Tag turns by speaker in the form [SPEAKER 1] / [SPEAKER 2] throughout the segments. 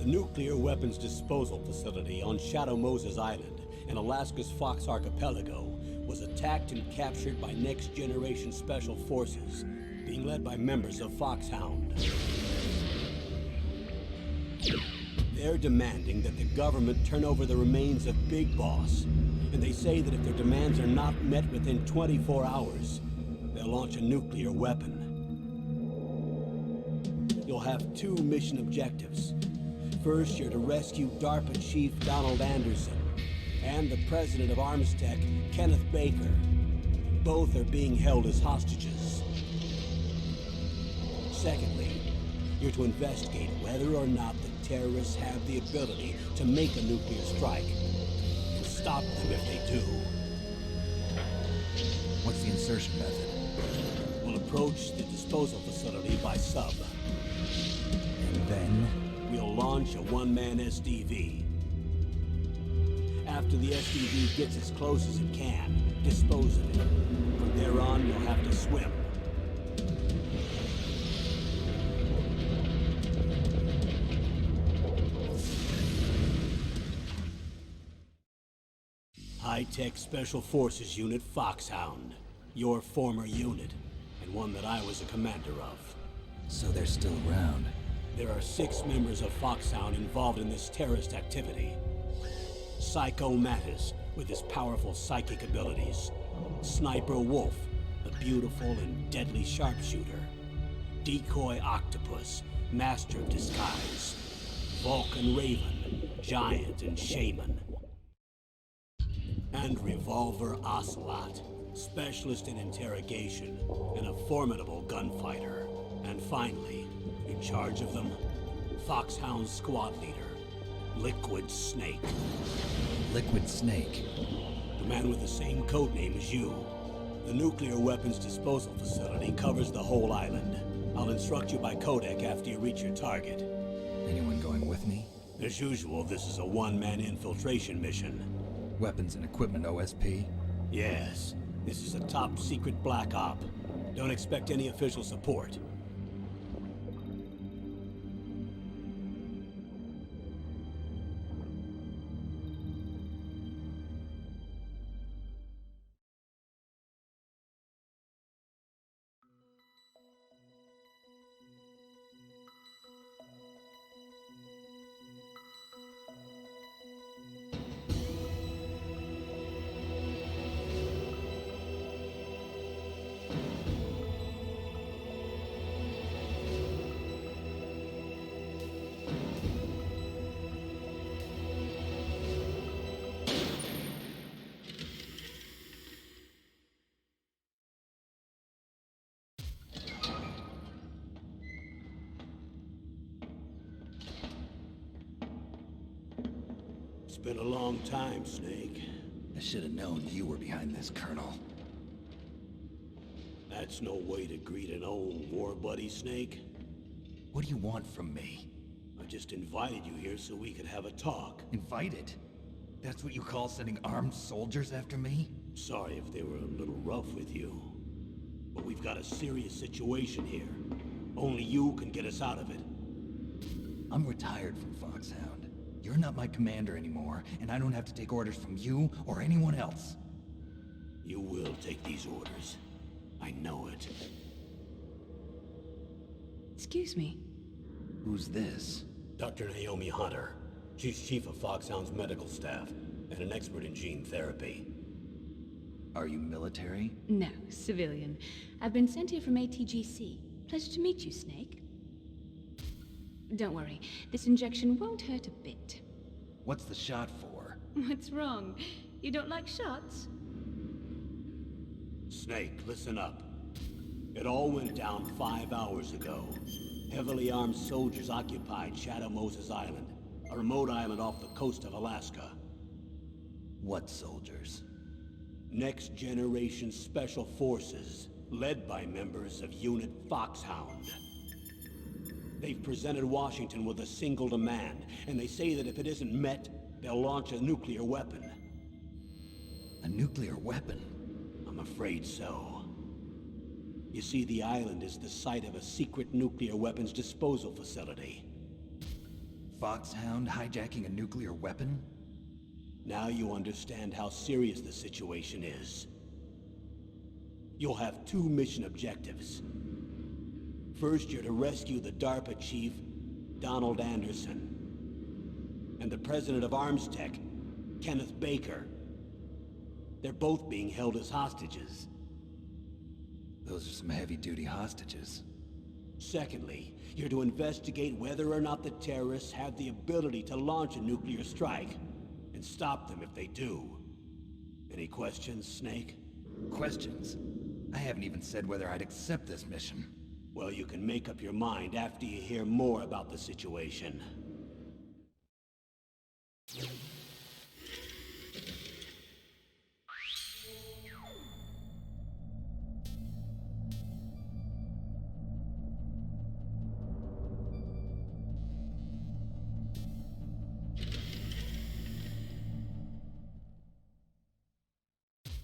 [SPEAKER 1] nuclear weapons disposal facility on Shadow Moses Island in Alaska's Fox Archipelago was attacked and captured by next-generation special forces, being led by members of Foxhound. They're demanding that the government turn over the remains of Big Boss, and they say that if their demands are not met within 24 hours, they'll launch a nuclear weapon. You'll have two mission objectives. First, you're to rescue DARPA Chief Donald Anderson and the president of Armstech, Kenneth Baker. Both are being held as hostages. Secondly, you're to investigate whether or not the terrorists have the ability to make a nuclear strike and stop them if they do.
[SPEAKER 2] What's the insertion method?
[SPEAKER 1] We'll approach the disposal facility by sub.
[SPEAKER 2] And then?
[SPEAKER 1] We'll launch a one-man SDV. After the SDV gets as close as it can, dispose of it. From there on, you'll have to swim. High-Tech Special Forces Unit Foxhound. Your former unit, and one that I was a commander of.
[SPEAKER 2] So they're still around.
[SPEAKER 1] There are 6 members of Foxhound involved in this terrorist activity. Psycho Mattis, with his powerful psychic abilities. Sniper Wolf, the beautiful and deadly sharpshooter. Decoy Octopus, master of disguise. Vulcan Raven, giant and shaman. And Revolver Ocelot, specialist in interrogation and a formidable gunfighter. And finally, in charge of them, Foxhound's squad leader, Liquid Snake.
[SPEAKER 2] Liquid Snake?
[SPEAKER 1] The man with the same codename as you. The nuclear weapons disposal facility covers the whole island. I'll instruct you by codec after you reach your target.
[SPEAKER 2] Anyone going with me?
[SPEAKER 1] As usual, this is a one-man infiltration mission.
[SPEAKER 2] Weapons and equipment OSP?
[SPEAKER 1] Yes. This is a top-secret black op. Don't expect any official support. It's been a long time, Snake.
[SPEAKER 2] I should have known you were behind this, Colonel.
[SPEAKER 1] That's no way to greet an old war buddy, Snake.
[SPEAKER 2] What do you want from me?
[SPEAKER 1] I just invited you here so we could have a talk.
[SPEAKER 2] Invited? That's what you call sending armed soldiers after me?
[SPEAKER 1] Sorry if they were a little rough with you. But we've got a serious situation here. Only you can get us out of it.
[SPEAKER 2] I'm retired from Foxhound. You're not my commander anymore, and I don't have to take orders from you or anyone else.
[SPEAKER 1] You will take these orders. I know it.
[SPEAKER 3] Excuse me.
[SPEAKER 2] Who's this?
[SPEAKER 1] Dr. Naomi Hunter. She's chief of Foxhound's medical staff, and an expert in gene therapy.
[SPEAKER 2] Are you military?
[SPEAKER 3] No, civilian. I've been sent here from ATGC. Pleasure to meet you, Snake. Don't worry, this injection won't hurt a bit.
[SPEAKER 2] What's the shot for?
[SPEAKER 3] What's wrong? You don't like shots?
[SPEAKER 1] Snake, listen up. It all went down 5 hours ago. Heavily armed soldiers occupied Shadow Moses Island, a remote island off the coast of Alaska.
[SPEAKER 2] What soldiers?
[SPEAKER 1] Next generation special forces, led by members of Unit Foxhound. They've presented Washington with a single demand, and they say that if it isn't met, they'll launch a nuclear weapon.
[SPEAKER 2] A nuclear weapon?
[SPEAKER 1] I'm afraid so. You see, the island is the site of a secret nuclear weapons disposal facility.
[SPEAKER 2] Foxhound hijacking a nuclear weapon?
[SPEAKER 1] Now you understand how serious the situation is. You'll have two mission objectives. First, you're to rescue the DARPA chief, Donald Anderson, and the president of Arms Tech, Kenneth Baker. They're both being held as hostages.
[SPEAKER 2] Those are some heavy-duty hostages.
[SPEAKER 1] Secondly, you're to investigate whether or not the terrorists have the ability to launch a nuclear strike, and stop them if they do. Any questions, Snake?
[SPEAKER 2] Questions? I haven't even said whether I'd accept this mission.
[SPEAKER 1] Well, you can make up your mind after you hear more about the situation.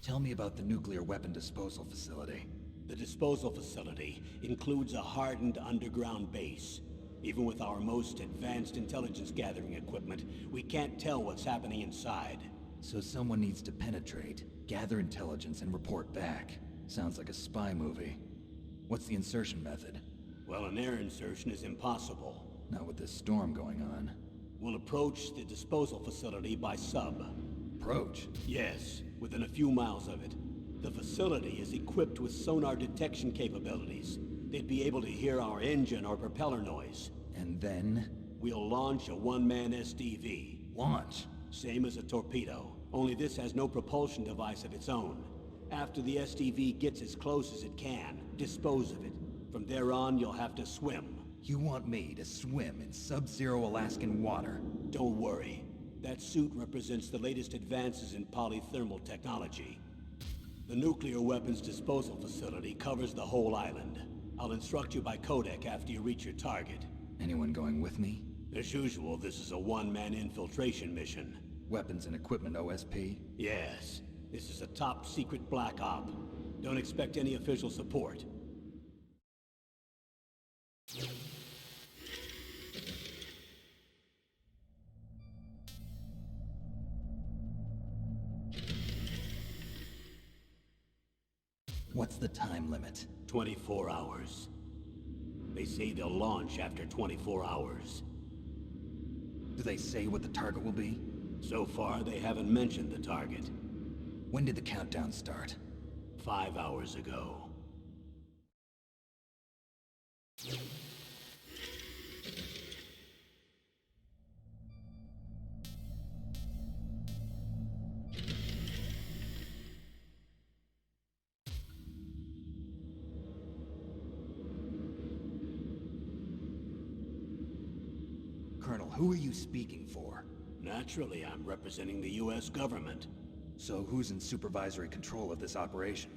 [SPEAKER 2] Tell me about the nuclear weapon disposal facility.
[SPEAKER 1] The disposal facility includes a hardened underground base. Even with our most advanced intelligence gathering equipment, we can't tell what's happening inside.
[SPEAKER 2] So someone needs to penetrate, gather intelligence, and report back. Sounds like a spy movie. What's the insertion method?
[SPEAKER 1] Well, an air insertion is impossible.
[SPEAKER 2] Not with this storm going on.
[SPEAKER 1] We'll approach the disposal facility by sub.
[SPEAKER 2] Approach?
[SPEAKER 1] Yes, within a few miles of it. The facility is equipped with sonar detection capabilities. They'd be able to hear our engine or propeller noise.
[SPEAKER 2] And then?
[SPEAKER 1] We'll launch a one-man SDV.
[SPEAKER 2] Launch?
[SPEAKER 1] Same as a torpedo, only this has no propulsion device of its own. After the SDV gets as close as it can, dispose of it. From there on, you'll have to swim.
[SPEAKER 2] You want me to swim in sub-zero Alaskan water?
[SPEAKER 1] Don't worry. That suit represents the latest advances in polythermal technology. The nuclear weapons disposal facility covers the whole island. I'll instruct you by codec after you reach your target.
[SPEAKER 2] Anyone going with me?
[SPEAKER 1] As usual, this is a one-man infiltration mission.
[SPEAKER 2] Weapons and equipment OSP?
[SPEAKER 1] Yes. This is a top-secret black op. Don't expect any official support.
[SPEAKER 2] What's the time limit?
[SPEAKER 1] 24 hours. They say they'll launch after 24 hours.
[SPEAKER 2] Do they say what the target will be?
[SPEAKER 1] So far, they haven't mentioned the target.
[SPEAKER 2] When did the countdown start?
[SPEAKER 1] 5 hours ago.
[SPEAKER 2] Colonel, who are you speaking for?
[SPEAKER 1] Naturally, I'm representing the U.S. government.
[SPEAKER 2] So who's in supervisory control of this operation?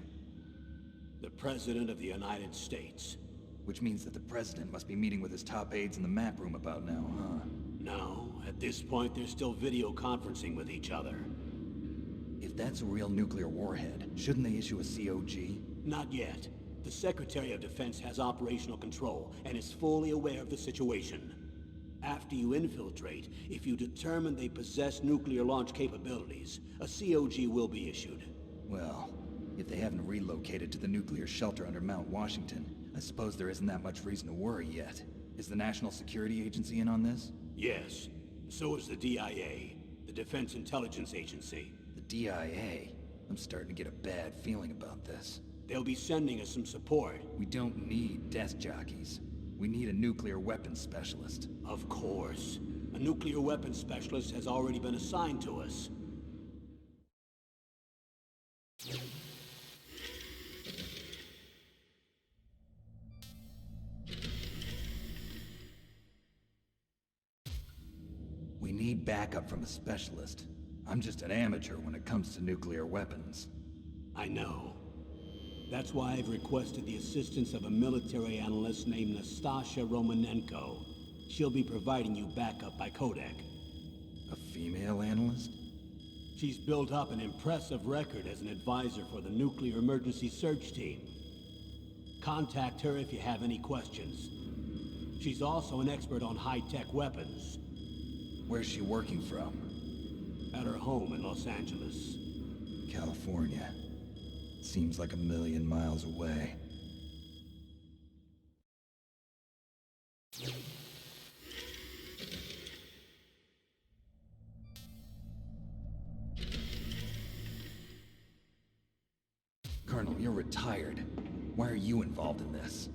[SPEAKER 1] The President of the United States.
[SPEAKER 2] Which means that the President must be meeting with his top aides in the map room about now, huh?
[SPEAKER 1] No, at this point they're still video conferencing with each other.
[SPEAKER 2] If that's a real nuclear warhead, shouldn't they issue a COG?
[SPEAKER 1] Not yet. The Secretary of Defense has operational control and is fully aware of the situation. After you infiltrate, if you determine they possess nuclear launch capabilities, a COG will be issued.
[SPEAKER 2] Well, if they haven't relocated to the nuclear shelter under Mount Washington, I suppose there isn't that much reason to worry yet. Is the National Security Agency in on this?
[SPEAKER 1] Yes. So is the DIA, the Defense Intelligence Agency.
[SPEAKER 2] The DIA? I'm starting to get a bad feeling about this.
[SPEAKER 1] They'll be sending us some support.
[SPEAKER 2] We don't need desk jockeys. We need a nuclear weapons specialist.
[SPEAKER 1] Of course. A nuclear weapons specialist has already been assigned to us.
[SPEAKER 2] We need backup from a specialist. I'm just an amateur when it comes to nuclear weapons.
[SPEAKER 1] I know. That's why I've requested the assistance of a military analyst named Nastasha Romanenko. She'll be providing you backup by codec.
[SPEAKER 2] A female analyst?
[SPEAKER 1] She's built up an impressive record as an advisor for the Nuclear Emergency Search Team. Contact her if you have any questions. She's also an expert on high-tech weapons.
[SPEAKER 2] Where's she working from?
[SPEAKER 1] At her home in Los Angeles.
[SPEAKER 2] California. Seems like a million miles away. Colonel, you're retired. Why are you involved in this?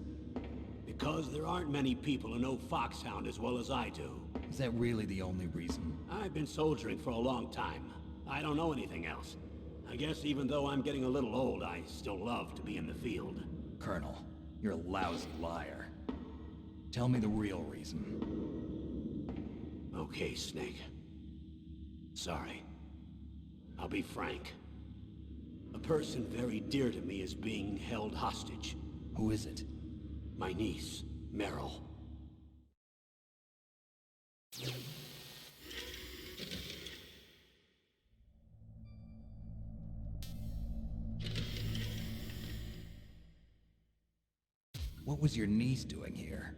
[SPEAKER 1] Because there aren't many people who know Foxhound as well as I do.
[SPEAKER 2] Is that really the only reason?
[SPEAKER 1] I've been soldiering for a long time. I don't know anything else. I guess even though I'm getting a little old, I still love to be in the field.
[SPEAKER 2] Colonel, you're a lousy liar. Tell me the real reason.
[SPEAKER 1] Okay, Snake. Sorry. I'll be frank. A person very dear to me is being held hostage.
[SPEAKER 2] Who is it?
[SPEAKER 1] My niece, Meryl.
[SPEAKER 2] What was your niece doing here?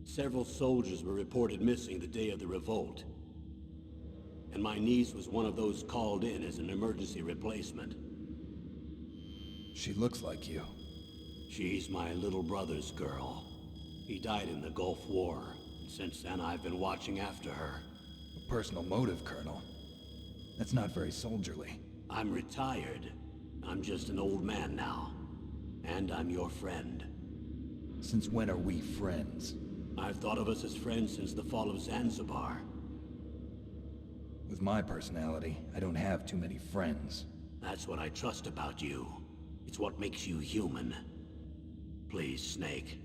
[SPEAKER 1] Several soldiers were reported missing the day of the revolt. And my niece was one of those called in as an emergency replacement.
[SPEAKER 2] She looks like you.
[SPEAKER 1] She's my little brother's girl. He died in the Gulf War. Since then, I've been watching after her.
[SPEAKER 2] A personal motive, Colonel. That's not very soldierly.
[SPEAKER 1] I'm retired. I'm just an old man now. And I'm your friend.
[SPEAKER 2] Since when are we friends?
[SPEAKER 1] I've thought of us as friends since the fall of Zanzibar.
[SPEAKER 2] With my personality, I don't have too many friends.
[SPEAKER 1] That's what I trust about you. It's what makes you human. Please, Snake.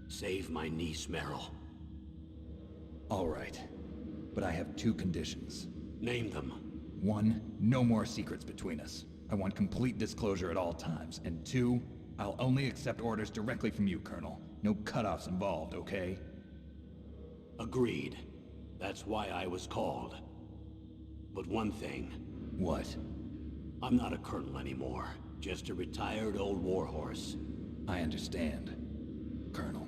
[SPEAKER 1] Save my niece, Meryl.
[SPEAKER 2] All right. But I have two conditions.
[SPEAKER 1] Name them.
[SPEAKER 2] 1, no more secrets between us. I want complete disclosure at all times. And 2, I'll only accept orders directly from you, Colonel. No cutoffs involved, okay?
[SPEAKER 1] Agreed. That's why I was called. But one thing.
[SPEAKER 2] What?
[SPEAKER 1] I'm not a colonel anymore. Just a retired old warhorse.
[SPEAKER 2] I understand, Colonel.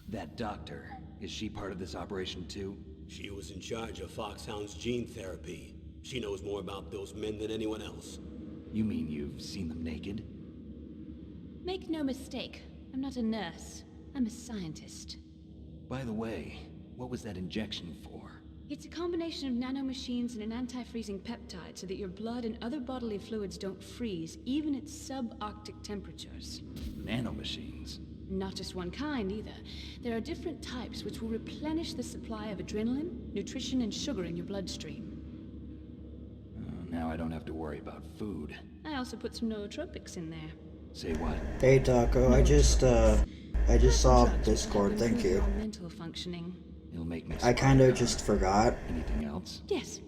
[SPEAKER 2] That doctor, is she part of this operation too?
[SPEAKER 1] She was in charge of Foxhound's gene therapy. She knows more about those men than anyone else.
[SPEAKER 2] You mean you've seen them naked?
[SPEAKER 3] Make no mistake, I'm not a nurse. I'm a scientist.
[SPEAKER 2] By the way, what was that injection for?
[SPEAKER 3] It's a combination of nanomachines and an anti-freezing peptide so that your blood and other bodily fluids don't freeze, even at subarctic temperatures.
[SPEAKER 2] Nanomachines?
[SPEAKER 3] Not just one kind, either. There are different types which will replenish the supply of adrenaline, nutrition, and sugar in your bloodstream.
[SPEAKER 2] Now I don't have to worry about food.
[SPEAKER 3] I also put some nootropics in there.
[SPEAKER 2] Say what?
[SPEAKER 4] Hey Taco, I just saw Discord, thank you.
[SPEAKER 3] Mental functioning.
[SPEAKER 2] It'll make me
[SPEAKER 4] I kinda just forgot.
[SPEAKER 2] Anything else?
[SPEAKER 3] Yes,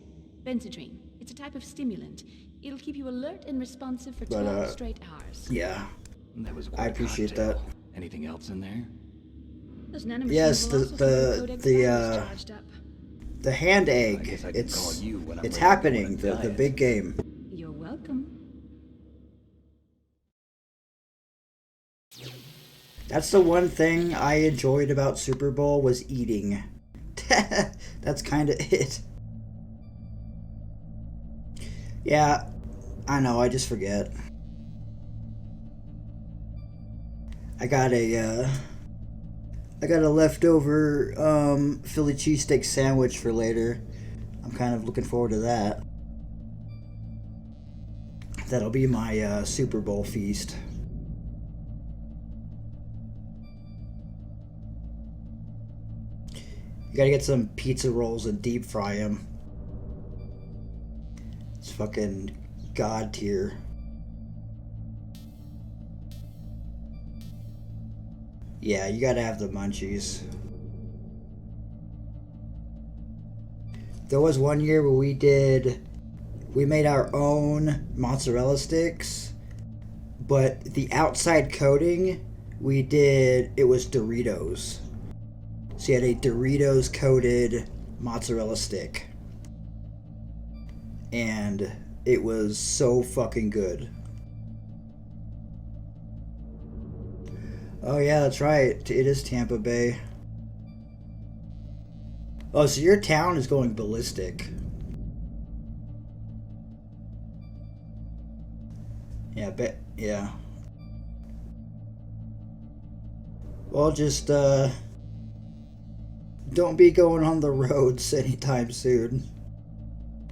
[SPEAKER 3] benzodrine. It's a type of stimulant. It'll keep you alert and responsive for
[SPEAKER 4] But,
[SPEAKER 3] 12 straight hours.
[SPEAKER 4] Yeah.
[SPEAKER 2] That was quite
[SPEAKER 4] I
[SPEAKER 2] a
[SPEAKER 4] appreciate
[SPEAKER 2] cocktail.
[SPEAKER 4] that.
[SPEAKER 2] Anything else in there?
[SPEAKER 3] Those nanomachines
[SPEAKER 4] Yes,
[SPEAKER 3] will also keep your codex batteries
[SPEAKER 4] the
[SPEAKER 3] charged up.
[SPEAKER 4] The hand
[SPEAKER 2] I
[SPEAKER 4] egg,
[SPEAKER 2] guess I can call you when I'm
[SPEAKER 4] it's
[SPEAKER 2] ready to go on a
[SPEAKER 4] happening, the
[SPEAKER 2] diet.
[SPEAKER 4] big game.
[SPEAKER 3] You're welcome.
[SPEAKER 4] That's the one thing I enjoyed about Super Bowl was eating. That's kind of it. Yeah, I know, I just forget. I got a leftover Philly cheesesteak sandwich for later. I'm kind of looking forward to that. That'll be my Super Bowl feast. You gotta get some pizza rolls and deep fry them. It's fucking god tier. Yeah, you gotta have the munchies. There was one year where we made our own mozzarella sticks, but the outside coating it was Doritos. So you had a Doritos coated mozzarella stick. and it was so fucking good. Oh yeah, that's right. It is Tampa Bay. Oh, so your town is going ballistic. Yeah, yeah. Well, just don't be going on the roads anytime soon.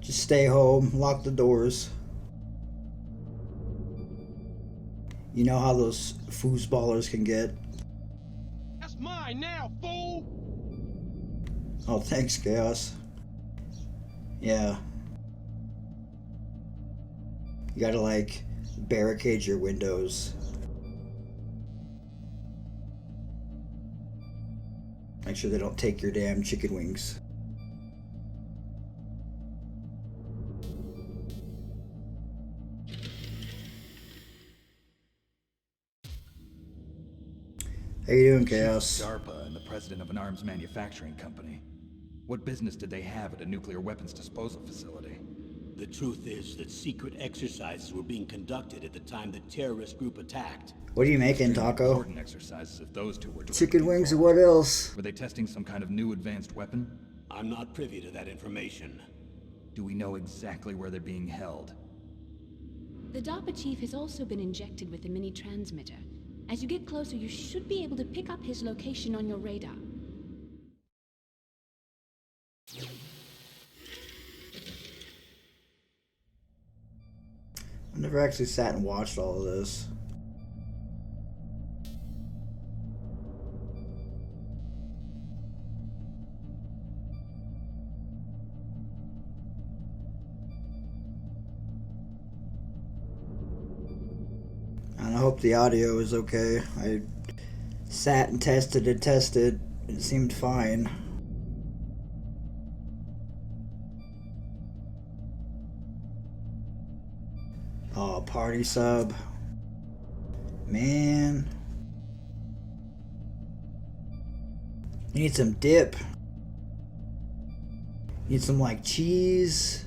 [SPEAKER 4] Just stay home, lock the doors. You know how those foosballers can get.
[SPEAKER 5] That's mine now, fool!
[SPEAKER 4] Oh, thanks, Chaos. Yeah. You gotta, like, barricade your windows. Make sure they don't take your damn chicken wings. How you doing, Chaos?
[SPEAKER 2] DARPA and the president of an arms manufacturing company. What business did they have at a nuclear weapons disposal facility?
[SPEAKER 1] The truth is that secret exercises were being conducted at the time the terrorist group attacked.
[SPEAKER 4] What are you making,
[SPEAKER 2] Extremely
[SPEAKER 4] Taco?
[SPEAKER 2] important exercises if those two were
[SPEAKER 4] Chicken wings or
[SPEAKER 2] involved.
[SPEAKER 4] what else?
[SPEAKER 2] Were they testing some kind of new advanced weapon?
[SPEAKER 1] I'm not privy to that information.
[SPEAKER 2] Do we know exactly where they're being held?
[SPEAKER 3] The DARPA chief has also been injected with a mini transmitter. As you get closer, you should be able to pick up his location on your radar.
[SPEAKER 4] I've never actually sat and watched all of this. And I hope the audio is okay. I sat and tested. It seemed fine. Oh, party sub. Man. You need some dip. You need some, like, cheese.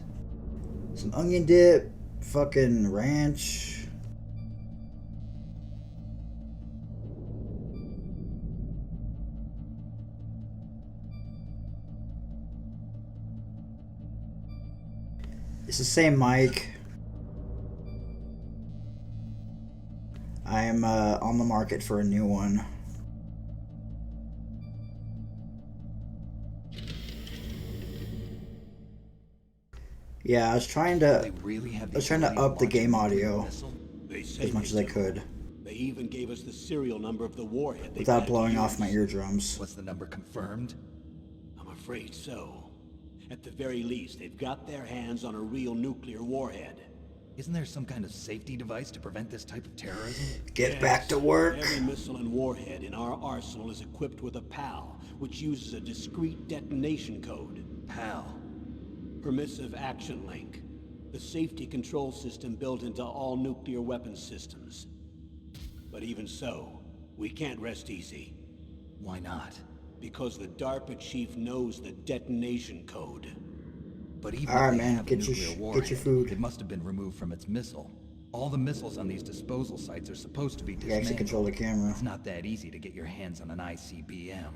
[SPEAKER 4] Some onion dip. Fucking ranch. It's the same mic. I am on the market for a new one. Yeah, I was trying to up the game audio
[SPEAKER 1] They say
[SPEAKER 4] as much as I could
[SPEAKER 1] They even gave us the serial number of the warhead they
[SPEAKER 4] without
[SPEAKER 1] plan to
[SPEAKER 4] blowing off
[SPEAKER 1] use.
[SPEAKER 4] my eardrums.
[SPEAKER 2] Was the number confirmed?
[SPEAKER 1] I'm afraid so. At the very least, they've got their hands on a real nuclear warhead.
[SPEAKER 2] Isn't there some kind of safety device to prevent this type of terrorism?
[SPEAKER 4] Get back to work.
[SPEAKER 1] Every missile and warhead in our arsenal is equipped with a PAL, which uses a discrete detonation code.
[SPEAKER 2] PAL.
[SPEAKER 1] Permissive Action Link. The safety control system built into all nuclear weapons systems. But even so, we can't rest easy.
[SPEAKER 2] Why not?
[SPEAKER 1] Because the DARPA chief knows the detonation code.
[SPEAKER 2] But even
[SPEAKER 4] All right,
[SPEAKER 2] if they
[SPEAKER 4] man,
[SPEAKER 2] have a
[SPEAKER 4] get your
[SPEAKER 2] nuclear warhead,
[SPEAKER 4] food.
[SPEAKER 2] it must have been removed from its missile. All the missiles on these disposal sites are supposed to be
[SPEAKER 4] You
[SPEAKER 2] dismantled.
[SPEAKER 4] actually control the camera.
[SPEAKER 2] It's not that easy to get your hands on an ICBM.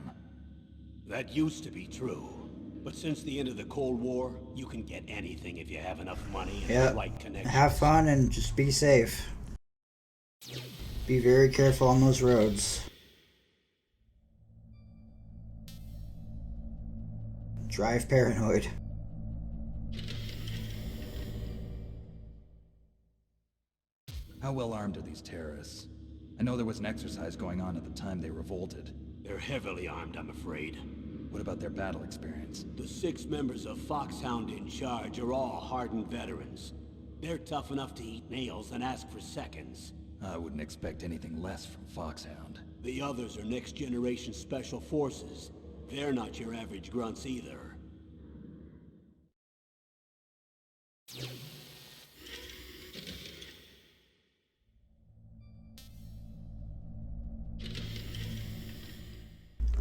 [SPEAKER 1] That used to be true. But since the end of the Cold War, you can get anything if you have enough money and the right connections.
[SPEAKER 4] Have fun and just be safe. Be very careful on those roads. Drive paranoid.
[SPEAKER 2] How well armed are these terrorists? I know there was an exercise going on at the time they revolted.
[SPEAKER 1] They're heavily armed, I'm afraid.
[SPEAKER 2] What about their battle experience?
[SPEAKER 1] The 6 members of Foxhound in charge are all hardened veterans. They're tough enough to eat nails and ask for seconds.
[SPEAKER 2] I wouldn't expect anything less from Foxhound.
[SPEAKER 1] The others are next-generation special forces. They're not your average grunts either.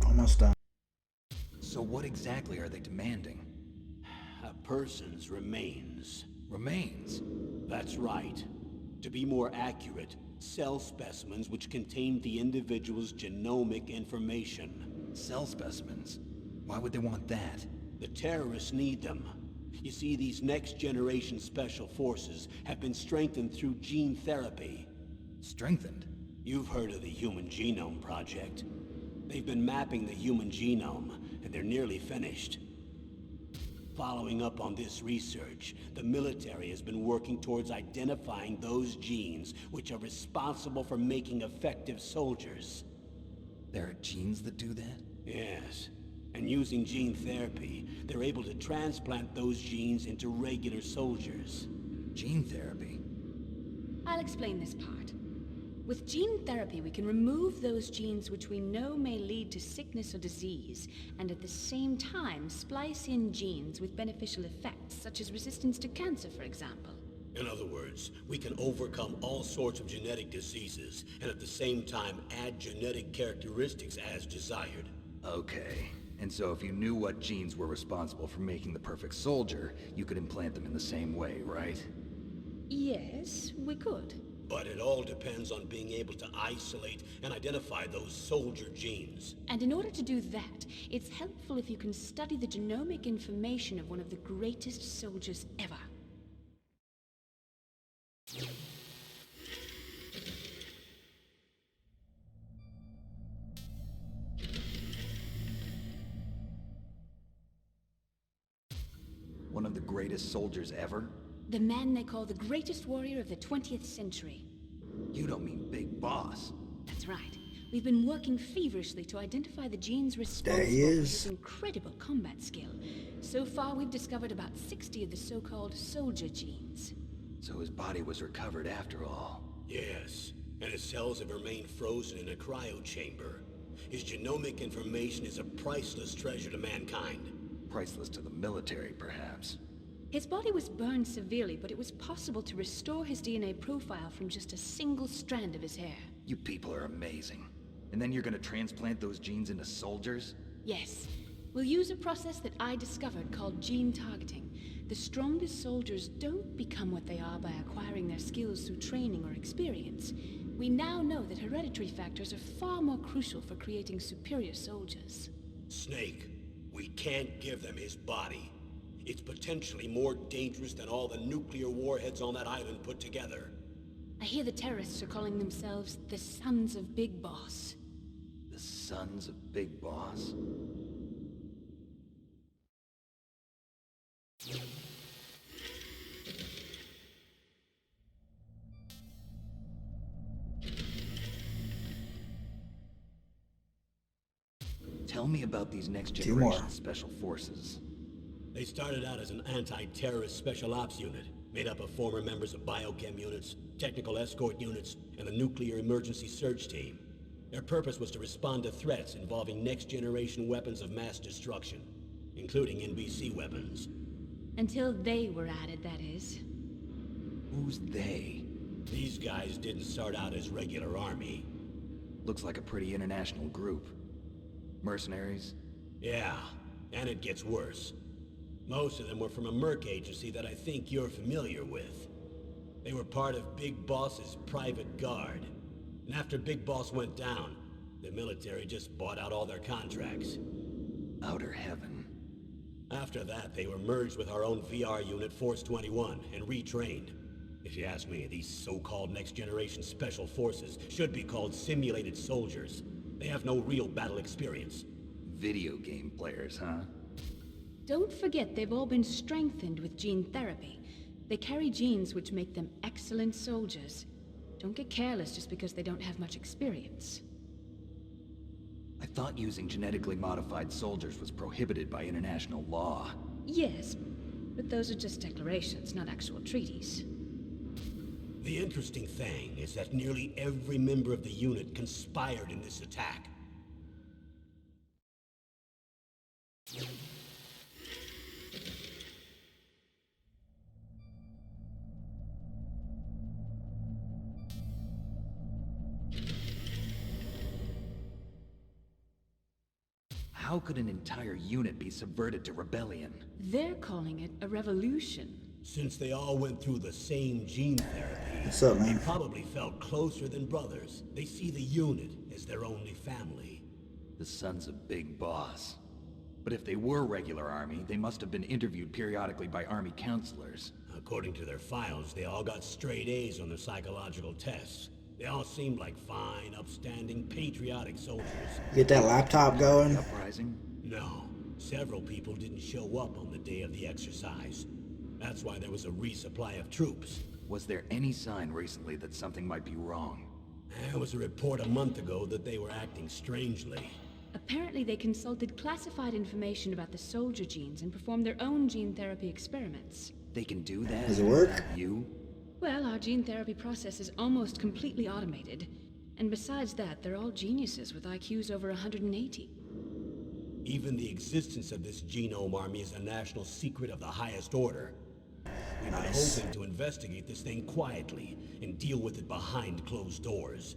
[SPEAKER 4] Almost done.
[SPEAKER 2] So what exactly are they demanding?
[SPEAKER 1] A person's remains.
[SPEAKER 2] Remains?
[SPEAKER 1] That's right. To be more accurate, cell specimens which contain the individual's genomic information.
[SPEAKER 2] Cell specimens? Why would they want that?
[SPEAKER 1] The terrorists need them. You see, these next-generation special forces have been strengthened through gene therapy.
[SPEAKER 2] Strengthened?
[SPEAKER 1] You've heard of the Human Genome Project. They've been mapping the human genome, and they're nearly finished. Following up on this research, the military has been working towards identifying those genes which are responsible for making effective soldiers.
[SPEAKER 2] There are genes that do that?
[SPEAKER 1] Yes. And using gene therapy, they're able to transplant those genes into regular soldiers.
[SPEAKER 2] Gene therapy?
[SPEAKER 3] I'll explain this part. With gene therapy, we can remove those genes which we know may lead to sickness or disease, and at the same time splice in genes with beneficial effects, such as resistance to cancer, for example.
[SPEAKER 1] In other words, we can overcome all sorts of genetic diseases, and at the same time add genetic characteristics as desired.
[SPEAKER 2] Okay. And so if you knew what genes were responsible for making the perfect soldier, you could implant them in the same way, right?
[SPEAKER 3] Yes, we could.
[SPEAKER 1] But it all depends on being able to isolate and identify those soldier genes.
[SPEAKER 3] And in order to do that, it's helpful if you can study the genomic information of one of the greatest soldiers ever.
[SPEAKER 2] One of the greatest soldiers ever?
[SPEAKER 3] The man they call the greatest warrior of the 20th century.
[SPEAKER 2] You don't mean Big Boss.
[SPEAKER 3] That's right. We've been working feverishly to identify the genes responsible
[SPEAKER 4] There he
[SPEAKER 3] for
[SPEAKER 4] is.
[SPEAKER 3] his incredible combat skill. So far, we've discovered about 60 of the so-called soldier genes.
[SPEAKER 2] So his body was recovered after all.
[SPEAKER 1] Yes, and his cells have remained frozen in a cryo chamber. His genomic information is a priceless treasure to mankind.
[SPEAKER 2] Priceless to the military, perhaps.
[SPEAKER 3] His body was burned severely, but it was possible to restore his DNA profile from just a single strand of his hair.
[SPEAKER 2] You people are amazing. And then you're gonna transplant those genes into soldiers?
[SPEAKER 3] Yes. We'll use a process that I discovered called gene targeting. The strongest soldiers don't become what they are by acquiring their skills through training or experience. We now know that hereditary factors are far more crucial for creating superior soldiers.
[SPEAKER 1] Snake, we can't give them his body. It's potentially more dangerous than all the nuclear warheads on that island put together.
[SPEAKER 3] I hear the terrorists are calling themselves the Sons of Big Boss.
[SPEAKER 2] The sons of Big Boss? Tell me about these next
[SPEAKER 4] Two more.
[SPEAKER 2] generation special forces.
[SPEAKER 1] They started out as an anti-terrorist special ops unit, made up of former members of biochem units, technical escort units, and the nuclear emergency surge team. Their purpose was to respond to threats involving next-generation weapons of mass destruction, including NBC weapons.
[SPEAKER 3] Until they were added, that is.
[SPEAKER 2] Who's they?
[SPEAKER 1] These guys didn't start out as regular army.
[SPEAKER 2] Looks like a pretty international group. Mercenaries?
[SPEAKER 1] Yeah, and it gets worse. Most of them were from a merc agency that I think you're familiar with. They were part of Big Boss's private guard. And after Big Boss went down, the military just bought out all their contracts.
[SPEAKER 2] Outer heaven.
[SPEAKER 1] After that, they were merged with our own VR unit, Force 21, and retrained. If you ask me, these so-called next-generation special forces should be called simulated soldiers. They have no real battle experience.
[SPEAKER 2] Video game players, huh?
[SPEAKER 3] Don't forget they've all been strengthened with gene therapy. They carry genes which make them excellent soldiers. Don't get careless just because they don't have much experience.
[SPEAKER 2] I thought using genetically modified soldiers was prohibited by international law.
[SPEAKER 3] Yes, but those are just declarations, not actual treaties.
[SPEAKER 1] The interesting thing is that nearly every member of the unit conspired in this attack.
[SPEAKER 2] How could an entire unit be subverted to rebellion?
[SPEAKER 3] They're calling it a revolution.
[SPEAKER 1] Since they all went through the same gene therapy,
[SPEAKER 4] What's up,
[SPEAKER 1] they
[SPEAKER 4] man?
[SPEAKER 1] probably felt closer than brothers. They see the unit as their only family.
[SPEAKER 2] The son's a big boss. But if they were regular Army, they must have been interviewed periodically by Army counselors.
[SPEAKER 1] According to their files, they all got straight A's on their psychological tests. They all seemed like fine, upstanding, patriotic soldiers.
[SPEAKER 4] Get that laptop going.
[SPEAKER 2] Uprising?
[SPEAKER 1] No, several people didn't show up on the day of the exercise. That's why there was a resupply of troops.
[SPEAKER 2] Was there any sign recently that something might be wrong?
[SPEAKER 1] There was a report a month ago that they were acting strangely.
[SPEAKER 3] Apparently they consulted classified information about the soldier genes and performed their own gene therapy experiments.
[SPEAKER 2] They can do that?
[SPEAKER 4] Does it work?
[SPEAKER 2] without you?
[SPEAKER 3] Well, our gene therapy process is almost completely automated. And besides that, they're all geniuses with IQs over 180.
[SPEAKER 1] Even the existence of this genome army is a national secret of the highest order. We've been
[SPEAKER 4] Nice.
[SPEAKER 1] hoping to investigate this thing quietly and deal with it behind closed doors.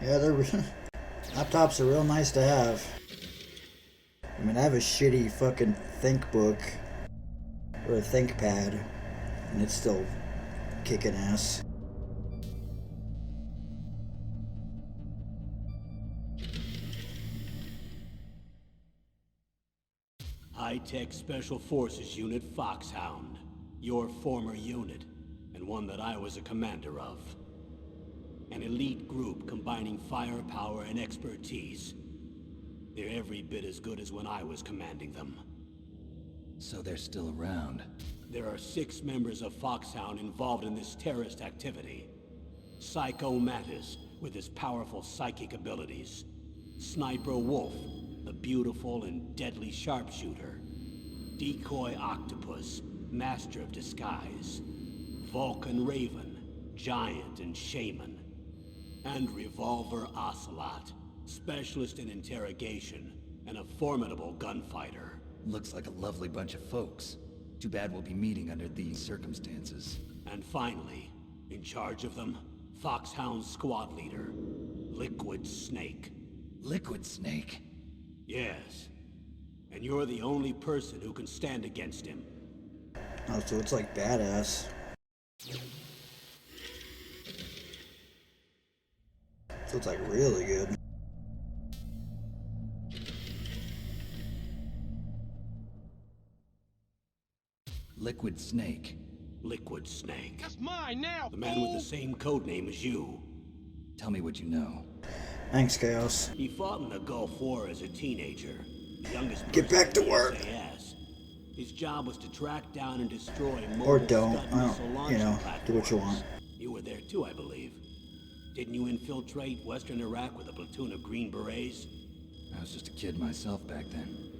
[SPEAKER 4] Yeah, they're laptops are real nice to have. I mean, I have a shitty fucking ThinkBook or a ThinkPad, and it's still kicking ass.
[SPEAKER 1] High-tech Special Forces Unit Foxhound. Your former unit, and one that I was a commander of. An elite group combining firepower and expertise. They're every bit as good as when I was commanding them.
[SPEAKER 2] So they're still around.
[SPEAKER 1] There are 6 members of Foxhound involved in this terrorist activity. Psycho Mattis, with his powerful psychic abilities. Sniper Wolf, the beautiful and deadly sharpshooter. Decoy Octopus, master of disguise. Vulcan Raven, giant and shaman. And Revolver Ocelot, specialist in interrogation and a formidable gunfighter.
[SPEAKER 2] Looks like a lovely bunch of folks. Too bad we'll be meeting under these circumstances.
[SPEAKER 1] And finally, in charge of them, Foxhound's squad leader, Liquid Snake.
[SPEAKER 2] Liquid Snake?
[SPEAKER 1] Yes. And you're the only person who can stand against him.
[SPEAKER 4] Oh, so it's like badass. So it's like really good.
[SPEAKER 2] Liquid Snake.
[SPEAKER 1] Liquid Snake.
[SPEAKER 5] That's mine now,
[SPEAKER 1] The man with the same code name as you.
[SPEAKER 2] Tell me what you know.
[SPEAKER 4] Thanks, Chaos.
[SPEAKER 1] He fought in the Gulf War as a teenager. The youngest
[SPEAKER 4] Get
[SPEAKER 1] person
[SPEAKER 4] back to
[SPEAKER 1] in the
[SPEAKER 4] work.
[SPEAKER 1] SAS. His job was to track down and destroy
[SPEAKER 4] Or
[SPEAKER 1] mobile
[SPEAKER 4] don't.
[SPEAKER 1] Scud
[SPEAKER 4] I don't,
[SPEAKER 1] missile
[SPEAKER 4] you
[SPEAKER 1] launching
[SPEAKER 4] know, do what you
[SPEAKER 1] platforms.
[SPEAKER 4] want.
[SPEAKER 1] You were there too, I believe. Didn't you infiltrate Western Iraq with a platoon of Green Berets?
[SPEAKER 2] I was just a kid myself back then.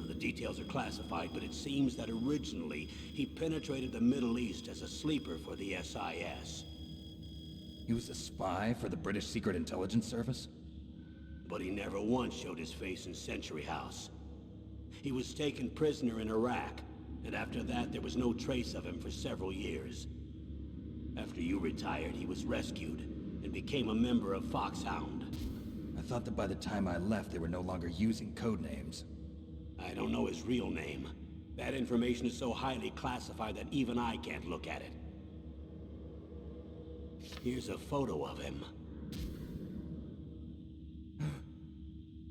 [SPEAKER 1] The details are classified, but it seems that originally he penetrated the Middle East as a sleeper for the SIS.
[SPEAKER 2] He was a spy for the British Secret Intelligence Service?
[SPEAKER 1] But he never once showed his face in Century House. He was taken prisoner in Iraq, and after that there was no trace of him for several years. After you retired, he was rescued and became a member of Foxhound.
[SPEAKER 2] I thought that by the time I left, they were no longer using code names.
[SPEAKER 1] I don't know his real name. That information is so highly classified that even I can't look at it. Here's a photo of him.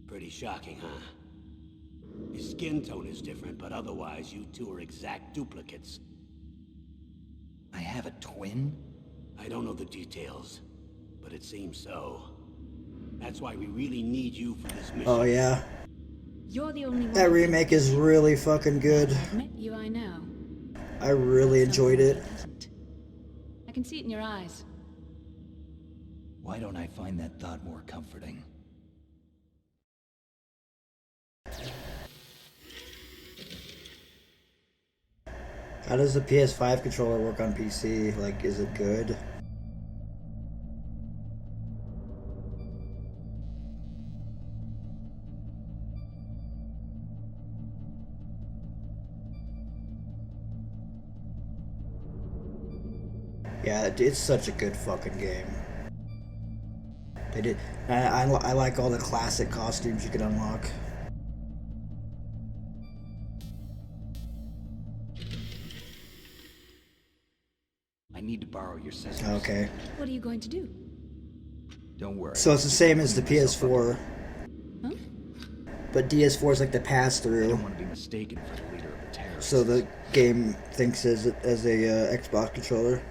[SPEAKER 1] Pretty shocking, huh? His skin tone is different, but otherwise you two are exact duplicates.
[SPEAKER 2] I have a twin?
[SPEAKER 1] I don't know the details, but it seems so. That's why we really need you for this mission.
[SPEAKER 4] Oh yeah,
[SPEAKER 3] You're the only one.
[SPEAKER 4] that remake is really fucking good.
[SPEAKER 3] Met you, I know.
[SPEAKER 4] I really enjoyed it.
[SPEAKER 3] I can see it in your eyes.
[SPEAKER 2] Why don't I find that thought more comforting?
[SPEAKER 4] How does the PS5 controller work on PC? Like, is it good? Yeah, it's such a good fucking game. They did. I like all the classic costumes you can unlock.
[SPEAKER 2] borrow your scissors.
[SPEAKER 4] Okay.
[SPEAKER 3] What are you going to do?
[SPEAKER 2] Don't worry.
[SPEAKER 4] So it's the same as the PS4,
[SPEAKER 3] Huh?
[SPEAKER 4] but DS4 is like the
[SPEAKER 2] I
[SPEAKER 4] pass-through.
[SPEAKER 2] don't want to be mistaken for the leader of the terrorists.
[SPEAKER 4] So the game thinks as a Xbox controller.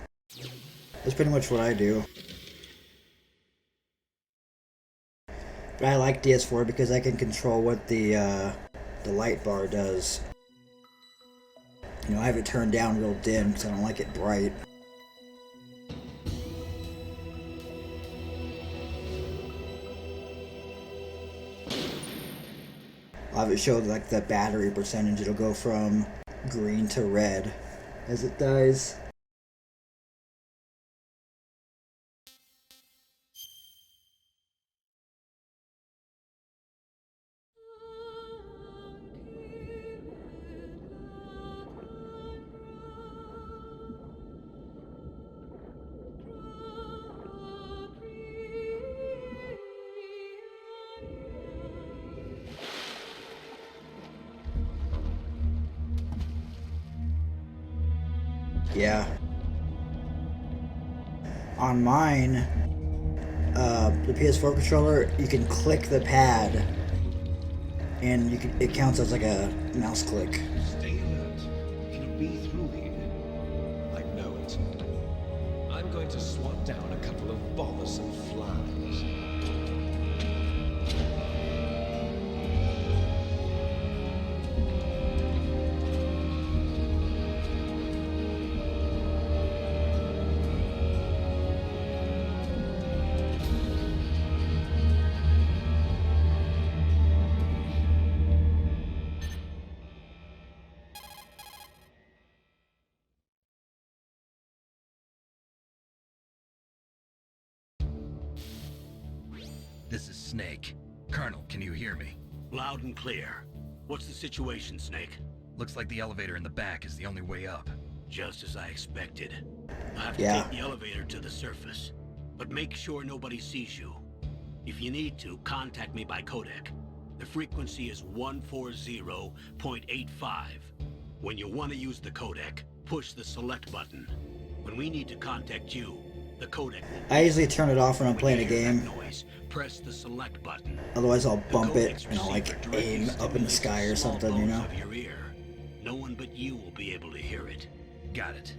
[SPEAKER 4] That's pretty much what I do. But I like DS4 because I can control what the light bar does. You know, I have it turned down real dim because I don't like it bright. I'll have it show like the battery percentage. It'll go from green to red as it dies. Yeah. On mine, the PS4 controller, you can click the pad, and it counts as like a mouse click.
[SPEAKER 6] Stay alert. He'll be through here. I know it. I'm going to swat down a couple of bothersome flies.
[SPEAKER 2] This is Snake. Colonel, can you hear me?
[SPEAKER 1] Loud and clear. What's the situation, Snake?
[SPEAKER 2] Looks like the elevator in the back is the only way up.
[SPEAKER 1] Just as I expected. I have to
[SPEAKER 4] Yeah.
[SPEAKER 1] take the elevator to the surface. But make sure nobody sees you. If you need to, contact me by codec. The frequency is 140.85. When you want to use the codec, push the select button. When we need to contact you, the codec will...
[SPEAKER 4] I usually turn it off when I'm
[SPEAKER 1] When
[SPEAKER 4] playing a
[SPEAKER 1] you hear
[SPEAKER 4] game.
[SPEAKER 1] that noise, press the select button.
[SPEAKER 4] Otherwise, I'll
[SPEAKER 1] The
[SPEAKER 4] bump it
[SPEAKER 1] codec's
[SPEAKER 4] and I'll like
[SPEAKER 1] receiver directly
[SPEAKER 4] aim up in the
[SPEAKER 1] stimulates
[SPEAKER 4] sky or
[SPEAKER 1] small
[SPEAKER 4] something, you
[SPEAKER 1] bones
[SPEAKER 4] know?
[SPEAKER 1] of your ear. No one but you will be able to hear it.
[SPEAKER 2] Got it.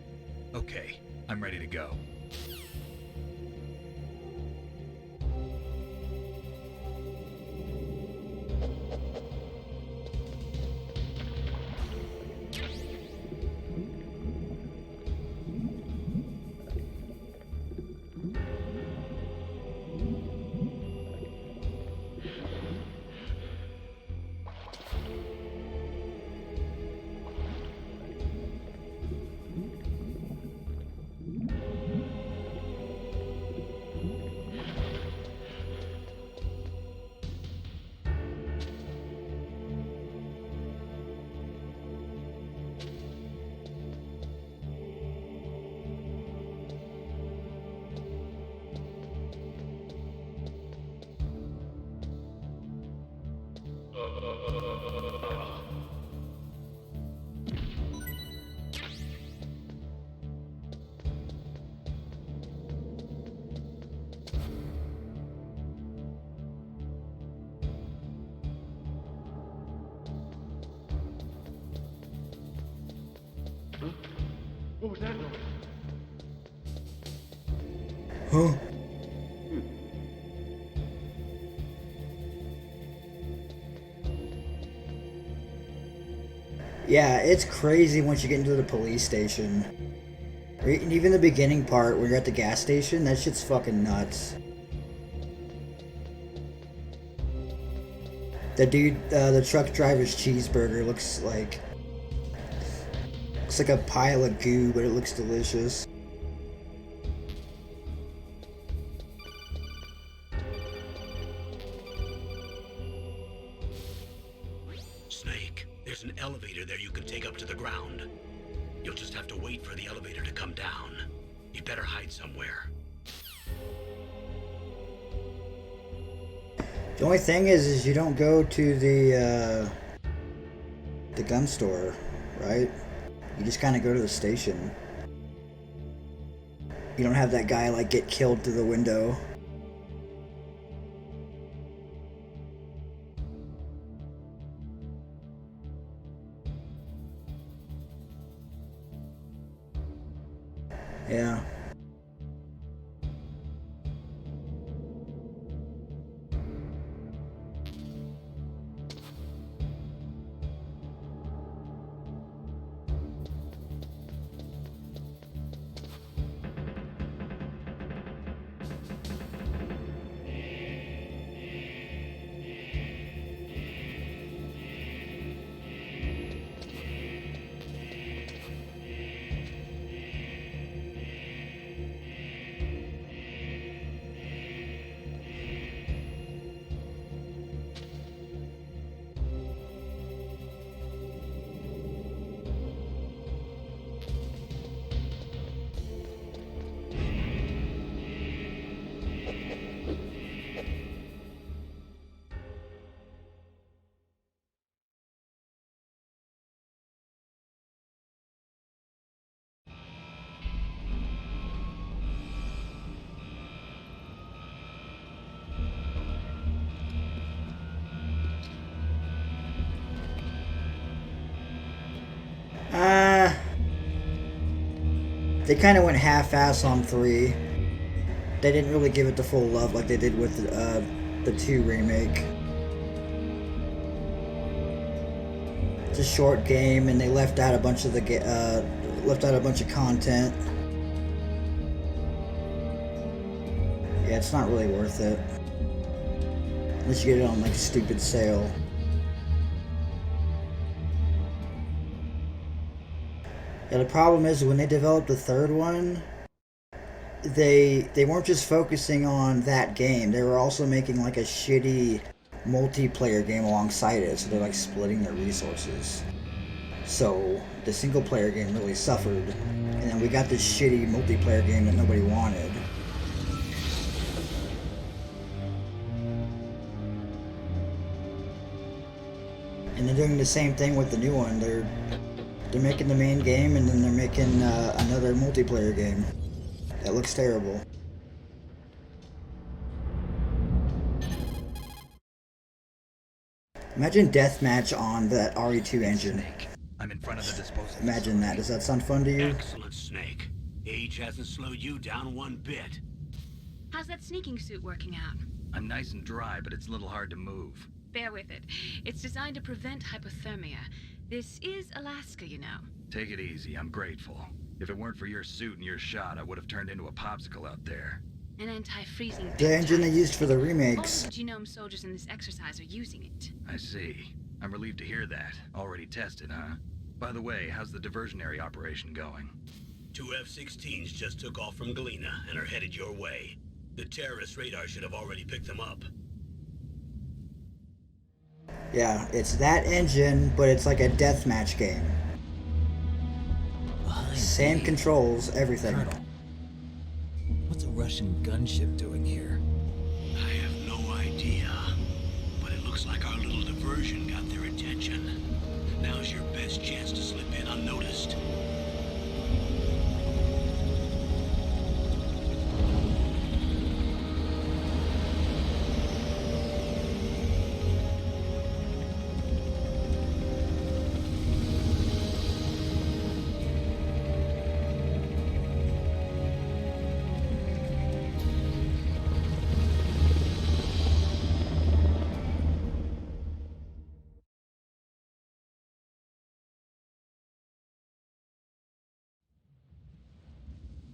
[SPEAKER 2] Okay, I'm ready to go.
[SPEAKER 5] What was that noise?
[SPEAKER 4] Huh? Yeah, it's crazy once you get into the police station. Or even the beginning part where you're at the gas station, that shit's fucking nuts. The dude, the truck driver's cheeseburger looks like a pile of goo, but it looks delicious.
[SPEAKER 1] Snake, there's an elevator there you can take up to the ground. You'll just have to wait for the elevator to come down. You better hide somewhere.
[SPEAKER 4] The only thing is you don't go to the gun store, right? You just kind of go to the station. You don't have that guy like get killed through the window. Yeah. They kind of went half-ass on 3. They didn't really give it the full love like they did with the 2 remake. It's a short game, and they left out a bunch of content. Yeah, it's not really worth it unless you get it on like a stupid sale. Yeah, the problem is when they developed the 3rd one, they weren't just focusing on that game. They were also making like a shitty multiplayer game alongside it, so they're like splitting their resources. So the single player game really suffered, and then we got this shitty multiplayer game that nobody wanted. And they're doing the same thing with the new one. They're making the main game, and then they're making another multiplayer game that looks terrible. Imagine deathmatch on that RE2 engine.
[SPEAKER 2] I'm in front of the disposal.
[SPEAKER 4] Imagine that. Does that sound fun to you?
[SPEAKER 1] Excellent, Snake. Age hasn't slowed you down one bit.
[SPEAKER 3] How's that sneaking suit working out?
[SPEAKER 2] I'm nice and dry, but it's a little hard to move.
[SPEAKER 3] Bear with it. It's designed to prevent hypothermia. This is Alaska, you know.
[SPEAKER 2] Take it easy, I'm grateful. If it weren't for your suit and your shot, I would have turned into a popsicle out there.
[SPEAKER 3] An anti-freezing
[SPEAKER 4] The engine they used for the
[SPEAKER 3] All
[SPEAKER 4] remakes.
[SPEAKER 3] the genome soldiers in this exercise are using it.
[SPEAKER 2] I see. I'm relieved to hear that. Already tested, huh? By the way, how's the diversionary operation going?
[SPEAKER 1] 2 F-16s just took off from Galena and are headed your way. The terrorist radar should have already picked them up.
[SPEAKER 4] Yeah, it's that engine, but it's like a deathmatch game. Same controls, everything.
[SPEAKER 2] Colonel, what's a Russian gunship doing here?
[SPEAKER 1] I have no idea, but it looks like our little diversion got their attention. Now's your best chance to slip in unnoticed.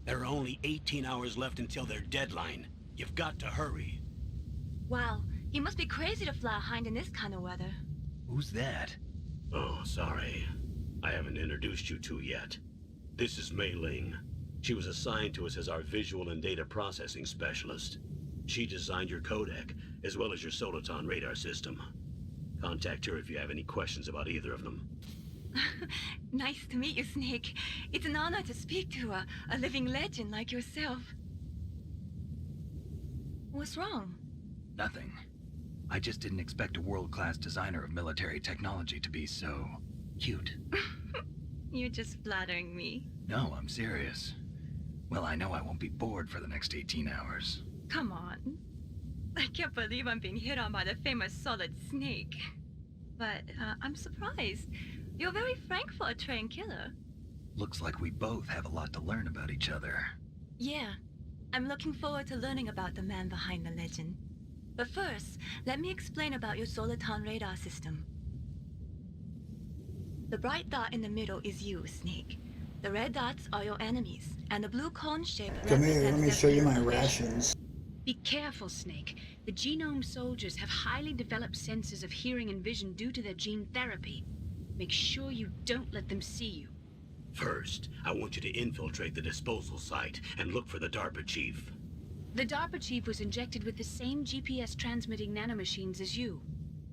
[SPEAKER 1] There are only 18 hours left until their deadline. You've got to hurry.
[SPEAKER 7] Wow, you must be crazy to fly hind in this kind of weather.
[SPEAKER 2] Who's that?
[SPEAKER 1] Oh, sorry. I haven't introduced you to yet. This is Mei Ling. She was assigned to us as our visual and data processing specialist. She designed your codec, as well as your Soliton radar system. Contact her if you have any questions about either of them.
[SPEAKER 7] Nice to meet you, Snake. It's an honor to speak to a living legend like yourself. What's wrong?
[SPEAKER 2] Nothing. I just didn't expect a world-class designer of military technology to be so cute.
[SPEAKER 7] You're just flattering me.
[SPEAKER 2] No, I'm serious. Well, I know I won't be bored for the next 18 hours.
[SPEAKER 7] Come on. I can't believe I'm being hit on by the famous Solid Snake. But I'm surprised. You're very frank for a trained killer.
[SPEAKER 2] Looks like we both have a lot to learn about each other.
[SPEAKER 7] Yeah, I'm looking forward to learning about the man behind the legend. But first, let me explain about your Soliton radar system. The bright dot in the middle is you, Snake. The red dots are your enemies, and the blue cone shape
[SPEAKER 4] Come here,
[SPEAKER 7] represents
[SPEAKER 4] let me
[SPEAKER 7] their
[SPEAKER 4] show you
[SPEAKER 7] field
[SPEAKER 4] my
[SPEAKER 7] of vision.
[SPEAKER 4] rations.
[SPEAKER 3] Be careful, Snake. The genome soldiers have highly developed senses of hearing and vision due to their gene therapy. Make sure you don't let them see you.
[SPEAKER 1] First, I want you to infiltrate the disposal site and look for the DARPA chief.
[SPEAKER 3] The DARPA chief was injected with the same GPS transmitting nanomachines as you.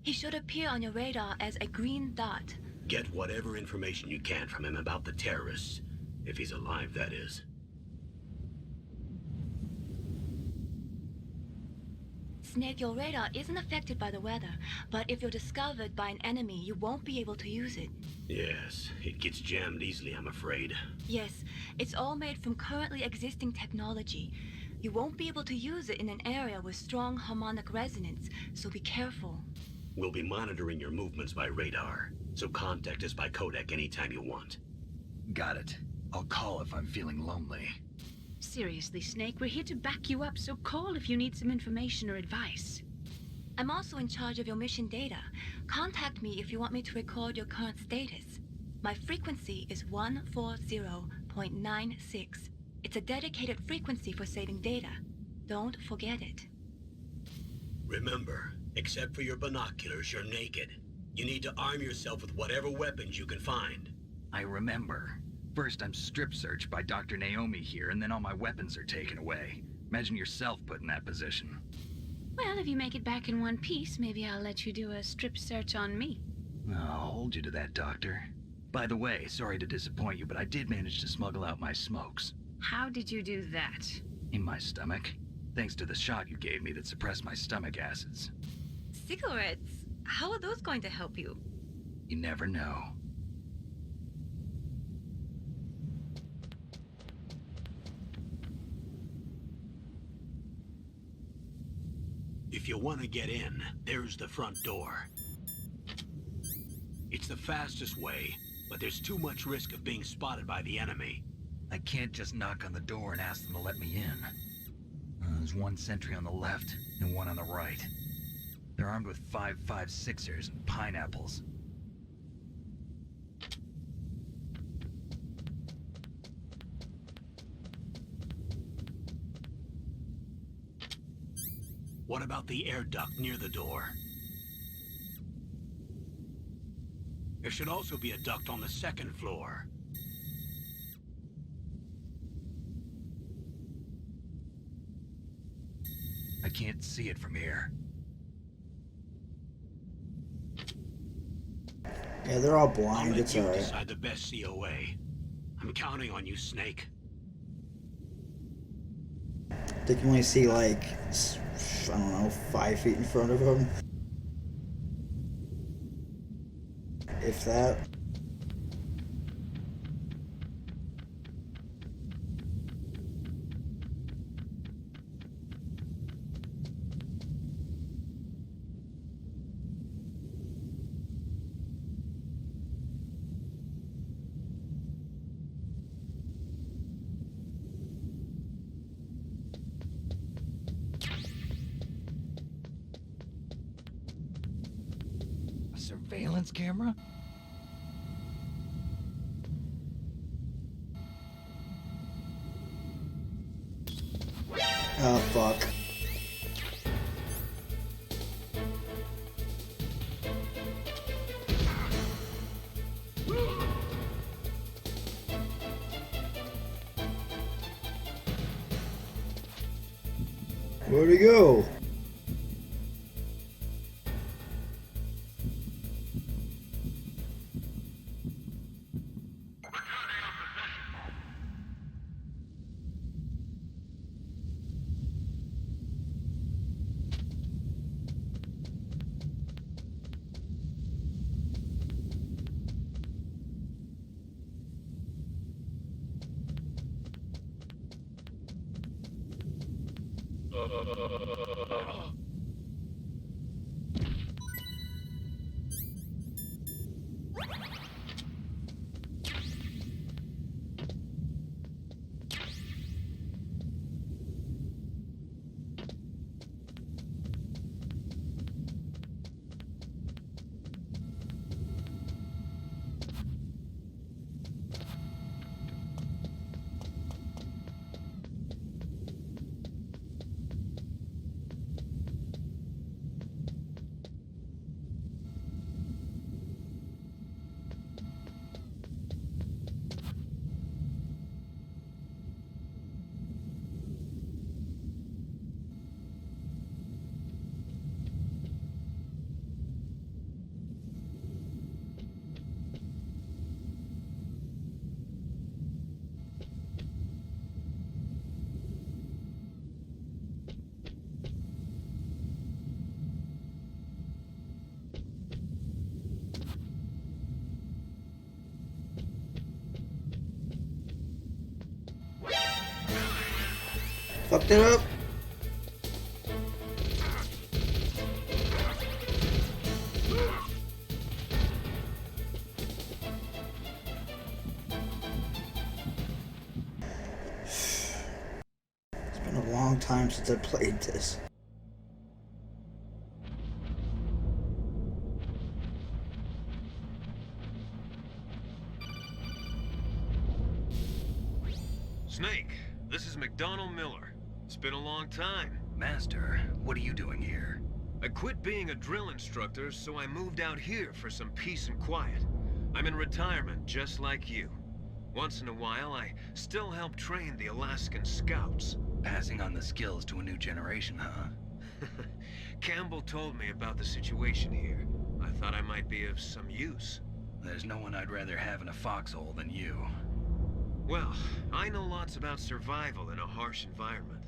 [SPEAKER 7] He should appear on your radar as a green dot.
[SPEAKER 1] Get whatever information you can from him about the terrorists. If he's alive, that is.
[SPEAKER 7] Snake, your radar isn't affected by the weather, but if you're discovered by an enemy, you won't be able to use it.
[SPEAKER 1] Yes, it gets jammed easily, I'm afraid.
[SPEAKER 7] Yes, it's all made from currently existing technology. You won't be able to use it in an area with strong harmonic resonance, so be careful.
[SPEAKER 1] We'll be monitoring your movements by radar, so contact us by codec anytime you want.
[SPEAKER 2] Got it. I'll call if I'm feeling lonely.
[SPEAKER 3] Seriously, Snake, we're here to back you up, so call if you need some information or advice.
[SPEAKER 7] I'm also in charge of your mission data. Contact me if you want me to record your current status. My frequency is 140.96. It's a dedicated frequency for saving data. Don't forget it.
[SPEAKER 1] Remember, except for your binoculars, you're naked. You need to arm yourself with whatever weapons you can find.
[SPEAKER 2] I remember. First, I'm strip-searched by Dr. Naomi here, and then all my weapons are taken away. Imagine yourself put in that position.
[SPEAKER 3] Well, if you make it back in one piece, maybe I'll let you do a strip search on me.
[SPEAKER 2] I'll hold you to that, Doctor. By the way, sorry to disappoint you, but I did manage to smuggle out my smokes.
[SPEAKER 3] How did you do that?
[SPEAKER 2] In my stomach. Thanks to the shot you gave me that suppressed my stomach acids.
[SPEAKER 7] Cigarettes? How are those going to help you?
[SPEAKER 2] You never know.
[SPEAKER 1] If you want to get in, there's the front door. It's the fastest way, but there's too much risk of being spotted by the enemy.
[SPEAKER 2] I can't just knock on the door and ask them to let me in. There's one sentry on the left and one on the right. They're armed with 5.56ers and pineapples.
[SPEAKER 1] What about the air duct near the door? There should also be a duct on the second floor.
[SPEAKER 2] I can't see it from here.
[SPEAKER 4] Yeah, they're all
[SPEAKER 1] I'll
[SPEAKER 4] blind,
[SPEAKER 1] let
[SPEAKER 4] it's
[SPEAKER 1] you
[SPEAKER 4] alright.
[SPEAKER 1] decide the best COA. I'm counting on you, Snake.
[SPEAKER 4] They can only see like, I don't know, 5 feet in front of them. If that.
[SPEAKER 2] A surveillance camera?
[SPEAKER 4] Oh, fuck. Where'd he go? Fucked it up. It's been a long time since I played this.
[SPEAKER 6] Snake, this is McDonald Miller. It's been a long time.
[SPEAKER 2] Master, what are you doing here?
[SPEAKER 6] I quit being a drill instructor, so I moved out here for some peace and quiet. I'm in retirement, just like you. Once in a while, I still help train the Alaskan Scouts.
[SPEAKER 2] Passing on the skills to a new generation, huh?
[SPEAKER 6] Campbell told me about the situation here. I thought I might be of some use.
[SPEAKER 2] There's no one I'd rather have in a foxhole than you.
[SPEAKER 6] Well, I know lots about survival in a harsh environment.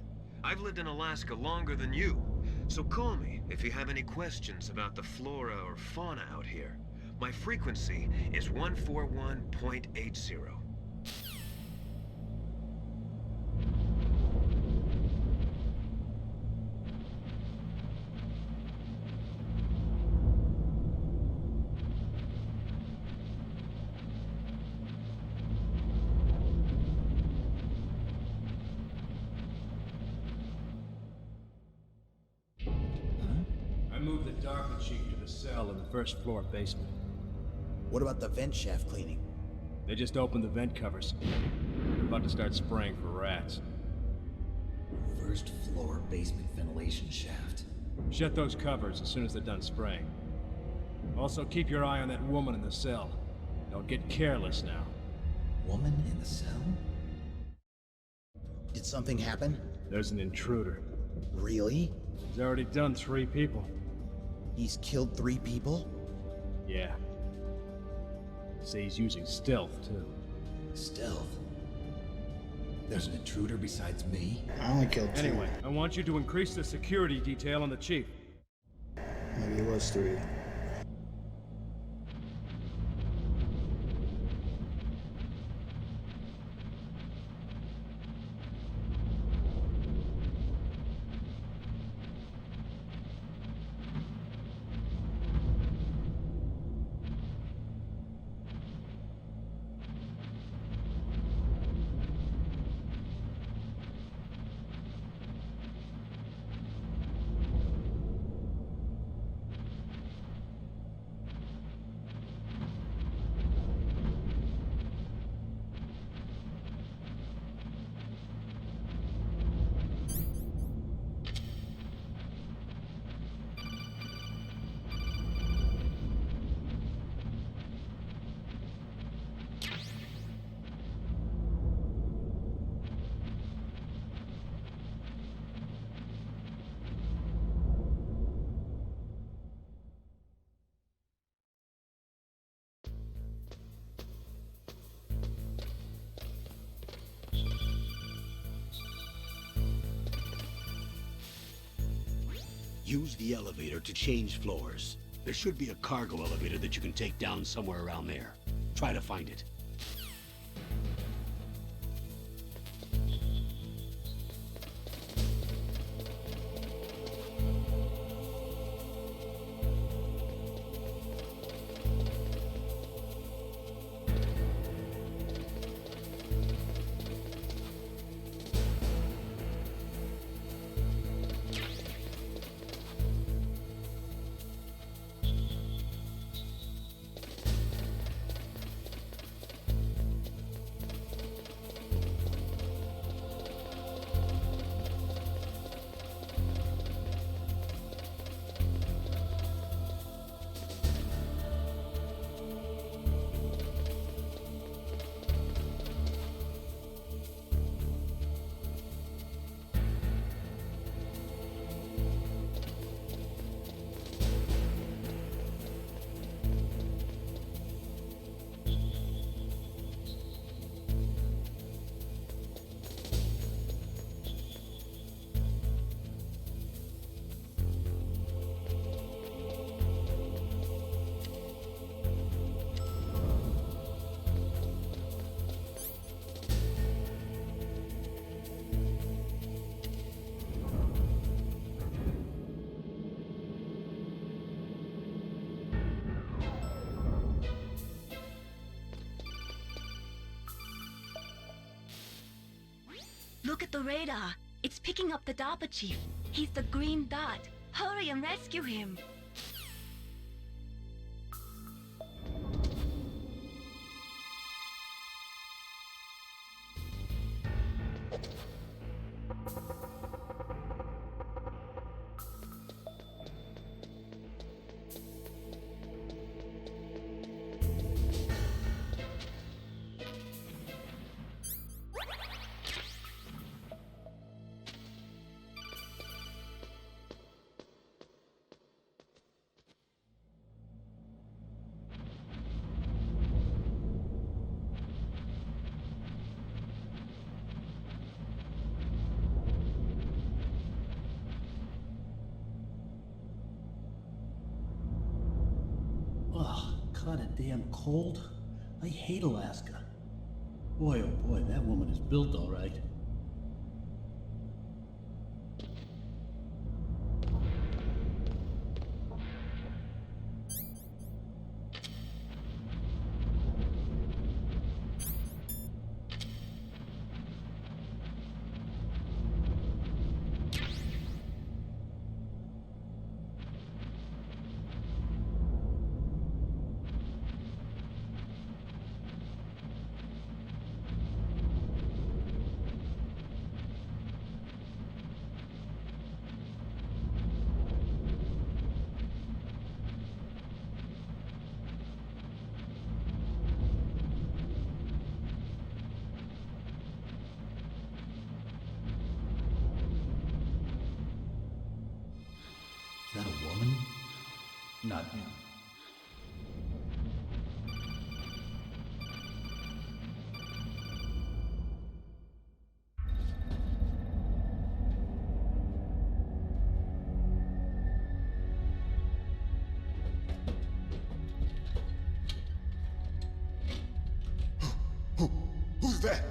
[SPEAKER 6] I've lived in Alaska longer than you, so call me if you have any questions about the flora or fauna out here. My frequency is 141.80.
[SPEAKER 5] I moved the Darker Chief to the cell in the first floor basement.
[SPEAKER 8] What about the vent shaft cleaning?
[SPEAKER 5] They just opened the vent covers. They're about to start spraying for rats.
[SPEAKER 8] First floor basement ventilation shaft.
[SPEAKER 5] Shut those covers as soon as they're done spraying. Also, keep your eye on that woman in the cell. Don't get careless now.
[SPEAKER 8] Woman in the cell? Did something happen?
[SPEAKER 5] There's an intruder.
[SPEAKER 8] Really?
[SPEAKER 5] He's already done 3 people.
[SPEAKER 8] He's killed 3 people?
[SPEAKER 5] Yeah. Say he's using stealth, too.
[SPEAKER 8] Stealth? There's an intruder besides me?
[SPEAKER 4] I only killed 2.
[SPEAKER 5] Anyway, I want you to increase the security detail on the chief.
[SPEAKER 4] Maybe it was 3.
[SPEAKER 1] Use the elevator to change floors. There should be a cargo elevator that you can take down somewhere around there. Try to find it.
[SPEAKER 7] Look at the radar. It's picking up the DARPA chief. He's the green dot. Hurry and rescue him.
[SPEAKER 1] Ugh, kinda damn cold. I hate Alaska. Boy, oh boy, that woman is built all right. Is that a woman? Not him.
[SPEAKER 9] Who's that?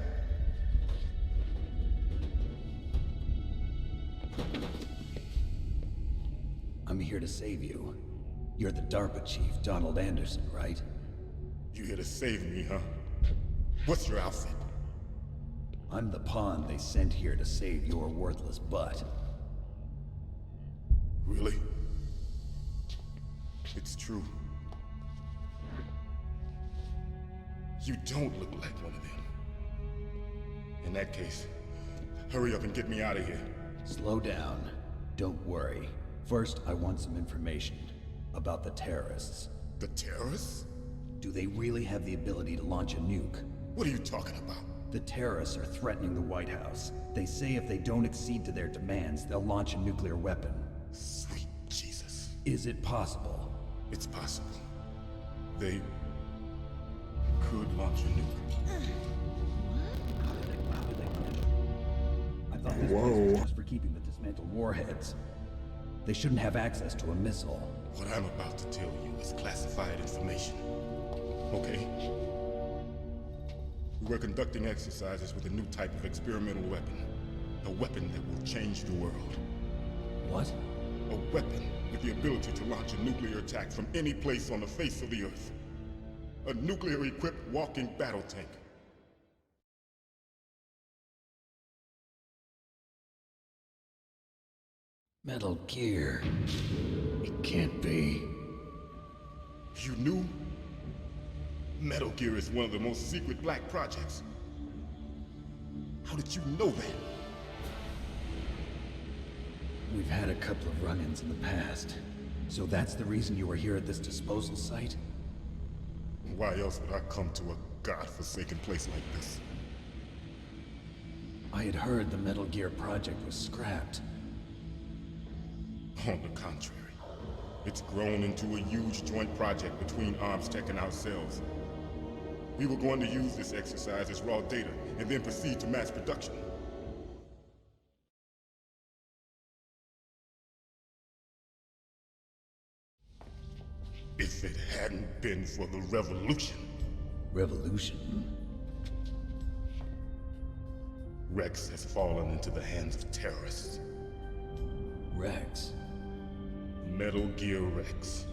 [SPEAKER 8] I'm here to save you. You're the DARPA chief, Donald Anderson, right?
[SPEAKER 9] You here to save me, huh? What's your outfit?
[SPEAKER 8] I'm the pawn they sent here to save your worthless butt.
[SPEAKER 9] Really? It's true. You don't look like one of them. In that case, hurry up and get me out of here.
[SPEAKER 8] Slow down. Don't worry. First, I want some information about the terrorists.
[SPEAKER 9] The terrorists?
[SPEAKER 8] Do they really have the ability to launch a nuke?
[SPEAKER 9] What are you talking about?
[SPEAKER 8] The terrorists are threatening the White House. They say if they don't accede to their demands, they'll launch a nuclear weapon.
[SPEAKER 9] Sweet Jesus.
[SPEAKER 8] Is it possible?
[SPEAKER 9] It's possible. They could launch a nuke.
[SPEAKER 8] I thought this place was just for keeping the dismantled warheads. They shouldn't have access to a missile.
[SPEAKER 9] What I'm about to tell you is classified information. Okay? We were conducting exercises with a new type of experimental weapon. A weapon that will change the world.
[SPEAKER 8] What?
[SPEAKER 9] A weapon with the ability to launch a nuclear attack from any place on the face of the Earth. A nuclear-equipped walking battle tank.
[SPEAKER 8] Metal Gear. It can't be.
[SPEAKER 9] You knew? Metal Gear is one of the most secret black projects. How did you know that?
[SPEAKER 8] We've had a couple of run-ins in the past. So that's the reason you were here at this disposal site?
[SPEAKER 9] Why else would I come to a godforsaken place like this?
[SPEAKER 8] I had heard the Metal Gear project was scrapped.
[SPEAKER 9] On the contrary, it's grown into a huge joint project between Armstech and ourselves. We were going to use this exercise as raw data and then proceed to mass production. If it hadn't been for the revolution.
[SPEAKER 8] Revolution?
[SPEAKER 9] Rex has fallen into the hands of terrorists.
[SPEAKER 8] Rex?
[SPEAKER 9] Metal Gear Rex.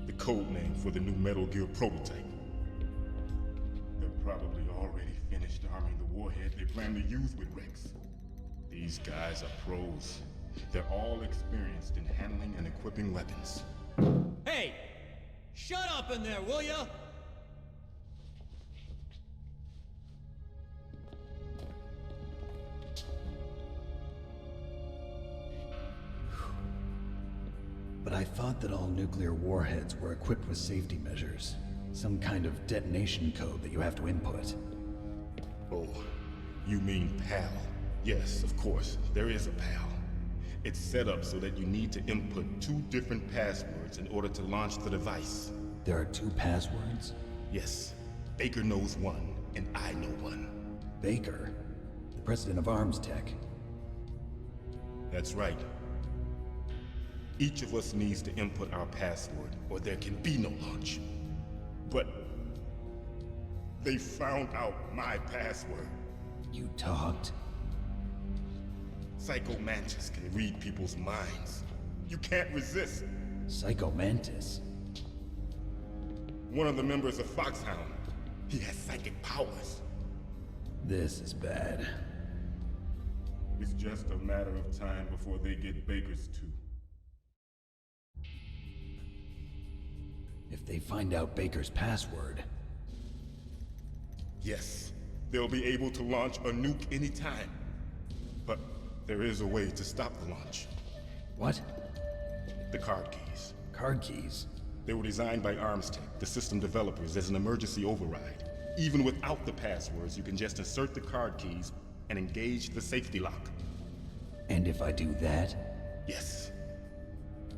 [SPEAKER 9] The code name for the new Metal Gear prototype. They're probably already finished arming the warhead they plan to use with Rex. These guys are pros. They're all experienced in handling and equipping weapons.
[SPEAKER 1] Hey! Shut up in there, will ya?
[SPEAKER 8] But I thought that all nuclear warheads were equipped with safety measures. Some kind of detonation code that you have to input.
[SPEAKER 9] Oh, you mean PAL? Yes, of course, there is a PAL. It's set up so that you need to input 2 different passwords in order to launch the device.
[SPEAKER 8] There are 2 passwords?
[SPEAKER 9] Yes, Baker knows one, and I know one.
[SPEAKER 8] Baker? The president of Arms Tech.
[SPEAKER 9] That's right. Each of us needs to input our password, or there can be no launch. But they found out my password.
[SPEAKER 8] You talked?
[SPEAKER 9] Psycho Mantis can read people's minds. You can't resist.
[SPEAKER 8] Psycho Mantis?
[SPEAKER 9] One of the members of Foxhound. He has psychic powers.
[SPEAKER 8] This is bad.
[SPEAKER 9] It's just a matter of time before they get Baker's too.
[SPEAKER 8] If they find out Baker's password...
[SPEAKER 9] Yes, they'll be able to launch a nuke anytime. But there is a way to stop the launch.
[SPEAKER 8] What?
[SPEAKER 9] The card keys.
[SPEAKER 8] Card keys?
[SPEAKER 9] They were designed by Arms Tech, the system developers, as an emergency override. Even without the passwords, you can just insert the card keys and engage the safety lock.
[SPEAKER 8] And if I do that?
[SPEAKER 9] Yes.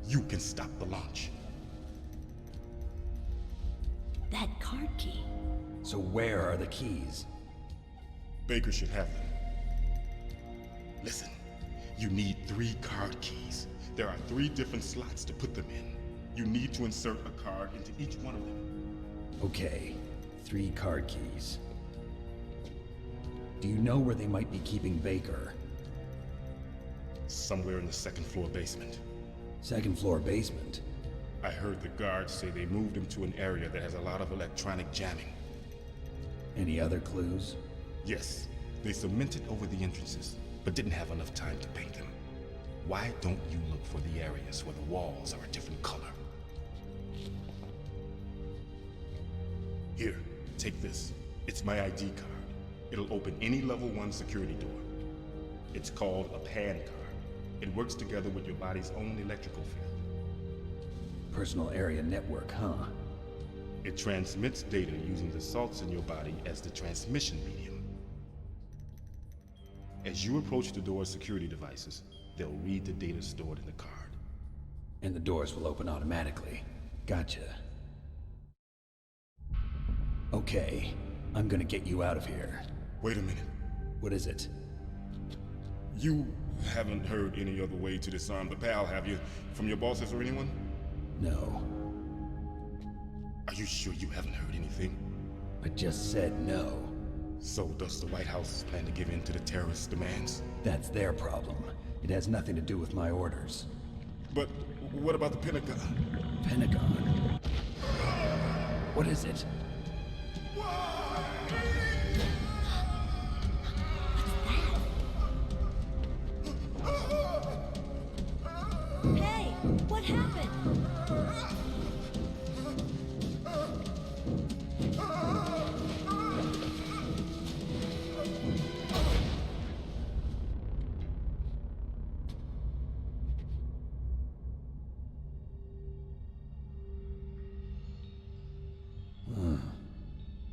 [SPEAKER 9] You can stop the launch.
[SPEAKER 3] That card key.
[SPEAKER 8] So where are the keys?
[SPEAKER 9] Baker should have them. Listen, you need 3 card keys. There are 3 different slots to put them in. You need to insert a card into each one of them.
[SPEAKER 8] Okay, 3 card keys. Do you know where they might be keeping Baker?
[SPEAKER 9] Somewhere in the 2nd floor basement.
[SPEAKER 8] 2nd floor basement?
[SPEAKER 9] I heard the guards say they moved him to an area that has a lot of electronic jamming.
[SPEAKER 8] Any other clues?
[SPEAKER 9] Yes, they cemented over the entrances, but didn't have enough time to paint them. Why don't you look for the areas where the walls are a different color? Here, take this. It's my ID card. It'll open any level 1 security door. It's called a PAN card. It works together with your body's own electrical field.
[SPEAKER 8] Personal area network, huh?
[SPEAKER 9] It transmits data using the salts in your body as the transmission medium. As you approach the door's security devices, they'll read the data stored in the card.
[SPEAKER 8] And the doors will open automatically. Gotcha. Okay, I'm gonna get you out of here.
[SPEAKER 9] Wait a minute.
[SPEAKER 8] What is it?
[SPEAKER 9] You haven't heard any other way to disarm the PAL, have you? From your bosses or anyone?
[SPEAKER 8] No.
[SPEAKER 9] Are you sure you haven't heard anything?
[SPEAKER 8] I just said no.
[SPEAKER 9] So does the White House plan to give in to the terrorists' demands?
[SPEAKER 8] That's their problem. It has nothing to do with my orders.
[SPEAKER 9] But what about the Pentagon?
[SPEAKER 8] Pentagon? What is it?
[SPEAKER 3] Hey, what happened?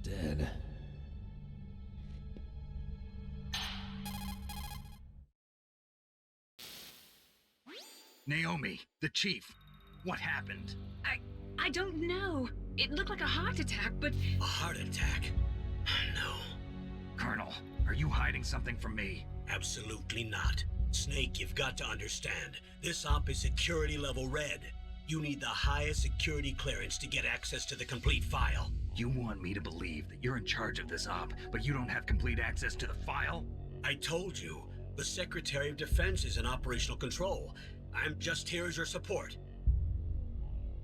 [SPEAKER 8] Dead.
[SPEAKER 2] Naomi, the chief. What happened?
[SPEAKER 7] I don't know. It looked like a heart attack, but
[SPEAKER 1] A heart attack? No,
[SPEAKER 2] Colonel, are you hiding something from me?
[SPEAKER 1] absolutely not. Snake, you've got to understand. This op is security level red. You need the highest security clearance to get access to the complete file.
[SPEAKER 2] You want me to believe that you're in charge of this op, but you don't have complete access to the file?
[SPEAKER 1] I told you, the Secretary of Defense is in operational control. I'm just here as your support.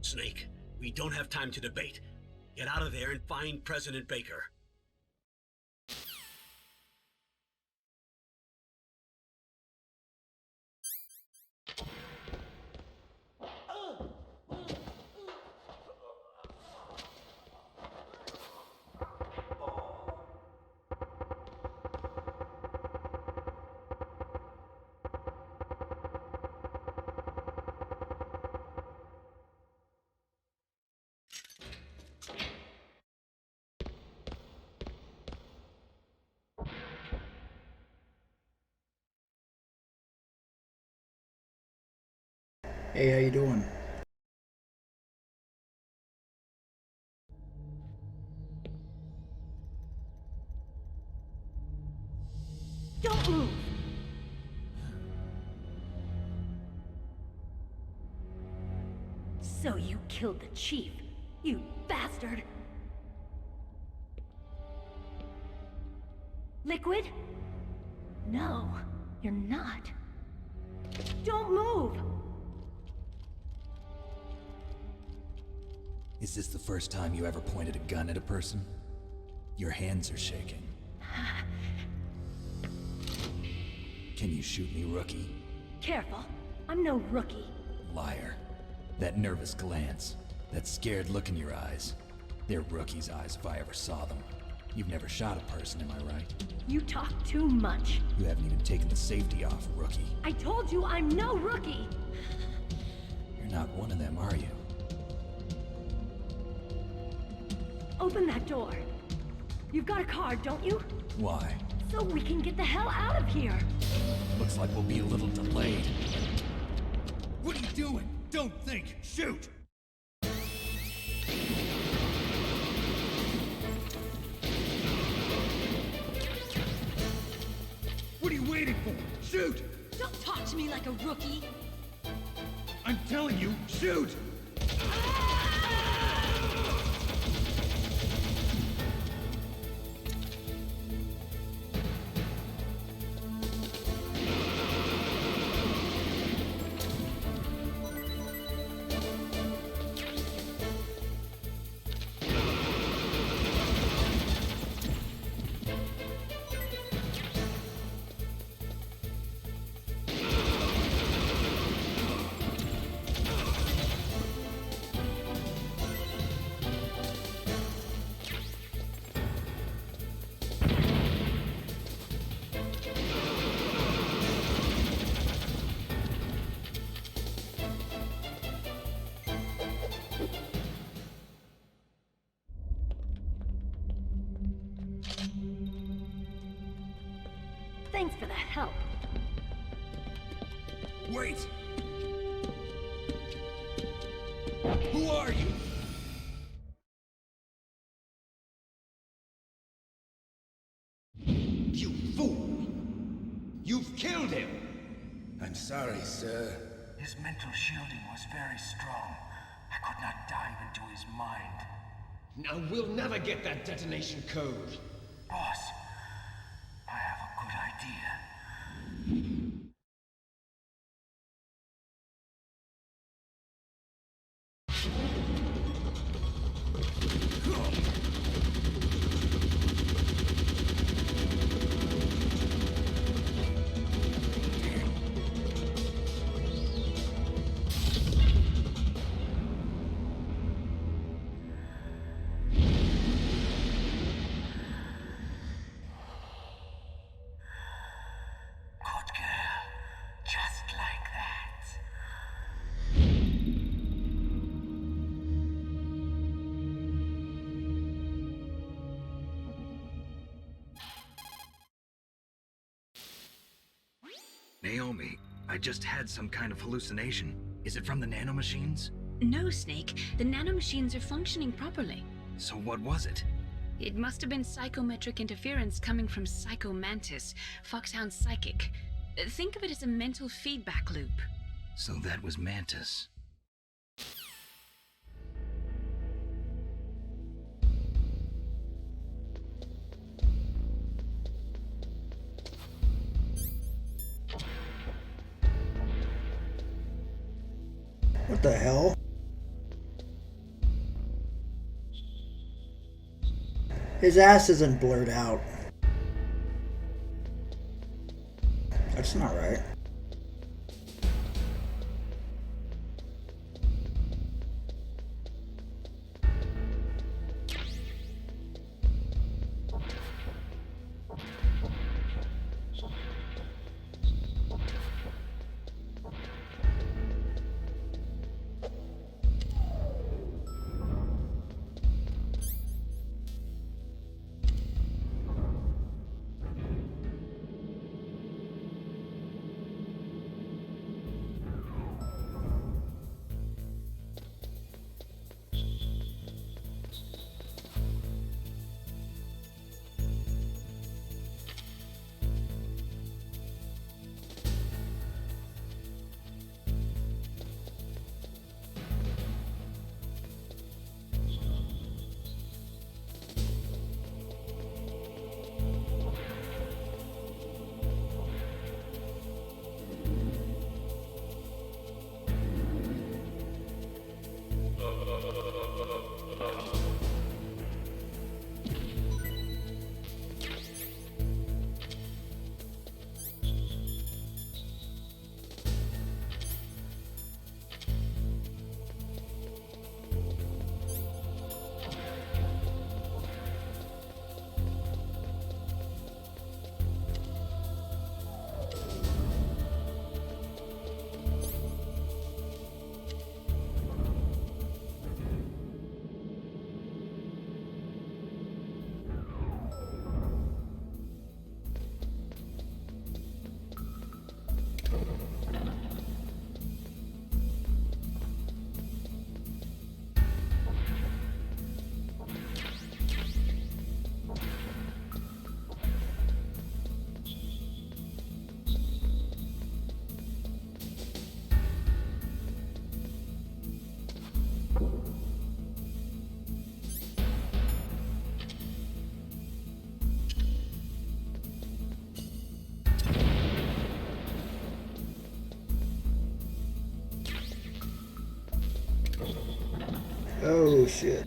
[SPEAKER 1] Snake, we don't have time to debate. Get out of there and find President Baker.
[SPEAKER 4] Hey, how you doing?
[SPEAKER 10] Don't move! So you killed the chief, you bastard! Liquid? No, you're not. Don't move!
[SPEAKER 8] Is this the first time you ever pointed a gun at a person? Your hands are shaking. Can you shoot me, rookie?
[SPEAKER 10] Careful, I'm no rookie.
[SPEAKER 8] Liar. That nervous glance, that scared look in your eyes. They're rookie's eyes if I ever saw them. You've never shot a person, am I right?
[SPEAKER 10] You talk too much.
[SPEAKER 8] You haven't even taken the safety off, rookie.
[SPEAKER 10] I told you I'm no rookie!
[SPEAKER 8] You're not one of them, are you?
[SPEAKER 10] Open that door. You've got a card, don't you?
[SPEAKER 8] Why?
[SPEAKER 10] So we can get the hell out of here!
[SPEAKER 8] Looks like we'll be a little delayed. What are you doing? Don't think! Shoot! What are you waiting for? Shoot!
[SPEAKER 10] Don't talk to me like a rookie!
[SPEAKER 8] I'm telling you, shoot!
[SPEAKER 10] Thanks for the help.
[SPEAKER 8] Wait! Who are you?
[SPEAKER 11] You fool! You've killed him!
[SPEAKER 12] I'm sorry, sir.
[SPEAKER 11] His mental shielding was very strong. I could not dive into his mind.
[SPEAKER 12] Now we'll never get that detonation code.
[SPEAKER 11] Boss, I have a good idea. Good girl. Just like that.
[SPEAKER 2] Naomi, I just had some kind of hallucination. Is it from the nanomachines?
[SPEAKER 3] No, Snake. The nanomachines are functioning properly.
[SPEAKER 2] So what was it?
[SPEAKER 3] It must have been psychometric interference coming from Psycho Mantis, Foxhound's psychic. Think of it as a mental feedback loop.
[SPEAKER 2] So that was Mantis.
[SPEAKER 4] What the hell? His ass isn't blurred out. That's not right. Oh shit.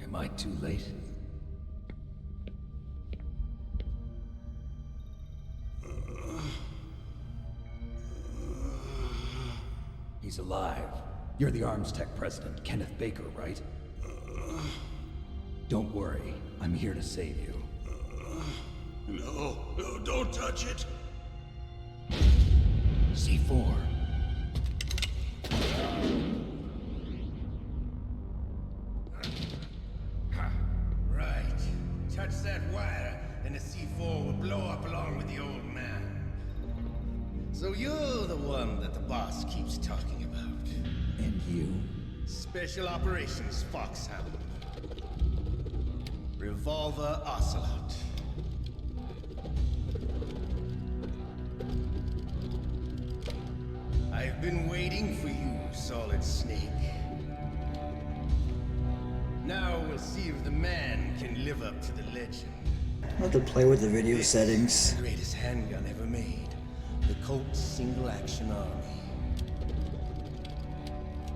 [SPEAKER 8] Am I too late? He's alive. You're the Arms Tech president, Kenneth Baker, right? Don't worry. I'm here to save you.
[SPEAKER 9] No, don't touch it.
[SPEAKER 8] C4.
[SPEAKER 11] Right. Touch that wire, and the C4 will blow up along with the old man. So you're the one that the boss keeps talking about.
[SPEAKER 8] And you?
[SPEAKER 11] Special Operations Foxhound. Revolver Ocelot. I've been waiting for you, Solid Snake. Now we'll see if the man can live up to the legend.
[SPEAKER 4] I'll have to play with the video
[SPEAKER 11] This
[SPEAKER 4] settings.
[SPEAKER 11] is the greatest handgun ever made. The Colt Single Action Army.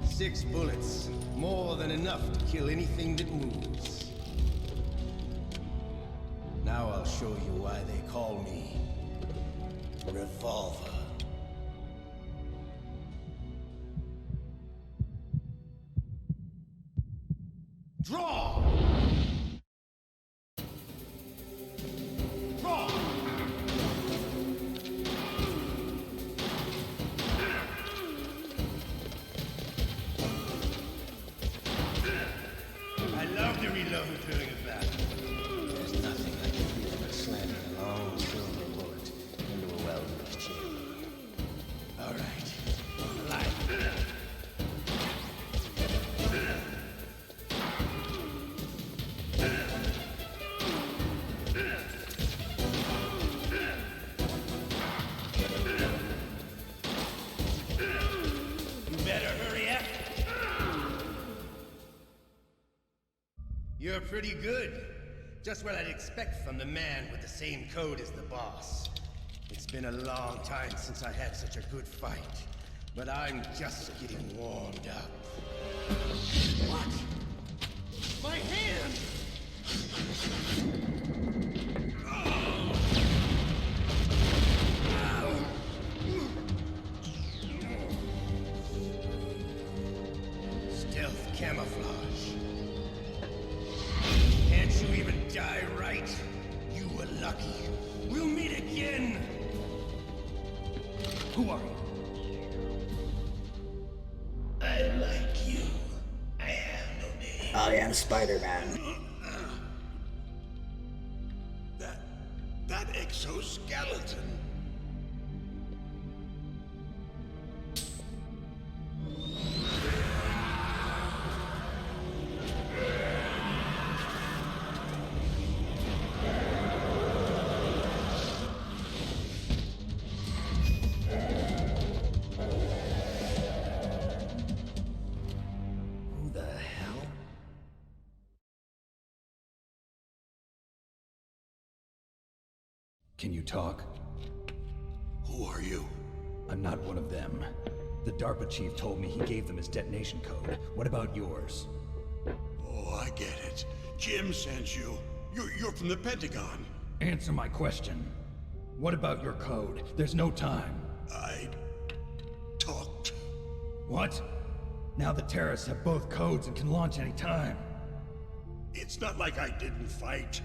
[SPEAKER 11] 6 bullets, more than enough to kill anything that moves. Now I'll show you why they call me Revolver. Draw! Draw! I love to reload during a battle. There's nothing like the feeling of slamming a long silver bullet into a well-used chamber. All right. Light. You better hurry up. You're pretty good. Just what I'd expect from the man with the same code as the boss. It's been a long time since I had such a good fight, but I'm just getting warmed up. What? My hand! Stealth camouflage. Can't you even die right? You were lucky. We'll meet again! Who are you? I like you. I have no name.
[SPEAKER 4] I am Spider-Man.
[SPEAKER 9] That exoskeleton.
[SPEAKER 8] Who the hell Can you talk?
[SPEAKER 1] Who are you?
[SPEAKER 8] I'm not one of them. The DARPA chief told me he gave them his detonation code. What about yours?
[SPEAKER 1] Oh, I get it. Jim sent you. You're from the Pentagon.
[SPEAKER 8] Answer my question. What about your code? There's no time.
[SPEAKER 1] I talked.
[SPEAKER 8] What? Now the terrorists have both codes and can launch any time.
[SPEAKER 1] It's not like I didn't fight.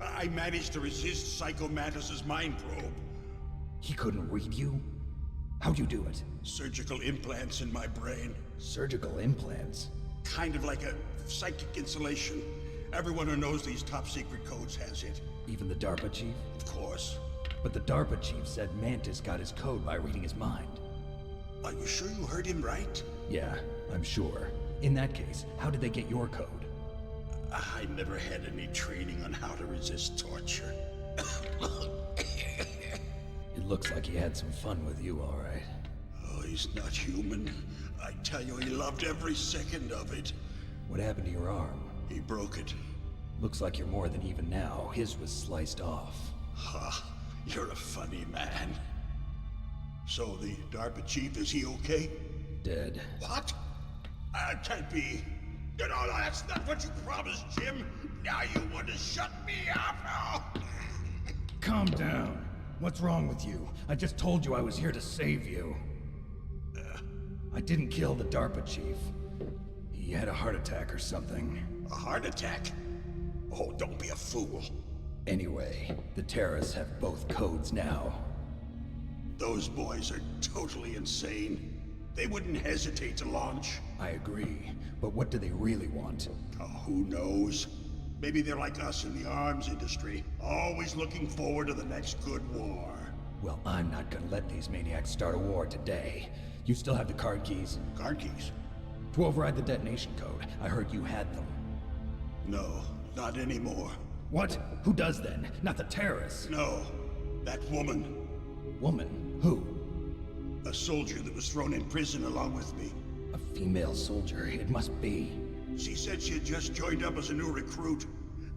[SPEAKER 1] I managed to resist Psycho Mantis's mind probe.
[SPEAKER 8] He couldn't read you? How'd you do it?
[SPEAKER 1] Surgical implants in my brain.
[SPEAKER 8] Surgical implants?
[SPEAKER 1] Kind of like a psychic insulation. Everyone who knows these top secret codes has it.
[SPEAKER 8] Even the DARPA chief?
[SPEAKER 1] Of course.
[SPEAKER 8] But the DARPA chief said Mantis got his code by reading his mind.
[SPEAKER 1] Are you sure you heard him right?
[SPEAKER 8] Yeah, I'm sure. In that case, how did they get your code?
[SPEAKER 1] I never had any training on how to resist torture.
[SPEAKER 8] It looks like he had some fun with you, all right.
[SPEAKER 1] Oh, he's not human. I tell you, he loved every second of it.
[SPEAKER 8] What happened to your arm?
[SPEAKER 1] He broke it.
[SPEAKER 8] Looks like you're more than even now. His was sliced off.
[SPEAKER 1] Ha, you're a funny man. So the DARPA chief, is he okay?
[SPEAKER 8] Dead.
[SPEAKER 1] What? That can't be. No, that's not what you promised, Jim. Now you want to shut me up? Oh.
[SPEAKER 8] Calm down. What's wrong with you? I just told you I was here to save you. I didn't kill the DARPA chief. He had a heart attack or something.
[SPEAKER 1] A heart attack? Oh, don't be a fool.
[SPEAKER 8] Anyway, the terrorists have both codes now.
[SPEAKER 1] Those boys are totally insane. They wouldn't hesitate to launch.
[SPEAKER 8] I agree, but what do they really want?
[SPEAKER 1] Oh, who knows? Maybe they're like us in the arms industry, always looking forward to the next good war.
[SPEAKER 8] Well, I'm not gonna let these maniacs start a war today. You still have the card keys?
[SPEAKER 1] Card keys?
[SPEAKER 8] To override the detonation code. I heard you had them.
[SPEAKER 1] No, not anymore.
[SPEAKER 8] What? Who does then? Not the terrorists?
[SPEAKER 1] No, that woman.
[SPEAKER 8] Woman? Who?
[SPEAKER 1] A soldier that was thrown in prison along with me.
[SPEAKER 8] A female soldier, it must be.
[SPEAKER 1] She said she had just joined up as a new recruit.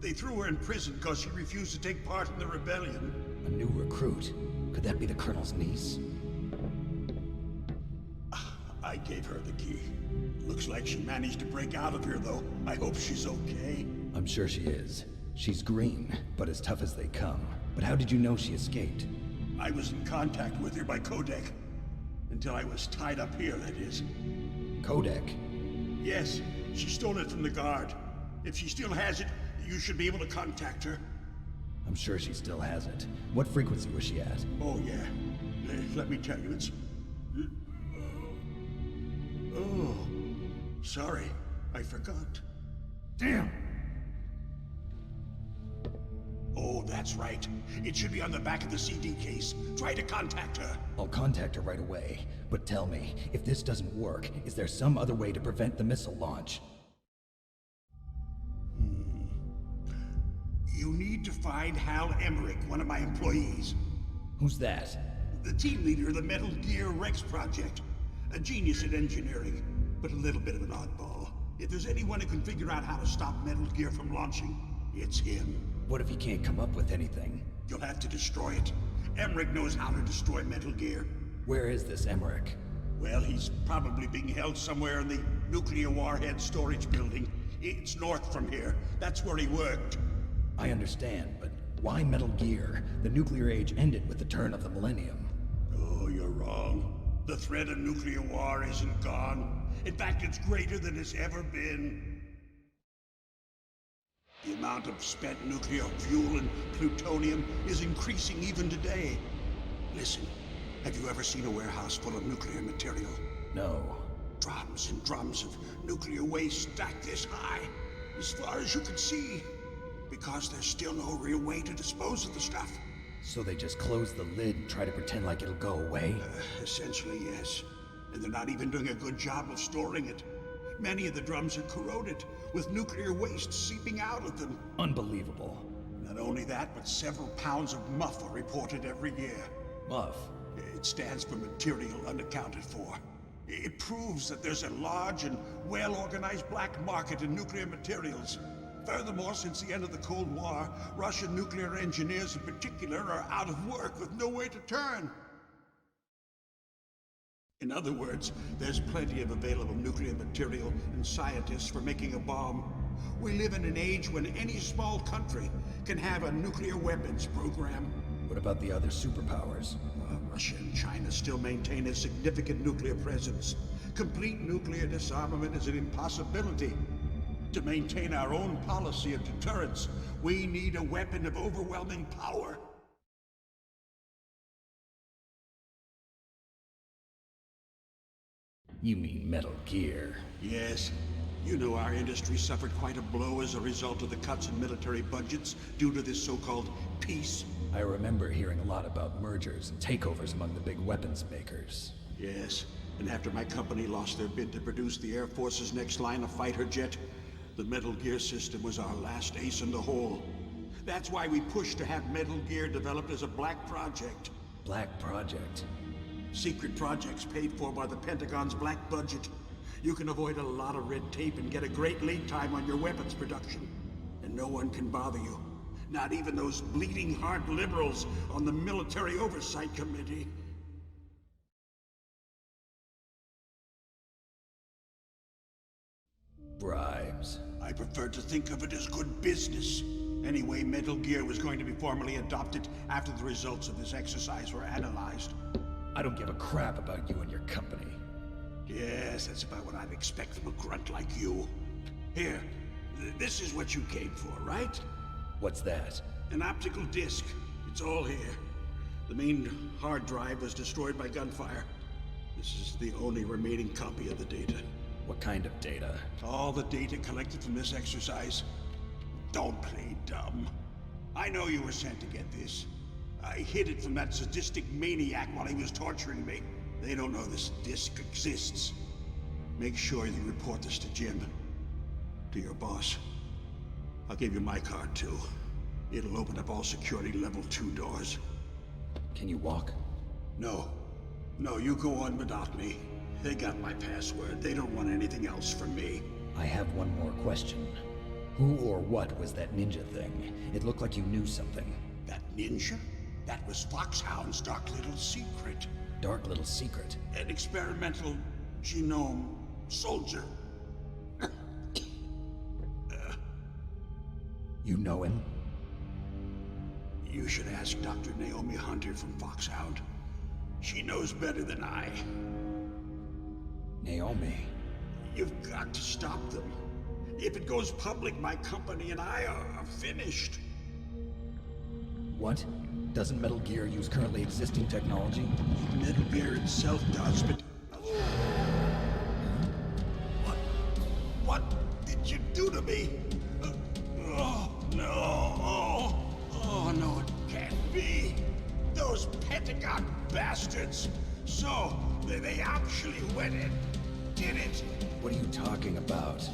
[SPEAKER 1] They threw her in prison because she refused to take part in the rebellion.
[SPEAKER 8] A new recruit? Could that be the Colonel's niece?
[SPEAKER 1] I gave her the key. Looks like she managed to break out of here, though. I hope she's okay.
[SPEAKER 8] I'm sure she is. She's green, but as tough as they come. But how did you know she escaped?
[SPEAKER 1] I was in contact with her by codec. Until I was tied up here, that is.
[SPEAKER 8] Codec?
[SPEAKER 1] Yes, she stole it from the guard. If she still has it, you should be able to contact her.
[SPEAKER 8] I'm sure she still has it. What frequency was she at?
[SPEAKER 1] Oh, yeah. Let me tell you, it's... Oh, sorry. I forgot.
[SPEAKER 8] Damn!
[SPEAKER 1] Oh, that's right. It should be on the back of the CD case. Try to contact her.
[SPEAKER 8] I'll contact her right away. But tell me, if this doesn't work, is there some other way to prevent the missile launch?
[SPEAKER 1] You need to find Hal Emmerich, one of my employees.
[SPEAKER 8] Who's that?
[SPEAKER 1] The team leader of the Metal Gear Rex project. A genius at engineering, but a little bit of an oddball. If there's anyone who can figure out how to stop Metal Gear from launching, it's him.
[SPEAKER 8] What if he can't come up with anything?
[SPEAKER 1] You'll have to destroy it. Emmerich knows how to destroy Metal Gear.
[SPEAKER 8] Where is this Emmerich?
[SPEAKER 1] Well, he's probably being held somewhere in the nuclear warhead storage building. It's north from here. That's where he worked.
[SPEAKER 8] I understand, but why Metal Gear? The nuclear age ended with the turn of the millennium.
[SPEAKER 1] Oh, you're wrong. The threat of nuclear war isn't gone. In fact, it's greater than it's ever been. The amount of spent nuclear fuel and plutonium is increasing even today. Listen, have you ever seen a warehouse full of nuclear material?
[SPEAKER 8] No.
[SPEAKER 1] Drums and drums of nuclear waste stacked this high, as far as you can see, because there's still no real way to dispose of the stuff.
[SPEAKER 8] So they just close the lid and try to pretend like it'll go away?
[SPEAKER 1] Essentially, yes. And they're not even doing a good job of storing it. Many of the drums are corroded, with nuclear waste seeping out of them.
[SPEAKER 8] Unbelievable.
[SPEAKER 1] Not only that, but several pounds of MUF are reported every year.
[SPEAKER 8] MUF?
[SPEAKER 1] It stands for material unaccounted for. It proves that there's a large and well-organized black market in nuclear materials.
[SPEAKER 13] Furthermore, since the end of the Cold War, Russian nuclear engineers in particular are out of work with no way to turn. In other words, there's plenty of available nuclear material and scientists for making a bomb. We live in an age when any small country can have a nuclear weapons program.
[SPEAKER 8] What about the other superpowers?
[SPEAKER 13] Russia and China still maintain a significant nuclear presence. Complete nuclear disarmament is an impossibility. To maintain our own policy of deterrence, we need a weapon of overwhelming power.
[SPEAKER 8] You mean Metal Gear?
[SPEAKER 13] Yes. You know our industry suffered quite a blow as a result of the cuts in military budgets due to this so-called peace.
[SPEAKER 8] I remember hearing a lot about mergers and takeovers among the big weapons makers.
[SPEAKER 13] Yes, and after my company lost their bid to produce the Air Force's next line of fighter jet, the Metal Gear system was our last ace in the hole. That's why we pushed to have Metal Gear developed as a black project.
[SPEAKER 8] Black project?
[SPEAKER 13] Secret projects paid for by the Pentagon's black budget. You can avoid a lot of red tape and get a great lead time on your weapons production. And no one can bother you. Not even those bleeding heart liberals on the Military Oversight Committee.
[SPEAKER 8] Bribes.
[SPEAKER 13] I prefer to think of it as good business. Anyway, Metal Gear was going to be formally adopted after the results of this exercise were analyzed.
[SPEAKER 8] I don't give a crap about you and your company.
[SPEAKER 13] Yes, that's about what I'd expect from a grunt like you. Here, this is what you came for, right?
[SPEAKER 8] What's that?
[SPEAKER 13] An optical disc. It's all here. The main hard drive was destroyed by gunfire. This is the only remaining copy of the data.
[SPEAKER 8] What kind of data?
[SPEAKER 13] All the data collected from this exercise. Don't play dumb. I know you were sent to get this. I hid it from that sadistic maniac while he was torturing me. They don't know this disc exists. Make sure you report this to Jim. To your boss. I'll give you my card too. It'll open up all security level 2 doors.
[SPEAKER 8] Can you walk?
[SPEAKER 13] No. No, you go on without me. They got my password. They don't want anything else from me.
[SPEAKER 8] I have one more question. Who or what was that ninja thing? It looked like you knew something.
[SPEAKER 13] That ninja? That was Foxhound's dark little secret.
[SPEAKER 8] Dark little secret?
[SPEAKER 13] An experimental genome soldier.
[SPEAKER 8] You know him?
[SPEAKER 13] You should ask Dr. Naomi Hunter from Foxhound. She knows better than I.
[SPEAKER 8] Naomi?
[SPEAKER 13] You've got to stop them. If it goes public, my company and I are finished.
[SPEAKER 8] What? Doesn't Metal Gear use currently existing technology?
[SPEAKER 13] Metal Gear itself does, but... What did you do to me? Oh, no. Oh, no, it can't be. Those Pentagon bastards. So, they actually went and did it.
[SPEAKER 8] What are you talking about?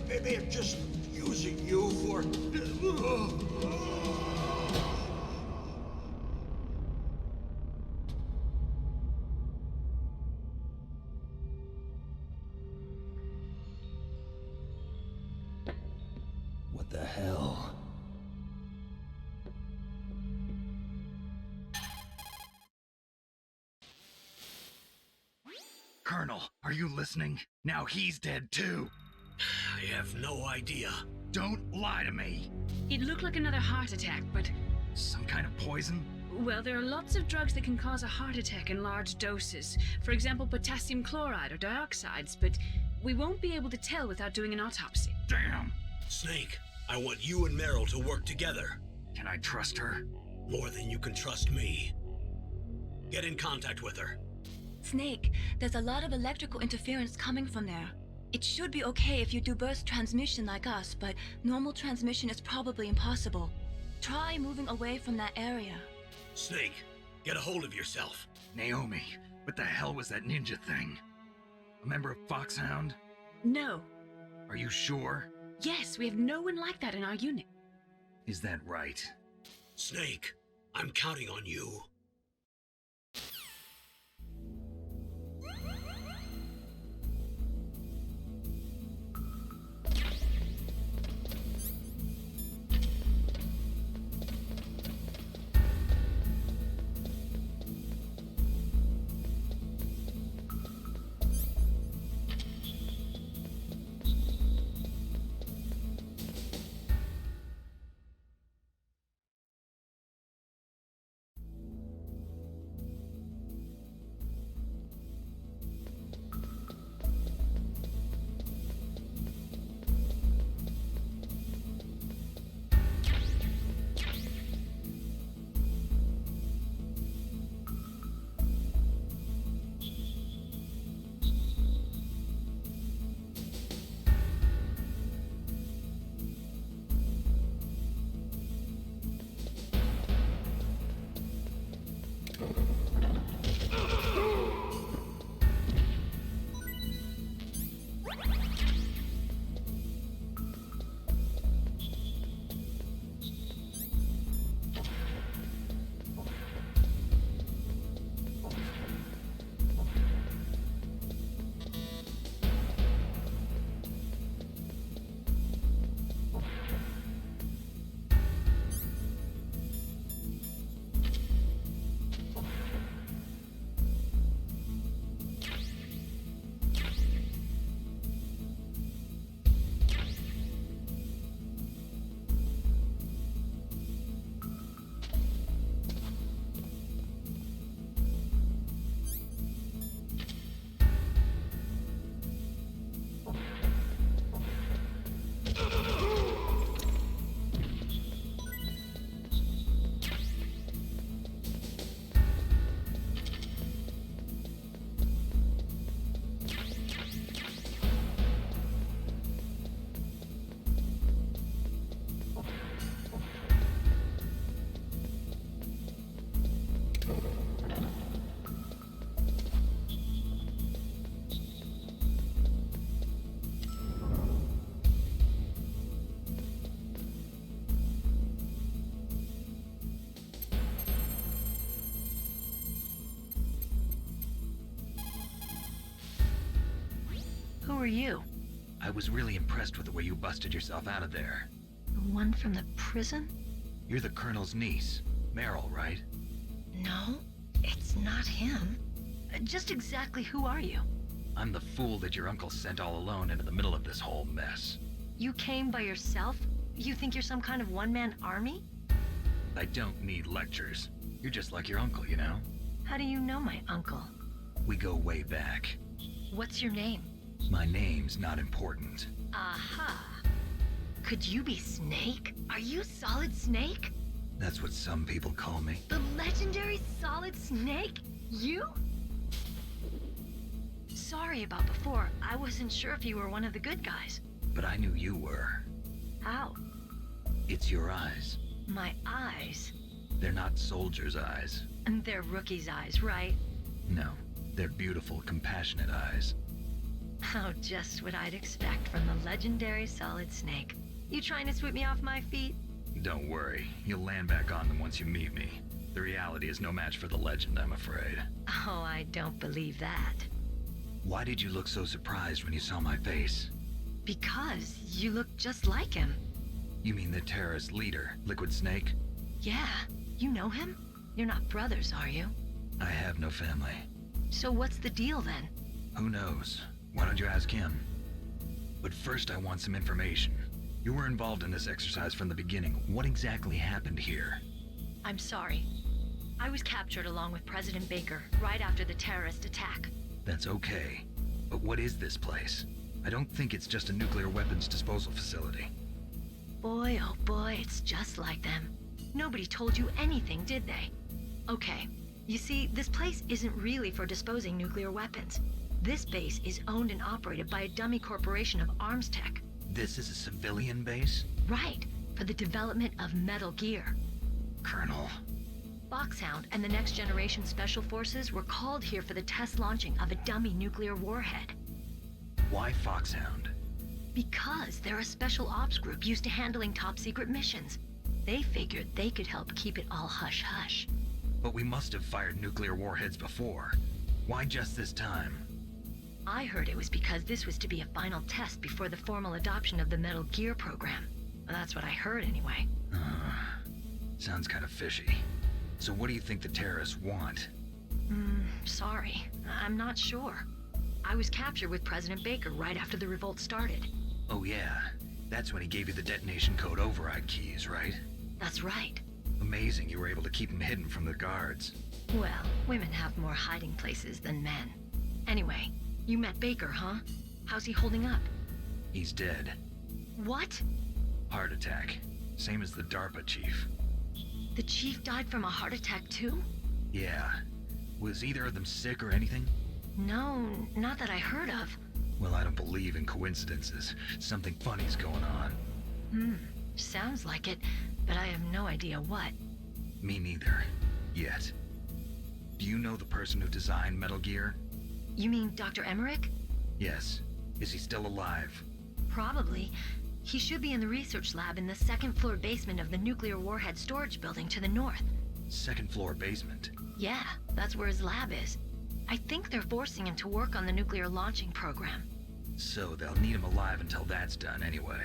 [SPEAKER 13] They're just using you for...
[SPEAKER 8] What the hell?
[SPEAKER 2] Colonel, are you listening? Now he's dead too.
[SPEAKER 1] I have no idea.
[SPEAKER 2] Don't lie to me.
[SPEAKER 3] It looked like another heart attack, but...
[SPEAKER 2] Some kind of poison?
[SPEAKER 3] Well, there are lots of drugs that can cause a heart attack in large doses. For example, potassium chloride or dioxides, but we won't be able to tell without doing an autopsy.
[SPEAKER 2] Damn!
[SPEAKER 1] Snake, I want you and Meryl to work together.
[SPEAKER 2] Can I trust her?
[SPEAKER 1] More than you can trust me. Get in contact with her.
[SPEAKER 14] Snake, there's a lot of electrical interference coming from there. It should be okay if you do burst transmission like us, but normal transmission is probably impossible. Try moving away from that area.
[SPEAKER 1] Snake, get a hold of yourself.
[SPEAKER 2] Naomi, what the hell was that ninja thing? A member of Foxhound?
[SPEAKER 3] No.
[SPEAKER 2] Are you sure?
[SPEAKER 3] Yes, we have no one like that in our unit.
[SPEAKER 2] Is that right?
[SPEAKER 1] Snake, I'm counting on you.
[SPEAKER 15] you?
[SPEAKER 2] I was really impressed with the way you busted yourself out of there.
[SPEAKER 15] The one from the prison?
[SPEAKER 2] You're the Colonel's niece, Meryl, right?
[SPEAKER 15] No, it's not him. Just exactly who are you?
[SPEAKER 2] I'm the fool that your uncle sent all alone into the middle of this whole mess.
[SPEAKER 15] You came by yourself? You think you're some kind of one-man army?
[SPEAKER 2] I don't need lectures. You're just like your uncle, you know?
[SPEAKER 15] How do you know my uncle?
[SPEAKER 2] We go way back.
[SPEAKER 15] What's your name?
[SPEAKER 2] My name's not important.
[SPEAKER 15] Aha. Could you be Snake? Are you Solid Snake?
[SPEAKER 2] That's what some people call me.
[SPEAKER 15] The legendary Solid Snake? You? Sorry about before. I wasn't sure if you were one of the good guys.
[SPEAKER 2] But I knew you were.
[SPEAKER 15] How?
[SPEAKER 2] It's your eyes.
[SPEAKER 15] My eyes?
[SPEAKER 2] They're not soldiers' eyes.
[SPEAKER 15] And they're rookies' eyes, right?
[SPEAKER 2] No, they're beautiful, compassionate eyes.
[SPEAKER 15] Oh, just what I'd expect from the legendary Solid Snake. You trying to sweep me off my feet?
[SPEAKER 2] Don't worry, you'll land back on them once you meet me. The reality is no match for the legend, I'm afraid.
[SPEAKER 15] Oh, I don't believe that.
[SPEAKER 2] Why did you look so surprised when you saw my face?
[SPEAKER 15] Because you look just like him.
[SPEAKER 2] You mean the terrorist leader, Liquid Snake?
[SPEAKER 15] Yeah, you know him? You're not brothers, are you?
[SPEAKER 2] I have no family.
[SPEAKER 15] So what's the deal then?
[SPEAKER 2] Who knows? Why don't you ask him? But first I want some information. You were involved in this exercise from the beginning. What exactly happened here?
[SPEAKER 15] I'm sorry. I was captured along with President Baker right after the terrorist attack.
[SPEAKER 2] That's okay. But what is this place? I don't think it's just a nuclear weapons disposal facility.
[SPEAKER 15] Boy, oh boy, it's just like them. Nobody told you anything, did they? Okay, you see, this place isn't really for disposing nuclear weapons. This base is owned and operated by a dummy corporation of arms tech.
[SPEAKER 2] This is a civilian base?
[SPEAKER 15] Right, for the development of Metal Gear.
[SPEAKER 2] Colonel.
[SPEAKER 15] Foxhound and the Next Generation Special Forces were called here for the test launching of a dummy nuclear warhead.
[SPEAKER 2] Why Foxhound?
[SPEAKER 15] Because they're a special ops group used to handling top-secret missions. They figured they could help keep it all hush-hush.
[SPEAKER 2] But we must have fired nuclear warheads before. Why just this time?
[SPEAKER 15] I heard it was because this was to be a final test before the formal adoption of the Metal Gear program. That's what I heard anyway.
[SPEAKER 2] Sounds kind of fishy. So what do you think the terrorists want?
[SPEAKER 15] Sorry. I'm not sure. I was captured with President Baker right after the revolt started.
[SPEAKER 2] Oh yeah, that's when he gave you the detonation code override keys, right?
[SPEAKER 15] That's right.
[SPEAKER 2] Amazing you were able to keep him hidden from the guards.
[SPEAKER 15] Well, women have more hiding places than men. Anyway, you met Baker, huh? How's he holding up?
[SPEAKER 2] He's dead.
[SPEAKER 15] What?
[SPEAKER 2] Heart attack. Same as the DARPA chief.
[SPEAKER 15] The chief died from a heart attack too?
[SPEAKER 2] Yeah. Was either of them sick or anything?
[SPEAKER 15] No, not that I heard of.
[SPEAKER 2] Well, I don't believe in coincidences. Something funny's going on.
[SPEAKER 15] Sounds like it, but I have no idea what.
[SPEAKER 2] Me neither. Yet. Do you know the person who designed Metal Gear?
[SPEAKER 15] You mean Dr. Emmerich?
[SPEAKER 2] Yes. Is he still alive?
[SPEAKER 15] Probably. He should be in the research lab in the second-floor basement of the nuclear warhead storage building to the north.
[SPEAKER 2] Second-floor basement?
[SPEAKER 15] Yeah, that's where his lab is. I think they're forcing him to work on the nuclear launching program.
[SPEAKER 2] So they'll need him alive until that's done anyway.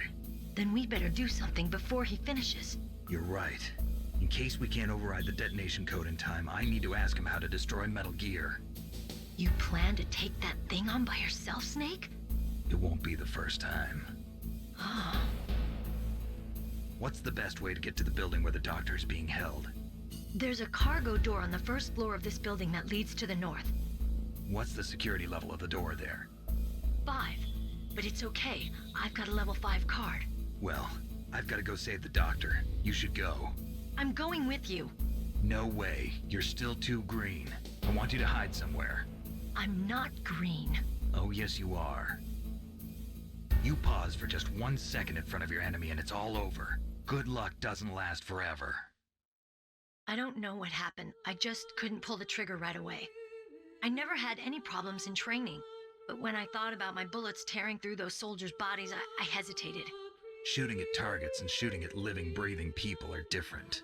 [SPEAKER 15] Then we better do something before he finishes.
[SPEAKER 2] You're right. In case we can't override the detonation code in time, I need to ask him how to destroy Metal Gear.
[SPEAKER 15] You plan to take that thing on by yourself, Snake?
[SPEAKER 2] It won't be the first time.
[SPEAKER 15] Oh.
[SPEAKER 2] What's the best way to get to the building where the doctor is being held?
[SPEAKER 15] There's a cargo door on the first floor of this building that leads to the north.
[SPEAKER 2] What's the security level of the door there?
[SPEAKER 15] 5. But it's okay. I've got a level 5 card.
[SPEAKER 2] Well, I've got to go save the doctor. You should go.
[SPEAKER 15] I'm going with you.
[SPEAKER 2] No way. You're still too green. I want you to hide somewhere.
[SPEAKER 15] I'm not green.
[SPEAKER 2] Oh, yes, you are. You pause for just 1 second in front of your enemy and it's all over. Good luck doesn't last forever.
[SPEAKER 15] I don't know what happened. I just couldn't pull the trigger right away. I never had any problems in training, but when I thought about my bullets tearing through those soldiers' bodies, I hesitated.
[SPEAKER 2] Shooting at targets and shooting at living, breathing people are different.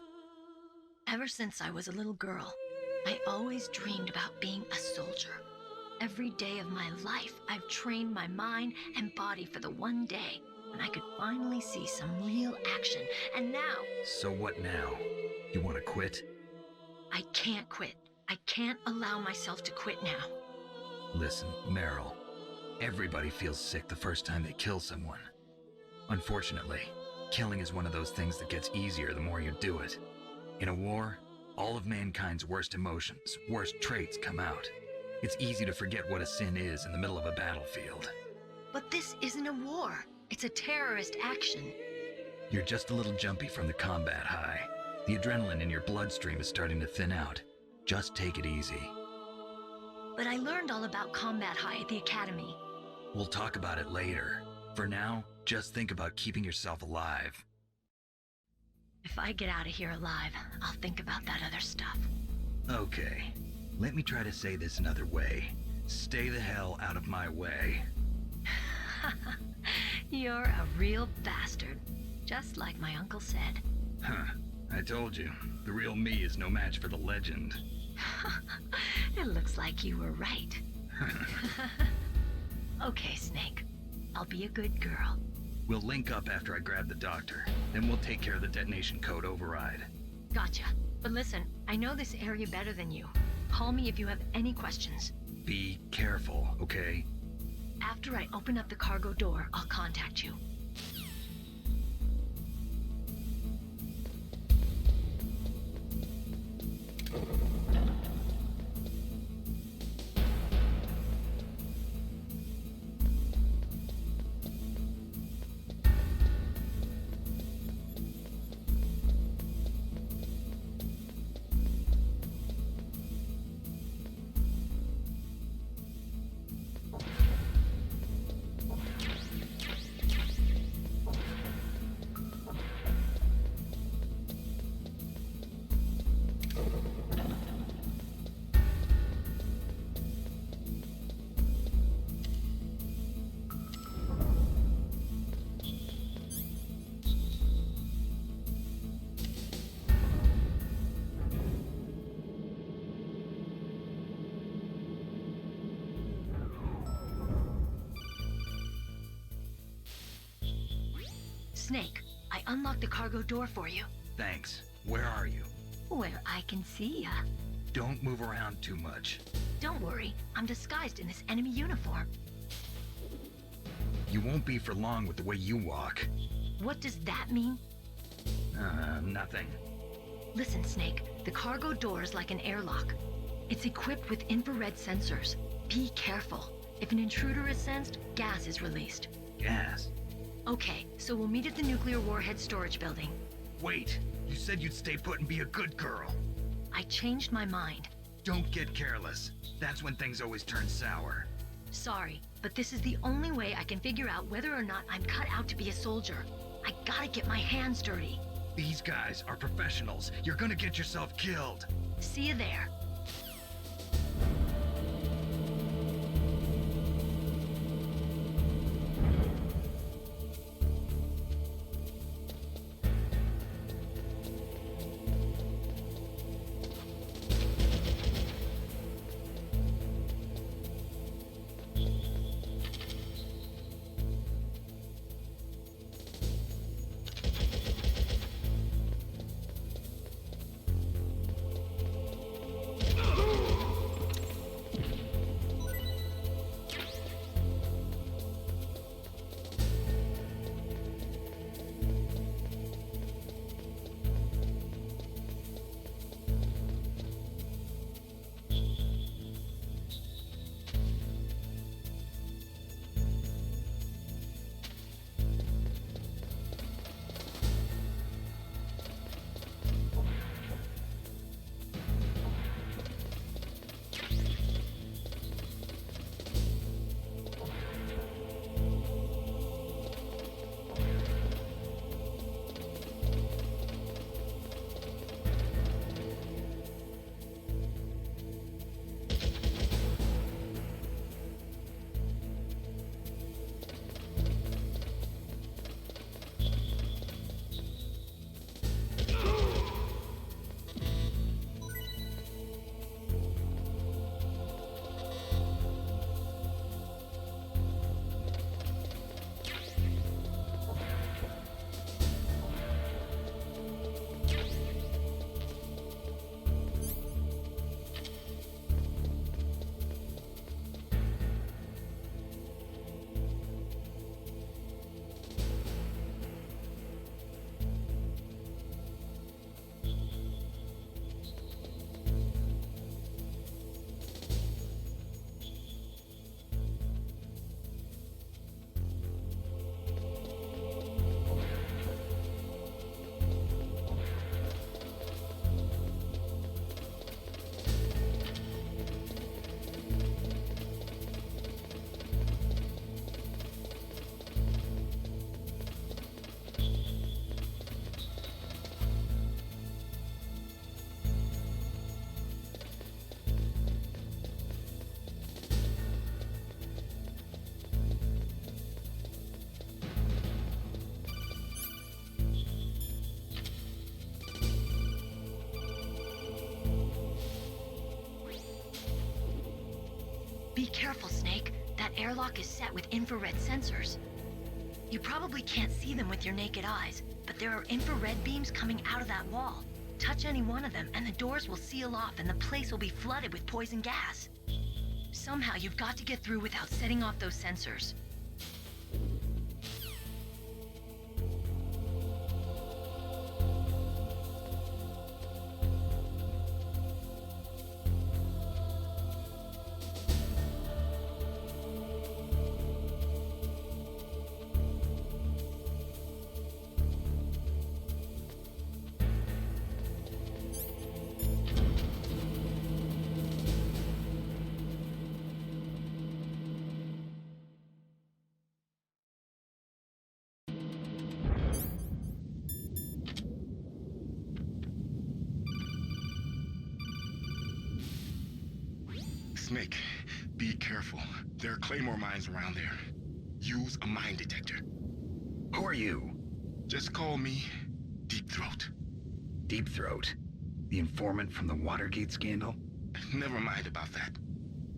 [SPEAKER 15] Ever since I was a little girl, I always dreamed about being a soldier. every day of my life, I've trained my mind and body for the one day when I could finally see some real action. And now...
[SPEAKER 2] So what now? You want to quit?
[SPEAKER 15] I can't quit. I can't allow myself to quit now.
[SPEAKER 2] Listen, Meryl. Everybody feels sick the first time they kill someone. Unfortunately, killing is one of those things that gets easier the more you do it. In a war, all of mankind's worst emotions, worst traits come out. It's easy to forget what a sin is in the middle of a battlefield.
[SPEAKER 15] But this isn't a war. It's a terrorist action.
[SPEAKER 2] You're just a little jumpy from the combat high. The adrenaline in your bloodstream is starting to thin out. Just take it easy.
[SPEAKER 15] But I learned all about combat high at the academy.
[SPEAKER 2] We'll talk about it later. For now, just think about keeping yourself alive.
[SPEAKER 15] If I get out of here alive, I'll think about that other stuff.
[SPEAKER 2] Okay. Let me try to say this another way. Stay the hell out of my way.
[SPEAKER 15] You're a real bastard. Just like my uncle said.
[SPEAKER 2] Huh. I told you. The real me is no match for the legend.
[SPEAKER 15] It looks like you were right. Okay, Snake. I'll be a good girl.
[SPEAKER 2] We'll link up after I grab the doctor. Then we'll take care of the detonation code override.
[SPEAKER 15] Gotcha. But listen, I know this area better than you. Call me if you have any questions.
[SPEAKER 2] Be careful, okay?
[SPEAKER 15] After I open up the cargo door, I'll contact you. Snake, I unlocked the cargo door for you.
[SPEAKER 2] Thanks. Where are you?
[SPEAKER 15] Where I can see ya.
[SPEAKER 2] Don't move around too much.
[SPEAKER 15] Don't worry, I'm disguised in this enemy uniform.
[SPEAKER 2] You won't be for long with the way you walk.
[SPEAKER 15] What does that mean?
[SPEAKER 2] Nothing.
[SPEAKER 15] Listen, Snake, the cargo door is like an airlock. It's equipped with infrared sensors. Be careful. If an intruder is sensed, gas is released.
[SPEAKER 2] Gas?
[SPEAKER 15] Okay, so we'll meet at the nuclear warhead storage building.
[SPEAKER 2] Wait, you said you'd stay put and be a good girl.
[SPEAKER 15] I changed my mind.
[SPEAKER 2] Don't get careless. That's when things always turn sour.
[SPEAKER 15] Sorry, but this is the only way I can figure out whether or not I'm cut out to be a soldier. I gotta get my hands dirty.
[SPEAKER 2] These guys are professionals. You're gonna get yourself killed.
[SPEAKER 15] See you there. careful, Snake. That airlock is set with infrared sensors. You probably can't see them with your naked eyes, but there are infrared beams coming out of that wall. Touch any one of them, and the doors will seal off, and the place will be flooded with poison gas. Somehow, you've got to get through without setting off those sensors.
[SPEAKER 9] Snake, be careful. There are Claymore mines around there. Use a mine detector.
[SPEAKER 2] Who are you?
[SPEAKER 9] Just call me Deep Throat.
[SPEAKER 2] Deep Throat? The informant from the Watergate scandal?
[SPEAKER 9] Never mind about that.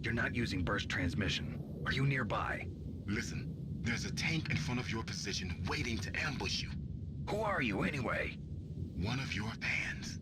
[SPEAKER 2] You're not using burst transmission. Are you nearby?
[SPEAKER 9] Listen, there's a tank in front of your position waiting to ambush you.
[SPEAKER 2] Who are you anyway?
[SPEAKER 9] One of your fans.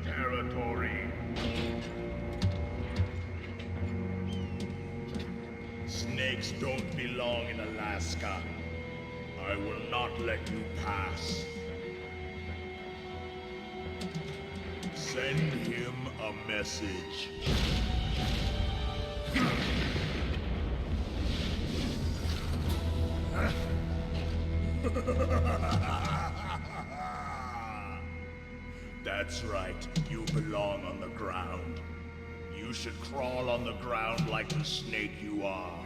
[SPEAKER 16] Territory. Snakes don't belong in Alaska. I will not let you pass. Send him a message. That's right, you belong on the ground. You should crawl on the ground like the snake you are.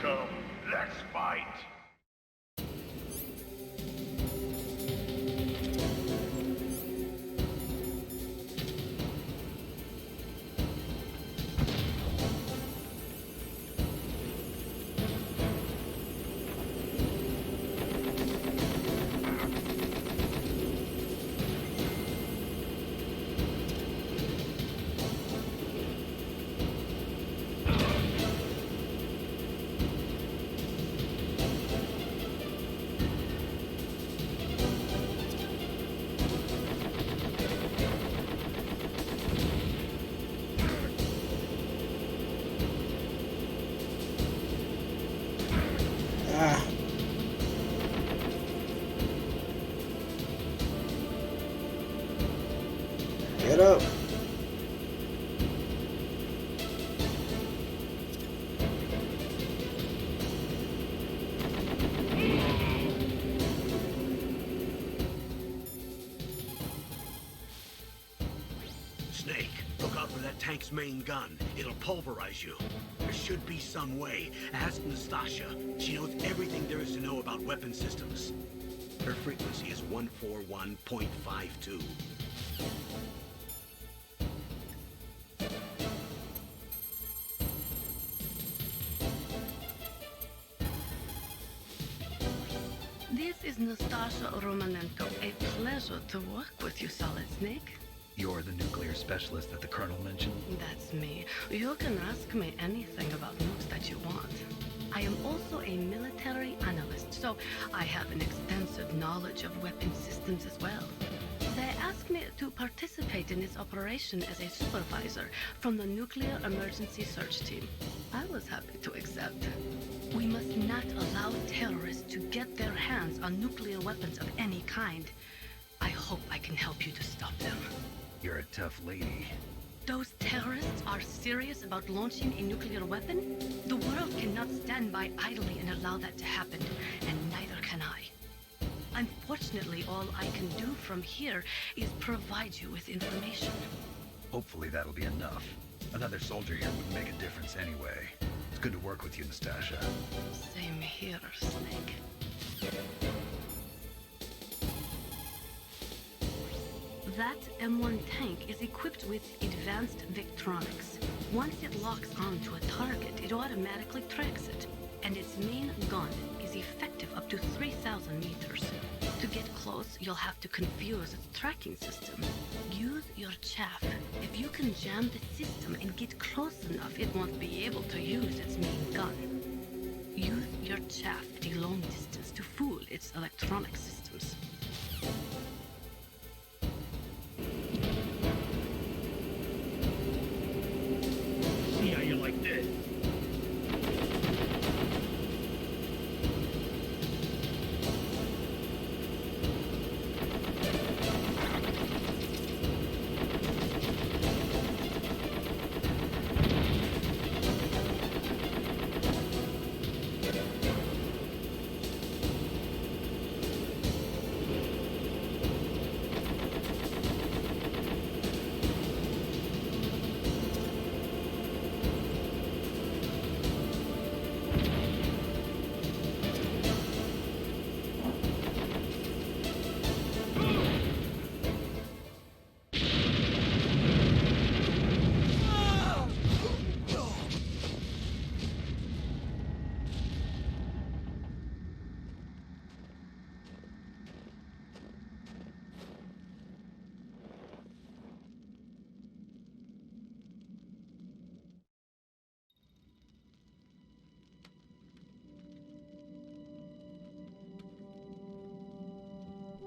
[SPEAKER 16] Come, let's fight.
[SPEAKER 4] Get up.
[SPEAKER 1] Snake, look out for that tank's main gun. It'll pulverize you. There should be some way. Ask Nastasha. She knows everything there is to know about weapon systems. Her frequency is 141.52.
[SPEAKER 17] This is Nastasha Romanenko. A pleasure to work with you, Solid Snake.
[SPEAKER 2] You're the nuclear specialist that the Colonel mentioned?
[SPEAKER 17] That's me. You can ask me anything about nukes that you want. I am also a military analyst, so I have an extensive knowledge of weapon systems as well. They asked me to participate participate in its operation as a supervisor from the Nuclear Emergency Search Team. I was happy to accept. We must not allow terrorists to get their hands on nuclear weapons of any kind. I hope I can help you to stop them.
[SPEAKER 2] You're a tough lady.
[SPEAKER 17] Those terrorists are serious about launching a nuclear weapon? The world cannot stand by idly and allow that to happen, and neither can I. Unfortunately, all I can do from here is provide you with information.
[SPEAKER 2] Hopefully that'll be enough. Another soldier here would make a difference anyway. It's good to work with you, Nastasha.
[SPEAKER 17] Same here, Snake. That M1 tank is equipped with advanced Victronics. Once it locks onto a target, it automatically tracks it, and its main gun is effective up to 3,000 meters. To get close, you'll have to confuse its tracking system. Use your chaff. If you can jam the system and get close enough, it won't be able to use its main gun. Use your chaff at a long distance to fool its electronic systems.
[SPEAKER 16] See how you like this?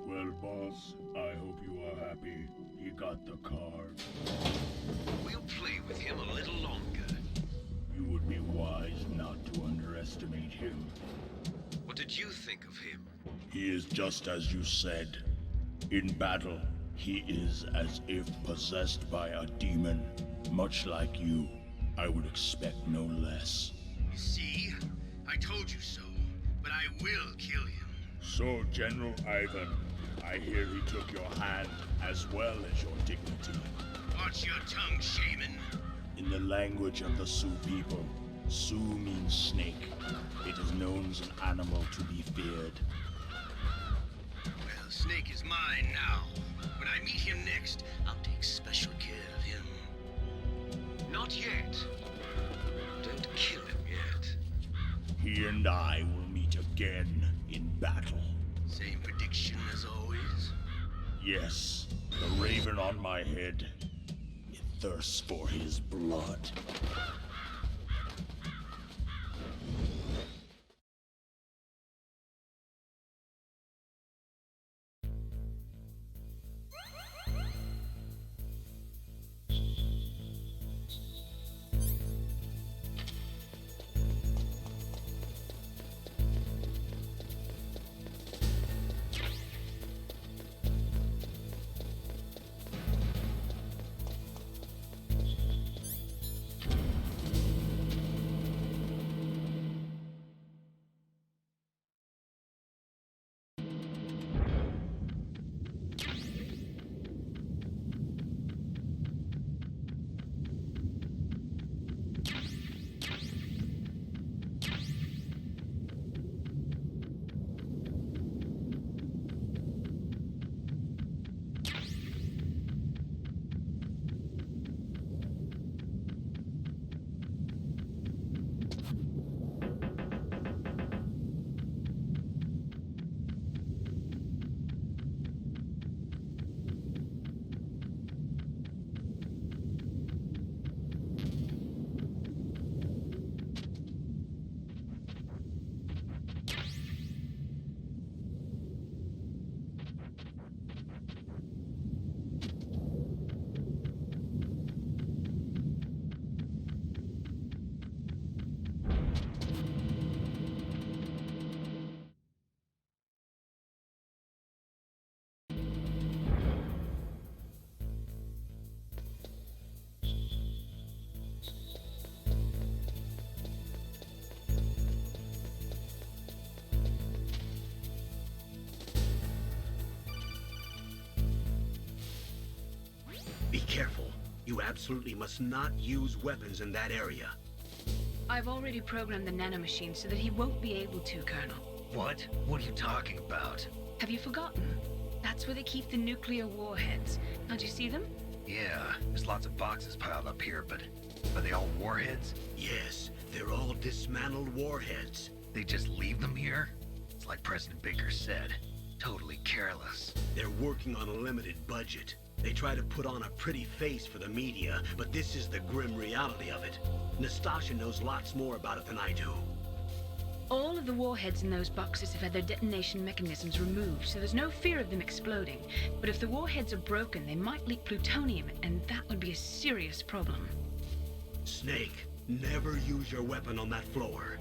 [SPEAKER 18] Well, boss, I hope you are happy. He got the card.
[SPEAKER 6] We'll play with him a little longer.
[SPEAKER 18] You would be wise not to underestimate him.
[SPEAKER 6] What did you think of him?
[SPEAKER 18] He is just as you said. In battle, he is as if possessed by a demon. Much like you, I would expect no less.
[SPEAKER 11] See? I told you so, but I will kill him.
[SPEAKER 18] So, General Ivan, I hear he took your hand as well as your dignity.
[SPEAKER 11] Watch your tongue, shaman.
[SPEAKER 18] In the language of the Sioux people, Sioux means snake. It is known as an animal to be feared.
[SPEAKER 11] Well, Snake is mine now. When I meet him next, I'll take special care of him.
[SPEAKER 6] Not yet. Don't kill him yet.
[SPEAKER 18] He and I will meet again in battle.
[SPEAKER 11] Same prediction as always?
[SPEAKER 18] Yes, the raven on my head. It thirsts for his blood.
[SPEAKER 1] careful. You absolutely must not use weapons in that area.
[SPEAKER 3] I've already programmed the nanomachine so that he won't be able to, Colonel.
[SPEAKER 2] What? What are you talking about?
[SPEAKER 3] Have you forgotten? That's where they keep the nuclear warheads. Don't you see them?
[SPEAKER 2] Yeah, there's lots of boxes piled up here, but are they all warheads?
[SPEAKER 1] Yes, they're all dismantled warheads.
[SPEAKER 2] They just leave them here? It's like President Baker said. Totally careless.
[SPEAKER 1] They're working on a limited budget. They try to put on a pretty face for the media, but this is the grim reality of it. Nastasha knows lots more about it than I do.
[SPEAKER 3] All of the warheads in those boxes have had their detonation mechanisms removed, so there's no fear of them exploding. But if the warheads are broken, they might leak plutonium, and that would be a serious problem.
[SPEAKER 1] Snake, never use your weapon on that floor.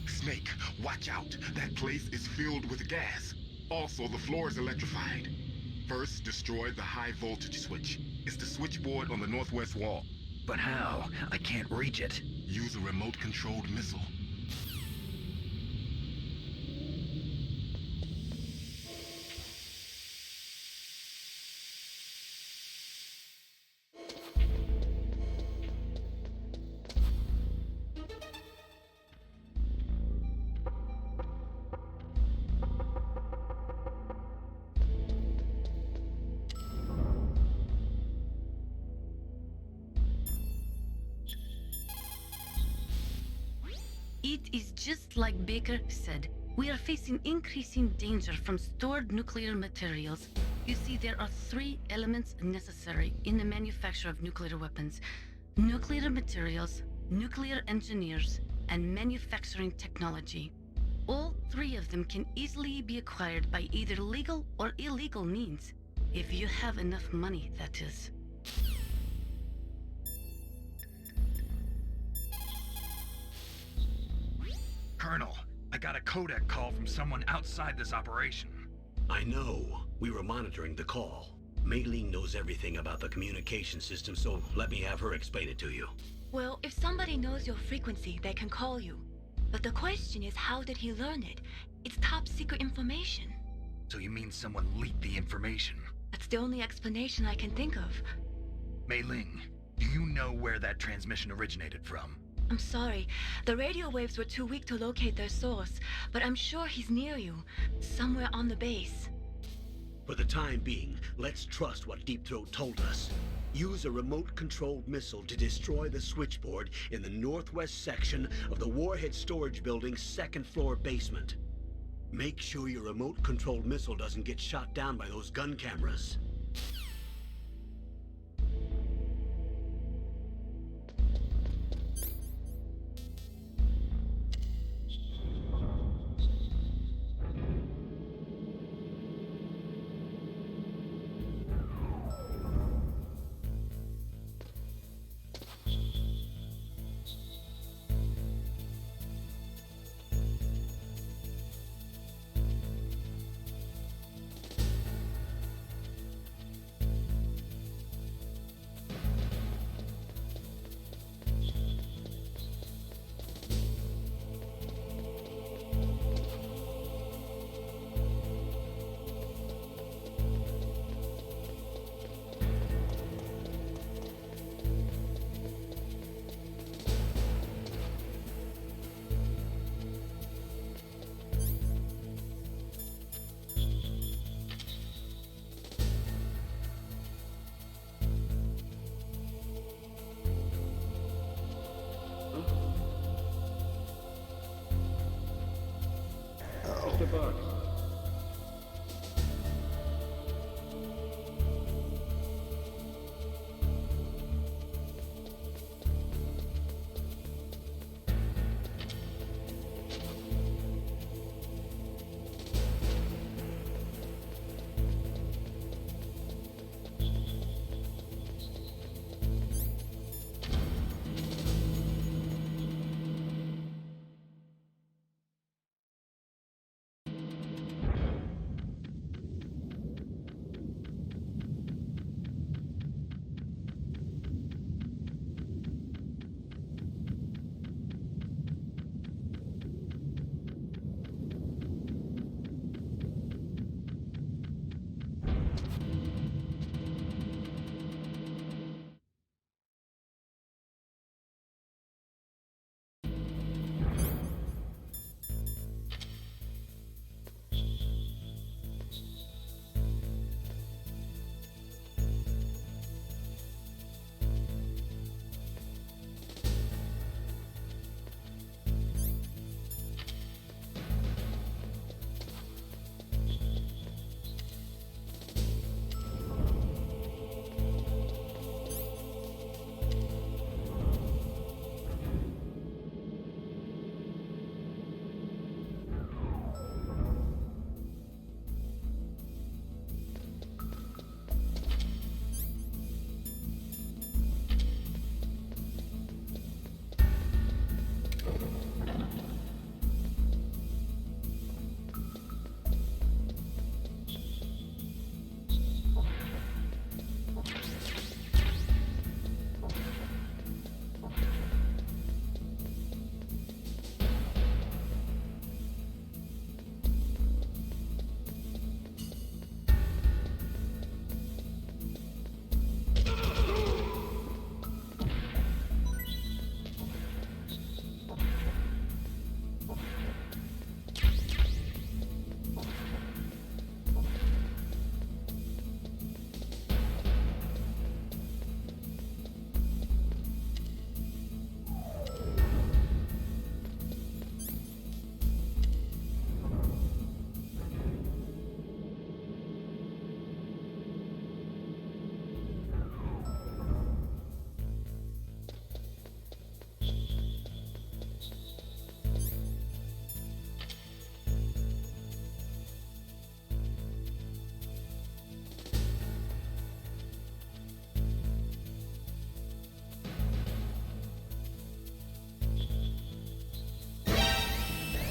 [SPEAKER 9] Snake, watch out. That place is filled with gas. Also, the floor is electrified. First, destroy the high voltage switch. It's the switchboard on the northwest wall.
[SPEAKER 2] But how? I can't reach it.
[SPEAKER 9] Use a remote-controlled missile.
[SPEAKER 17] It is just like Baker said. We are facing increasing danger from stored nuclear materials. You see, there are 3 elements necessary in the manufacture of nuclear weapons: nuclear materials, nuclear engineers, and manufacturing technology. All 3 of them can easily be acquired by either legal or illegal means. If you have enough money, that is.
[SPEAKER 2] Colonel, I got a codec call from someone outside this operation.
[SPEAKER 1] I know. We were monitoring the call. Mei Ling knows everything about the communication system, so let me have her explain it to you.
[SPEAKER 14] Well, if somebody knows your frequency, they can call you. But the question is, how did he learn it? It's top secret information.
[SPEAKER 2] So you mean someone leaked the information?
[SPEAKER 14] That's the only explanation I can think of.
[SPEAKER 2] Mei Ling, do you know where that transmission originated from?
[SPEAKER 14] I'm sorry. The radio waves were too weak to locate their source, but I'm sure he's near you. Somewhere on the base.
[SPEAKER 1] For the time being, let's trust what Deep Throat told us. Use a remote-controlled missile to destroy the switchboard in the northwest section of the Warhead Storage Building's second-floor basement. Make sure your remote-controlled missile doesn't get shot down by those gun cameras.
[SPEAKER 5] Mr. Bugs.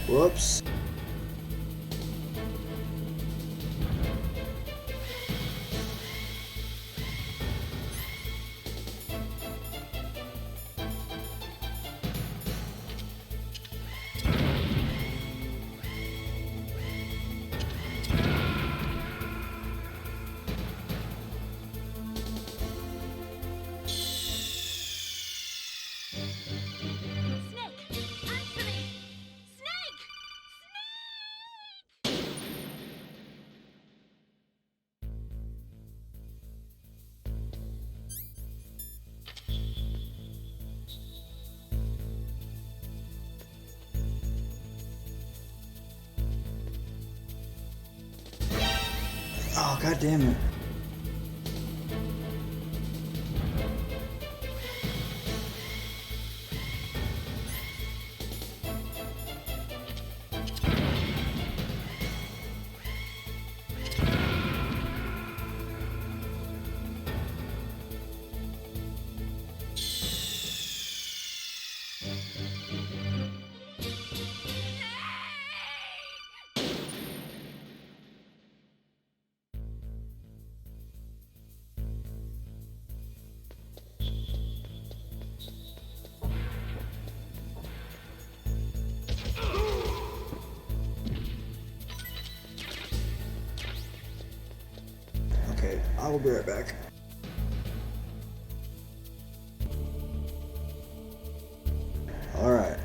[SPEAKER 4] Whoops. Oh, god damn it. Okay, I will be right back. Alright.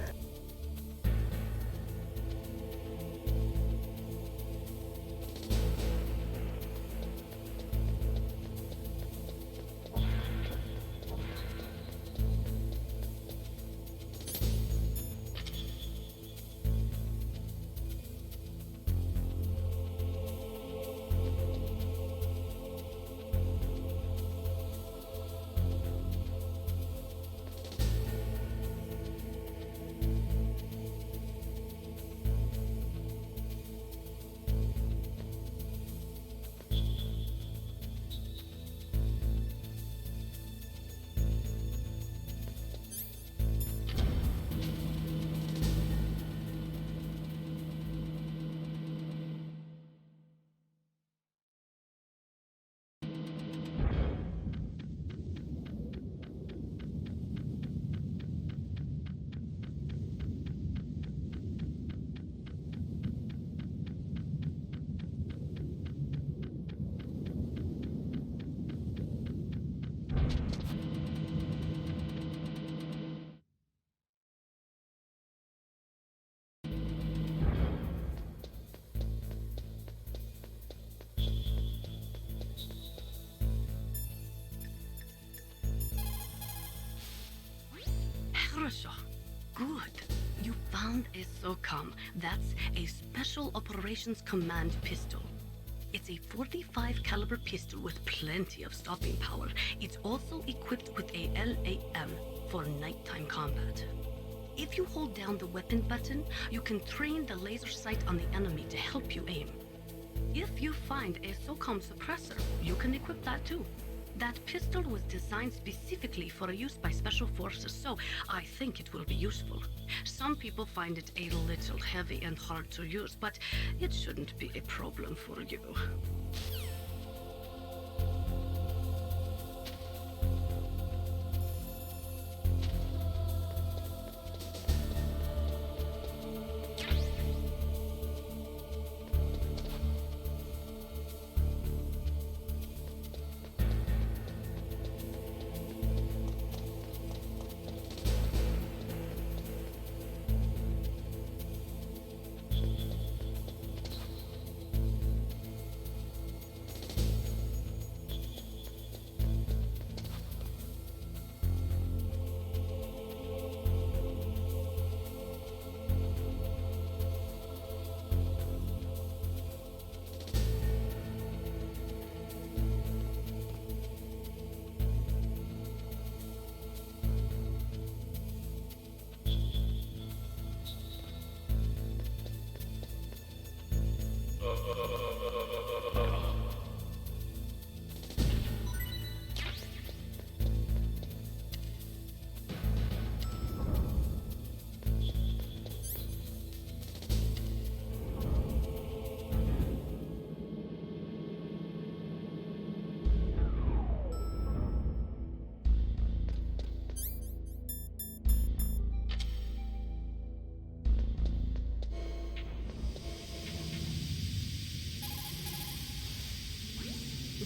[SPEAKER 17] Good. You found a SOCOM. That's a Special Operations Command pistol. It's a 45 caliber pistol with plenty of stopping power. It's also equipped with a LAM for nighttime combat. If you hold down the weapon button, you can train the laser sight on the enemy to help you aim. If you find a SOCOM suppressor, you can equip that too. That pistol was designed specifically for use by special forces, so I think it will be useful. Some people find it a little heavy and hard to use, but it shouldn't be a problem for you.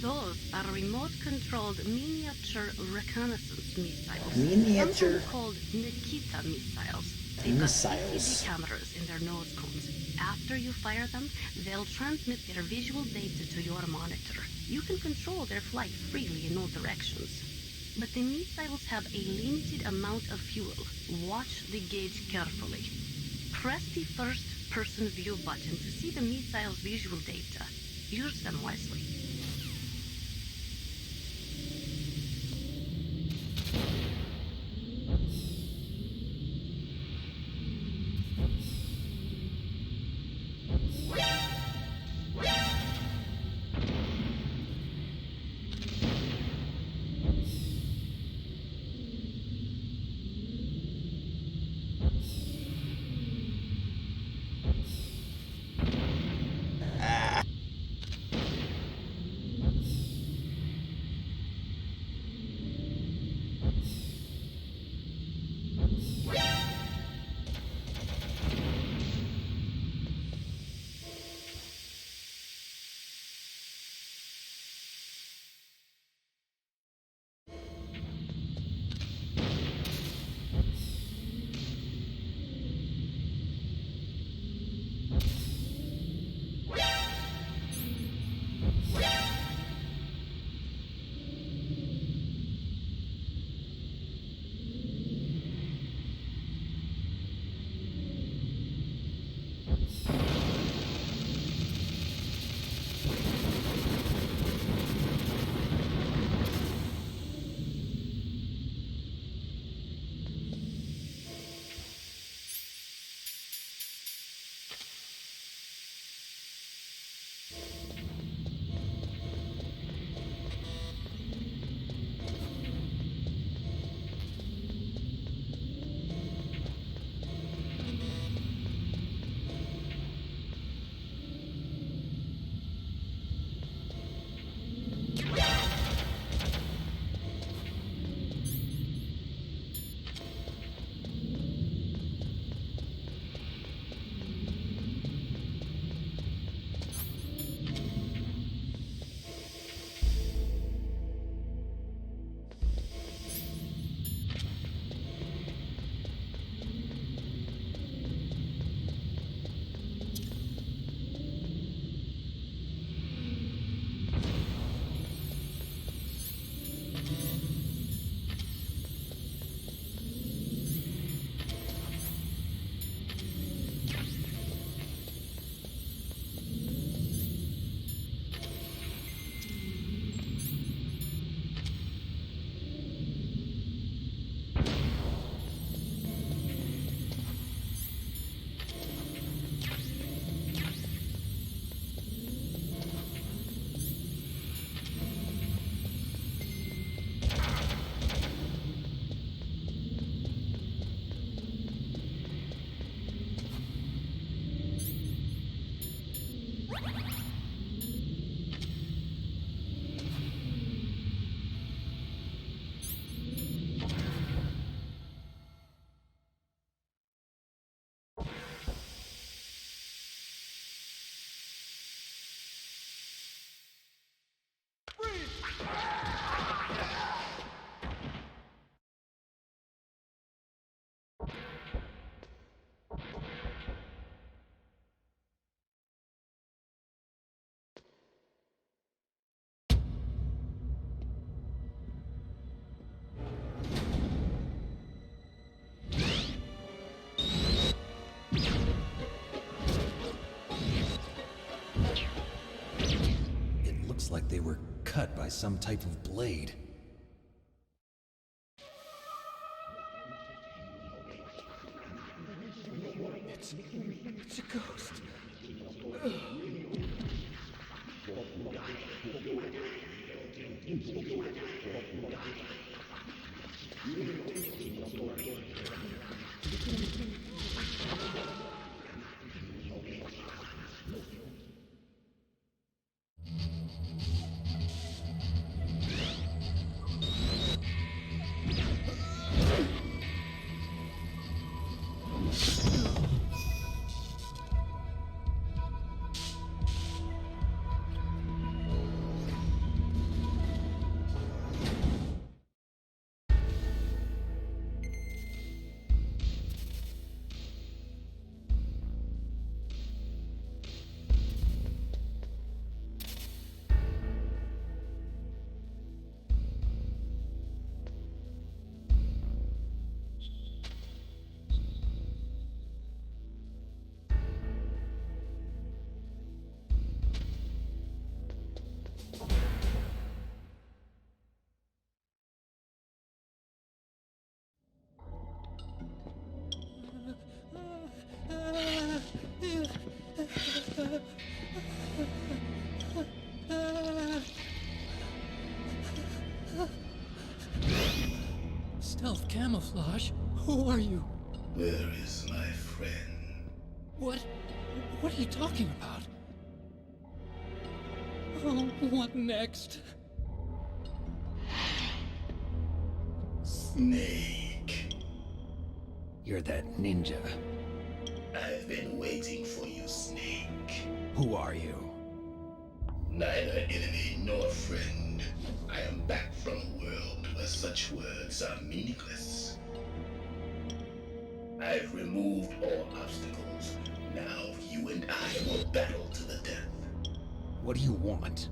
[SPEAKER 17] Those are remote-controlled miniature reconnaissance missiles.
[SPEAKER 4] Miniature?
[SPEAKER 17] Sometimes called Nikita missiles. They've got CCD cameras in their nose cones. After you fire them, they'll transmit their visual data to your monitor. You can control their flight freely in all directions. But the missiles have a limited amount of fuel. Watch the gauge carefully. Press the first-person view button to see the missile's visual data. Use them wisely.
[SPEAKER 19] Like they were cut by some type of blade.
[SPEAKER 20] It's a ghost. Who are you?
[SPEAKER 16] Where is my friend?
[SPEAKER 20] What are you talking about? Oh, what next?
[SPEAKER 16] Snake.
[SPEAKER 19] You're that ninja.
[SPEAKER 16] I've been waiting for you, Snake.
[SPEAKER 19] Who are you?
[SPEAKER 16] Neither enemy nor friend. I am back from a world where such words are meaningless. I've removed all obstacles. Now you and I will battle to the death.
[SPEAKER 19] What do you want?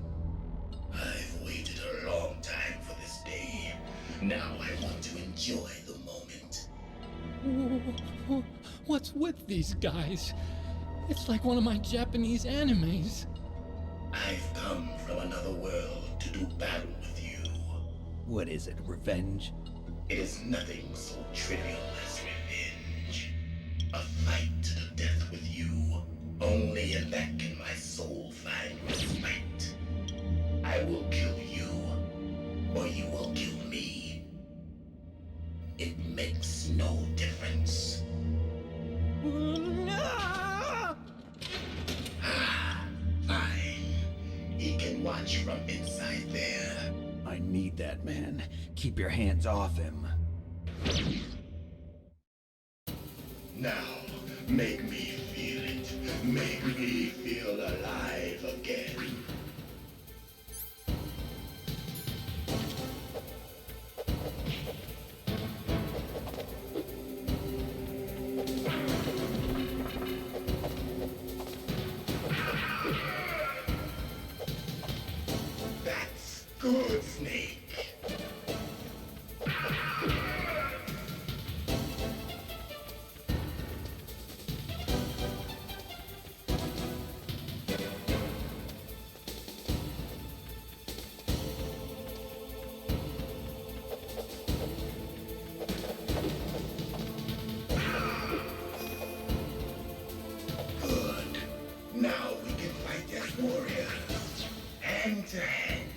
[SPEAKER 16] I've waited a long time for this day. Now I want to enjoy the moment.
[SPEAKER 20] What's with these guys? It's like one of my Japanese animes.
[SPEAKER 16] I've come from another world to do battle with you.
[SPEAKER 19] What is it, revenge?
[SPEAKER 16] It is nothing so trivial as revenge. A fight to the death with you. Only in that can my soul find respite. I will kill you, or you will kill me. It makes no difference. Fine. He can watch from inside there.
[SPEAKER 19] I need that man. Keep your hands off him.
[SPEAKER 16] Now, make me feel it. Make me feel alive again. That's good, Snake. Good. Now we can fight as warriors. Hand to hand.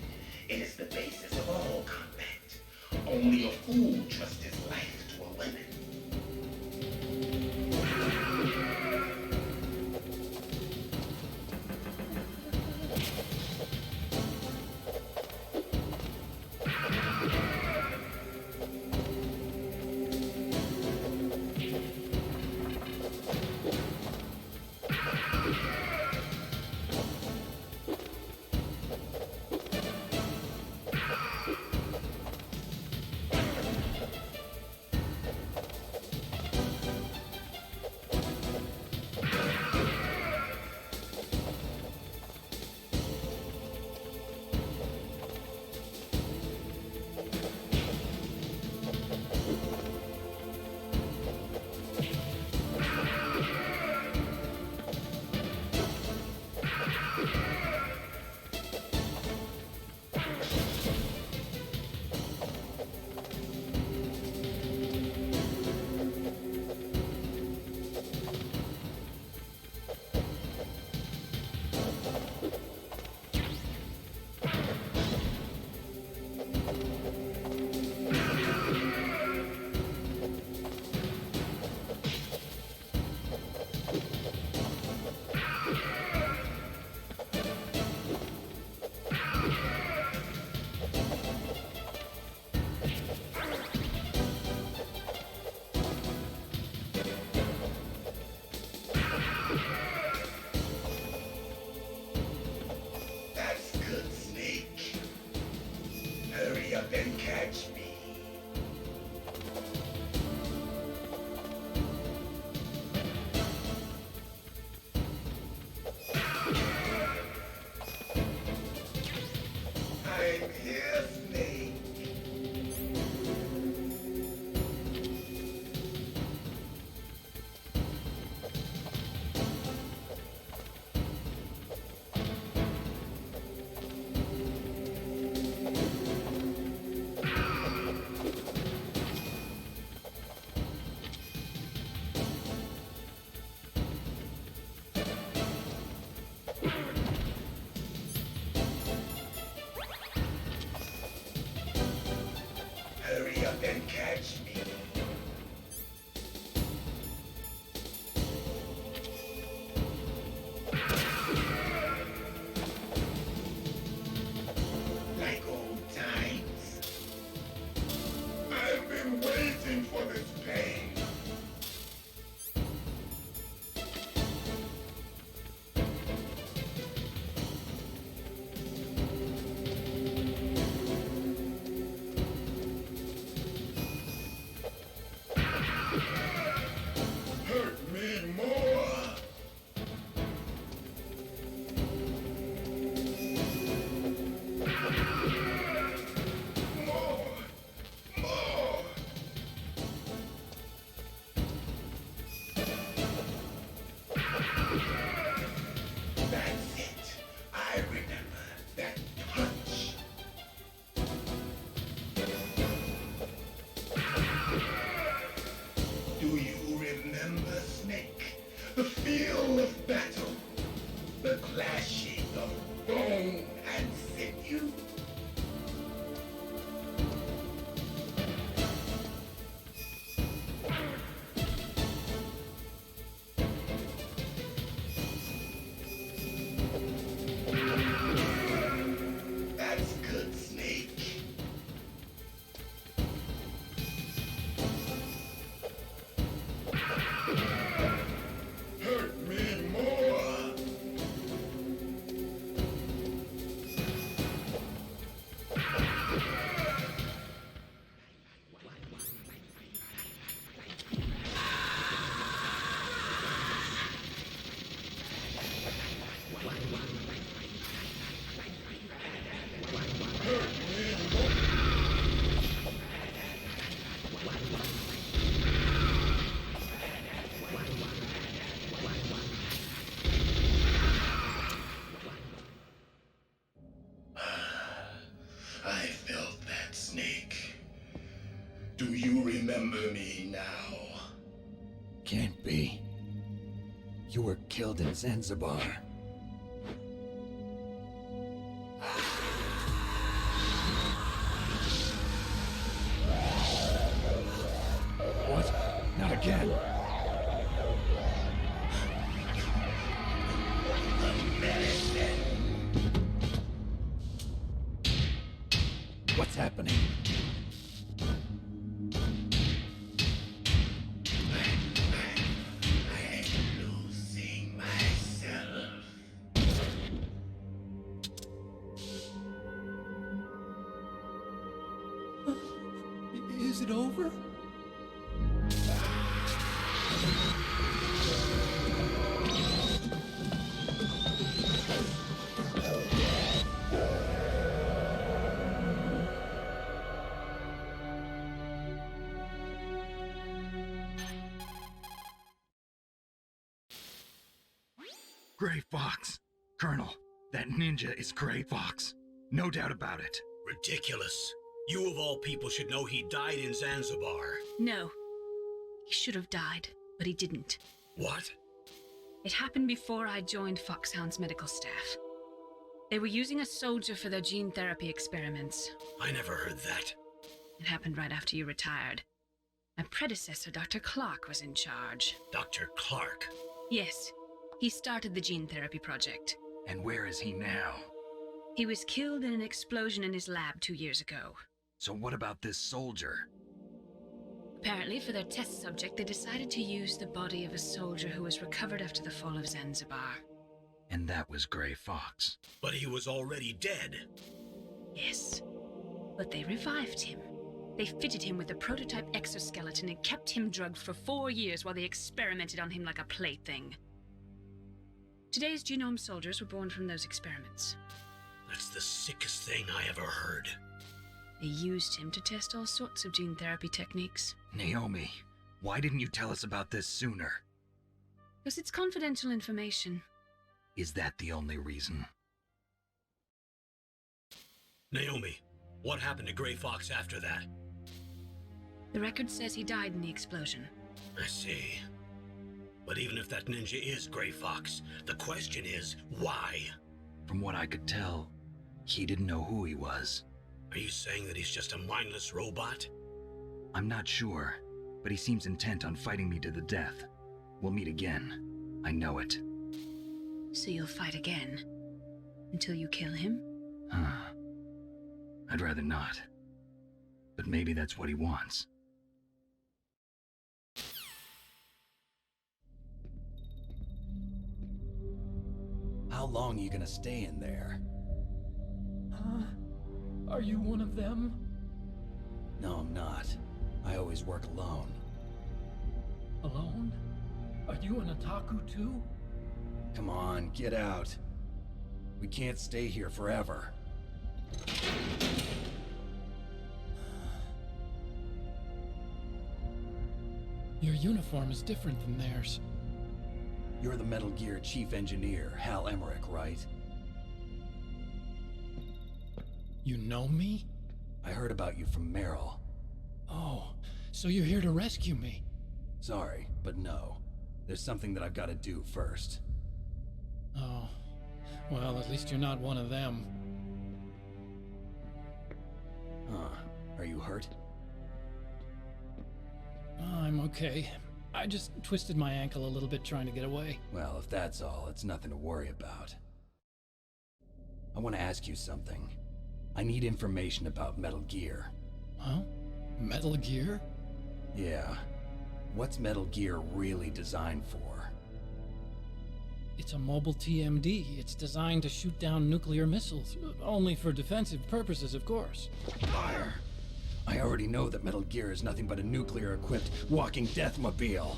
[SPEAKER 16] It is the basis of all combat. Only a fool trusts his life to a weapon. of battle, the clashing of bone and sinew. That's good, Snake. Hurt me more. I felt that, Snake. Do you remember me now?
[SPEAKER 19] Can't be. You were killed in Zanzibar. What? Not again. What's happening?
[SPEAKER 16] Losing myself.
[SPEAKER 20] Is it over?
[SPEAKER 2] Gray Fox. Colonel, that ninja is Gray Fox. No doubt about it.
[SPEAKER 1] Ridiculous. You of all people should know he died in Zanzibar.
[SPEAKER 3] No. He should have died, but he didn't.
[SPEAKER 1] What?
[SPEAKER 3] It happened before I joined Foxhound's medical staff. They were using a soldier for their gene therapy experiments.
[SPEAKER 1] I never heard that.
[SPEAKER 3] It happened right after you retired. My predecessor, Dr. Clark, was in charge.
[SPEAKER 1] Dr. Clark?
[SPEAKER 3] Yes. He started the gene therapy project.
[SPEAKER 2] And where is he now?
[SPEAKER 3] He was killed in an explosion in his lab 2 years ago.
[SPEAKER 2] So what about this soldier?
[SPEAKER 3] Apparently, for their test subject, they decided to use the body of a soldier who was recovered after the fall of Zanzibar.
[SPEAKER 2] And that was Gray Fox.
[SPEAKER 1] But he was already dead.
[SPEAKER 3] Yes. But they revived him. They fitted him with a prototype exoskeleton and kept him drugged for 4 years while they experimented on him like a plaything. Today's genome soldiers were born from those experiments.
[SPEAKER 1] That's the sickest thing I ever heard.
[SPEAKER 3] They used him to test all sorts of gene therapy techniques.
[SPEAKER 2] Naomi, why didn't you tell us about this sooner?
[SPEAKER 3] Because it's confidential information.
[SPEAKER 2] Is that the only reason?
[SPEAKER 1] Naomi, what happened to Gray Fox after that?
[SPEAKER 3] The record says he died in the explosion.
[SPEAKER 1] I see. But even if that ninja is Gray Fox, the question is, why?
[SPEAKER 2] From what I could tell, he didn't know who he was.
[SPEAKER 1] Are you saying that he's just a mindless robot?
[SPEAKER 2] I'm not sure, but he seems intent on fighting me to the death. We'll meet again. I know it.
[SPEAKER 3] So you'll fight again? Until you kill him?
[SPEAKER 2] I'd rather not. But maybe that's what he wants.
[SPEAKER 19] How long are you gonna stay in there?
[SPEAKER 20] Huh? Are you one of them?
[SPEAKER 19] No, I'm not. I always work alone.
[SPEAKER 20] Alone? Are you an otaku too?
[SPEAKER 19] Come on, get out. We can't stay here forever.
[SPEAKER 20] Your uniform is different than theirs.
[SPEAKER 19] You're the Metal Gear Chief Engineer, Hal Emmerich, right?
[SPEAKER 20] You know me?
[SPEAKER 19] I heard about you from Meryl.
[SPEAKER 20] Oh, so you're here to rescue me?
[SPEAKER 19] Sorry, but no. There's something that I've got to do first.
[SPEAKER 20] Oh. Well, at least you're not one of them.
[SPEAKER 19] Huh. Are you hurt?
[SPEAKER 20] I'm okay. I just twisted my ankle a little bit trying to get away.
[SPEAKER 19] Well, if that's all, it's nothing to worry about. I want to ask you something. I need information about Metal Gear.
[SPEAKER 20] Huh? Metal Gear?
[SPEAKER 19] Yeah. What's Metal Gear really designed for?
[SPEAKER 20] It's a mobile TMD. It's designed to shoot down nuclear missiles. Only for defensive purposes, of course.
[SPEAKER 19] Fire! I already know that Metal Gear is nothing but a nuclear-equipped walking deathmobile.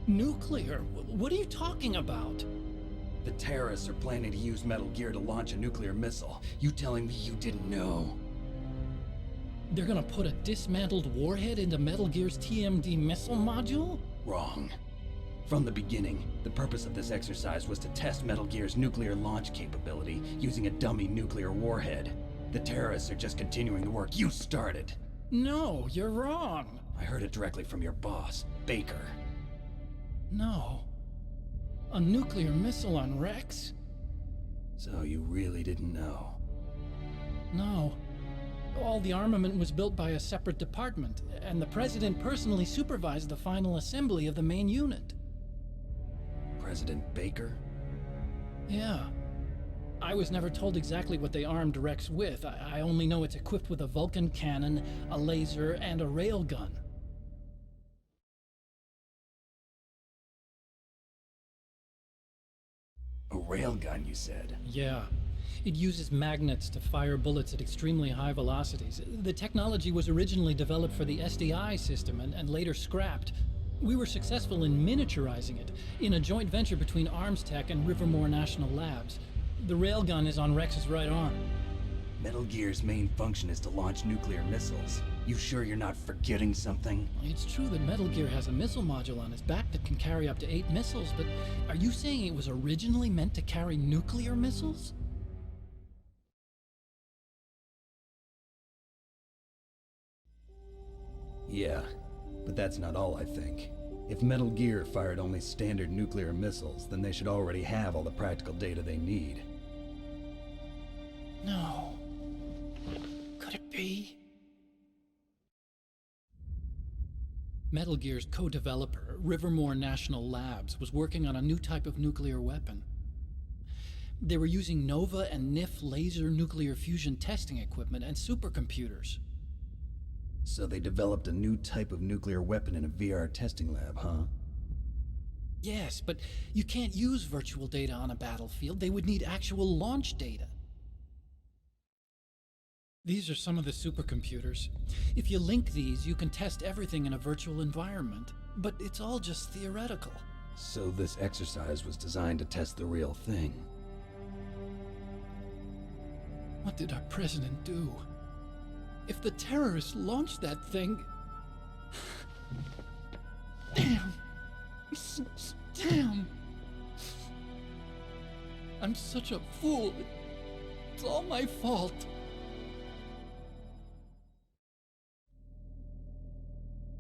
[SPEAKER 20] Nuclear? What are you talking about?
[SPEAKER 19] The terrorists are planning to use Metal Gear to launch a nuclear missile. You telling me you didn't know?
[SPEAKER 20] They're gonna put a dismantled warhead into Metal Gear's TMD missile module?
[SPEAKER 19] Wrong. From the beginning, the purpose of this exercise was to test Metal Gear's nuclear launch capability using a dummy nuclear warhead. The terrorists are just continuing the work you started.
[SPEAKER 20] No, you're wrong.
[SPEAKER 19] I heard it directly from your boss, Baker.
[SPEAKER 20] No. A nuclear missile on Rex?
[SPEAKER 19] So you really didn't know?
[SPEAKER 20] No. All the armament was built by a separate department, and the President personally supervised the final assembly of the main unit.
[SPEAKER 19] President Baker?
[SPEAKER 20] Yeah. I was never told exactly what they armed Rex with. I only know it's equipped with a Vulcan cannon, a laser, and a railgun.
[SPEAKER 19] A railgun, you said?
[SPEAKER 20] Yeah. It uses magnets to fire bullets at extremely high velocities. The technology was originally developed for the SDI system and later scrapped. We were successful in miniaturizing it, in a joint venture between Armstech and Rivermore National Labs. The railgun is on Rex's right arm.
[SPEAKER 19] Metal Gear's main function is to launch nuclear missiles. You sure you're not forgetting something?
[SPEAKER 20] It's true that Metal Gear has a missile module on its back that can carry up to 8 missiles, but are you saying it was originally meant to carry nuclear missiles?
[SPEAKER 19] Yeah, but that's not all I think. If Metal Gear fired only standard nuclear missiles, then they should already have all the practical data they need.
[SPEAKER 20] No. Could it be? Metal Gear's co-developer, Rivermore National Labs, was working on a new type of nuclear weapon. They were using Nova and NIF laser nuclear fusion testing equipment and supercomputers.
[SPEAKER 19] So they developed a new type of nuclear weapon in a VR testing lab, huh?
[SPEAKER 20] Yes, but you can't use virtual data on a battlefield. They would need actual launch data. These are some of the supercomputers. If you link these, you can test everything in a virtual environment. But it's all just theoretical.
[SPEAKER 19] So this exercise was designed to test the real thing.
[SPEAKER 20] What did our president do? If the terrorists launched that thing... Damn! Damn! I'm such a fool. It's all my fault.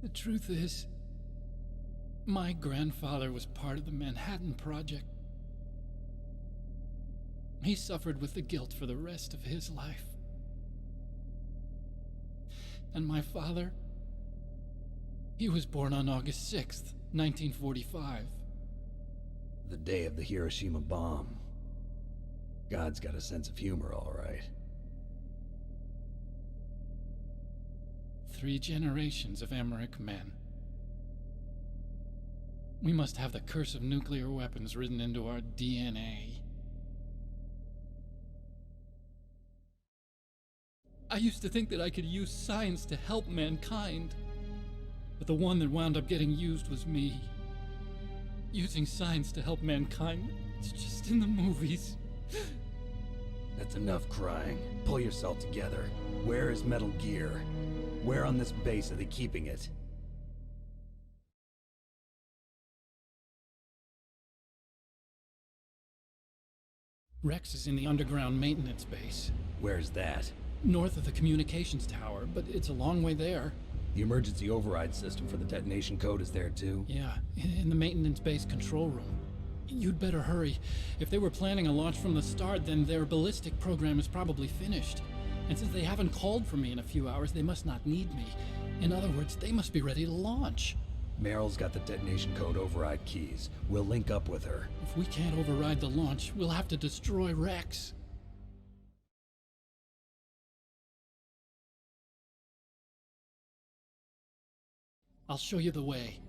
[SPEAKER 20] The truth is, my grandfather was part of the Manhattan Project. He suffered with the guilt for the rest of his life. And my father, he was born on August 6th, 1945.
[SPEAKER 19] The day of the Hiroshima bomb. God's got a sense of humor, all right.
[SPEAKER 20] 3 generations of Emmerich men. We must have the curse of nuclear weapons written into our DNA. I used to think that I could use science to help mankind, but the one that wound up getting used was me. Using science to help mankind, it's just in the movies.
[SPEAKER 19] That's enough crying. Pull yourself together. Where is Metal Gear? Where on this base are they keeping it?
[SPEAKER 20] Rex is in the underground maintenance base.
[SPEAKER 19] Where's that?
[SPEAKER 20] North of the communications tower, but it's a long way there.
[SPEAKER 19] The emergency override system for the detonation code is there too?
[SPEAKER 20] Yeah, in the maintenance base control room. You'd better hurry. If they were planning a launch from the start, then their ballistic program is probably finished. And since they haven't called for me in a few hours, they must not need me. In other words, they must be ready to launch.
[SPEAKER 19] Meryl's got the detonation code override keys. We'll link up with her.
[SPEAKER 20] If we can't override the launch, we'll have to destroy Rex. I'll show you the way.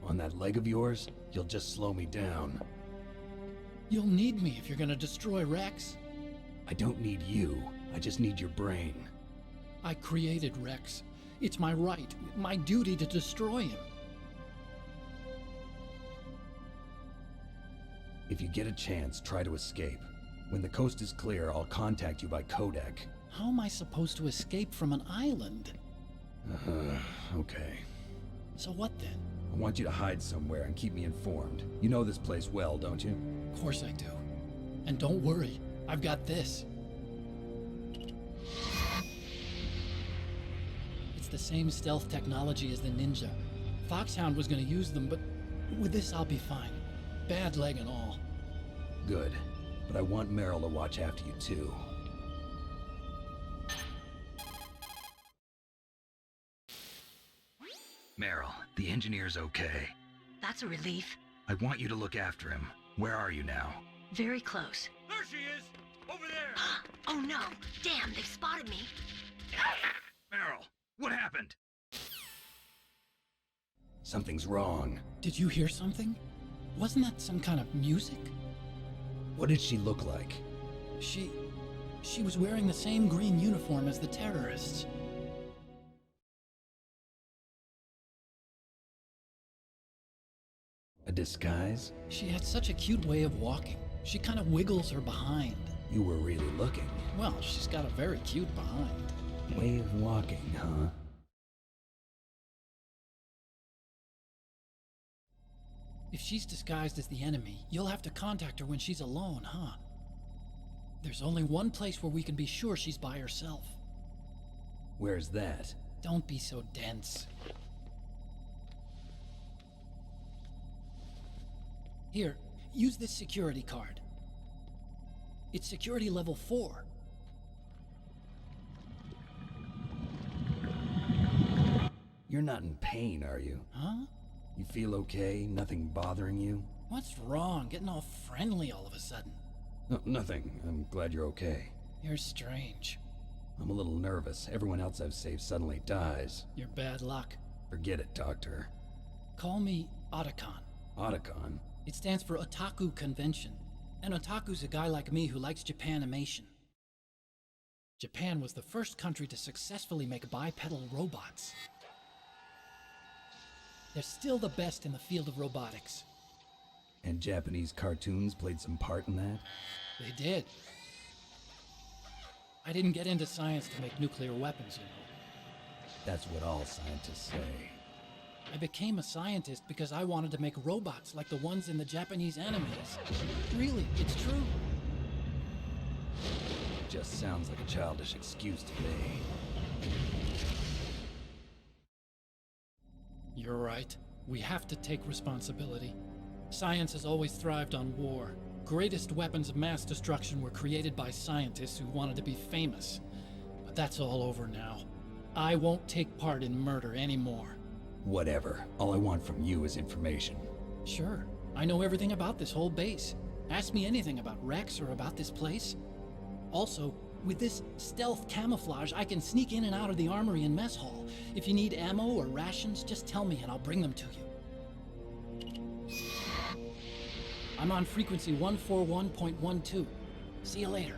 [SPEAKER 19] On that leg of yours, you'll just slow me down.
[SPEAKER 20] You'll need me if you're gonna destroy Rex.
[SPEAKER 19] I don't need you. I just need your brain.
[SPEAKER 20] I created Rex. It's my right, my duty to destroy him.
[SPEAKER 19] If you get a chance, try to escape. When the coast is clear, I'll contact you by codec.
[SPEAKER 20] How am I supposed to escape from an island?
[SPEAKER 19] Okay.
[SPEAKER 20] So what then?
[SPEAKER 19] I want you to hide somewhere and keep me informed. You know this place well, don't you?
[SPEAKER 20] Of course I do. And don't worry, I've got this. It's the same stealth technology as the Ninja. Foxhound was gonna use them, but with this I'll be fine. Bad leg and all.
[SPEAKER 19] Good. But I want Meryl to watch after you too.
[SPEAKER 2] Meryl, the engineer's okay.
[SPEAKER 15] That's a relief.
[SPEAKER 2] I want you to look after him. Where are you now?
[SPEAKER 15] Very close.
[SPEAKER 12] There she is! Over there!
[SPEAKER 15] Oh no! Damn, they've spotted me!
[SPEAKER 2] Meryl, what happened?
[SPEAKER 19] Something's wrong.
[SPEAKER 20] Did you hear something? Wasn't that some kind of music?
[SPEAKER 19] What did she look like?
[SPEAKER 20] She was wearing the same green uniform as the terrorists.
[SPEAKER 19] A disguise?
[SPEAKER 20] She had such a cute way of walking. She kind of wiggles her behind.
[SPEAKER 19] You were really looking.
[SPEAKER 20] Well, she's got a very cute behind.
[SPEAKER 19] Way of walking, huh?
[SPEAKER 20] If she's disguised as the enemy, you'll have to contact her when she's alone, huh? There's only one place where we can be sure she's by herself.
[SPEAKER 19] Where's that?
[SPEAKER 20] Don't be so dense. Here, use this security card. It's security level 4.
[SPEAKER 19] You're not in pain, are you?
[SPEAKER 20] Huh?
[SPEAKER 19] You feel okay? Nothing bothering you?
[SPEAKER 20] What's wrong? Getting all friendly all of a sudden.
[SPEAKER 19] No, nothing. I'm glad you're okay.
[SPEAKER 20] You're strange.
[SPEAKER 19] I'm a little nervous. Everyone else I've saved suddenly dies.
[SPEAKER 20] You're bad luck.
[SPEAKER 19] Forget it, Doctor.
[SPEAKER 20] Call me Otacon.
[SPEAKER 19] Otacon?
[SPEAKER 20] It stands for Otaku Convention. An otaku's a guy like me who likes Japanimation. Japan was the first country to successfully make bipedal robots. They're still the best in the field of robotics.
[SPEAKER 19] And Japanese cartoons played some part in that?
[SPEAKER 20] They did. I didn't get into science to make nuclear weapons, you know.
[SPEAKER 19] That's what all scientists say.
[SPEAKER 20] I became a scientist because I wanted to make robots like the ones in the Japanese animes. Really, it's true.
[SPEAKER 19] Just sounds like a childish excuse to me.
[SPEAKER 20] You're right. We have to take responsibility. Science has always thrived on war. Greatest weapons of mass destruction were created by scientists who wanted to be famous. But that's all over now. I won't take part in murder anymore.
[SPEAKER 19] Whatever. All I want from you is information.
[SPEAKER 20] Sure. I know everything about this whole base. Ask me anything about Rex or about this place. Also, with this stealth camouflage, I can sneak in and out of the armory and mess hall. If you need ammo or rations, just tell me and I'll bring them to you. I'm on frequency 141.12. See you later.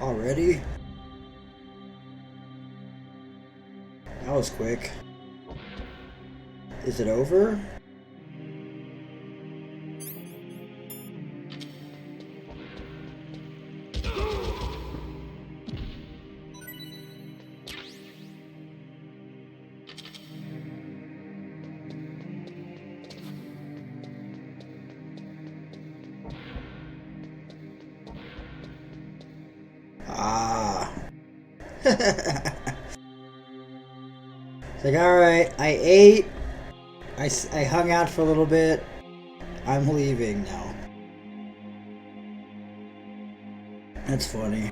[SPEAKER 4] Already? That was quick. Is it over? Ah. It's like, alright, I ate, I hung out for a little bit, I'm leaving now. That's funny.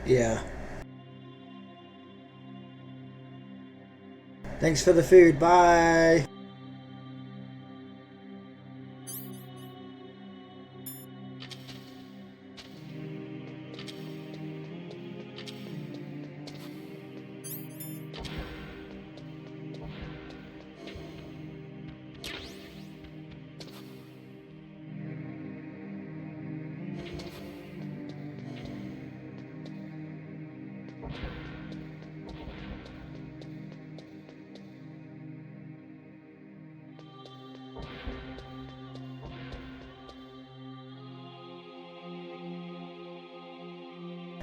[SPEAKER 4] Yeah. Thanks for the food. Bye.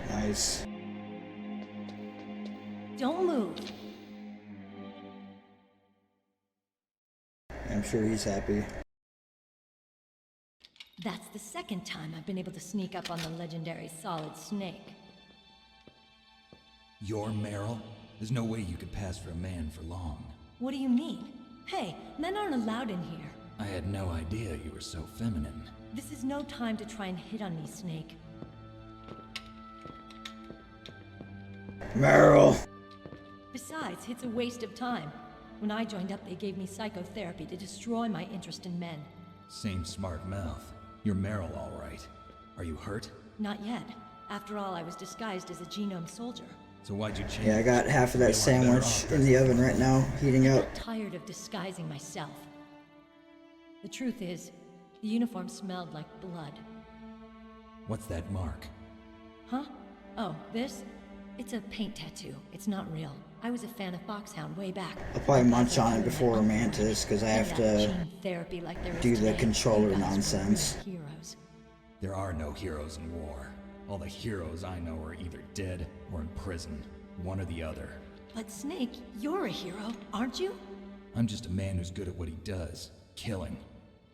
[SPEAKER 4] Nice.
[SPEAKER 15] Don't move.
[SPEAKER 4] I'm sure he's happy.
[SPEAKER 15] That's the second time I've been able to sneak up on the legendary Solid Snake.
[SPEAKER 19] You're Meryl? There's no way you could pass for a man for long.
[SPEAKER 15] What do you mean? Hey, men aren't allowed in here.
[SPEAKER 19] I had no idea you were so feminine.
[SPEAKER 15] This is no time to try and hit on me, Snake.
[SPEAKER 4] Meryl.
[SPEAKER 15] Besides, it's a waste of time. When I joined up, they gave me psychotherapy to destroy my interest in men.
[SPEAKER 19] Same smart mouth. You're Meryl, all right. Are you hurt?
[SPEAKER 15] Not yet. After all, I was disguised as a genome soldier.
[SPEAKER 19] So why'd you change?
[SPEAKER 4] Yeah, I got half of that sandwich in the oven right now, heating up.
[SPEAKER 15] I'm tired of disguising myself. The truth is, the uniform smelled like blood.
[SPEAKER 19] What's that mark?
[SPEAKER 15] Huh? Oh, this? It's a paint tattoo. It's not real. I was a fan of Foxhound way back.
[SPEAKER 4] I'll probably munch on it before Romantis, because I have to
[SPEAKER 15] therapy like there is
[SPEAKER 4] do the
[SPEAKER 15] today.
[SPEAKER 4] controller nonsense.
[SPEAKER 15] Heroes.
[SPEAKER 19] There are no heroes in war. All the heroes I know are either dead or in prison. One or the other.
[SPEAKER 15] But Snake, you're a hero, aren't you?
[SPEAKER 19] I'm just a man who's good at what he does. Killing.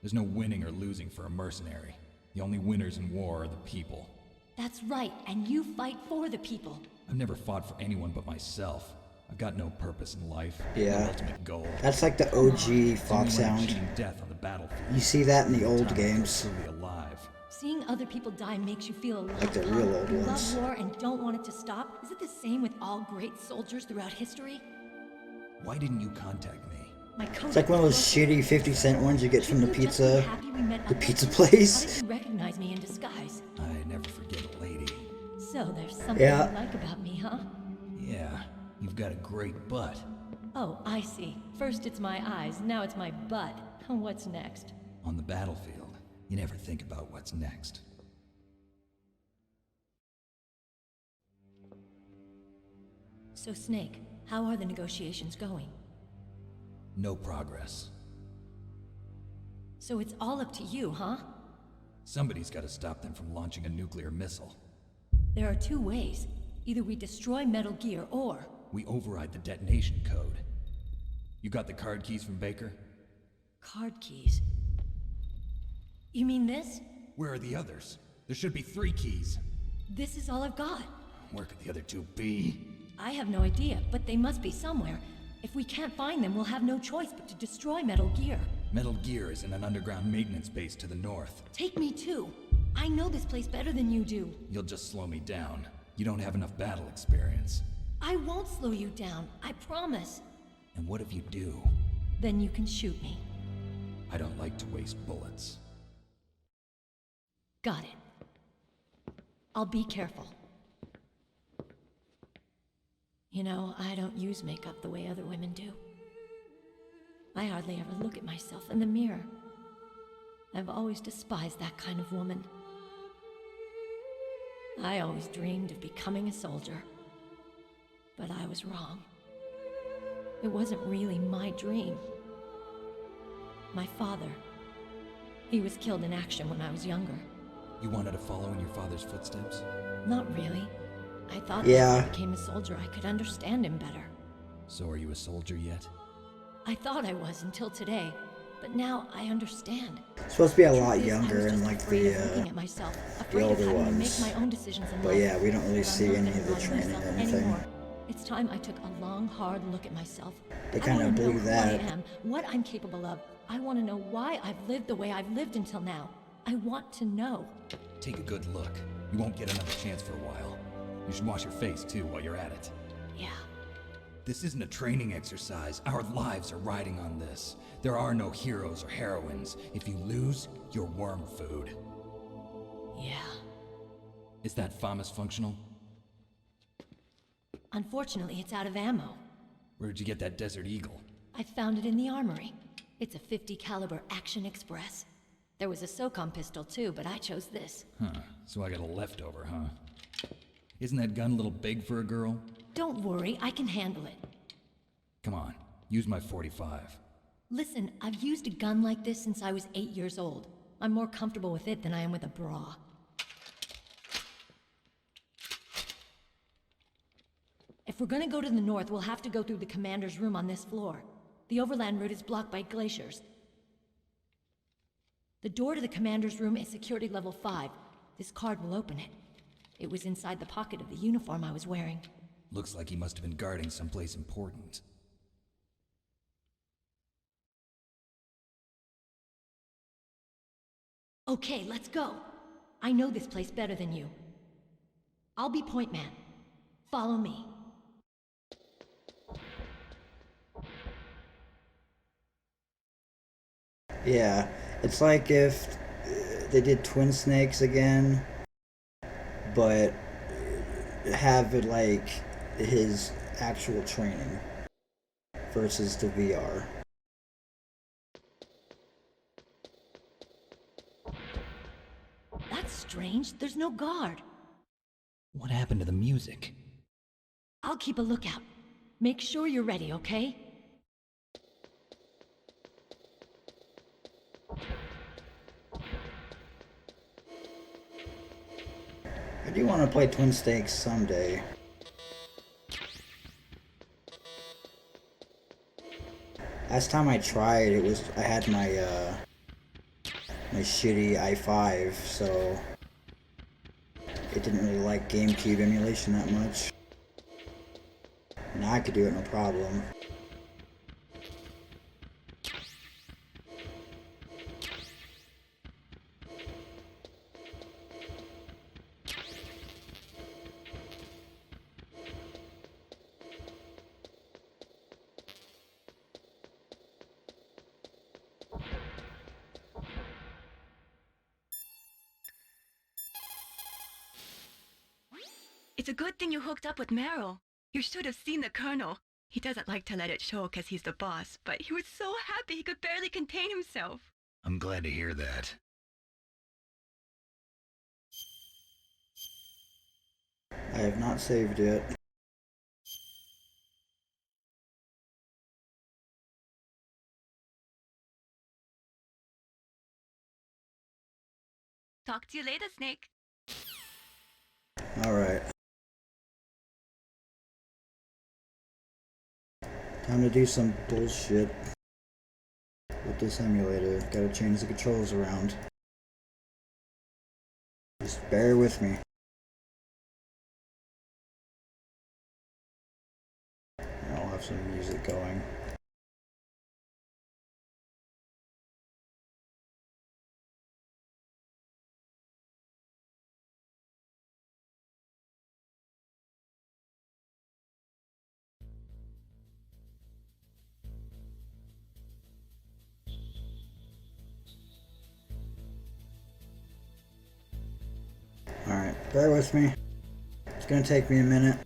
[SPEAKER 19] There's no winning or losing for a mercenary. The only winners in war are the people.
[SPEAKER 15] That's right, and you fight for the people.
[SPEAKER 19] I've never fought for anyone but myself. I've got no purpose in life.
[SPEAKER 4] Yeah.
[SPEAKER 19] No ultimate goal.
[SPEAKER 4] That's like the OG Foxhound.
[SPEAKER 19] Death on the battlefield.
[SPEAKER 4] You see that in the old games.
[SPEAKER 19] Alive.
[SPEAKER 15] Seeing other people die makes you feel alive.
[SPEAKER 4] Like the real old
[SPEAKER 15] You
[SPEAKER 4] ones.
[SPEAKER 15] love war and don't want it to stop? Is it the same with all great soldiers throughout history?
[SPEAKER 19] Why didn't you contact me?
[SPEAKER 4] It's like one of those shitty 50-cent ones you get from the pizza place.
[SPEAKER 15] How did you recognize me in disguise?
[SPEAKER 19] I never forget a lady.
[SPEAKER 15] So there's something
[SPEAKER 4] Yeah.
[SPEAKER 15] you like about me, huh?
[SPEAKER 19] Yeah, you've got a great butt.
[SPEAKER 15] Oh, I see. First it's my eyes, now it's my butt. What's next?
[SPEAKER 19] On the battlefield, you never think about what's next.
[SPEAKER 15] So Snake, how are the negotiations going?
[SPEAKER 19] No progress.
[SPEAKER 15] So it's all up to you, huh?
[SPEAKER 19] Somebody's got to stop them from launching a nuclear missile.
[SPEAKER 15] There are two ways. Either we destroy Metal Gear, or...
[SPEAKER 19] We override the detonation code. You got the card keys from Baker?
[SPEAKER 15] Card keys? You mean this?
[SPEAKER 19] Where are the others? There should be 3 keys.
[SPEAKER 15] This is all I've got.
[SPEAKER 19] Where could the other 2 be?
[SPEAKER 15] I have no idea, but they must be somewhere. If we can't find them, we'll have no choice but to destroy Metal Gear.
[SPEAKER 19] Metal Gear is in an underground maintenance base to the north.
[SPEAKER 15] Take me too. I know this place better than you do.
[SPEAKER 19] You'll just slow me down. You don't have enough battle experience.
[SPEAKER 15] I won't slow you down, I promise.
[SPEAKER 19] And what if you do?
[SPEAKER 15] Then you can shoot me.
[SPEAKER 19] I don't like to waste bullets.
[SPEAKER 15] Got it. I'll be careful. You know, I don't use makeup the way other women do. I hardly ever look at myself in the mirror. I've always despised that kind of woman. I always dreamed of becoming a soldier. But I was wrong. It wasn't really my dream. My father, he was killed in action when I was younger.
[SPEAKER 19] You wanted to follow in your father's footsteps?
[SPEAKER 15] Not really. I thought that
[SPEAKER 4] Yeah.
[SPEAKER 15] if I became a soldier, I could understand him better.
[SPEAKER 19] So are you a soldier yet?
[SPEAKER 15] I thought I was until today, but now I understand.
[SPEAKER 4] Supposed to be a
[SPEAKER 15] Truth
[SPEAKER 4] lot
[SPEAKER 15] is, I
[SPEAKER 4] younger
[SPEAKER 15] was
[SPEAKER 4] in
[SPEAKER 15] just
[SPEAKER 4] like
[SPEAKER 15] afraid
[SPEAKER 4] the
[SPEAKER 15] of looking at myself,
[SPEAKER 4] the
[SPEAKER 15] afraid of
[SPEAKER 4] older
[SPEAKER 15] having to
[SPEAKER 4] ones.
[SPEAKER 15] make my own decisions in
[SPEAKER 4] But
[SPEAKER 15] life.
[SPEAKER 4] yeah, we don't really
[SPEAKER 15] But I'm
[SPEAKER 4] see
[SPEAKER 15] not
[SPEAKER 4] any
[SPEAKER 15] gonna
[SPEAKER 4] of the
[SPEAKER 15] bother
[SPEAKER 4] training or
[SPEAKER 15] myself
[SPEAKER 4] anything.
[SPEAKER 15] anymore. It's time I took a long, hard look at myself.
[SPEAKER 4] They
[SPEAKER 15] I
[SPEAKER 4] kinda
[SPEAKER 15] wanna know
[SPEAKER 4] blew
[SPEAKER 15] who
[SPEAKER 4] that.
[SPEAKER 15] I am, what I'm capable of. I want to know why I've lived the way I've lived until now. I want to know.
[SPEAKER 19] Take a good look. You won't get another chance for a while. You should wash your face too while you're at it.
[SPEAKER 15] Yeah.
[SPEAKER 19] This isn't a training exercise. Our lives are riding on this. There are no heroes or heroines. If you lose, you're worm food.
[SPEAKER 15] Yeah.
[SPEAKER 19] Is that FAMAS functional?
[SPEAKER 15] Unfortunately, it's out of ammo.
[SPEAKER 19] Where'd you get that Desert Eagle?
[SPEAKER 15] I found it in the armory. It's a .50 caliber Action Express. There was a SOCOM pistol too, but I chose this.
[SPEAKER 19] Huh, so I got a leftover, huh? Isn't that gun a little big for a girl?
[SPEAKER 15] Don't worry, I can handle it.
[SPEAKER 19] Come on, use my .45.
[SPEAKER 15] Listen, I've used a gun like this since I was 8 years old. I'm more comfortable with it than I am with a bra. If we're gonna go to the north, we'll have to go through the commander's room on this floor. The overland route is blocked by glaciers. The door to the commander's room is security level 5. This card will open it. It was inside the pocket of the uniform I was wearing.
[SPEAKER 19] Looks like he must have been guarding someplace important.
[SPEAKER 15] Okay, let's go. I know this place better than you. I'll be point man. Follow me.
[SPEAKER 4] Yeah, it's like if they did Twin Snakes again, but have it like his actual training versus the VR.
[SPEAKER 15] That's strange. There's no guard.
[SPEAKER 19] What happened to the music?
[SPEAKER 15] I'll keep a lookout. Make sure you're ready, okay?
[SPEAKER 4] I do want to play Twin Snakes someday. Last time I tried, I had my my shitty i5, so it didn't really like GameCube emulation that much. Now I could do it no problem.
[SPEAKER 14] It's a good thing you hooked up with Meryl. You should have seen the Colonel. He doesn't like to let it show because he's the boss, but he was so happy he could barely contain himself.
[SPEAKER 2] I'm glad to hear that.
[SPEAKER 4] I have not saved yet.
[SPEAKER 14] Talk to you later, Snake.
[SPEAKER 4] Alright. Time to do some bullshit with this emulator. Gotta change the controls around. Just bear with me. some music going. Alright, bear with me. It's gonna take me a minute.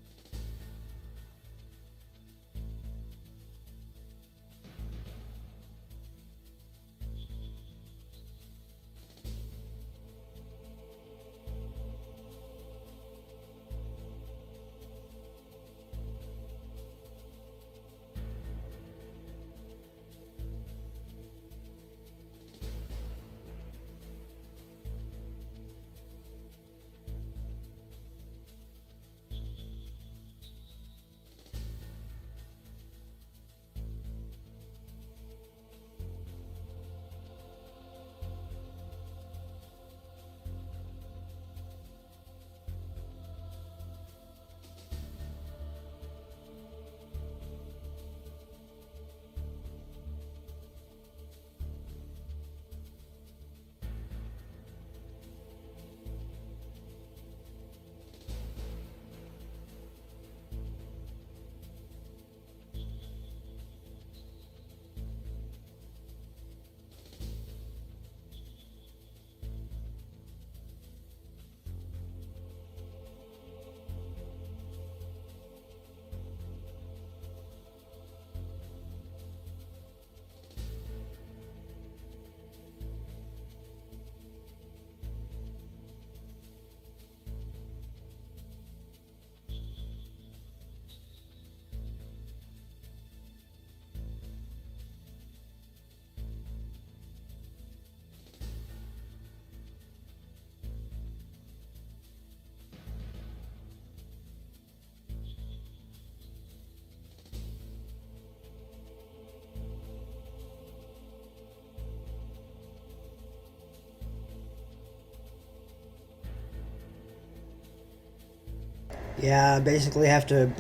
[SPEAKER 4] Yeah, I basically have to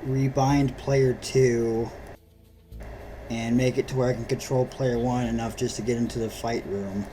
[SPEAKER 4] rebind player 2 and make it to where I can control player 1 enough just to get into the fight room.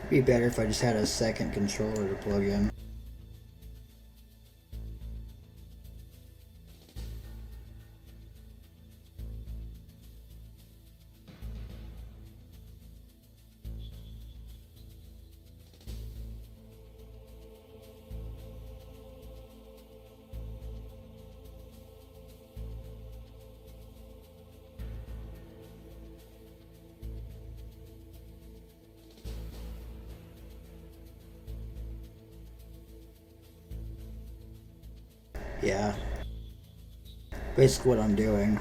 [SPEAKER 4] It'd be better if I just had a second controller to plug in. Yeah. Basically what I'm doing.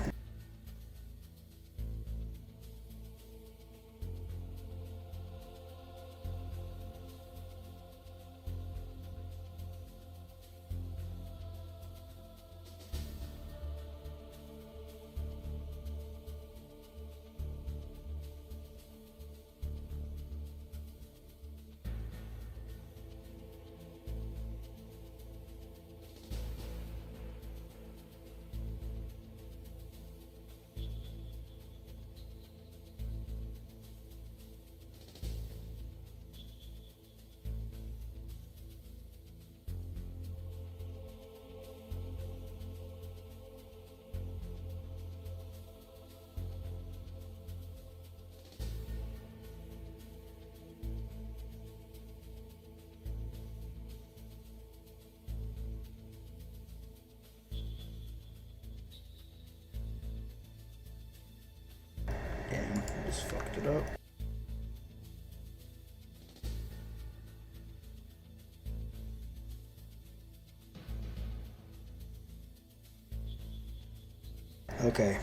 [SPEAKER 4] fucked it up. Okay.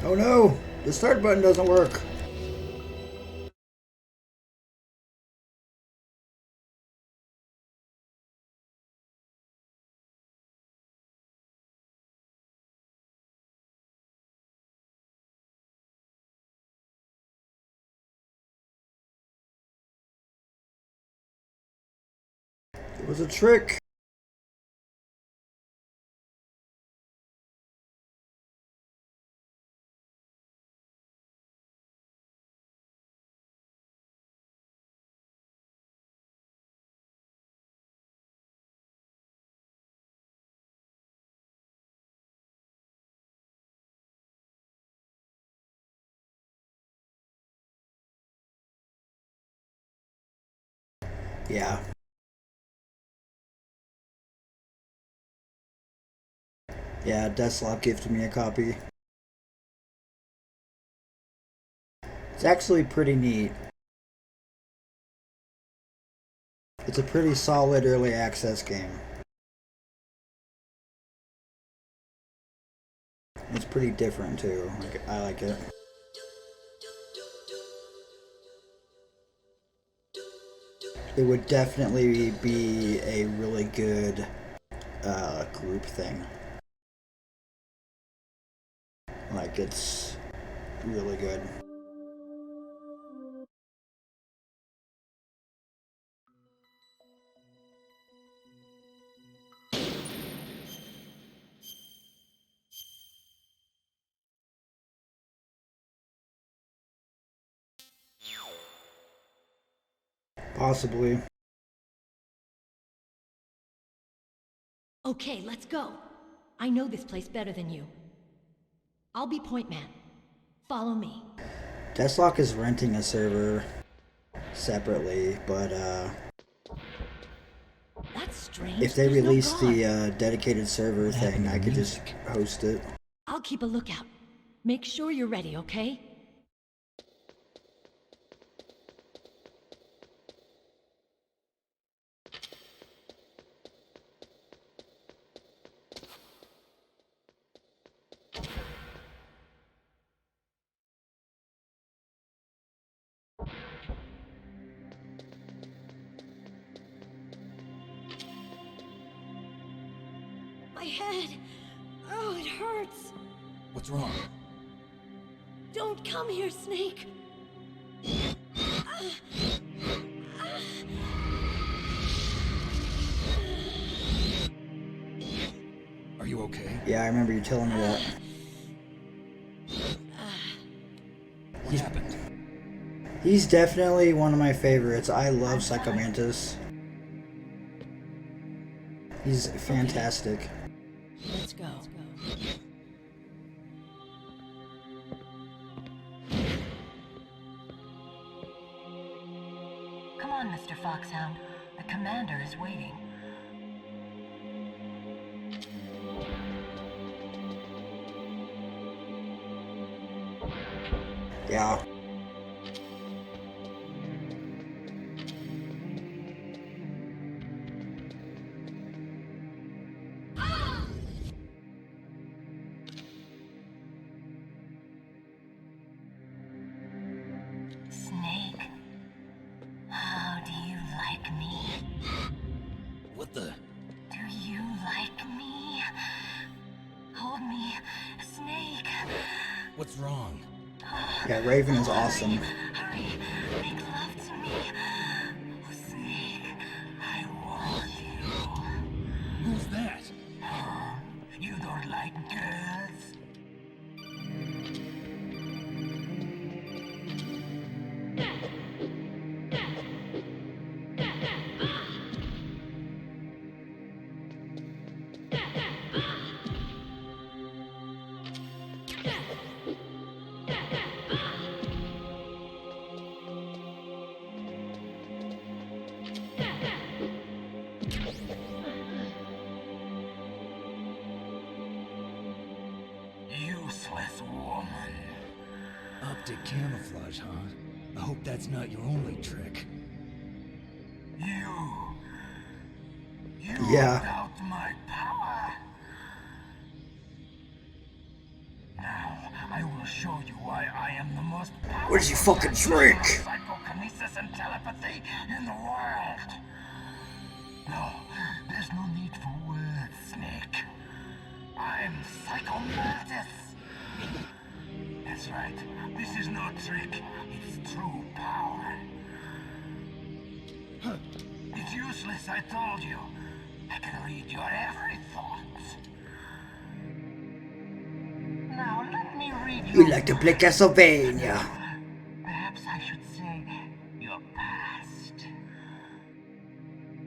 [SPEAKER 4] Oh no! The start button doesn't work. It was a trick. Yeah. Yeah, Deathlock gifted me a copy. It's actually pretty neat. It's a pretty solid early access game. It's pretty different too. I like it. It would definitely be a really good group thing. Like, it's really good. Possibly.
[SPEAKER 15] Okay, let's go. I know this place better than you. I'll be point man. Follow me.
[SPEAKER 4] Deathlock is renting a server separately, but
[SPEAKER 15] That's strange.
[SPEAKER 4] if they
[SPEAKER 15] There's no
[SPEAKER 4] release
[SPEAKER 15] guard.
[SPEAKER 4] the dedicated server thing, I could just host it.
[SPEAKER 15] I'll keep a lookout. Make sure you're ready, okay? My head. Oh, it hurts.
[SPEAKER 19] What's wrong?
[SPEAKER 15] Don't come here, Snake.
[SPEAKER 19] Are you okay?
[SPEAKER 4] Yeah, I remember you telling me that.
[SPEAKER 19] What happened?
[SPEAKER 4] He's definitely one of my favorites. I love Psycho Mantis. He's fantastic.
[SPEAKER 15] Let's go. Come on, Mr. Foxhound. The commander is waiting.
[SPEAKER 4] Yeah.
[SPEAKER 19] What's wrong?
[SPEAKER 4] Yeah, Raven is awesome.
[SPEAKER 16] Hurry, make love to me. Snake, I want you.
[SPEAKER 19] Who's that?
[SPEAKER 16] You don't like girls? Useless woman.
[SPEAKER 19] Optic camouflage, huh? I hope that's not your only trick.
[SPEAKER 16] You
[SPEAKER 4] Yeah.
[SPEAKER 16] doubt my power. Now, I will show you why I am the most powerful
[SPEAKER 4] What did you fucking drink?
[SPEAKER 16] psychokinesis and telepathy in the world. No, there's no need for words, Snake. I'm Psychomantis. That's right. This is no trick. It's true power. It's useless, I told you. I can read your every thought. Now let me read
[SPEAKER 4] You
[SPEAKER 16] your
[SPEAKER 4] like to play Castlevania.
[SPEAKER 16] Perhaps I should say your past.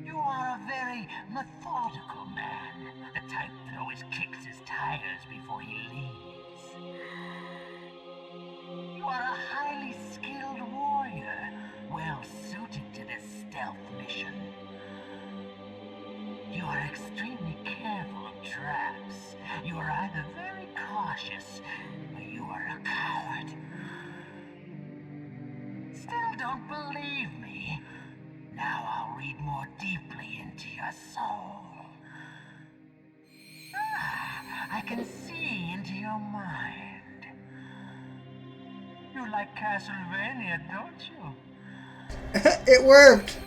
[SPEAKER 16] You are a very methodical man. The type that always kicks his tires before he leaves. You are a highly skilled warrior, well suited to this stealth mission. You are extremely careful of traps. You are either very cautious, or you are a coward. Still don't believe me? Now I'll read more deeply into your soul. I can see into your mind. You like Castlevania, don't you?
[SPEAKER 4] It worked.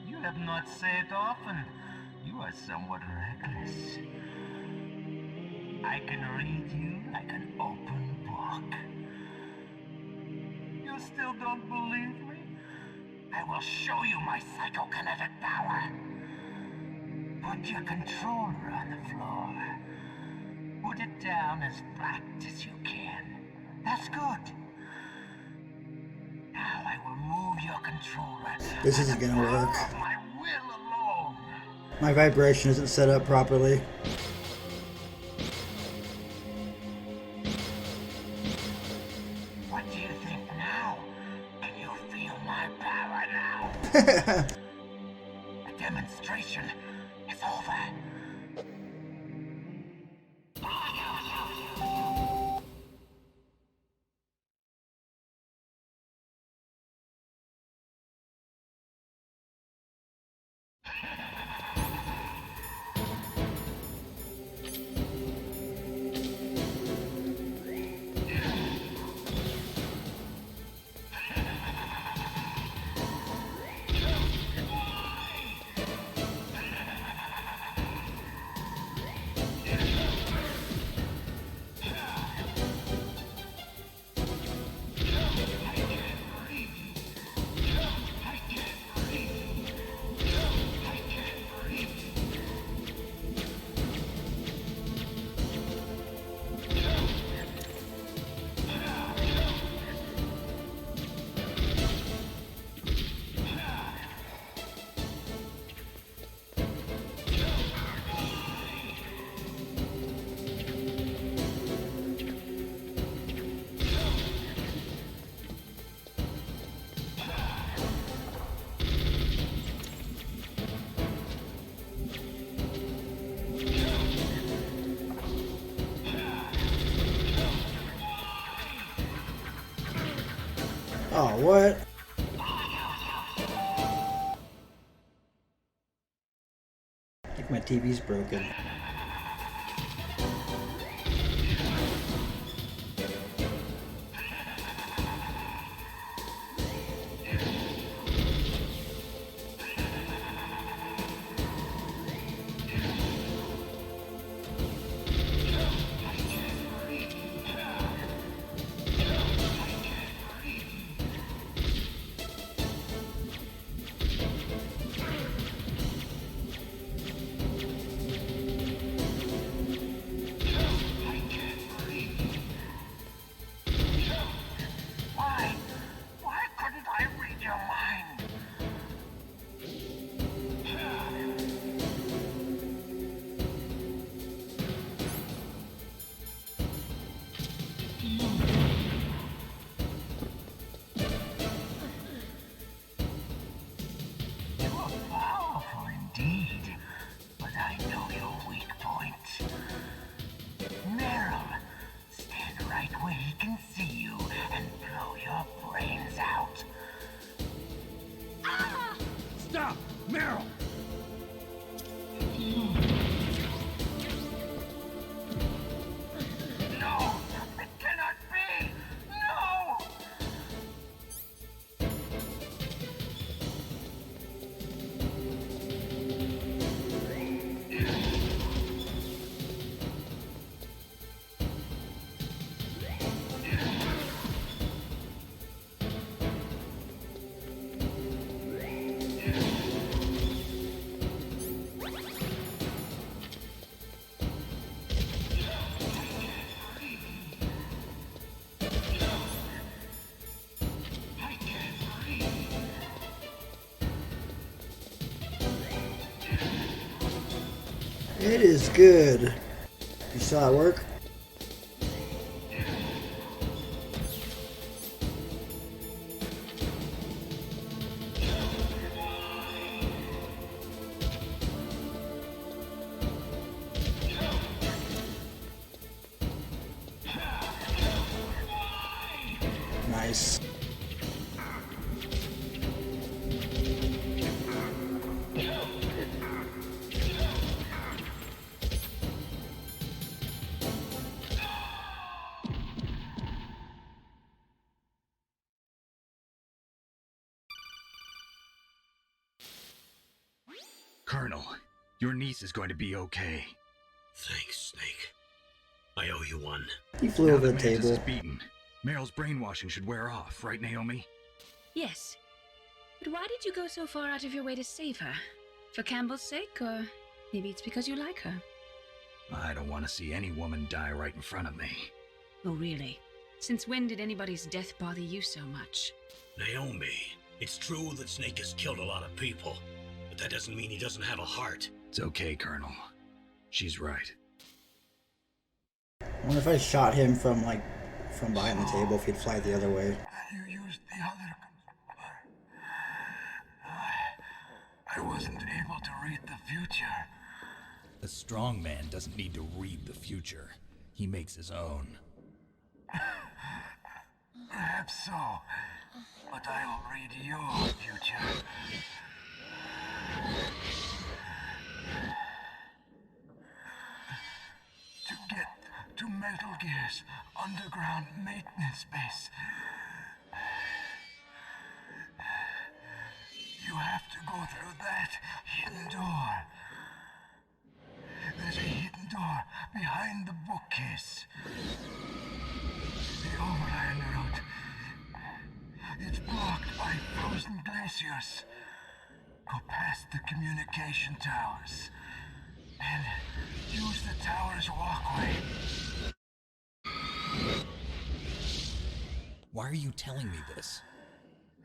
[SPEAKER 16] You have not said it often. You are somewhat reckless. I can read you like an open book. You still don't believe me? I will show you my psychokinetic power. Put your controller on the floor. Put it down as flat as you can. That's good. Now I will move your controller.
[SPEAKER 4] This isn't gonna work.
[SPEAKER 16] My will alone.
[SPEAKER 4] My vibration isn't set up properly.
[SPEAKER 16] What do you think now? Can you feel my power now? The demonstration is over.
[SPEAKER 4] Oh, what? I think my TV's broken. It is good. You saw it work? Nice.
[SPEAKER 2] Colonel, your niece is going to be okay.
[SPEAKER 1] Thanks, Snake. I owe you one.
[SPEAKER 4] He flew
[SPEAKER 2] Now
[SPEAKER 4] over
[SPEAKER 2] that
[SPEAKER 4] the
[SPEAKER 2] Mantis
[SPEAKER 4] table.
[SPEAKER 2] is beaten, Meryl's brainwashing should wear off, right, Naomi?
[SPEAKER 3] Yes. But why did you go so far out of your way to save her? For Campbell's sake, or maybe it's because you like her?
[SPEAKER 2] I don't want to see any woman die right in front of me.
[SPEAKER 3] Oh, really? Since when did anybody's death bother you so much?
[SPEAKER 1] Naomi, it's true that Snake has killed a lot of people, but that doesn't mean he doesn't have a heart.
[SPEAKER 2] It's okay, Colonel. She's right.
[SPEAKER 4] I wonder if I shot him from behind the table, if he'd fly the other way.
[SPEAKER 8] You used the other I wasn't able to read the future.
[SPEAKER 19] A strong man doesn't need to read the future. He makes his own.
[SPEAKER 8] Perhaps so, but I'll read your future. To get to Metal Gear's underground maintenance base, you have to go through that hidden door. There's a hidden door behind the bookcase. The overland route. It's blocked by frozen glaciers. Go past the communication towers. And use the tower's walkway.
[SPEAKER 19] Why are you telling me this?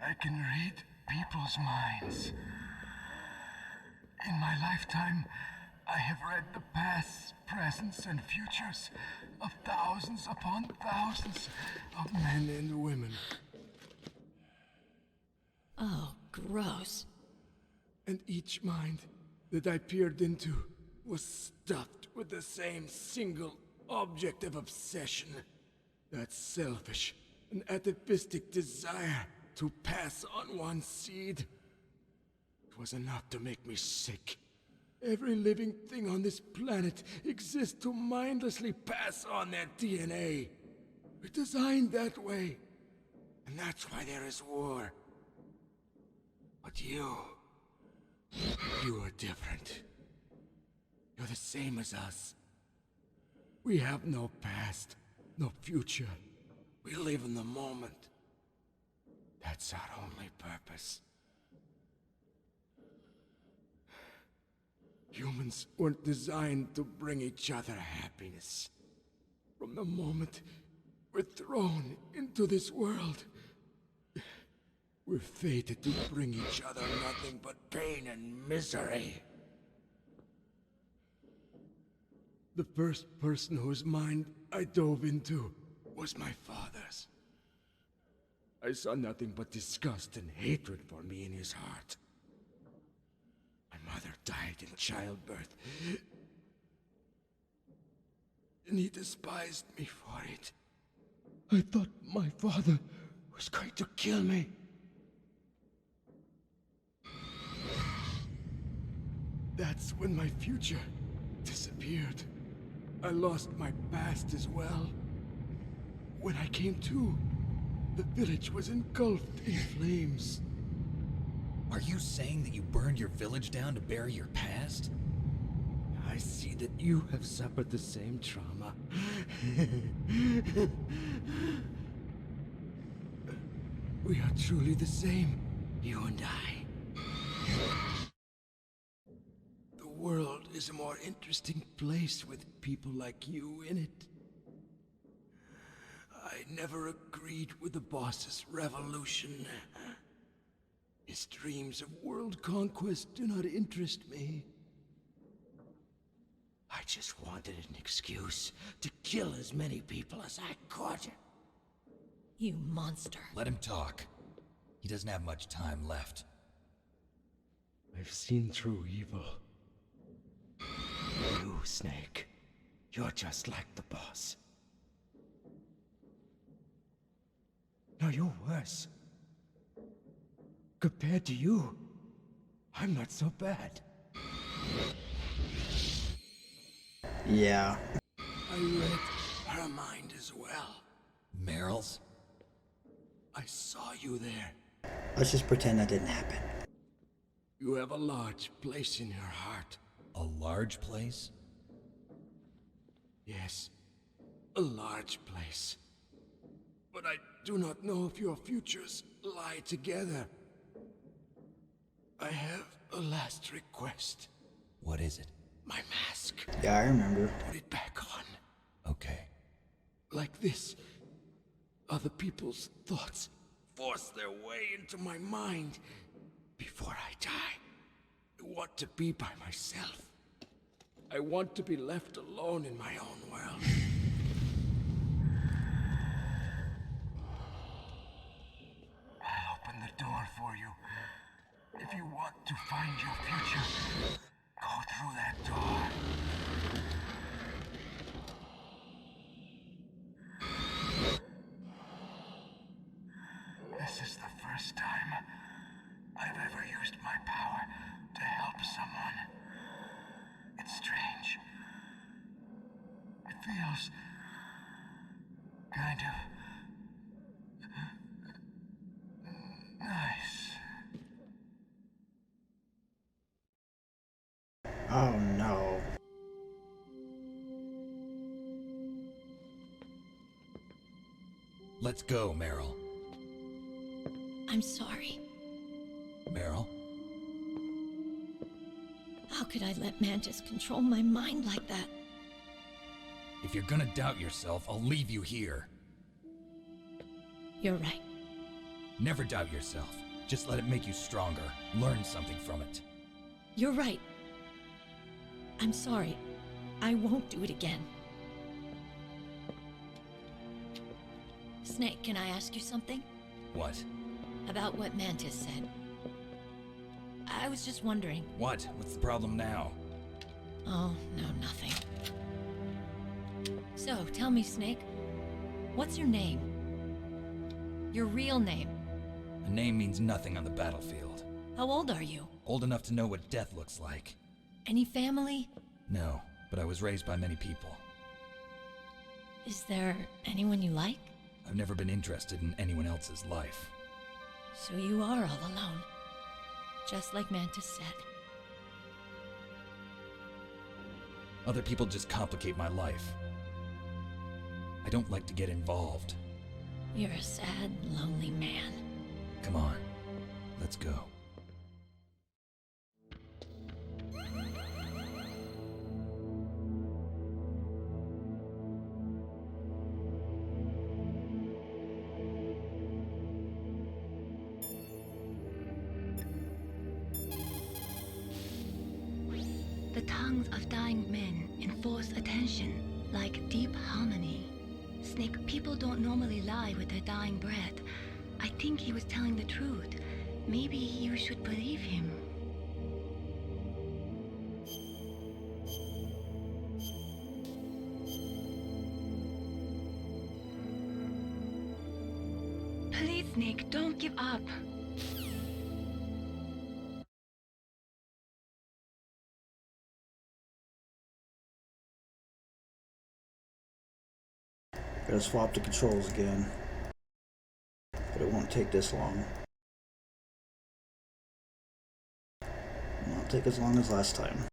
[SPEAKER 8] I can read people's minds. In my lifetime, I have read the pasts, presents, and futures of thousands upon thousands of men and women.
[SPEAKER 17] Oh, gross.
[SPEAKER 8] And each mind that I peered into was stuffed with the same single object of obsession. That selfish and atavistic desire to pass on one seed. It was enough to make me sick. Every living thing on this planet exists to mindlessly pass on their DNA. We're designed that way. And that's why there is war. But you are different. You're the same as us. We have no past, no future. We live in the moment. That's our only purpose. Humans weren't designed to bring each other happiness. From the moment we're thrown into this world, we're fated to bring each other nothing but pain and misery. The first person whose mind I dove into was my father's. I saw nothing but disgust and hatred for me in his heart. My mother died in childbirth, and he despised me for it. I thought my father was going to kill me. That's when my future disappeared. I lost my past as well. When I came to, the village was engulfed in flames.
[SPEAKER 19] Are you saying that you burned your village down to bury your past?
[SPEAKER 8] I see that you have suffered the same trauma. We are truly the same, you and I. The world is a more interesting place with people like you in it. I never agreed with the boss's revolution. His dreams of world conquest do not interest me.
[SPEAKER 21] I just wanted an excuse to kill as many people as I could.
[SPEAKER 15] You monster.
[SPEAKER 2] Let him talk. He doesn't have much time left.
[SPEAKER 21] I've seen through evil. You, Snake. You're just like the boss. No, you're worse. Compared to you, I'm not so bad.
[SPEAKER 4] Yeah.
[SPEAKER 21] I read her mind as well.
[SPEAKER 2] Meryl's?
[SPEAKER 21] I saw you there.
[SPEAKER 4] Let's just pretend that didn't happen.
[SPEAKER 21] You have a large place in your heart.
[SPEAKER 2] A large place?
[SPEAKER 21] Yes, a large place. But I do not know if your futures lie together. I have a last request.
[SPEAKER 2] What is it?
[SPEAKER 21] My mask.
[SPEAKER 4] Yeah, I remember.
[SPEAKER 21] Put it back on.
[SPEAKER 2] Okay.
[SPEAKER 21] Like this, other people's thoughts force their way into my mind. Before I die, I want to be by myself. I want to be left alone in my own world. I'll open the door for you. If you want to find your future, go through that door. This is the first time I've ever used my power to help someone. It's strange. It feels kind of nice.
[SPEAKER 4] Oh no.
[SPEAKER 2] Let's go, Meryl.
[SPEAKER 15] I'm sorry.
[SPEAKER 2] Meryl?
[SPEAKER 15] How could I let Mantis control my mind like that?
[SPEAKER 2] If you're gonna doubt yourself, I'll leave you here.
[SPEAKER 15] You're right.
[SPEAKER 2] Never doubt yourself. Just let it make you stronger. Learn something from it.
[SPEAKER 15] You're right. I'm sorry. I won't do it again. Snake, can I ask you something?
[SPEAKER 2] What?
[SPEAKER 15] About what Mantis said. I was just wondering.
[SPEAKER 2] What? What's the problem now?
[SPEAKER 15] Oh, no, nothing. So, tell me, Snake. What's your name? Your real name?
[SPEAKER 2] A name means nothing on the battlefield.
[SPEAKER 15] How old are you?
[SPEAKER 2] Old enough to know what death looks like.
[SPEAKER 15] Any family?
[SPEAKER 2] No, but I was raised by many people.
[SPEAKER 15] Is there anyone you like?
[SPEAKER 2] I've never been interested in anyone else's life.
[SPEAKER 15] So you are all alone. Just like Mantis said.
[SPEAKER 2] Other people just complicate my life. I don't like to get involved.
[SPEAKER 15] You're a sad, lonely man.
[SPEAKER 2] Come on, let's go.
[SPEAKER 14] The tongues of dying men enforce attention, like deep harmony. Snake, people don't normally lie with their dying breath. I think he was telling the truth. Maybe you should believe him. Please, Snake, don't give up.
[SPEAKER 4] Gotta swap the controls again. But it won't take this long. It won't take as long as last time.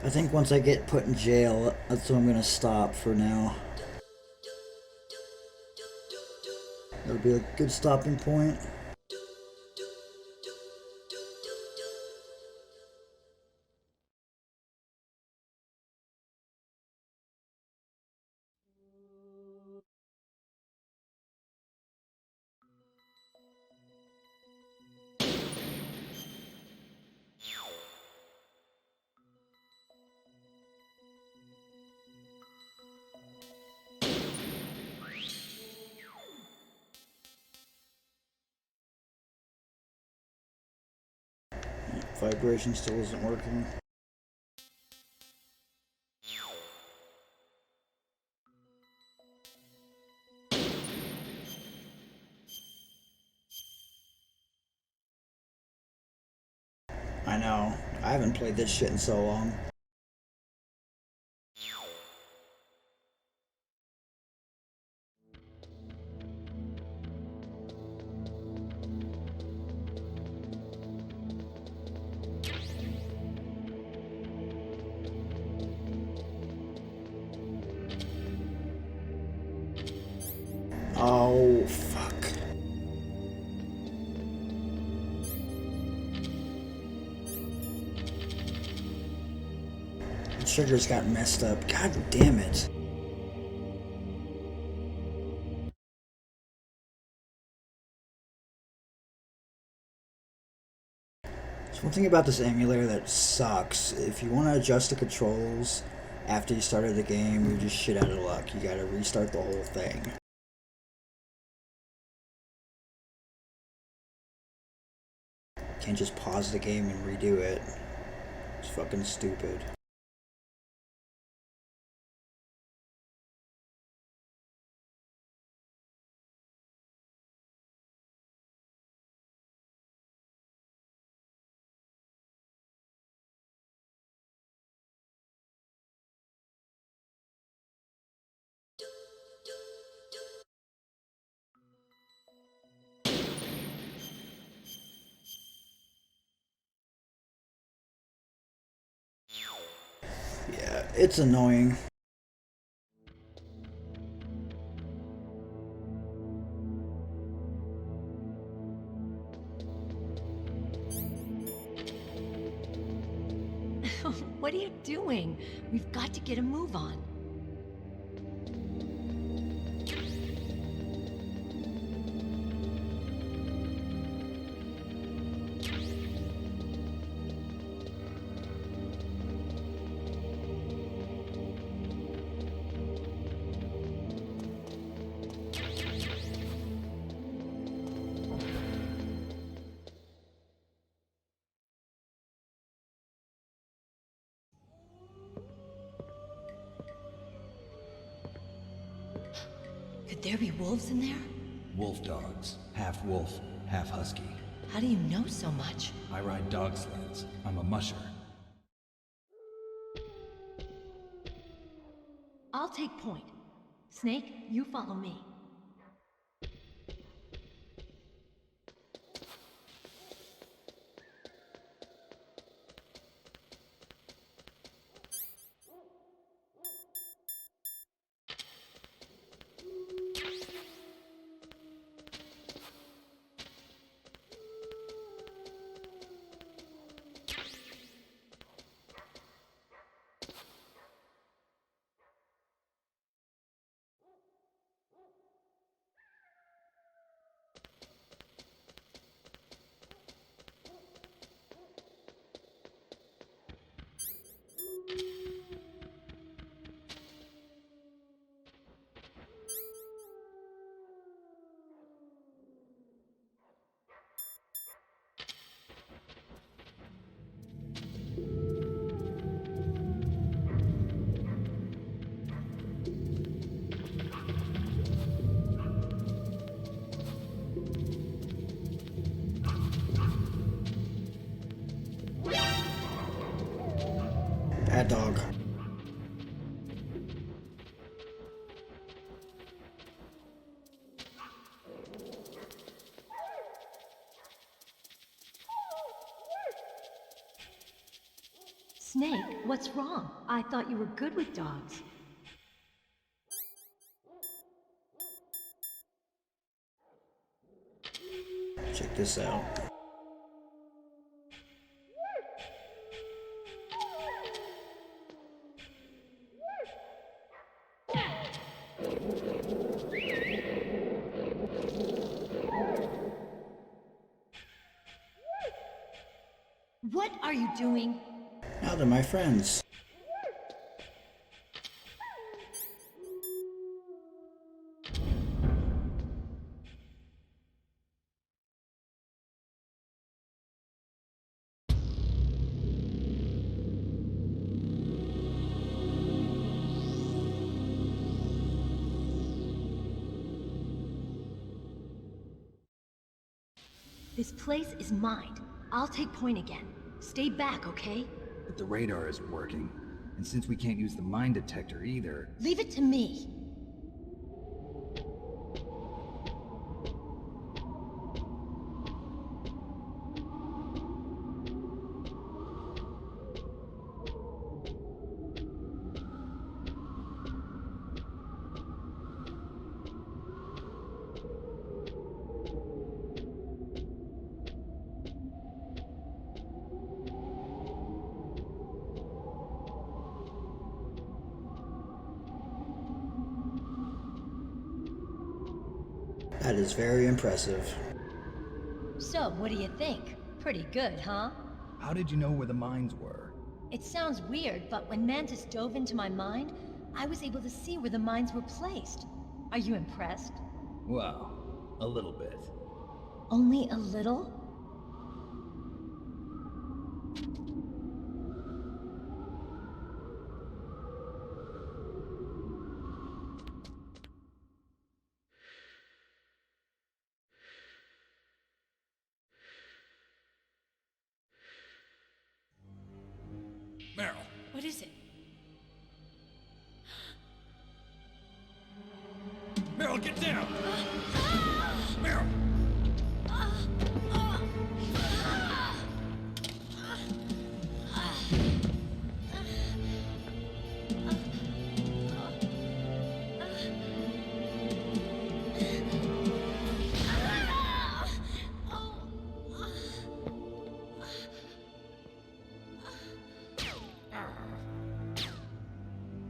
[SPEAKER 4] I think once I get put in jail, that's when I'm gonna stop for now. That'll be a good stopping point. Vibration still isn't working. I know. I haven't played this shit in so long. Oh, fuck. The triggers got messed up. God damn it. There's one thing about this emulator that sucks. If you want to adjust the controls after you started the game, you're just shit out of luck. You gotta restart the whole thing. Can't just pause the game and redo it. It's fucking stupid. Yeah, it's annoying.
[SPEAKER 15] What are you doing? We've got to get a move on. Could there be wolves in there?
[SPEAKER 19] Wolf dogs. Half wolf, half husky.
[SPEAKER 15] How do you know so much?
[SPEAKER 19] I ride dog sleds. I'm a musher.
[SPEAKER 15] I'll take point. Snake, you follow me.
[SPEAKER 4] Bad dog.
[SPEAKER 15] Snake, what's wrong? I thought you were good with dogs.
[SPEAKER 4] Check this out.
[SPEAKER 15] What are you doing?
[SPEAKER 4] Now they're my friends.
[SPEAKER 15] This place is mine. I'll take point again. Stay back, okay?
[SPEAKER 2] But the radar isn't working. And since we can't use the mine detector either...
[SPEAKER 15] Leave it to me.
[SPEAKER 4] That is very impressive.
[SPEAKER 15] So, what do you think? Pretty good, huh?
[SPEAKER 2] How did you know where the mines were?
[SPEAKER 15] It sounds weird, but when Mantis dove into my mind, I was able to see where the mines were placed. Are you impressed?
[SPEAKER 2] Well, a little bit.
[SPEAKER 15] Only a little?
[SPEAKER 21] Meryl.
[SPEAKER 3] What is it?
[SPEAKER 21] Meryl, get down! Meryl!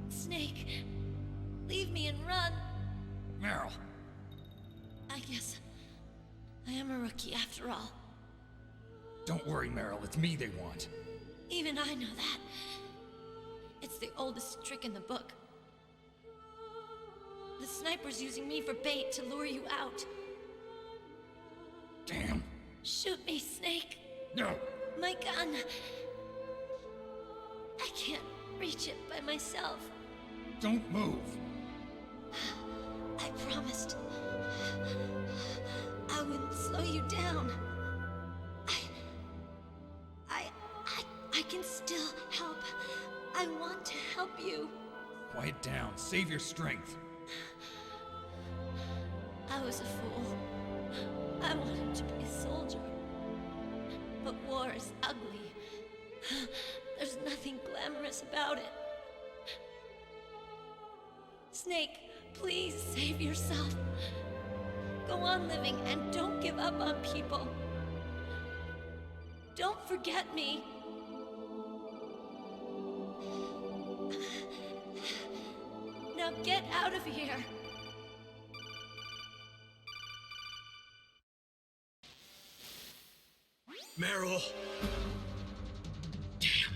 [SPEAKER 3] Snake, leave me and run.
[SPEAKER 21] Meryl.
[SPEAKER 3] I guess I am a rookie after all.
[SPEAKER 21] Don't worry, Meryl. It's me they want.
[SPEAKER 3] Even I know that. It's the oldest trick in the book. The sniper's using me for bait to lure you out.
[SPEAKER 21] Damn.
[SPEAKER 3] Shoot me, Snake.
[SPEAKER 21] No.
[SPEAKER 3] My gun. I can't reach it by myself.
[SPEAKER 21] Don't move.
[SPEAKER 3] I promised. I wouldn't slow you down. I can still help. I want to help you.
[SPEAKER 21] Quiet down. Save your strength.
[SPEAKER 3] I was a fool. I wanted to be a soldier. But war is ugly. There's nothing glamorous about it. Snake, please save yourself. Go on living and don't give up on people. Don't forget me. Now get out of here.
[SPEAKER 1] Meryl! Damn.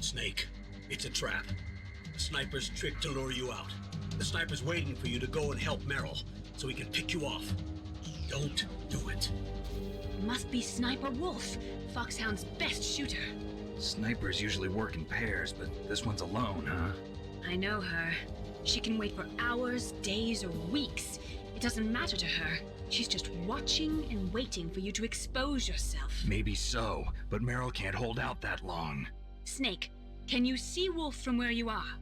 [SPEAKER 1] Snake, it's a trap. The sniper's trick to lure you out. The sniper's waiting for you to go and help Meryl, so he can pick you off. Don't do it.
[SPEAKER 3] It must be Sniper Wolf, Foxhound's best shooter.
[SPEAKER 2] Snipers usually work in pairs, but this one's alone, huh?
[SPEAKER 3] I know her. She can wait for hours, days, or weeks. It doesn't matter to her. She's just watching and waiting for you to expose yourself.
[SPEAKER 2] Maybe so, but Meryl can't hold out that long.
[SPEAKER 3] Snake, can you see Wolf from where you are?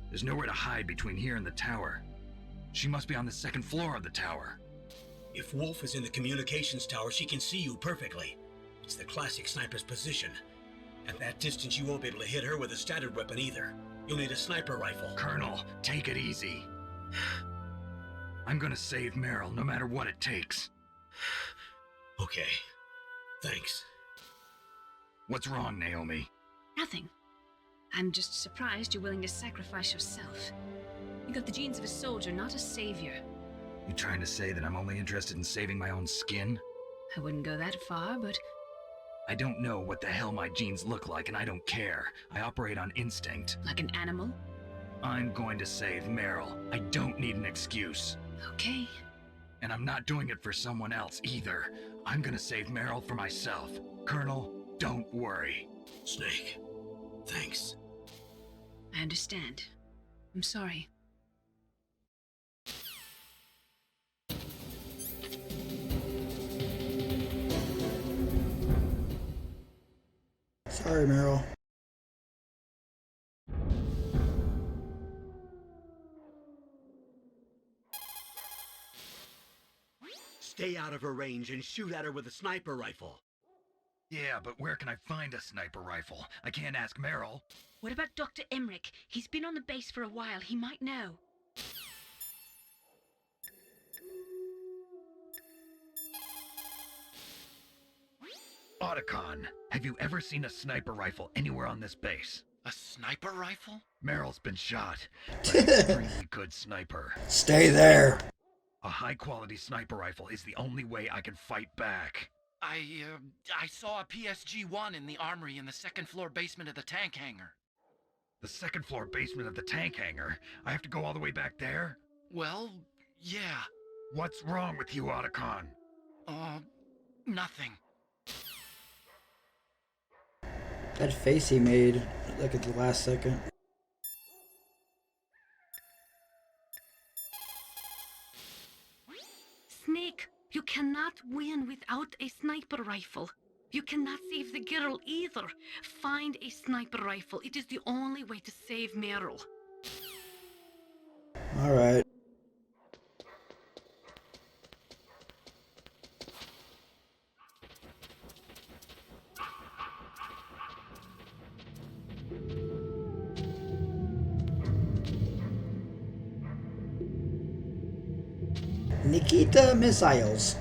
[SPEAKER 2] There's nowhere to hide between here and the tower. She must be on the second floor of the tower.
[SPEAKER 1] If Wolf is in the communications tower, she can see you perfectly. It's the classic sniper's position. At that distance, you won't be able to hit her with a standard weapon either. You'll need a sniper rifle.
[SPEAKER 2] Colonel, take it easy. I'm gonna save Meryl no matter what it takes.
[SPEAKER 1] Okay. Thanks.
[SPEAKER 2] What's wrong, Naomi?
[SPEAKER 3] Nothing. I'm just surprised you're willing to sacrifice yourself. You got the genes of a soldier, not a savior.
[SPEAKER 2] You trying to say that I'm only interested in saving my own skin?
[SPEAKER 3] I wouldn't go that far, but
[SPEAKER 2] I don't know what the hell my genes look like, and I don't care. I operate on instinct.
[SPEAKER 3] like an animal?
[SPEAKER 2] I'm going to save Meryl. I don't need an excuse.
[SPEAKER 3] Okay.
[SPEAKER 2] And I'm not doing it for someone else either. I'm gonna save Meryl for myself. Colonel, don't worry.
[SPEAKER 1] Snake, thanks.
[SPEAKER 3] I understand. I'm sorry.
[SPEAKER 4] Sorry, Meryl.
[SPEAKER 1] Stay out of her range and shoot at her with a sniper rifle.
[SPEAKER 2] Yeah, but where can I find a sniper rifle? I can't ask Meryl.
[SPEAKER 17] What about Dr. Emmerich? He's been on the base for a while. He might know.
[SPEAKER 2] Otacon, have you ever seen a sniper rifle anywhere on this base?
[SPEAKER 7] A sniper rifle?
[SPEAKER 2] Meryl's been shot by an extremely good sniper.
[SPEAKER 4] Stay there.
[SPEAKER 2] A high-quality sniper rifle is the only way I can fight back.
[SPEAKER 7] I saw a PSG-1 in the armory in the second-floor basement of the tank hangar.
[SPEAKER 2] The second-floor basement of the tank hangar? I have to go all the way back there?
[SPEAKER 7] Well, yeah.
[SPEAKER 2] What's wrong with you, Otacon?
[SPEAKER 7] Nothing.
[SPEAKER 4] That face he made, like at the last second.
[SPEAKER 17] Snake, you cannot win without a sniper rifle. You cannot save the girl either. Find a sniper rifle. It is the only way to save Meryl.
[SPEAKER 4] Alright. Nikita missiles.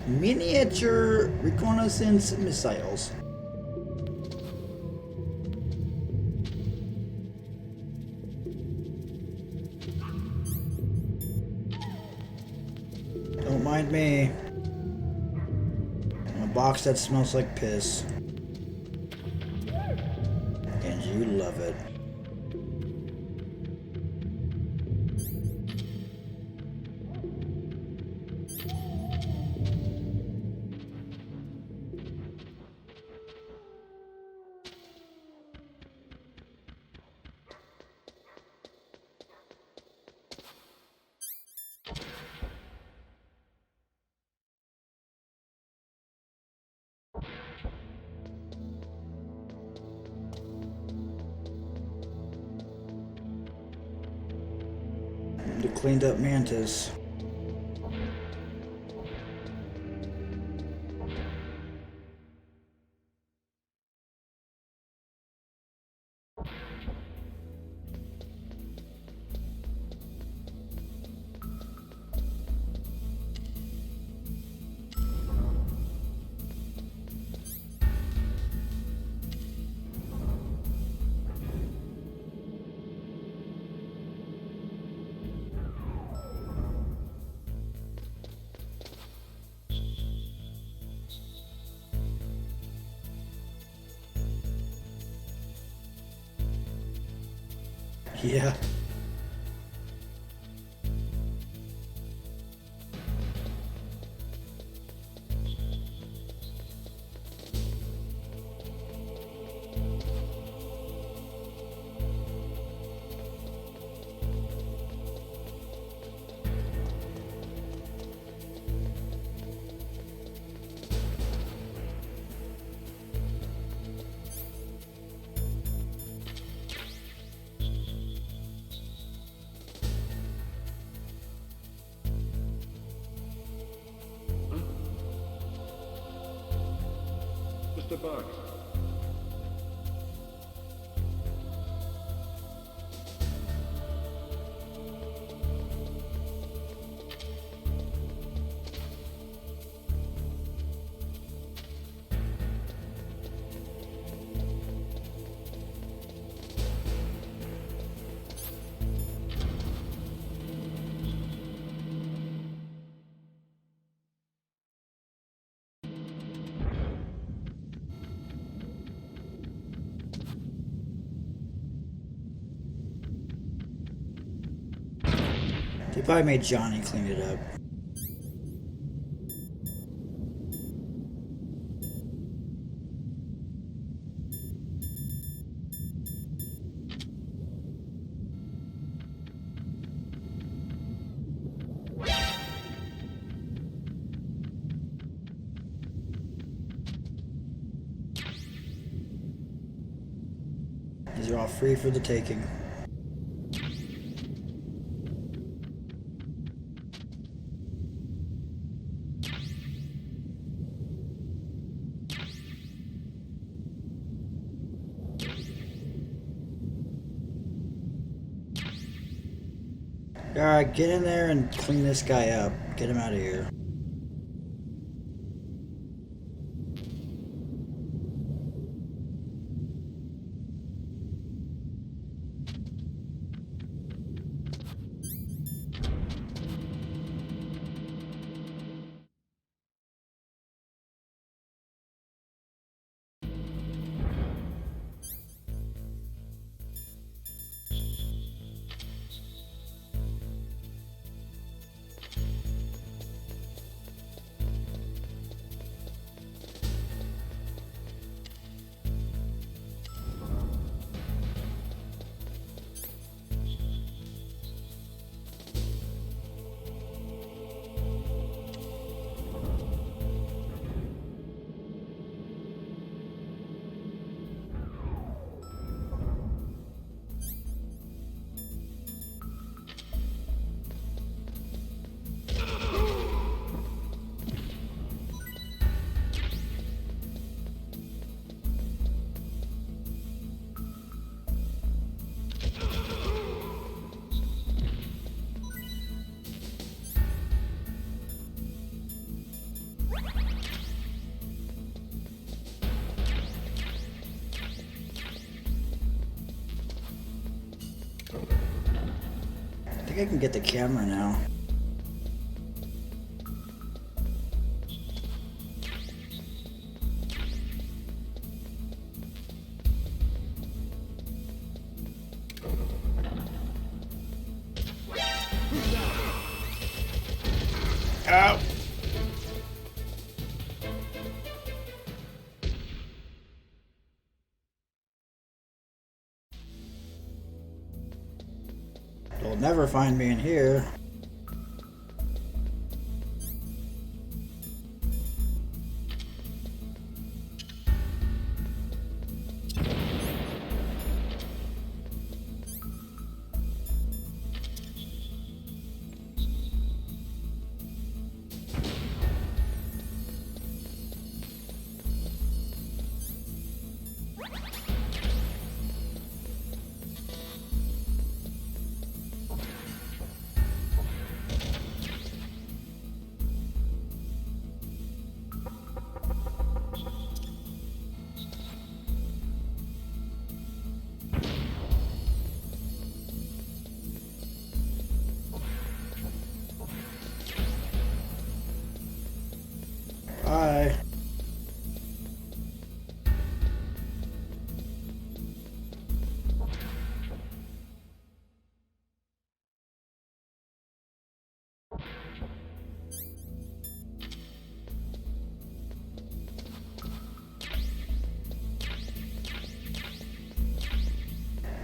[SPEAKER 4] Miniature reconnaissance missiles. Don't mind me. A box that smells like piss. And you love it. The cleaned up mantis. Yeah.
[SPEAKER 6] the box.
[SPEAKER 4] They probably made Johnny clean it up. These are all free for the taking. Alright, get in there and clean this guy up. Get him out of here. I think I can get the camera now. Ow! You'll never find me in here. Bye.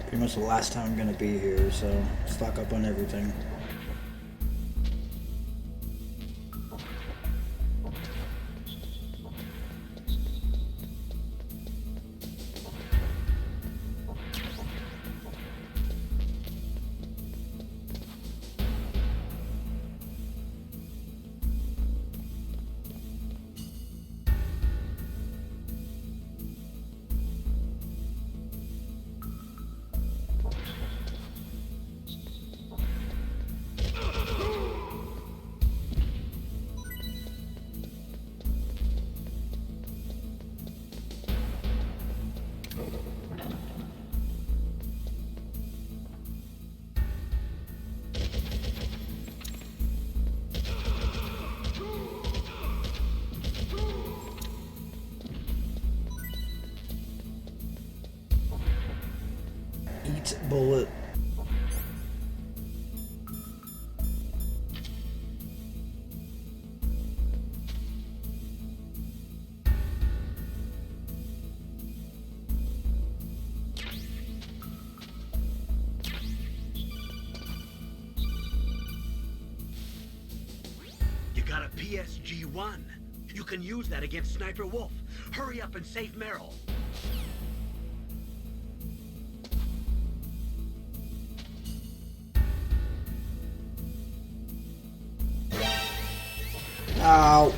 [SPEAKER 4] Pretty much the last time I'm gonna be here, so stock up on everything. bullet.
[SPEAKER 1] You got a PSG-1. You can use that against Sniper Wolf. Hurry up and save Meryl.
[SPEAKER 4] Ow.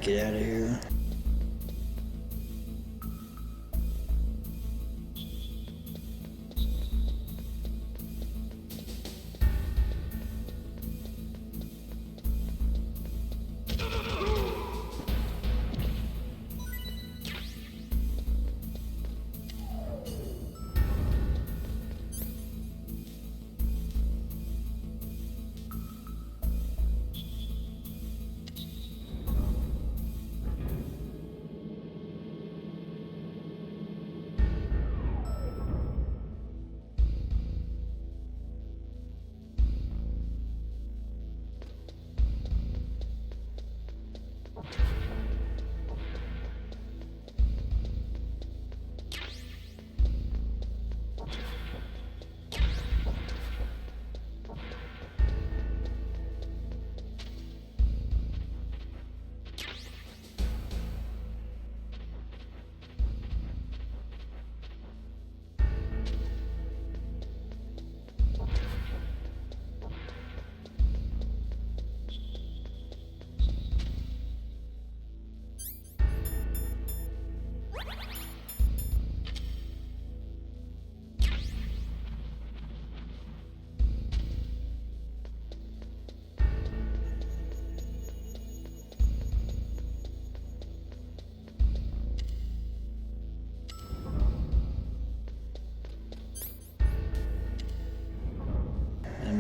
[SPEAKER 4] Get out of here.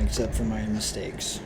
[SPEAKER 4] Except for my mistakes.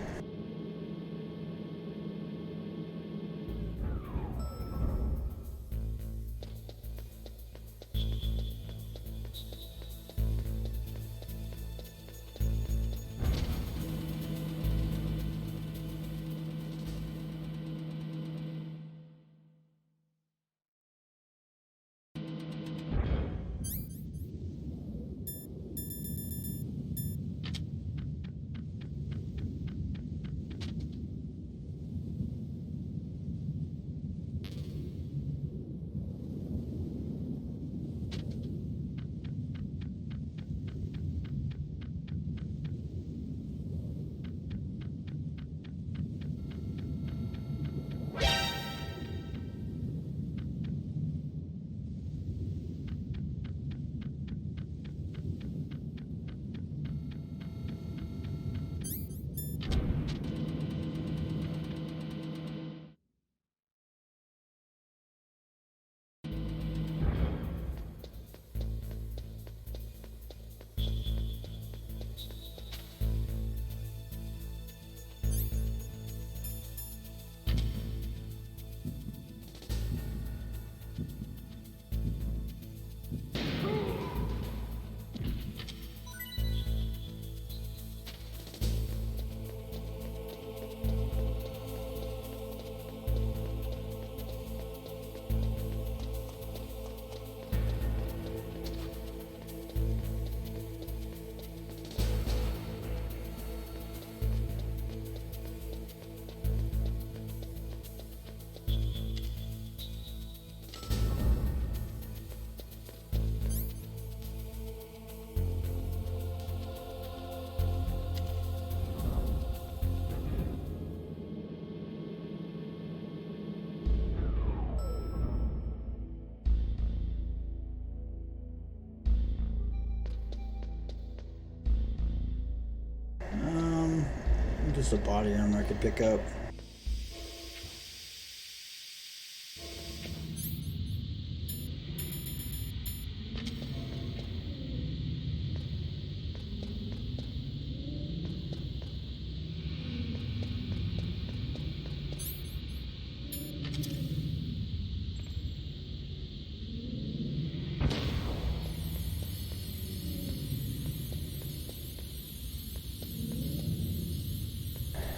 [SPEAKER 4] Just a body armor I could pick up.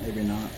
[SPEAKER 4] Maybe not.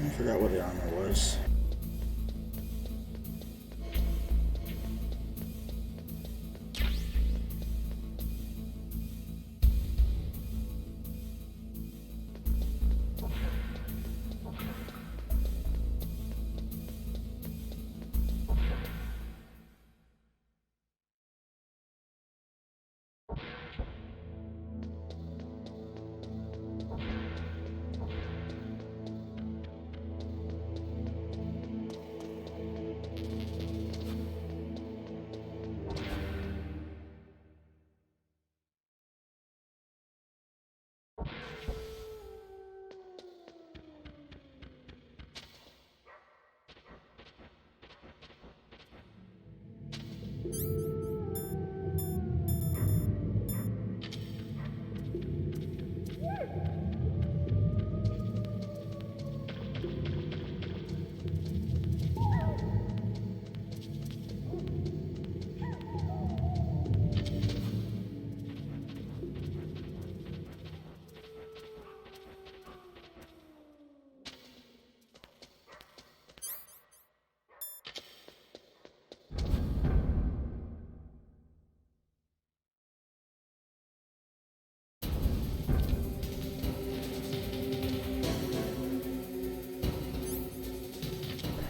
[SPEAKER 4] I forgot what the armor was.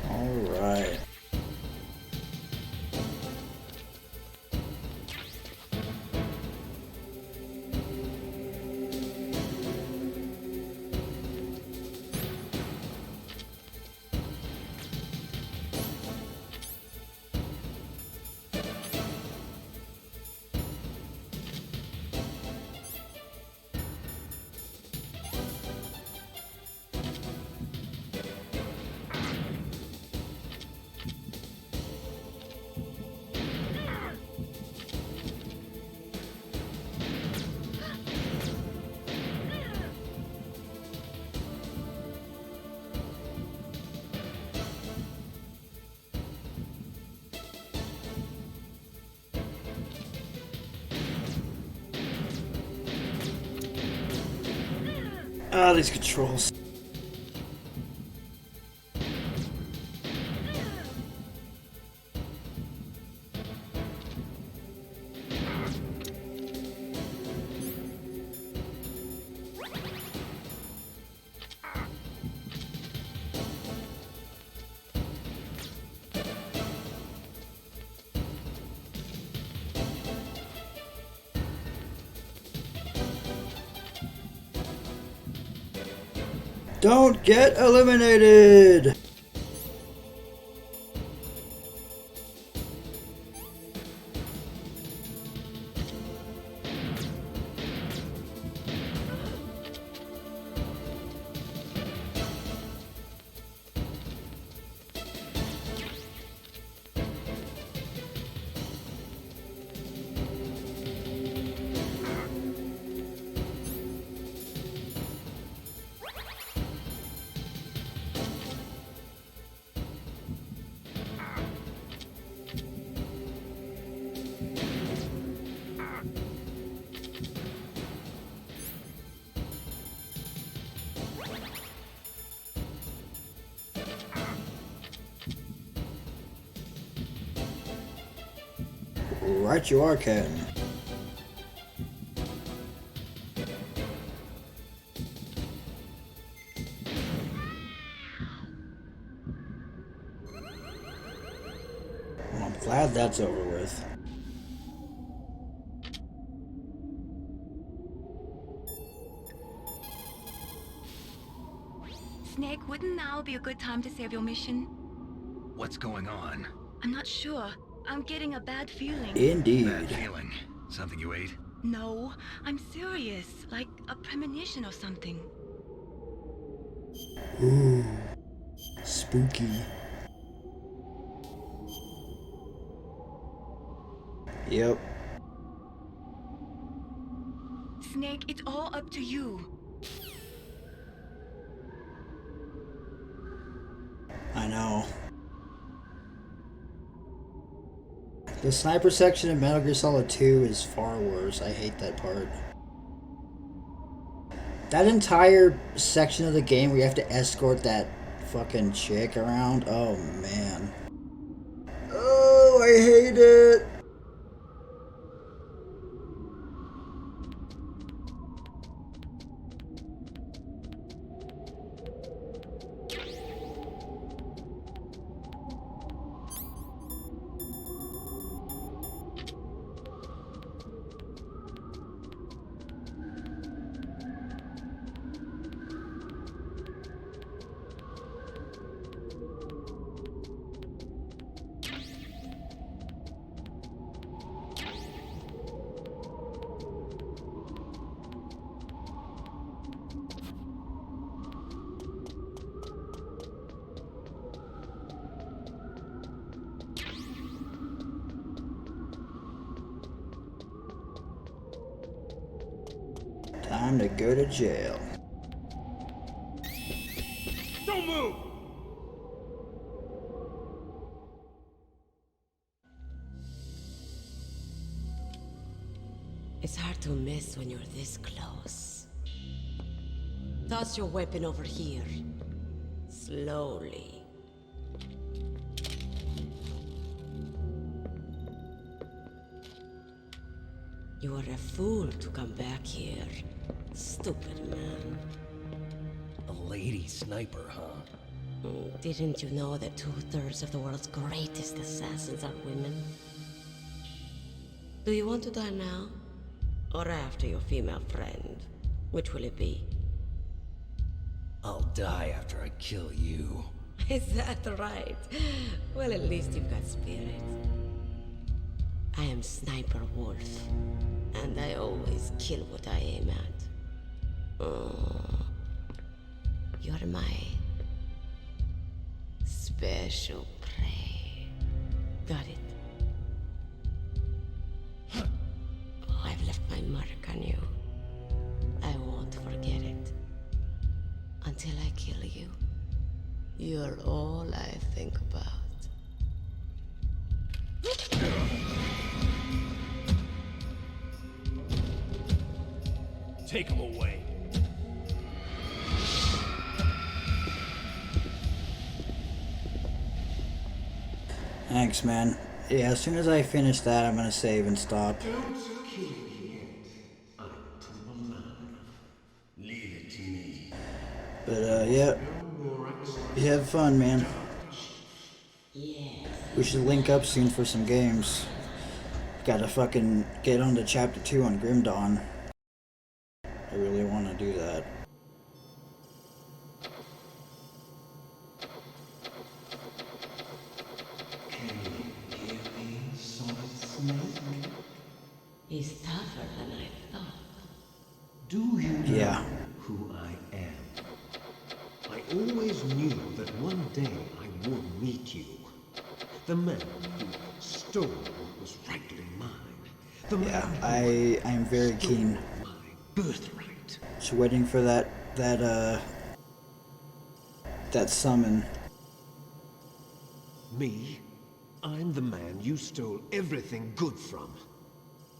[SPEAKER 4] Alright. Ah, these controls. Don't get eliminated! Right you are, Ken. Well, I'm glad that's over with.
[SPEAKER 14] Snake, wouldn't now be a good time to save your mission?
[SPEAKER 2] What's going on?
[SPEAKER 14] I'm not sure. I'm getting a bad feeling.
[SPEAKER 4] Indeed.
[SPEAKER 2] Bad feeling. Something you ate?
[SPEAKER 14] No, I'm serious. Like a premonition or something.
[SPEAKER 4] Ooh. Spooky. Yep.
[SPEAKER 14] Snake, it's all up to you.
[SPEAKER 4] I know. The sniper section in Metal Gear Solid 2 is far worse. I hate that part. That entire section of the game where you have to escort that fucking chick around. Oh, man. Oh, I hate it. Time to go to jail.
[SPEAKER 13] Don't move!
[SPEAKER 10] It's hard to miss when you're this close. Toss your weapon over here. Slowly. You are a fool to come back here. Stupid man.
[SPEAKER 19] A lady sniper, huh?
[SPEAKER 10] Didn't you know that 2/3 of the world's greatest assassins are women? Do you want to die now? Or after your female friend? Which will it be?
[SPEAKER 19] I'll die after I kill you.
[SPEAKER 10] Is that right? Well, at least you've got spirit. I am Sniper Wolf, and I always kill what I aim at. Oh, you're my special prey. Got it? I've left my mark on you. I won't forget it. Until I kill you. You're all I think about.
[SPEAKER 5] Take him away.
[SPEAKER 4] Thanks, man. Yeah, as soon as I finish that, I'm gonna save and stop.
[SPEAKER 16] Don't kill me yet. I'm humble man. Leave it to me.
[SPEAKER 4] But, yeah. You have fun, man. We should link up soon for some games. Gotta fucking get on to Chapter 2 on Grim Dawn. I really want to do that.
[SPEAKER 10] He's tougher than I thought.
[SPEAKER 6] Do you know
[SPEAKER 4] Yeah.
[SPEAKER 6] who I am? I always knew that one day I would meet you. The man who stole what was rightly mine. The
[SPEAKER 4] Yeah,
[SPEAKER 6] man
[SPEAKER 4] I am very keen.
[SPEAKER 6] birthright.
[SPEAKER 4] Just waiting for that summon.
[SPEAKER 6] Me? I'm the man you stole everything good from.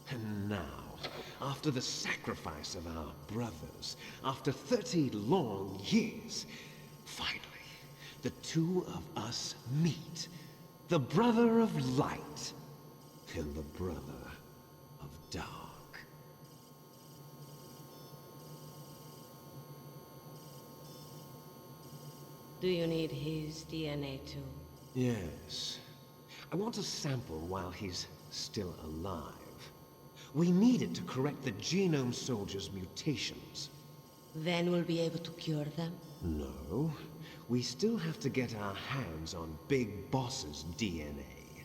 [SPEAKER 6] And now, after the sacrifice of our brothers, after 30 long years, finally, the two of us meet. The brother of light and the brother of dark.
[SPEAKER 10] Do you need his DNA too?
[SPEAKER 6] Yes. I want a sample while he's still alive. We need it to correct the genome soldier's mutations.
[SPEAKER 10] Then we'll be able to cure them?
[SPEAKER 6] No. We still have to get our hands on Big Boss's DNA.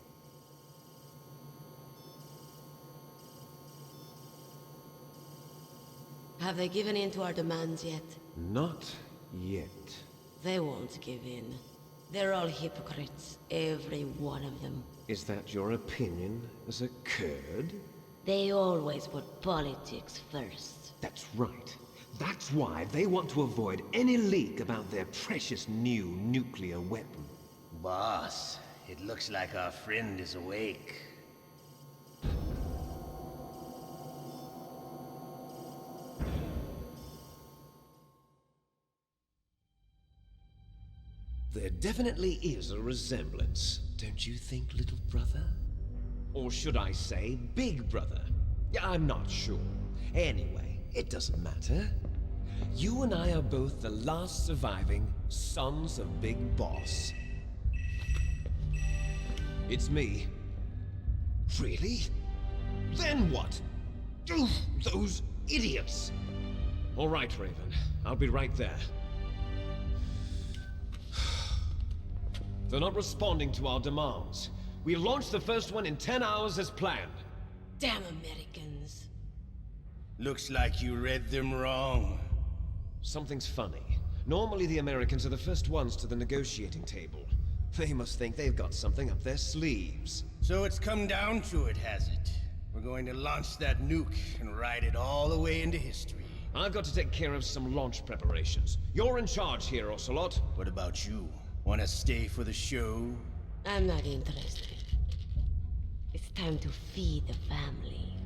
[SPEAKER 10] Have they given in to our demands yet?
[SPEAKER 6] Not yet.
[SPEAKER 10] They won't give in. They're all hypocrites, every one of them.
[SPEAKER 6] Is that your opinion as a Kurd?
[SPEAKER 10] They always put politics first.
[SPEAKER 6] That's right. That's why they want to avoid any leak about their precious new nuclear weapon.
[SPEAKER 16] Boss, it looks like our friend is awake.
[SPEAKER 6] There definitely is a resemblance, don't you think, little brother? Or should I say, big brother? I'm not sure. Anyway, it doesn't matter. You and I are both the last surviving sons of Big Boss. It's me. Really? Then what? Oof, those idiots! All right, Raven. I'll be right there. They're not responding to our demands. We launched the first one in 10 hours as planned.
[SPEAKER 10] Damn Americans.
[SPEAKER 16] Looks like you read them wrong.
[SPEAKER 6] Something's funny. Normally the Americans are the first ones to the negotiating table. They must think they've got something up their sleeves.
[SPEAKER 16] So it's come down to it, has it? We're going to launch that nuke and ride it all the way into history.
[SPEAKER 6] I've got to take care of some launch preparations. You're in charge here, Ocelot.
[SPEAKER 16] What about you? Wanna stay for the show?
[SPEAKER 10] I'm not interested. It's time to feed the family.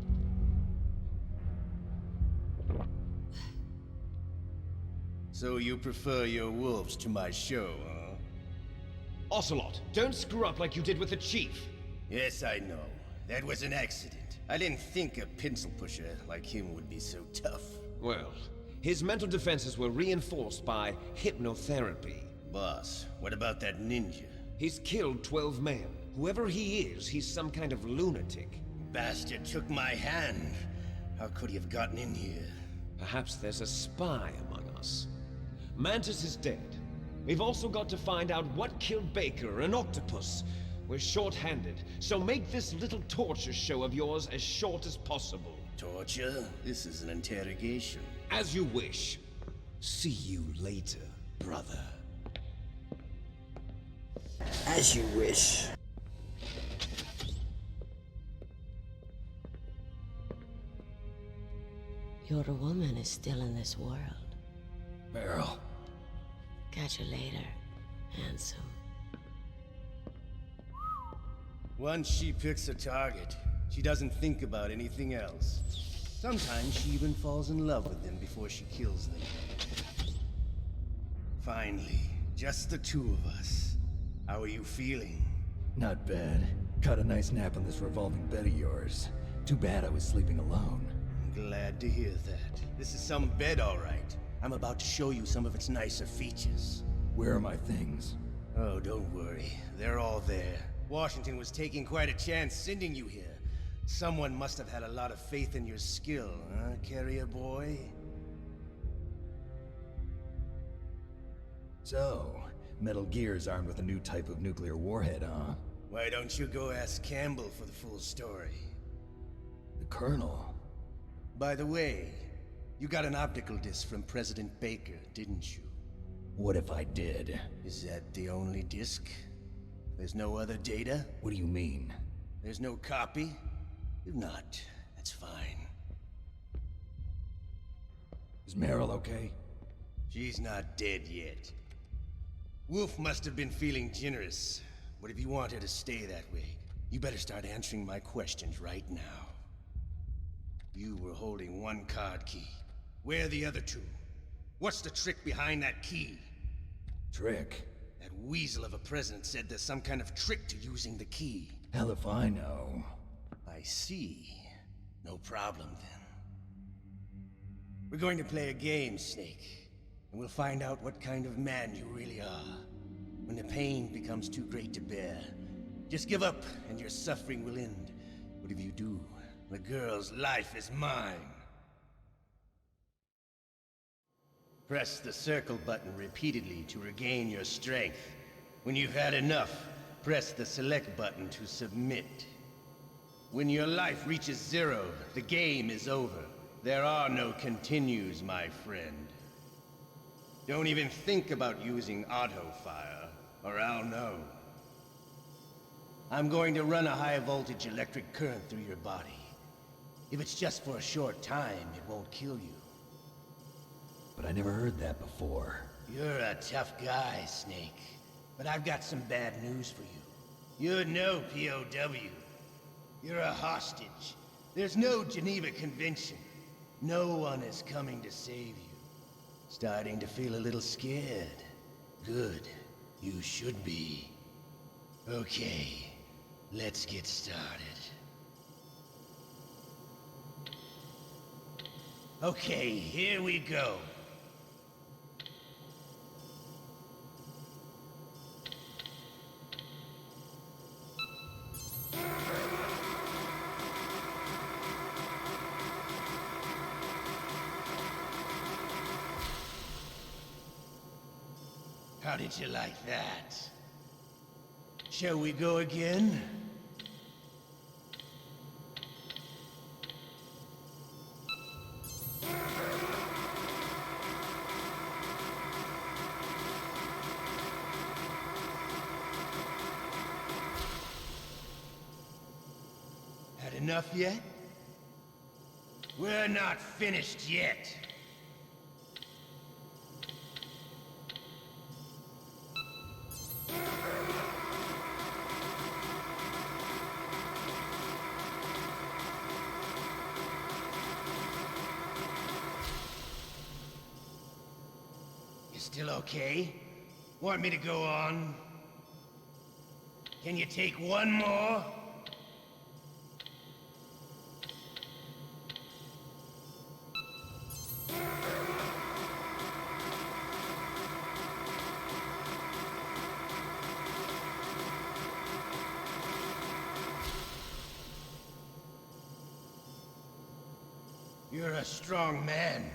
[SPEAKER 16] So you prefer your wolves to my show, huh?
[SPEAKER 6] Ocelot, don't screw up like you did with the chief.
[SPEAKER 16] Yes, I know. That was an accident. I didn't think a pencil pusher like him would be so tough.
[SPEAKER 6] Well, his mental defenses were reinforced by hypnotherapy.
[SPEAKER 16] Boss, what about that ninja?
[SPEAKER 6] He's killed 12 men. Whoever he is, he's some kind of lunatic.
[SPEAKER 16] Bastard took my hand. How could he have gotten in here?
[SPEAKER 6] Perhaps there's a spy among us. Mantis is dead. We've also got to find out what killed Baker and Octopus. We're short-handed, so make this little torture show of yours as short as possible.
[SPEAKER 16] Torture? This is an interrogation.
[SPEAKER 6] As you wish. See you later, brother.
[SPEAKER 4] As you wish.
[SPEAKER 10] Your woman is still in this world.
[SPEAKER 19] Meryl.
[SPEAKER 10] Catch you later, handsome.
[SPEAKER 16] Once she picks a target, she doesn't think about anything else. Sometimes she even falls in love with them before she kills them. Finally, just the two of us. How are you feeling?
[SPEAKER 19] Not bad. Caught a nice nap on this revolving bed of yours. Too bad I was sleeping alone.
[SPEAKER 16] I'm glad to hear that. This is some bed, all right. I'm about to show you some of its nicer features.
[SPEAKER 19] Where are my things?
[SPEAKER 16] Oh, don't worry. They're all there. Washington was taking quite a chance sending you here. Someone must have had a lot of faith in your skill, huh, carrier boy?
[SPEAKER 19] So, Metal Gear's armed with a new type of nuclear warhead, huh?
[SPEAKER 16] Why don't you go ask Campbell for the full story?
[SPEAKER 19] The
[SPEAKER 8] Colonel.
[SPEAKER 12] By the way, you got an optical disc from President Baker, didn't you?
[SPEAKER 8] What if I did?
[SPEAKER 12] Is that the only disc? There's no other data?
[SPEAKER 8] What do you mean?
[SPEAKER 12] There's no copy? If not, that's fine.
[SPEAKER 8] Is Meryl okay?
[SPEAKER 12] She's not dead yet. Wolf must have been feeling generous, but if you want her to stay that way, you better start answering my questions right now. You were holding one card key. Where are the other two? What's the trick behind that key?
[SPEAKER 8] Trick?
[SPEAKER 12] That weasel of a president said there's some kind of trick to using the key.
[SPEAKER 8] Hell if I know.
[SPEAKER 12] I see. No problem then. We're going to play a game, Snake. And we'll find out what kind of man you really are. When the pain becomes too great to bear, just give up and your suffering will end. But if you do, the girl's life is mine. Press the circle button repeatedly to regain your strength. When you've had enough, press the select button to submit. When your life reaches 0, the game is over. There are no continues, my friend. Don't even think about using auto-fire, or I'll know. I'm going to run a high-voltage electric current through your body. If it's just for a short time, it won't kill you.
[SPEAKER 8] But I never heard that before.
[SPEAKER 12] You're a tough guy, Snake. But I've got some bad news for you. You're no POW. You're a hostage. There's no Geneva Convention. No one is coming to save you. Starting to feel a little scared. Good. You should be. Okay, let's get started. Okay, here we go. How did you like that? Shall we go again? Had enough yet? We're not finished yet. Still okay? Want me to go on? Can you take one more? You're a strong man.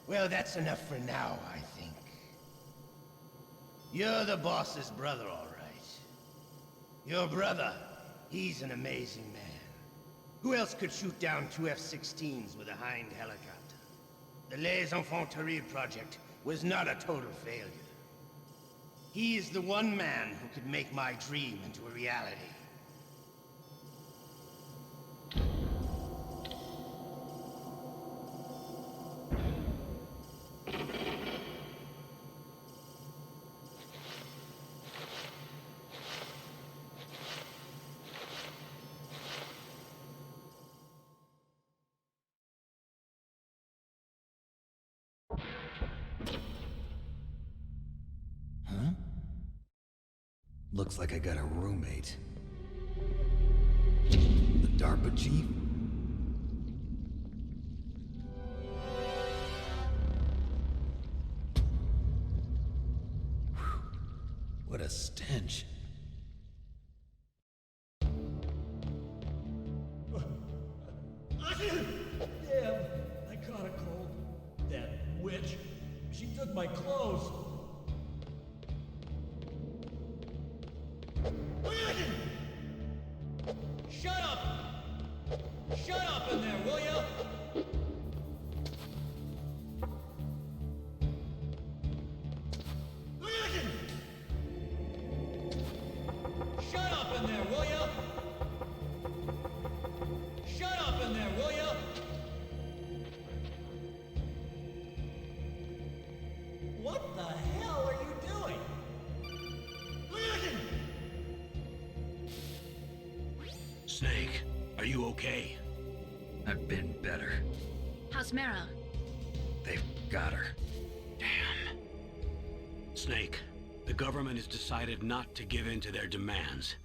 [SPEAKER 12] Well, that's enough for now, I think. You're the boss's brother, all right. Your brother, he's an amazing man. Who else could shoot down 2 F-16s with a Hind helicopter? The Les Infanteries project was not a total failure. He is the one man who could make my dream into a reality.
[SPEAKER 8] Looks like I got a roommate. The DARPA chief? Whew. What a stench.
[SPEAKER 11] Damn, I caught a cold. That witch. She took my clothes. Shut up! Shut up in there, will ya? Shut up in there, will ya? Shut up in there, will ya? What the hell are you doing?
[SPEAKER 1] Snake, are you okay?
[SPEAKER 2] I've been better.
[SPEAKER 14] How's Meryl?
[SPEAKER 2] They've got her.
[SPEAKER 1] Snake, the government has decided not to give in to their demands.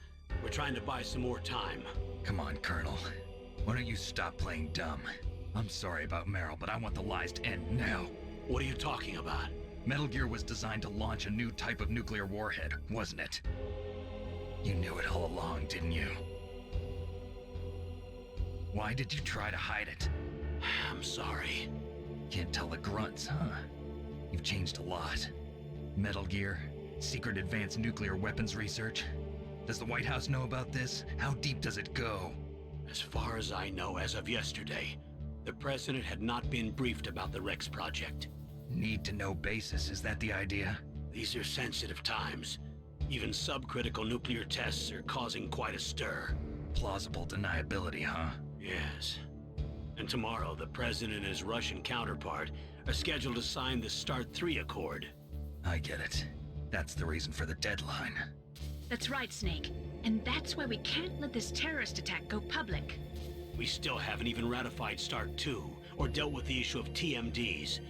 [SPEAKER 1] We're trying to buy some more time.
[SPEAKER 2] Come on, Colonel. Why don't you stop playing dumb? I'm sorry about Meryl, but I want the lies to end now.
[SPEAKER 1] What are you talking about?
[SPEAKER 2] Metal Gear was designed to launch a new type of nuclear warhead, wasn't it? You knew it all along, didn't you? Why did you try to hide it?
[SPEAKER 1] I'm sorry.
[SPEAKER 2] Can't tell the grunts, huh? You've changed a lot. Metal Gear, secret advanced nuclear weapons research. Does the White House know about this? How deep does it go?
[SPEAKER 1] As far as I know, as of yesterday, the president had not been briefed about the Rex project.
[SPEAKER 2] Need-to-know basis, is that the idea?
[SPEAKER 1] These are sensitive times. Even subcritical nuclear tests are causing quite a stir.
[SPEAKER 2] Plausible deniability, huh?
[SPEAKER 1] Yes. And tomorrow, the president and his Russian counterpart are scheduled to sign the START 3 Accord.
[SPEAKER 2] I get it. That's the reason for the deadline.
[SPEAKER 3] That's right, Snake. And that's why we can't let this terrorist attack go public.
[SPEAKER 1] We still haven't even ratified START 2, or dealt with the issue of TMDs.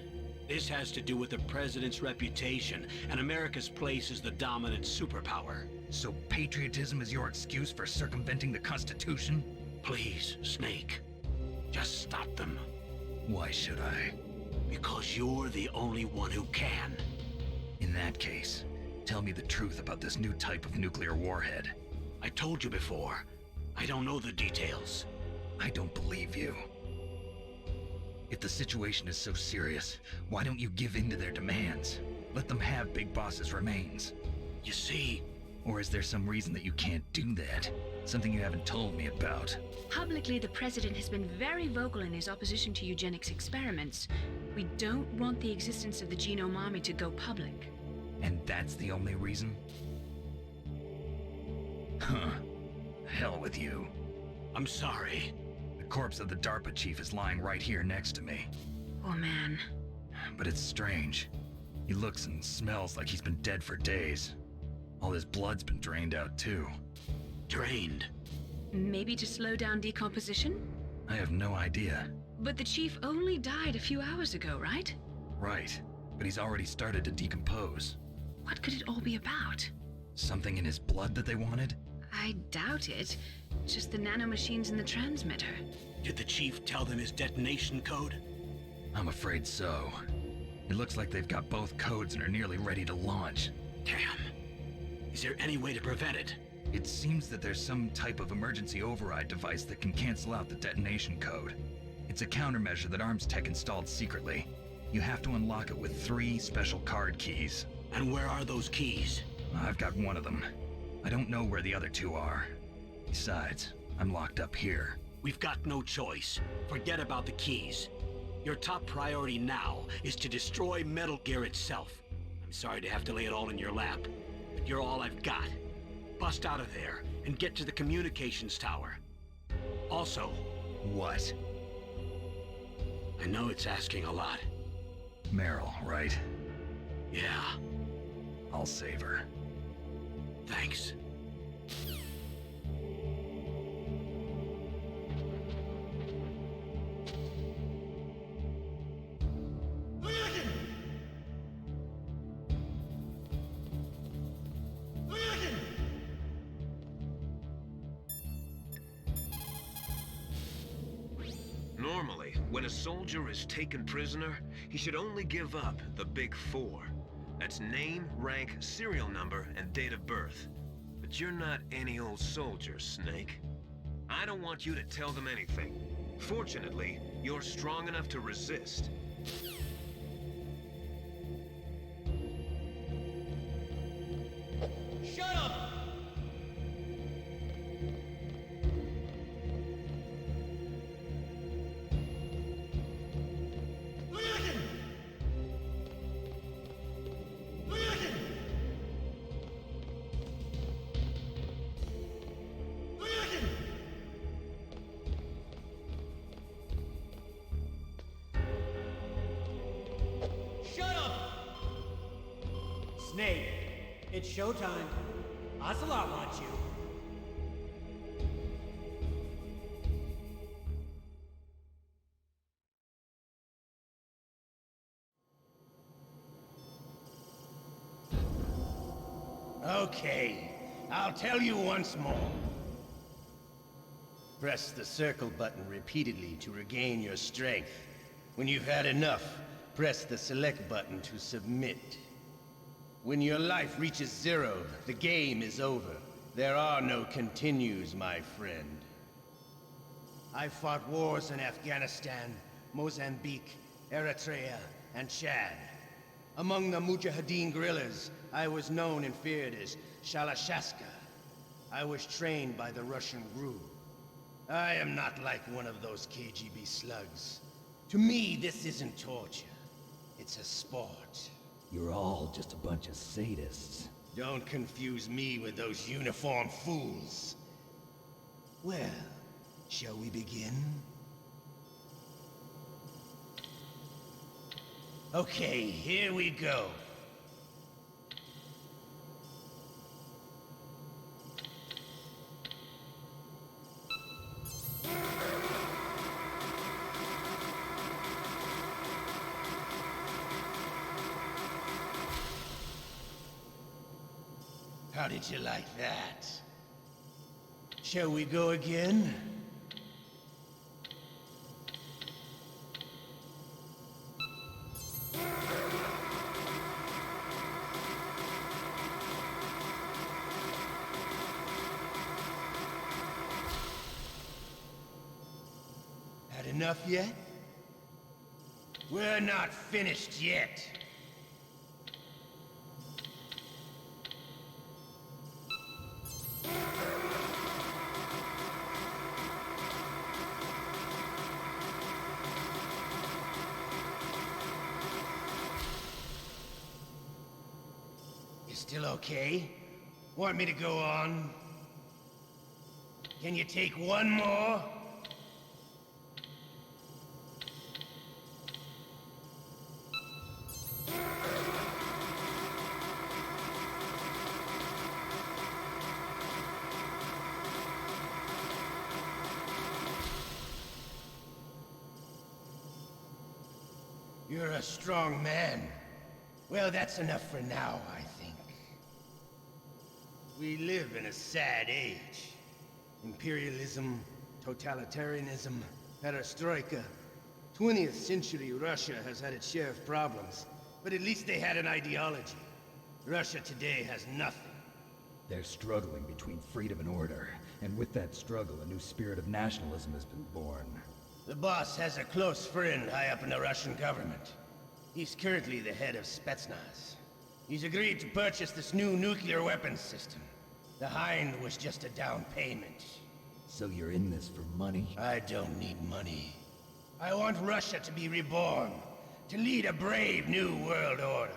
[SPEAKER 1] This has to do with the president's reputation and America's place as the dominant superpower.
[SPEAKER 2] So patriotism is your excuse for circumventing the Constitution?
[SPEAKER 1] Please, Snake. Just stop them.
[SPEAKER 2] Why should I?
[SPEAKER 1] Because you're the only one who can.
[SPEAKER 2] In that case, tell me the truth about this new type of nuclear warhead.
[SPEAKER 1] I told you before. I don't know the details.
[SPEAKER 2] I don't believe you. If the situation is so serious, why don't you give in to their demands? Let them have Big Boss's remains.
[SPEAKER 1] You see...
[SPEAKER 2] Or is there some reason that you can't do that? Something you haven't told me about?
[SPEAKER 3] Publicly, the president has been very vocal in his opposition to eugenics experiments. We don't want the existence of the Genome Army to go public.
[SPEAKER 2] And that's the only reason? Huh. Hell with you.
[SPEAKER 1] I'm sorry.
[SPEAKER 2] The corpse of the DARPA chief is lying right here next to me.
[SPEAKER 3] Oh, man.
[SPEAKER 2] But it's strange. He looks and smells like he's been dead for days. All his blood's been drained out, too.
[SPEAKER 1] Drained?
[SPEAKER 3] Maybe to slow down decomposition?
[SPEAKER 2] I have no idea.
[SPEAKER 3] But the chief only died a few hours ago, right?
[SPEAKER 2] Right. But he's already started to decompose.
[SPEAKER 3] What could it all be about?
[SPEAKER 2] Something in his blood that they wanted?
[SPEAKER 3] I doubt it. Just the nanomachines in the transmitter.
[SPEAKER 1] Did the chief tell them his detonation code?
[SPEAKER 2] I'm afraid so. It looks like they've got both codes and are nearly ready to launch.
[SPEAKER 1] Damn. Is there any way to prevent it?
[SPEAKER 2] It seems that there's some type of emergency override device that can cancel out the detonation code. It's a countermeasure that Arms Tech installed secretly. You have to unlock it with 3 special card keys.
[SPEAKER 1] And where are those keys?
[SPEAKER 2] I've got one of them. I don't know where the other 2 are. Besides, I'm locked up here.
[SPEAKER 1] We've got no choice. Forget about the keys. Your top priority now is to destroy Metal Gear itself. I'm sorry to have to lay it all in your lap, but you're all I've got. Bust out of there and get to the communications tower. Also...
[SPEAKER 2] What?
[SPEAKER 1] I know it's asking a lot.
[SPEAKER 2] Meryl, right?
[SPEAKER 1] Yeah.
[SPEAKER 2] I'll save her.
[SPEAKER 1] Thanks.
[SPEAKER 6] Normally, when a soldier is taken prisoner, he should only give up the big 4. That's name, rank, serial number, and date of birth. But you're not any old soldier, Snake. I don't want you to tell them anything. Fortunately, you're strong enough to resist.
[SPEAKER 11] Shut up! Snake, it's showtime. Ocelot wants you.
[SPEAKER 12] Okay, I'll tell you once more. Press the circle button repeatedly to regain your strength. When you've had enough, press the select button to submit. When your life reaches 0, the game is over. There are no continues, my friend. I fought wars in Afghanistan, Mozambique, Eritrea, and Chad. Among the Mujahideen guerrillas, I was known and feared as Shalashaska. I was trained by the Russian GRU. I am not like one of those KGB slugs. To me, this isn't torture. It's a sport.
[SPEAKER 19] You're all just a bunch of sadists.
[SPEAKER 12] Don't confuse me with those uniformed fools. Well, shall we begin? Okay, here we go. How did you like that? Shall we go again? Had enough yet? We're not finished yet. Still okay? Want me to go on? Can you take one more? You're a strong man. Well, that's enough for now, I think. We live in a sad age. Imperialism, totalitarianism, perestroika. 20th century Russia has had its share of problems, but at least they had an ideology. Russia today has nothing.
[SPEAKER 19] They're struggling between freedom and order, and with that struggle, a new spirit of nationalism has been born.
[SPEAKER 12] The boss has a close friend high up in the Russian government. He's currently the head of Spetsnaz. He's agreed to purchase this new nuclear weapons system. The Hind was just a down payment.
[SPEAKER 19] So you're in this for money?
[SPEAKER 12] I don't need money. I want Russia to be reborn, to lead a brave new world order.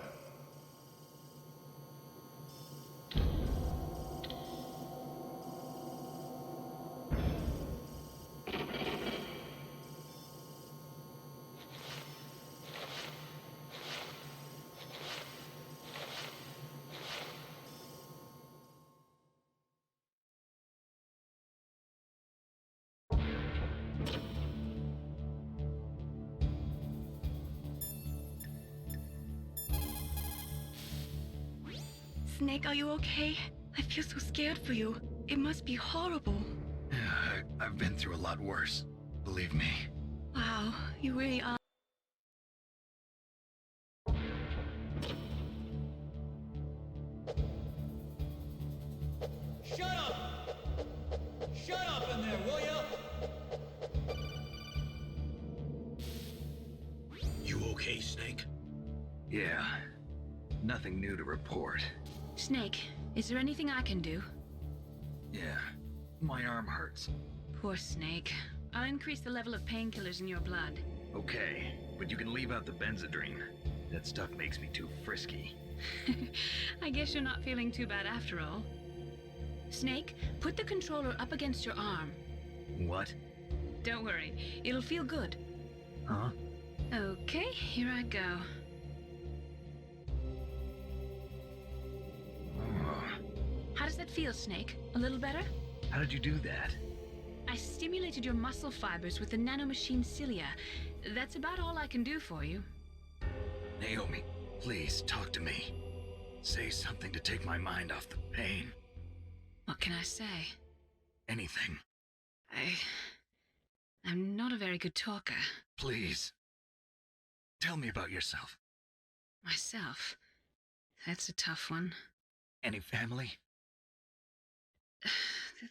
[SPEAKER 14] Snake, are you okay? I feel so scared for you. It must be horrible.
[SPEAKER 2] I've been through a lot worse. Believe me.
[SPEAKER 14] Wow, you really are.
[SPEAKER 11] Shut up! Shut up in there, will ya?
[SPEAKER 1] You okay, Snake?
[SPEAKER 2] Yeah. Nothing new to report.
[SPEAKER 3] Snake, is there anything I can do?
[SPEAKER 2] Yeah. My arm hurts.
[SPEAKER 3] Poor Snake. I'll increase the level of painkillers in your blood.
[SPEAKER 2] Okay, but you can leave out the Benzedrine. That stuff makes me too frisky.
[SPEAKER 3] I guess you're not feeling too bad after all. Snake, put the controller up against your arm.
[SPEAKER 2] What?
[SPEAKER 3] Don't worry, it'll feel good.
[SPEAKER 2] Huh?
[SPEAKER 3] Okay, here I go. that feel, Snake? A little better?
[SPEAKER 2] How did you do that?
[SPEAKER 3] I stimulated your muscle fibers with the nanomachine cilia. That's about all I can do for you.
[SPEAKER 2] Naomi, please talk to me. Say something to take my mind off the pain.
[SPEAKER 3] What can I say?
[SPEAKER 2] Anything.
[SPEAKER 3] I'm not a very good talker.
[SPEAKER 2] Please. Tell me about yourself.
[SPEAKER 3] Myself? That's a tough one.
[SPEAKER 2] Any family?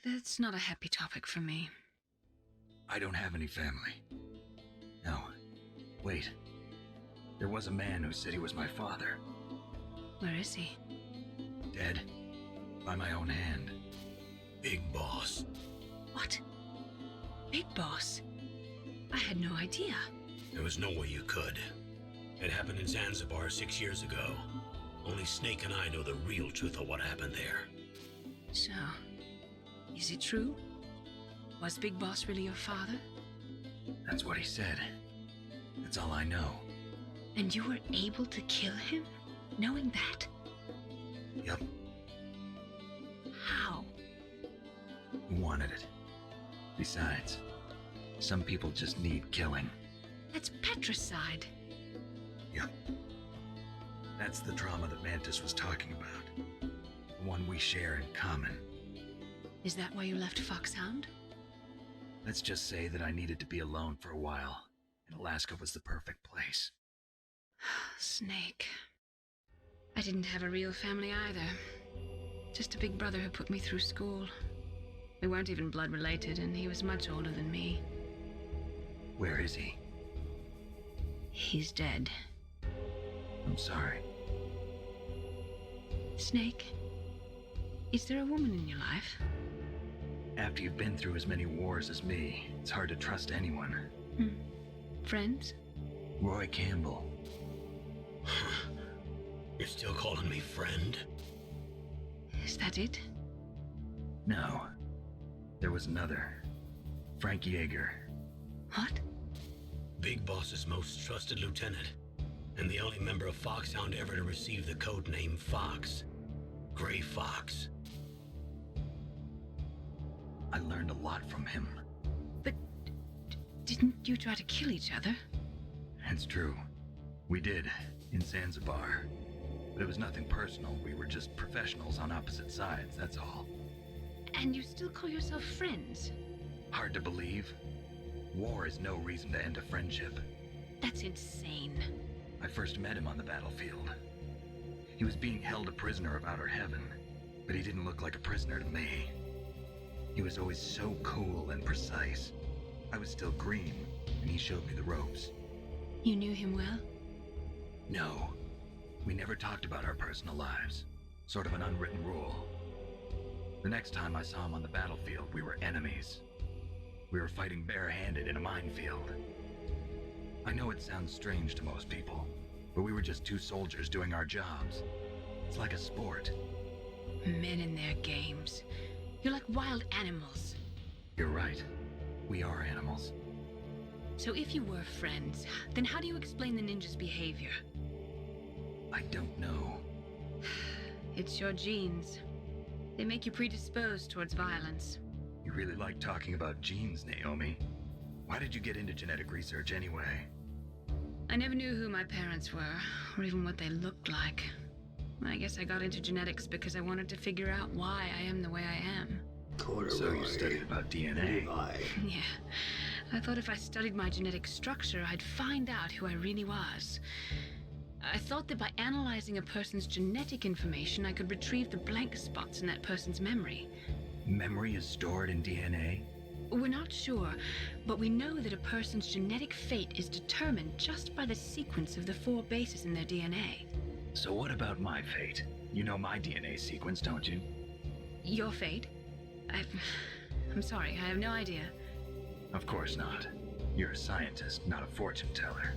[SPEAKER 3] That's not a happy topic for me.
[SPEAKER 2] I don't have any family. No. Wait. There was a man who said he was my father.
[SPEAKER 3] Where is he?
[SPEAKER 2] Dead. By my own hand.
[SPEAKER 1] Big Boss.
[SPEAKER 3] What? Big Boss? I had no idea.
[SPEAKER 1] There was no way you could. It happened in Zanzibar 6 years ago. Only Snake and I know the real truth of what happened there.
[SPEAKER 3] So, is it true? Was Big Boss really your father?
[SPEAKER 2] That's what he said. That's all I know.
[SPEAKER 3] And you were able to kill him, knowing that?
[SPEAKER 2] Yep.
[SPEAKER 3] How?
[SPEAKER 2] He wanted it. Besides, some people just need killing.
[SPEAKER 3] That's patricide.
[SPEAKER 2] Yep. That's the trauma that Mantis was talking about. The one we share in common.
[SPEAKER 3] Is that why you left Foxhound?
[SPEAKER 2] Let's just say that I needed to be alone for a while, and Alaska was the perfect place.
[SPEAKER 3] Snake. I didn't have a real family either. Just a big brother who put me through school. We weren't even blood related, and he was much older than me.
[SPEAKER 2] Where is he?
[SPEAKER 3] He's dead.
[SPEAKER 2] I'm sorry.
[SPEAKER 3] Snake, is there a woman in your life?
[SPEAKER 2] After you've been through as many wars as me, it's hard to trust anyone.
[SPEAKER 3] Friends?
[SPEAKER 2] Roy Campbell.
[SPEAKER 1] You're still calling me friend?
[SPEAKER 3] Is that it?
[SPEAKER 2] No. There was another. Frank Yeager.
[SPEAKER 3] What?
[SPEAKER 1] Big Boss's most trusted lieutenant, and the only member of Foxhound ever to receive the code name Fox. Gray Fox.
[SPEAKER 2] I learned a lot from him.
[SPEAKER 3] But didn't you try to kill each other?
[SPEAKER 2] It's true. We did, in Zanzibar. But it was nothing personal. We were just professionals on opposite sides, that's all.
[SPEAKER 3] And you still call yourself friends?
[SPEAKER 2] Hard to believe. War is no reason to end a friendship.
[SPEAKER 3] That's insane.
[SPEAKER 2] I first met him on the battlefield. He was being held a prisoner of outer heaven, but he didn't look like a prisoner to me. He was always so cool and precise. I was still green, and he showed me the ropes.
[SPEAKER 3] You knew him well?
[SPEAKER 2] No. We never talked about our personal lives. Sort of an unwritten rule. The next time I saw him on the battlefield, we were enemies. We were fighting barehanded in a minefield. I know it sounds strange to most people, but we were just two soldiers doing our jobs. It's like a sport.
[SPEAKER 3] Men and their games. You're like wild animals.
[SPEAKER 2] You're right. We are animals.
[SPEAKER 3] So if you were friends, then how do you explain the ninja's behavior?
[SPEAKER 2] I don't know.
[SPEAKER 3] It's your genes. They make you predisposed towards violence.
[SPEAKER 2] You really like talking about genes, Naomi. Why did you get into genetic research anyway?
[SPEAKER 3] I never knew who my parents were, or even what they looked like. I guess I got into genetics because I wanted to figure out why I am the way I am.
[SPEAKER 2] So you studied about DNA?
[SPEAKER 3] Yeah. I thought if I studied my genetic structure, I'd find out who I really was. I thought that by analyzing a person's genetic information, I could retrieve the blank spots in that person's memory.
[SPEAKER 2] Memory is stored in DNA?
[SPEAKER 3] We're not sure, but we know that a person's genetic fate is determined just by the sequence of the 4 bases in their DNA.
[SPEAKER 2] So what about my fate? You know my DNA sequence, don't you?
[SPEAKER 3] Your fate? I'm sorry, I have no idea.
[SPEAKER 2] Of course not. You're a scientist, not a fortune teller.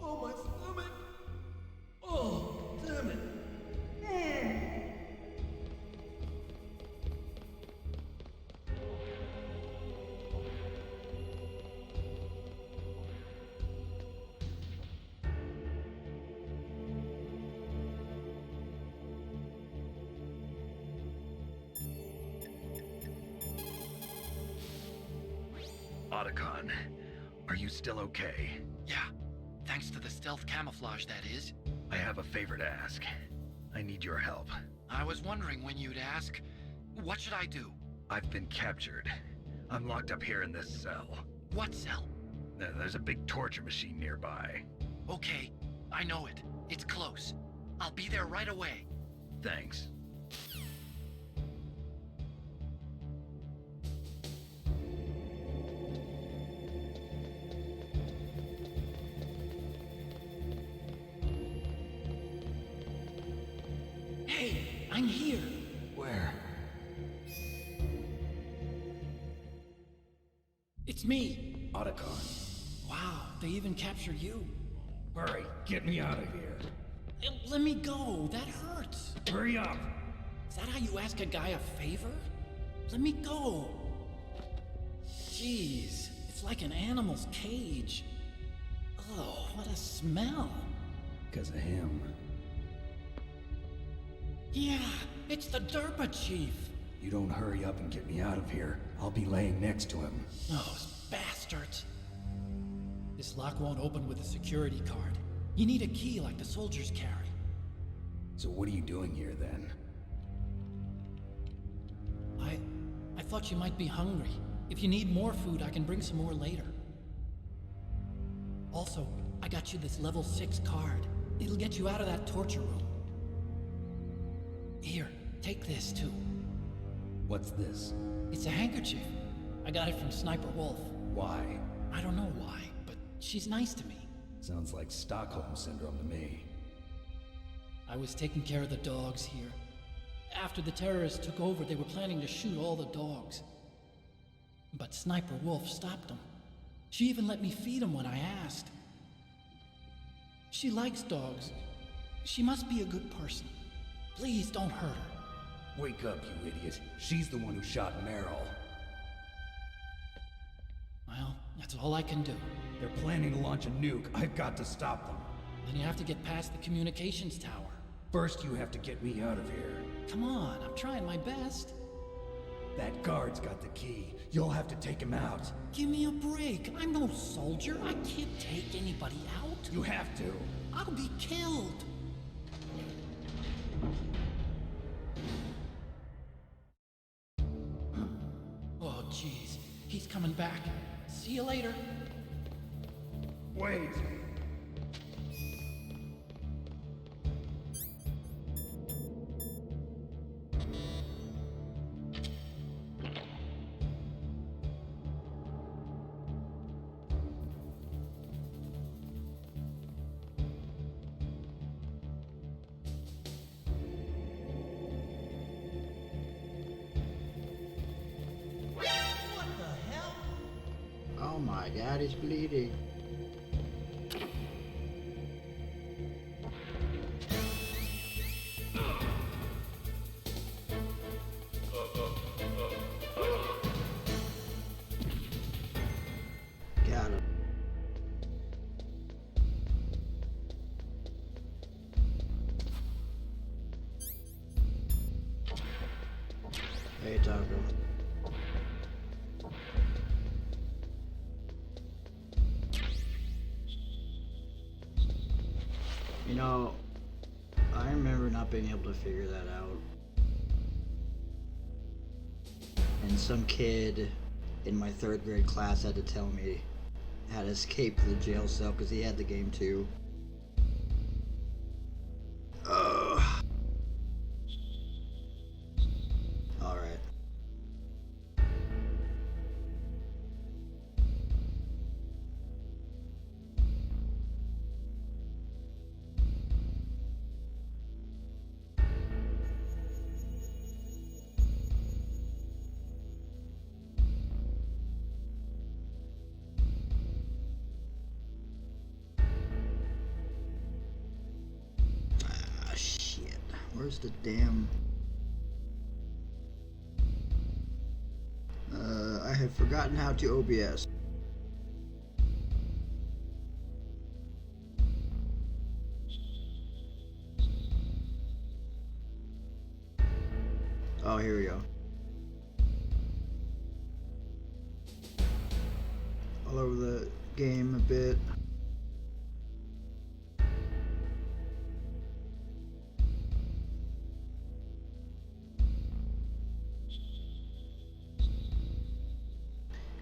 [SPEAKER 11] Oh, my stomach! Oh, damn it!
[SPEAKER 2] Otacon, are you still okay?
[SPEAKER 7] Yeah, thanks to the stealth camouflage, that is.
[SPEAKER 2] I have a favor to ask. I need your help.
[SPEAKER 7] I was wondering when you'd ask. What should I do?
[SPEAKER 2] I've been captured. I'm locked up here in this cell.
[SPEAKER 7] What cell?
[SPEAKER 2] There's a big torture machine nearby.
[SPEAKER 7] Okay, I know it. It's close. I'll be there right away.
[SPEAKER 2] Thanks.
[SPEAKER 20] Hey, I'm here.
[SPEAKER 19] Where?
[SPEAKER 20] It's me.
[SPEAKER 19] Otacon.
[SPEAKER 20] Wow, they even captured you.
[SPEAKER 8] Hurry, get me out of here.
[SPEAKER 20] Let me go. That hurts.
[SPEAKER 8] Hurry up.
[SPEAKER 20] Is that how you ask a guy a favor? Let me go. Jeez, it's like an animal's cage. Oh, what a smell.
[SPEAKER 19] Because of him.
[SPEAKER 20] Yeah, it's the Derpa Chief.
[SPEAKER 19] You don't hurry up and get me out of here, I'll be laying next to him.
[SPEAKER 20] Those bastards. This lock won't open with a security card. You need a key like the soldiers carry.
[SPEAKER 19] So what are you doing here then?
[SPEAKER 20] I thought you might be hungry. If you need more food, I can bring some more later. Also, I got you this level 6 card. It'll get you out of that torture room. Here, take this too.
[SPEAKER 19] What's this?
[SPEAKER 20] It's a handkerchief. I got it from Sniper Wolf.
[SPEAKER 19] Why?
[SPEAKER 20] I don't know why, but she's nice to me.
[SPEAKER 19] Sounds like Stockholm Syndrome to me.
[SPEAKER 20] I was taking care of the dogs here. After the terrorists took over, they were planning to shoot all the dogs. But Sniper Wolf stopped them. She even let me feed them when I asked. She likes dogs. She must be a good person. Please don't hurt her.
[SPEAKER 19] Wake up, you idiot. She's the one who shot Meryl.
[SPEAKER 20] Well, that's all I can do.
[SPEAKER 8] They're planning to launch a nuke. I've got to stop them.
[SPEAKER 20] Then you have to get past the communications tower.
[SPEAKER 8] First, you have to get me out of here.
[SPEAKER 20] Come on, I'm trying my best.
[SPEAKER 8] That guard's got the key. You'll have to take him out.
[SPEAKER 20] Give me a break. I'm no soldier. I can't take anybody out.
[SPEAKER 8] You have to.
[SPEAKER 20] I'll be killed. Oh, jeez. He's coming back. See you later.
[SPEAKER 8] Wait.
[SPEAKER 4] Oh my god, he's bleeding. Got him. Hey, Taco. You know, I remember not being able to figure that out. And some kid in my 3rd grade class had to tell me how to escape the jail cell because he had the game too. Alright. Where's the damn... I have forgotten how to OBS. Oh, here we go. all over the game a bit.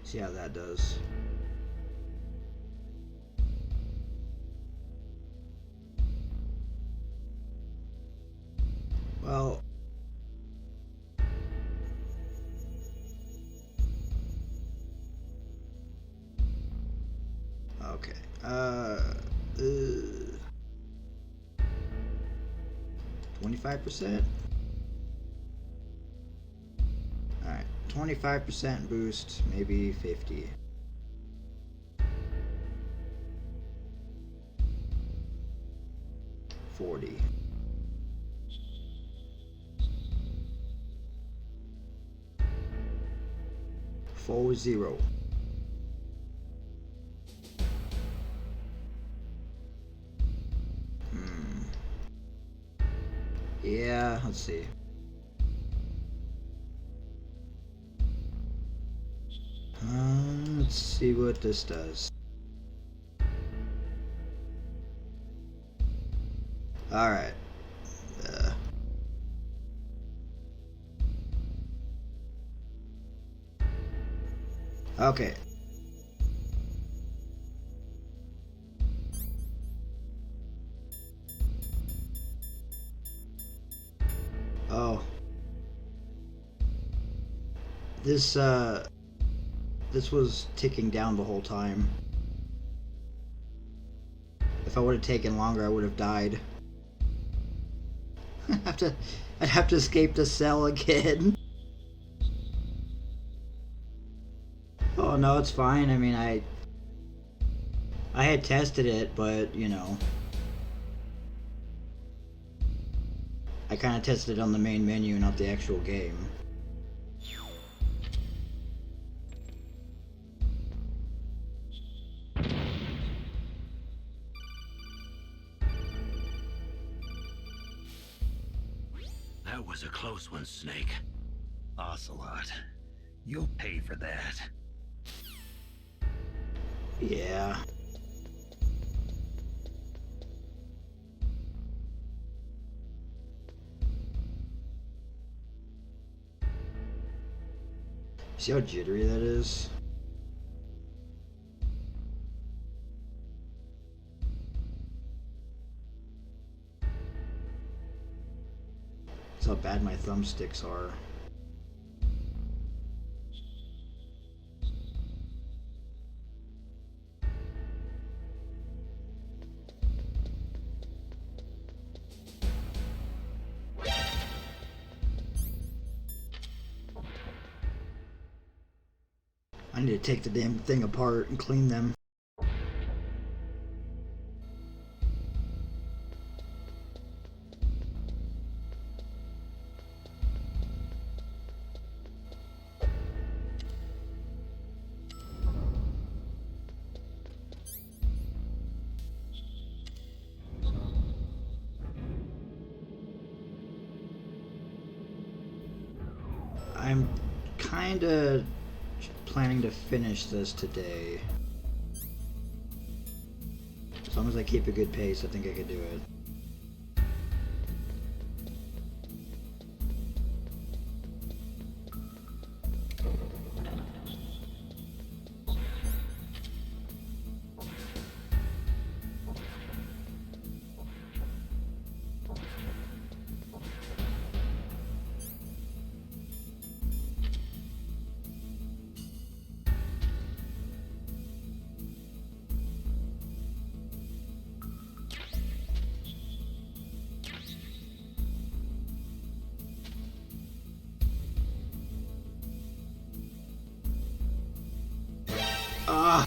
[SPEAKER 4] See how that does. Well, okay. 25%? Alright, 25% boost, maybe 50. $40. 40. Yeah, let's see. Let's see what this does. Alright. Okay. Oh. This was ticking down the whole time. If I would have taken longer, I would have died. I'd have to escape the cell again. Oh no, it's fine. I mean, I had tested it, but you know, I kind of tested it on the main menu, not the actual game.
[SPEAKER 1] That was a close one, Snake.
[SPEAKER 2] Ocelot, you'll pay for that.
[SPEAKER 4] Yeah. See how jittery that is? That's how bad my thumbsticks are. I need to take the damn thing apart and clean them. I'm kinda planning to finish this today. As long as I keep a good pace, I think I could do it. Ah!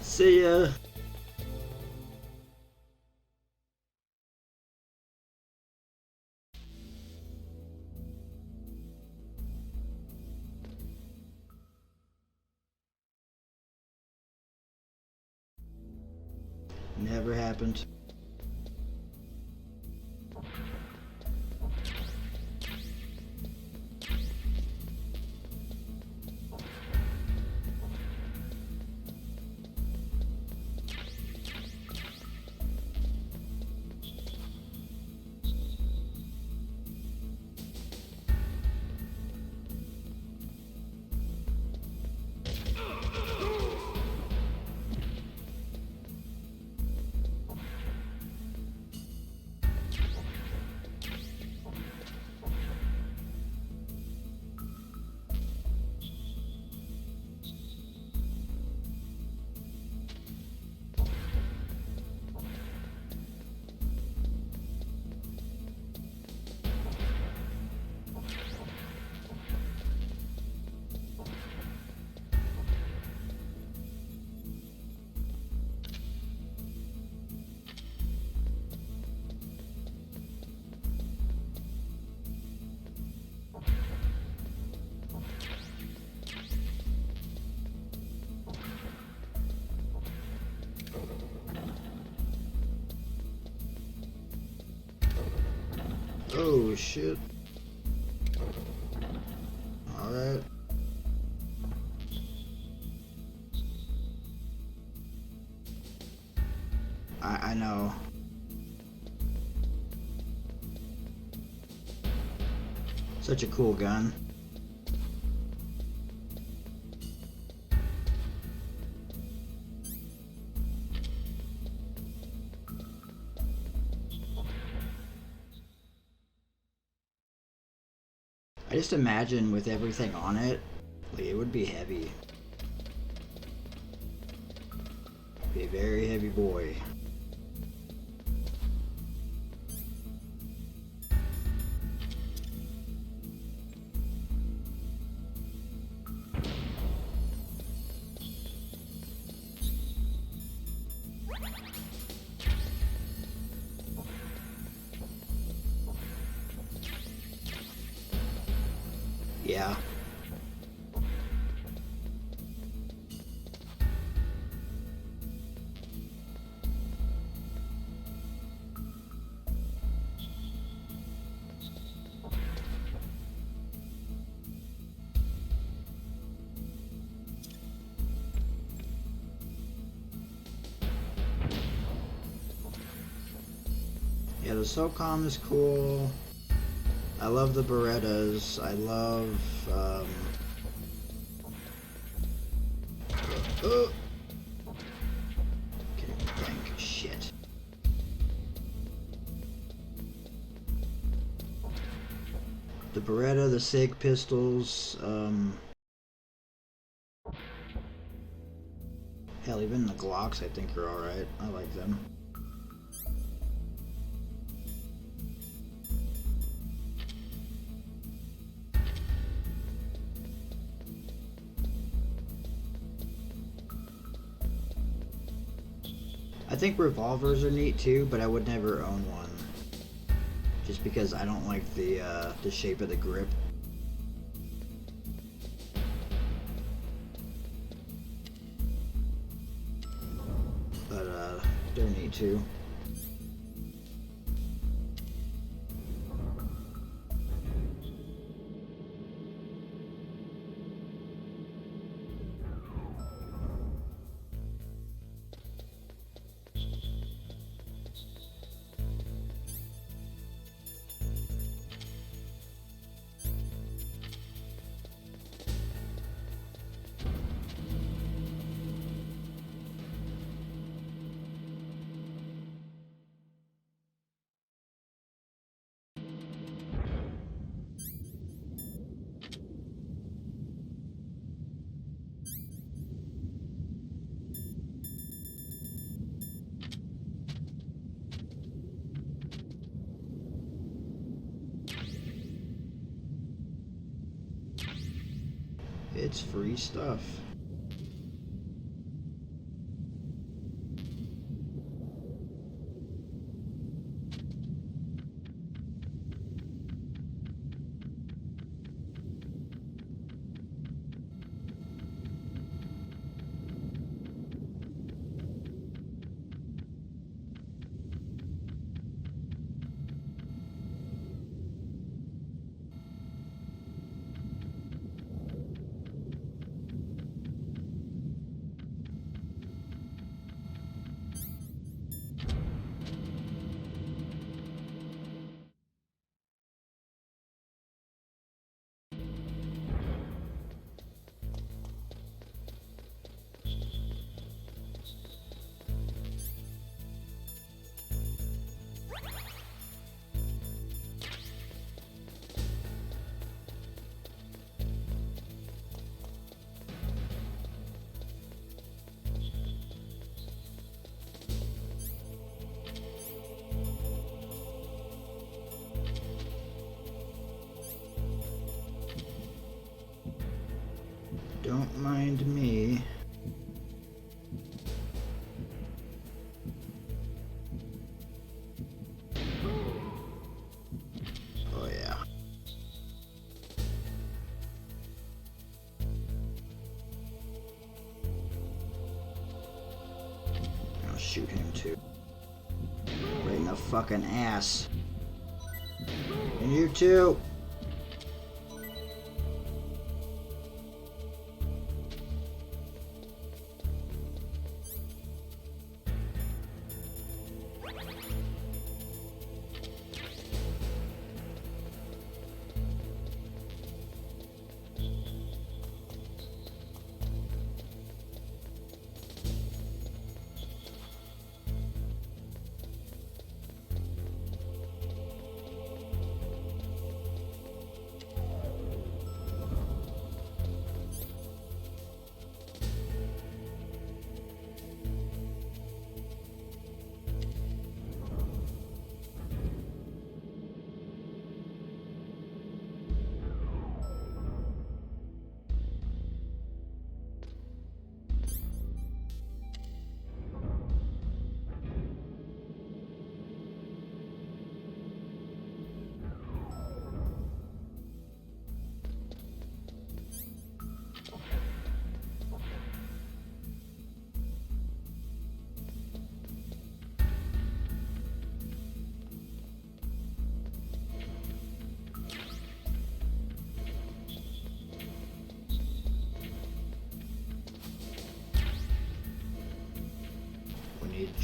[SPEAKER 4] See ya! Never happened. Oh shit. Alright. I know. Such a cool gun. I just imagine with everything on it, like, it would be heavy. Be a very heavy boy. Yeah. Yeah, the SOCOM is cool. I love the Berettas. I love, Can't think. Shit. The Beretta, the SIG pistols, hell, even the Glocks I think are alright. I like them. I think revolvers are neat too, but I would never own one. Just because I don't like the shape of the grip. But they're neat too. It's free stuff. Don't mind me. Oh yeah. I'll shoot him too. Right in the fucking ass. And you too.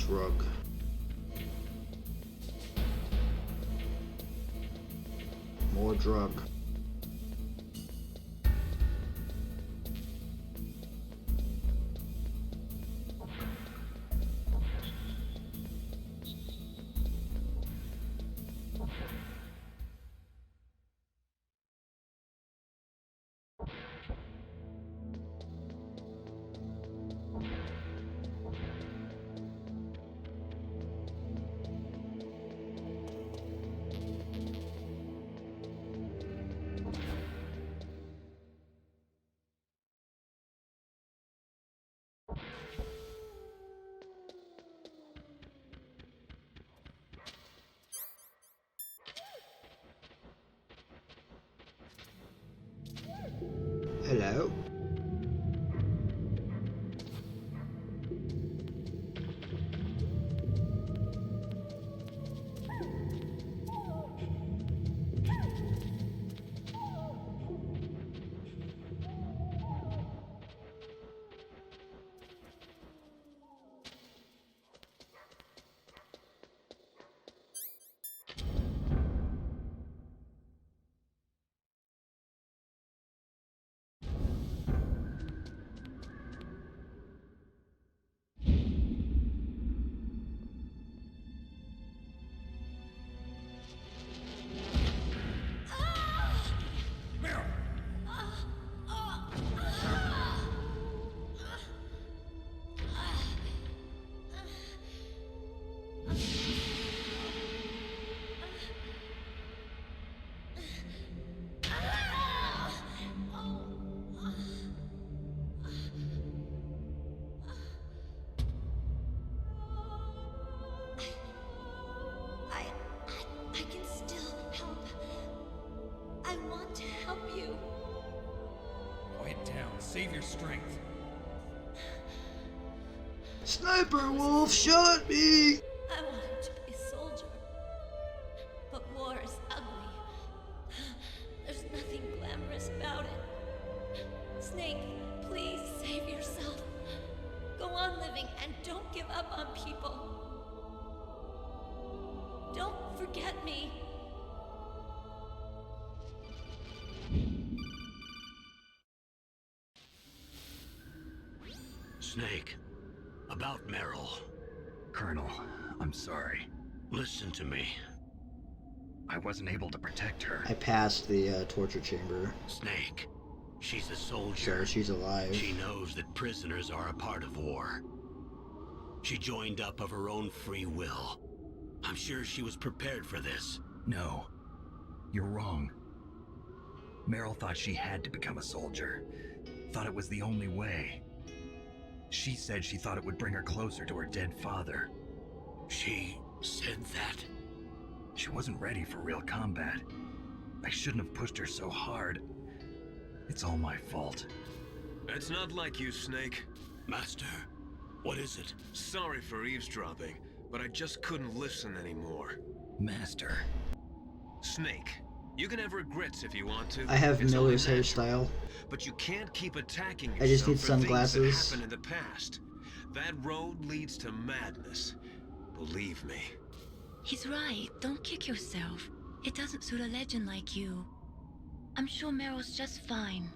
[SPEAKER 4] Drug. More drug. Hello.
[SPEAKER 8] Save your strength.
[SPEAKER 4] Sniper Wolf shot me!
[SPEAKER 10] I wanted to be a soldier. But war is ugly. There's nothing glamorous about it. Snake, please save yourself. Go on living and don't give up on people. Don't forget me.
[SPEAKER 1] Snake, about Meryl.
[SPEAKER 2] Colonel, I'm sorry.
[SPEAKER 1] Listen to me.
[SPEAKER 2] I wasn't able to protect her.
[SPEAKER 4] I passed the torture chamber.
[SPEAKER 1] Snake, she's a soldier.
[SPEAKER 4] So she's alive.
[SPEAKER 1] She knows that prisoners are a part of war. She joined up of her own free will. I'm sure she was prepared for this.
[SPEAKER 2] No, you're wrong. Meryl thought she had to become a soldier. Thought it was the only way. She said she thought it would bring her closer to her dead father.
[SPEAKER 1] She said that?
[SPEAKER 2] She wasn't ready for real combat. I shouldn't have pushed her so hard. It's all my fault.
[SPEAKER 6] It's not like you, Snake.
[SPEAKER 1] Master, what is it?
[SPEAKER 6] Sorry for eavesdropping, but I just couldn't listen anymore.
[SPEAKER 2] Master.
[SPEAKER 6] Snake, you can have regrets if you want to.
[SPEAKER 4] I have
[SPEAKER 6] It's
[SPEAKER 4] Miller's
[SPEAKER 6] only natural.
[SPEAKER 4] hairstyle.
[SPEAKER 6] But you can't keep attacking yourself
[SPEAKER 4] I just need
[SPEAKER 6] for
[SPEAKER 4] sunglasses.
[SPEAKER 6] things that happened in the past. That road leads to madness. Believe me.
[SPEAKER 14] He's right. Don't kick yourself. It doesn't suit a legend like you. I'm sure Meryl's just fine.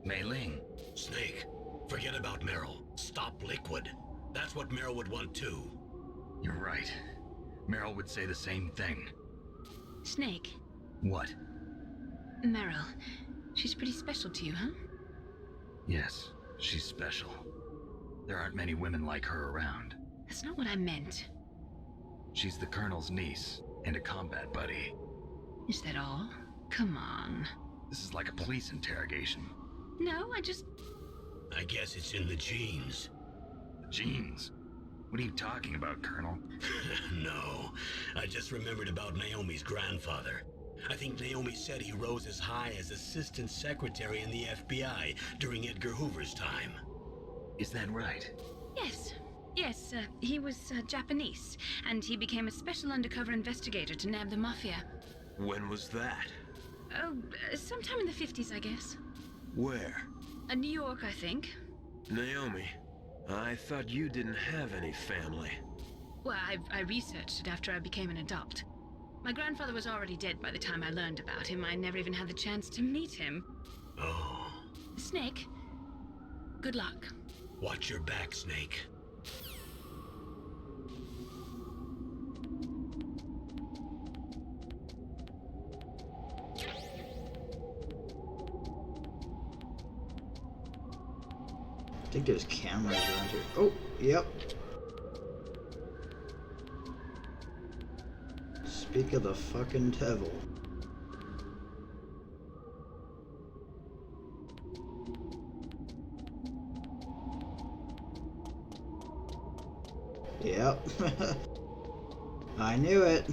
[SPEAKER 2] Mei Ling.
[SPEAKER 1] Snake, forget about Meryl. Stop Liquid. That's what Meryl would want too.
[SPEAKER 2] You're right. Meryl would say the same thing.
[SPEAKER 3] Snake.
[SPEAKER 2] What?
[SPEAKER 3] Meryl. She's pretty special to you, huh?
[SPEAKER 2] Yes, she's special. There aren't many women like her around.
[SPEAKER 3] That's not what I meant.
[SPEAKER 2] She's the Colonel's niece and a combat buddy.
[SPEAKER 3] Is that all? Come on.
[SPEAKER 2] This is like a police interrogation.
[SPEAKER 3] No,
[SPEAKER 1] I guess it's in the genes.
[SPEAKER 2] The genes? What are you talking about, Colonel?
[SPEAKER 1] No, I just remembered about Naomi's grandfather. I think Naomi said he rose as high as assistant secretary in the FBI during Edgar Hoover's time.
[SPEAKER 2] Is that right?
[SPEAKER 3] Yes. Yes, he was Japanese, and he became a special undercover investigator to nab the Mafia.
[SPEAKER 6] When was that?
[SPEAKER 3] Oh, sometime in the 50s, I guess.
[SPEAKER 6] Where?
[SPEAKER 3] New York, I think.
[SPEAKER 6] Naomi, I thought you didn't have any family.
[SPEAKER 3] Well, I researched it after I became an adult. My grandfather was already dead by the time I learned about him. I never even had the chance to meet him.
[SPEAKER 1] Oh.
[SPEAKER 3] Snake, good luck.
[SPEAKER 1] Watch your back, Snake.
[SPEAKER 4] I think there's cameras around here. Oh, yep. Speak of the fucking devil. Yep. I knew it.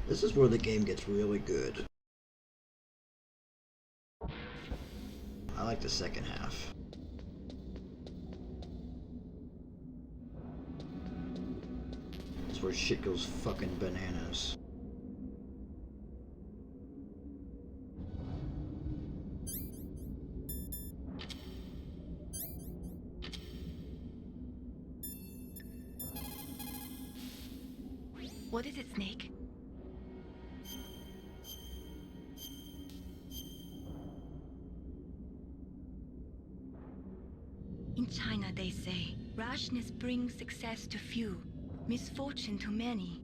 [SPEAKER 4] This is where the game gets really good. I like the second half. It's where shit goes fucking bananas.
[SPEAKER 14] What is it, Snake? In China, they say, rashness brings success to few, misfortune to many.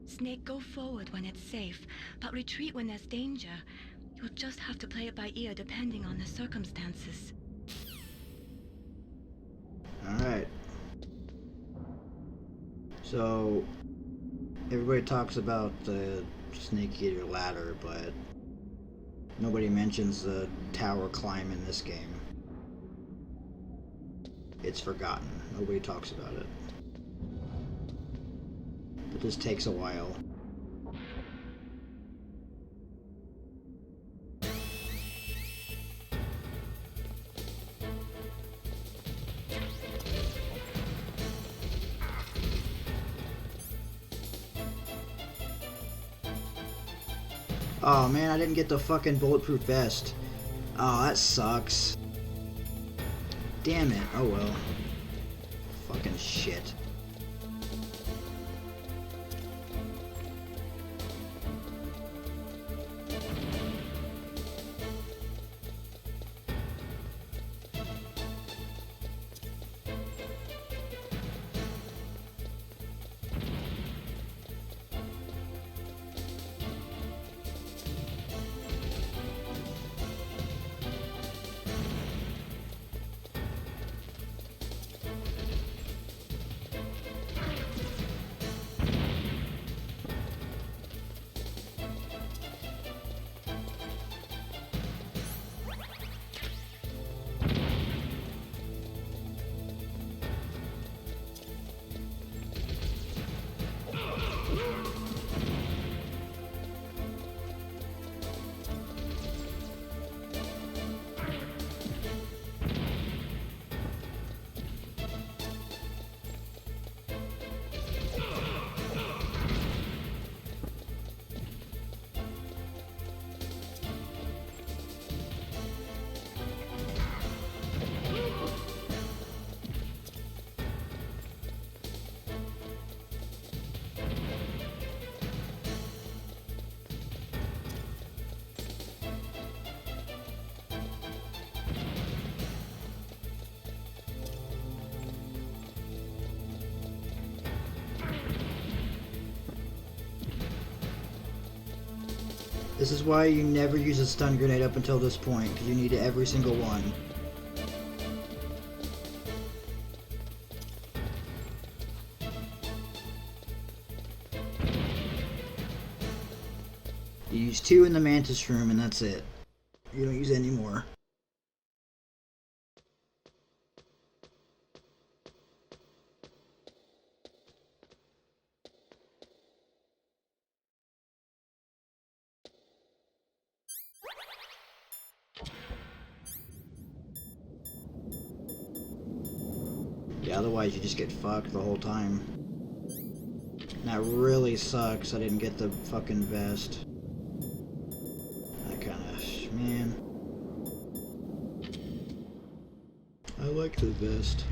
[SPEAKER 14] Snake, go forward when it's safe, but retreat when there's danger. You'll just have to play it by ear depending on the circumstances.
[SPEAKER 4] Alright. So, everybody talks about the Snake Eater ladder, but nobody mentions the tower climb in this game. It's forgotten. Nobody talks about it. But this takes a while. Oh man, I didn't get the fucking bulletproof vest. Oh, that sucks. Damn it. Oh well. Fucking shit. This is why you never use a stun grenade up until this point, because you need every single one. You use 2 in the mantis room and that's it. You don't use any more. Yeah, otherwise you just get fucked the whole time. And that really sucks I didn't get the fucking vest. That kinda... man. I like the vest.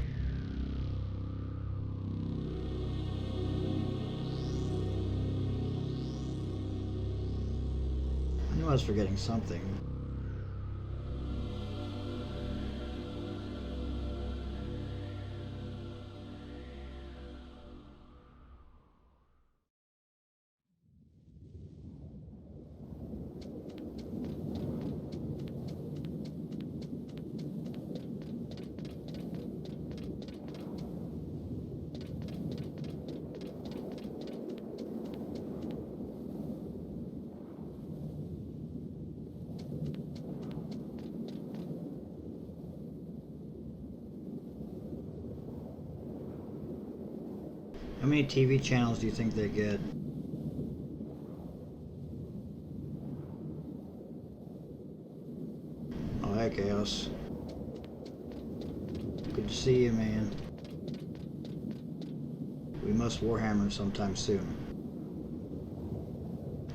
[SPEAKER 4] I knew I was forgetting something. How many TV channels do you think they get? Oh, hi, Chaos. Good to see you, man. We must Warhammer sometime soon.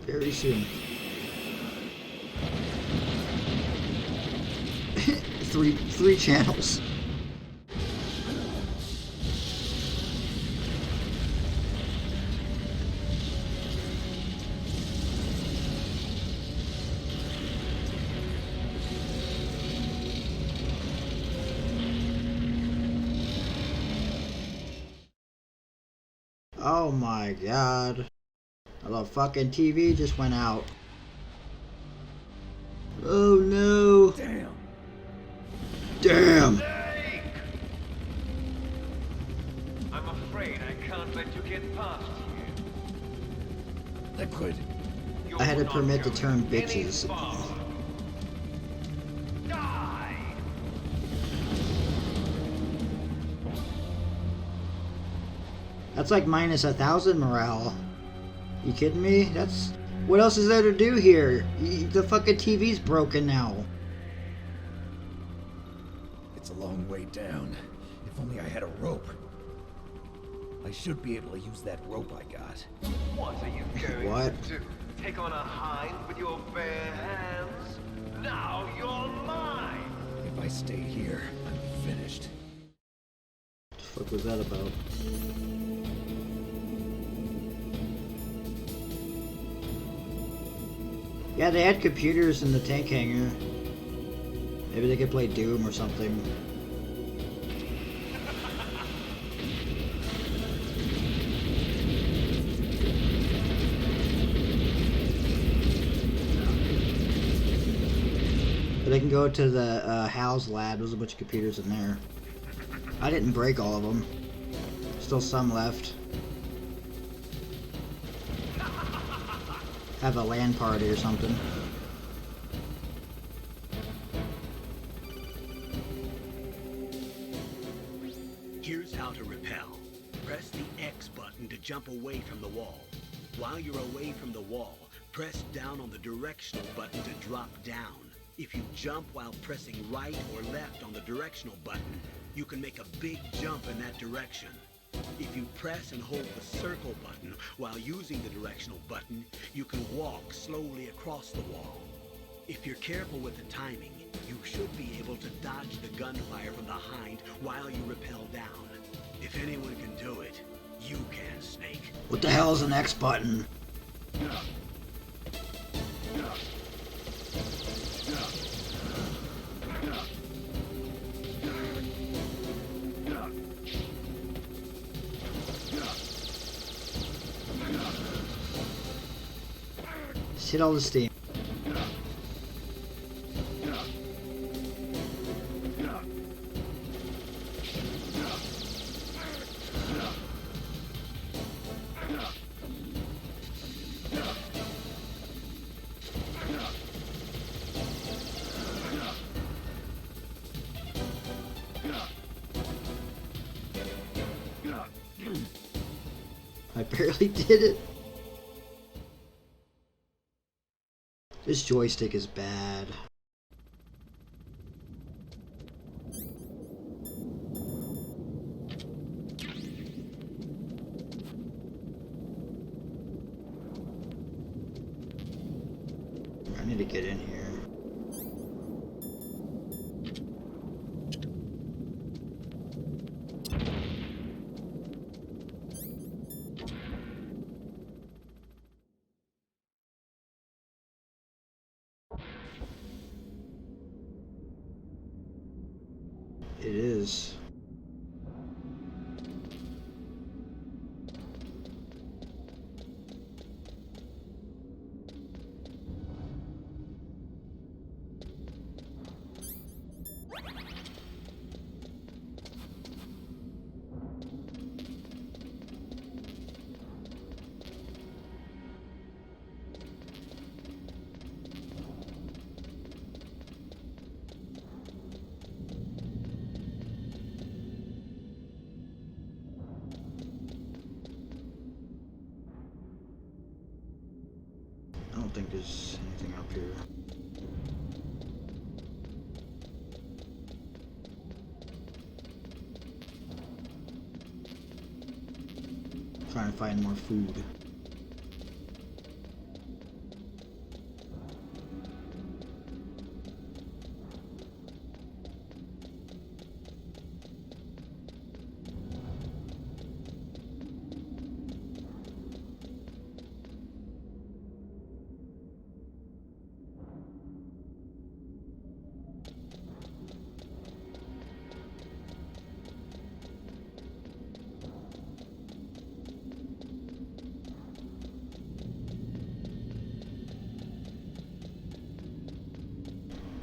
[SPEAKER 4] Very soon. three channels. Oh my god. The fucking TV just went out. Oh no.
[SPEAKER 21] Damn.
[SPEAKER 4] Damn.
[SPEAKER 6] I'm afraid I can't let you get past here.
[SPEAKER 21] Liquid.
[SPEAKER 4] I had a permit to turn bitches. That's like minus 1,000 morale. You kidding me? That's... what else is there to do here? The fucking TV's broken now.
[SPEAKER 8] It's a long way down. If only I had a rope. I should be able to use that rope I got.
[SPEAKER 6] What are you going
[SPEAKER 4] What?
[SPEAKER 6] to do? Take on a hind with your bare hands? Now you're mine!
[SPEAKER 8] If I stay here, I'm finished.
[SPEAKER 4] What the fuck was that about? Yeah, they had computers in the tank hangar. Maybe they could play Doom or something. But they can go to the Hal's lab. There's a bunch of computers in there. I didn't break all of them. Still some left. Have a LAN party or something.
[SPEAKER 1] Here's how to repel. Press the X button to jump away from the wall. While you're away from the wall, press down on the directional button to drop down. If you jump while pressing right or left on the directional button, you can make a big jump in that direction. If you press and hold the circle button while using the directional button, you can walk slowly across the wall. If you're careful with the timing, you should be able to dodge the gunfire from behind while you rappel down. If anyone can do it, you can, Snake.
[SPEAKER 4] What the hell is an X button? Just hit all the steam. I barely did it. This joystick is bad. I need to get in here. It is. I don't think there's anything up here. Trying to find more food.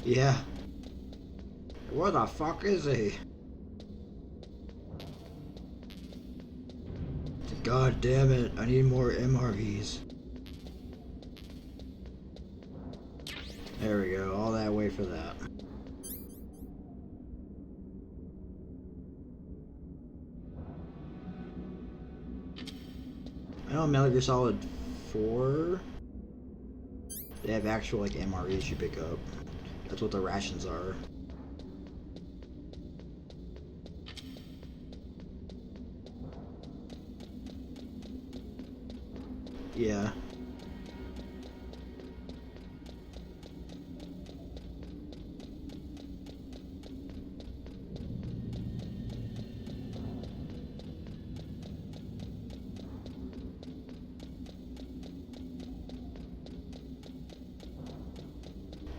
[SPEAKER 4] Yeah. Where the fuck is he? God damn it, I need more MRVs. There we go, all that way for that. I know Metal Gear Solid 4, they have actual like MREs you pick up. That's what the rations are. Yeah.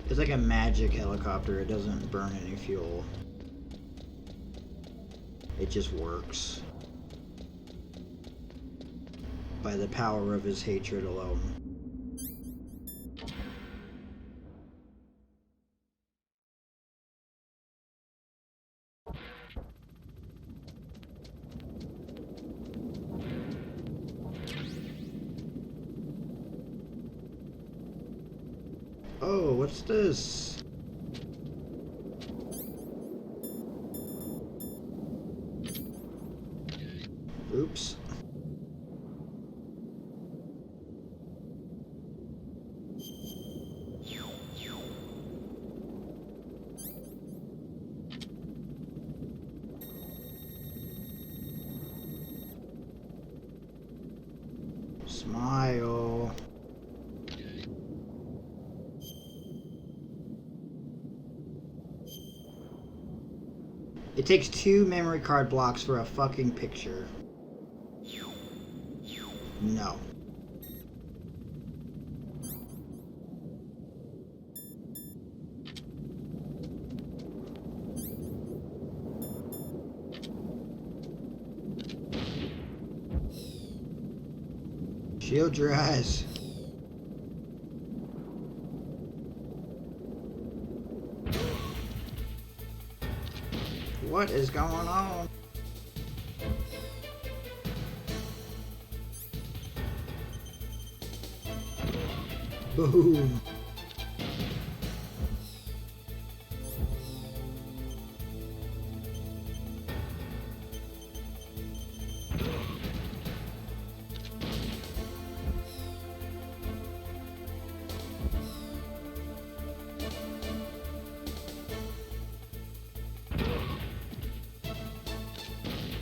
[SPEAKER 4] It's like a magic helicopter. It doesn't burn any fuel. It just works. By the power of his hatred alone. Oh, what's this? Oops. Smile. It takes 2 memory card blocks for a fucking picture. No. Shield your eyes. What is going on? Boom.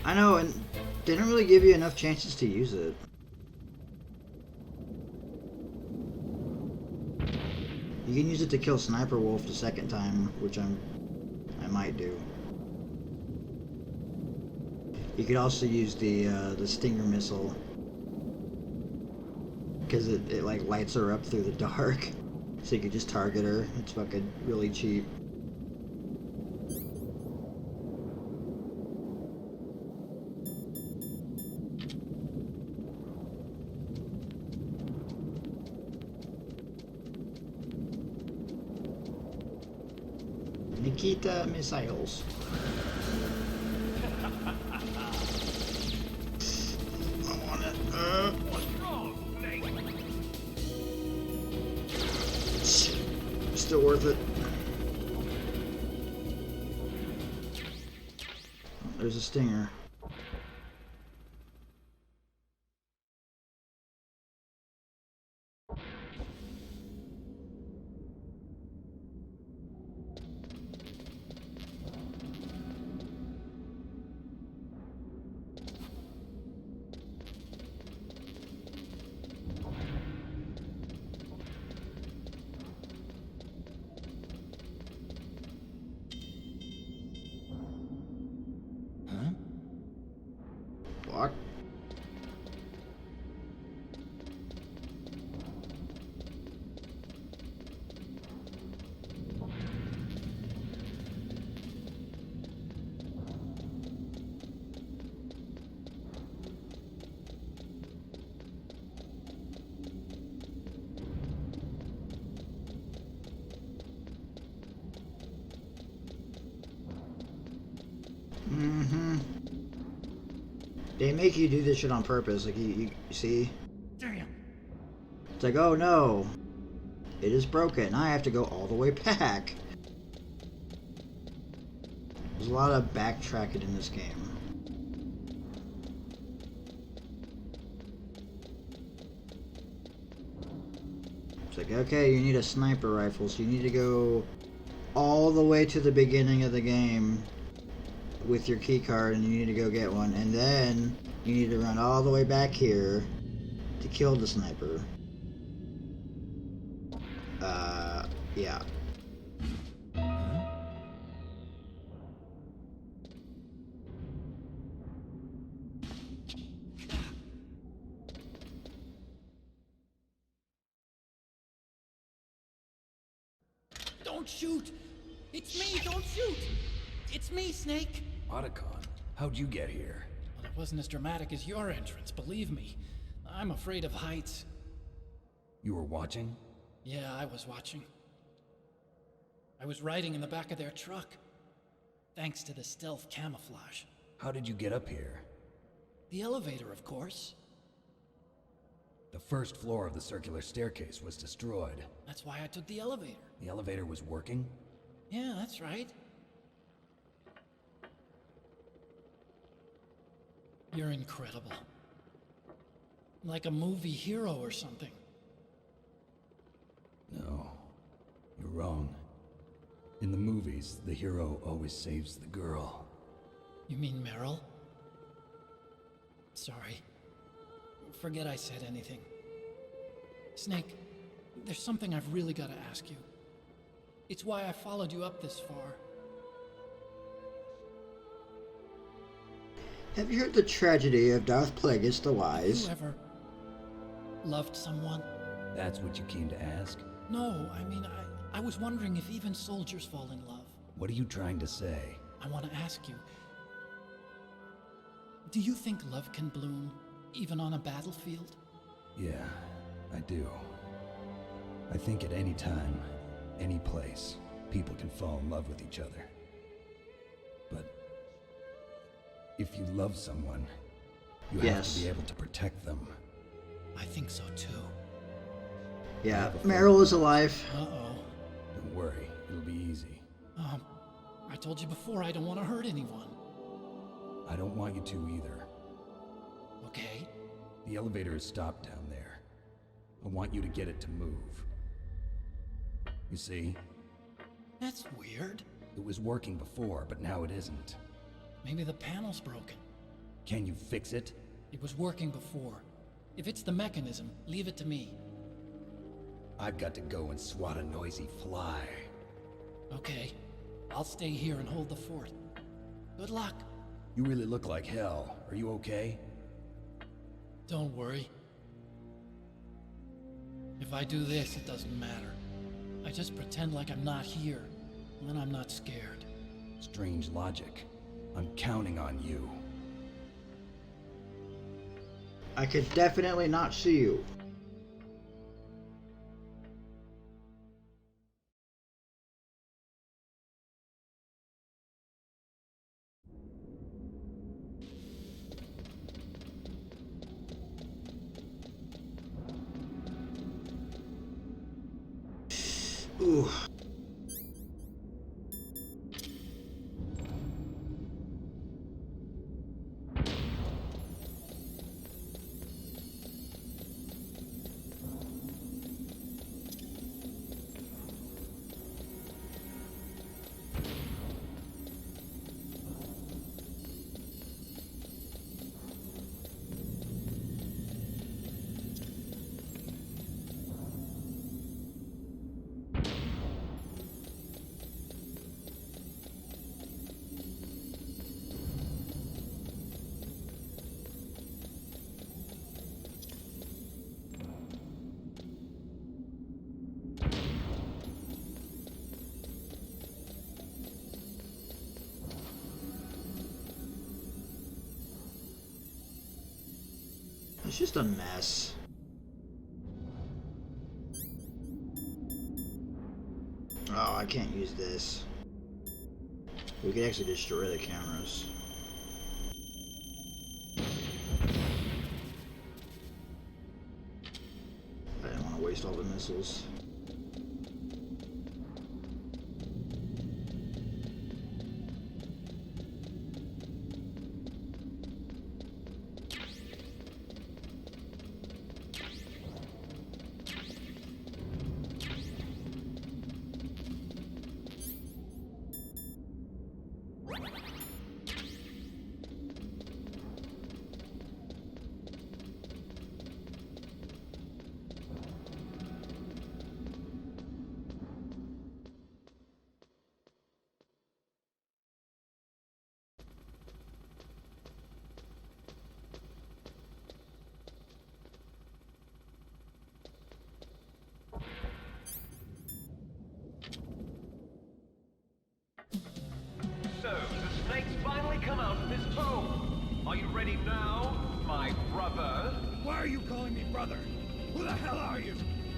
[SPEAKER 4] I know, and they didn't really give you enough chances to use it. You can use it to kill Sniper Wolf the second time, which I might do. You could also use the Stinger missile, because it like lights her up through the dark, so you could just target her. It's fucking really cheap. Nikita missiles. I want it.
[SPEAKER 11] What's wrong, Snake?
[SPEAKER 4] Still worth it. There's a stinger. Block. Mm-hmm. They make you do this shit on purpose, like you see?
[SPEAKER 11] Damn.
[SPEAKER 4] It's like, oh no, it is broken. I have to go all the way back. There's a lot of backtracking in this game. It's like, okay, you need a sniper rifle, so you need to go all the way to the beginning of the game with your key card, and you need to go get one, and then you need to run all the way back here to kill the sniper. Yeah.
[SPEAKER 20] Don't shoot! It's me, don't shoot! It's me, Snake!
[SPEAKER 19] Otacon, how'd you get here?
[SPEAKER 20] Well, it wasn't as dramatic as your entrance, believe me. I'm afraid of heights.
[SPEAKER 19] You were watching?
[SPEAKER 20] Yeah, I was watching. I was riding in the back of their truck. Thanks to the stealth camouflage.
[SPEAKER 19] How did you get up here?
[SPEAKER 20] The elevator, of course.
[SPEAKER 19] The first floor of the circular staircase was destroyed.
[SPEAKER 20] That's why I took the elevator.
[SPEAKER 19] The elevator was working?
[SPEAKER 20] Yeah, that's right. You're incredible. Like a movie hero or something.
[SPEAKER 19] No, you're wrong. In the movies, the hero always saves the girl.
[SPEAKER 20] You mean Meryl? Sorry. Forget I said anything. Snake, there's something I've really got to ask you. It's why I followed you up this far.
[SPEAKER 4] Have you heard the tragedy of Darth Plagueis the Wise?
[SPEAKER 20] Have you ever loved someone?
[SPEAKER 19] That's what you came to ask?
[SPEAKER 20] No, I mean, I was wondering if even soldiers fall in love.
[SPEAKER 19] What are you trying to say?
[SPEAKER 20] I want to ask you, do you think love can bloom, even on a battlefield?
[SPEAKER 19] Yeah, I do. I think at any time, any place, people can fall in love with each other. But if you love someone, you have to be able to protect them.
[SPEAKER 20] I think so too.
[SPEAKER 4] Yeah, Meryl is alive.
[SPEAKER 20] Uh-oh.
[SPEAKER 19] Don't worry, it'll be easy.
[SPEAKER 20] I told you before I don't want to hurt anyone.
[SPEAKER 19] I don't want you to either.
[SPEAKER 20] Okay.
[SPEAKER 19] The elevator is stopped down there. I want you to get it to move. You see?
[SPEAKER 20] That's weird.
[SPEAKER 19] It was working before, but now it isn't.
[SPEAKER 20] Maybe the panel's broken.
[SPEAKER 19] Can you fix it?
[SPEAKER 20] It was working before. If it's the mechanism, leave it to me.
[SPEAKER 19] I've got to go and swat a noisy fly.
[SPEAKER 20] Okay. I'll stay here and hold the fort. Good luck.
[SPEAKER 19] You really look like hell. Are you okay?
[SPEAKER 20] Don't worry. If I do this, it doesn't matter. I just pretend like I'm not here, and then I'm not scared.
[SPEAKER 19] Strange logic. I'm counting on you.
[SPEAKER 4] I could definitely not see you. Ooh. It's just a mess. Oh, I can't use this. We could actually destroy the cameras. I didn't want to waste all the missiles.
[SPEAKER 6] So, the snakes finally come out of this tomb. Are you ready now, my brother?
[SPEAKER 8] Why are you calling me brother? Who the hell are you?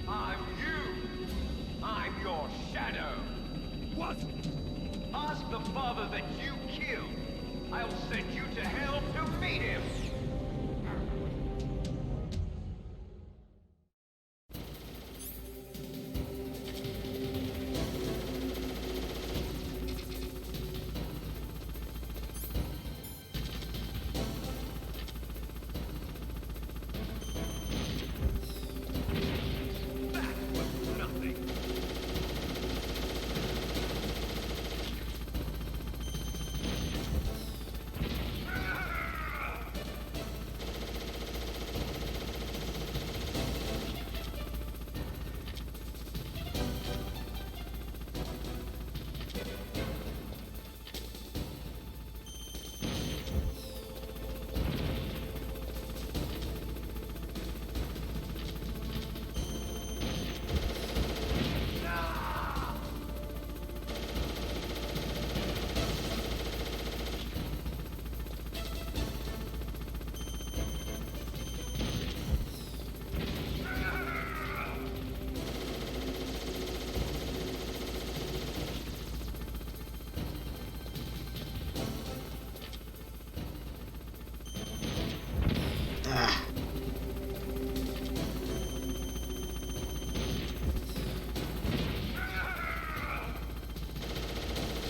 [SPEAKER 6] I'm you. I'm your shadow.
[SPEAKER 8] What?
[SPEAKER 6] Ask the father that you killed. I'll send you to hell to meet him.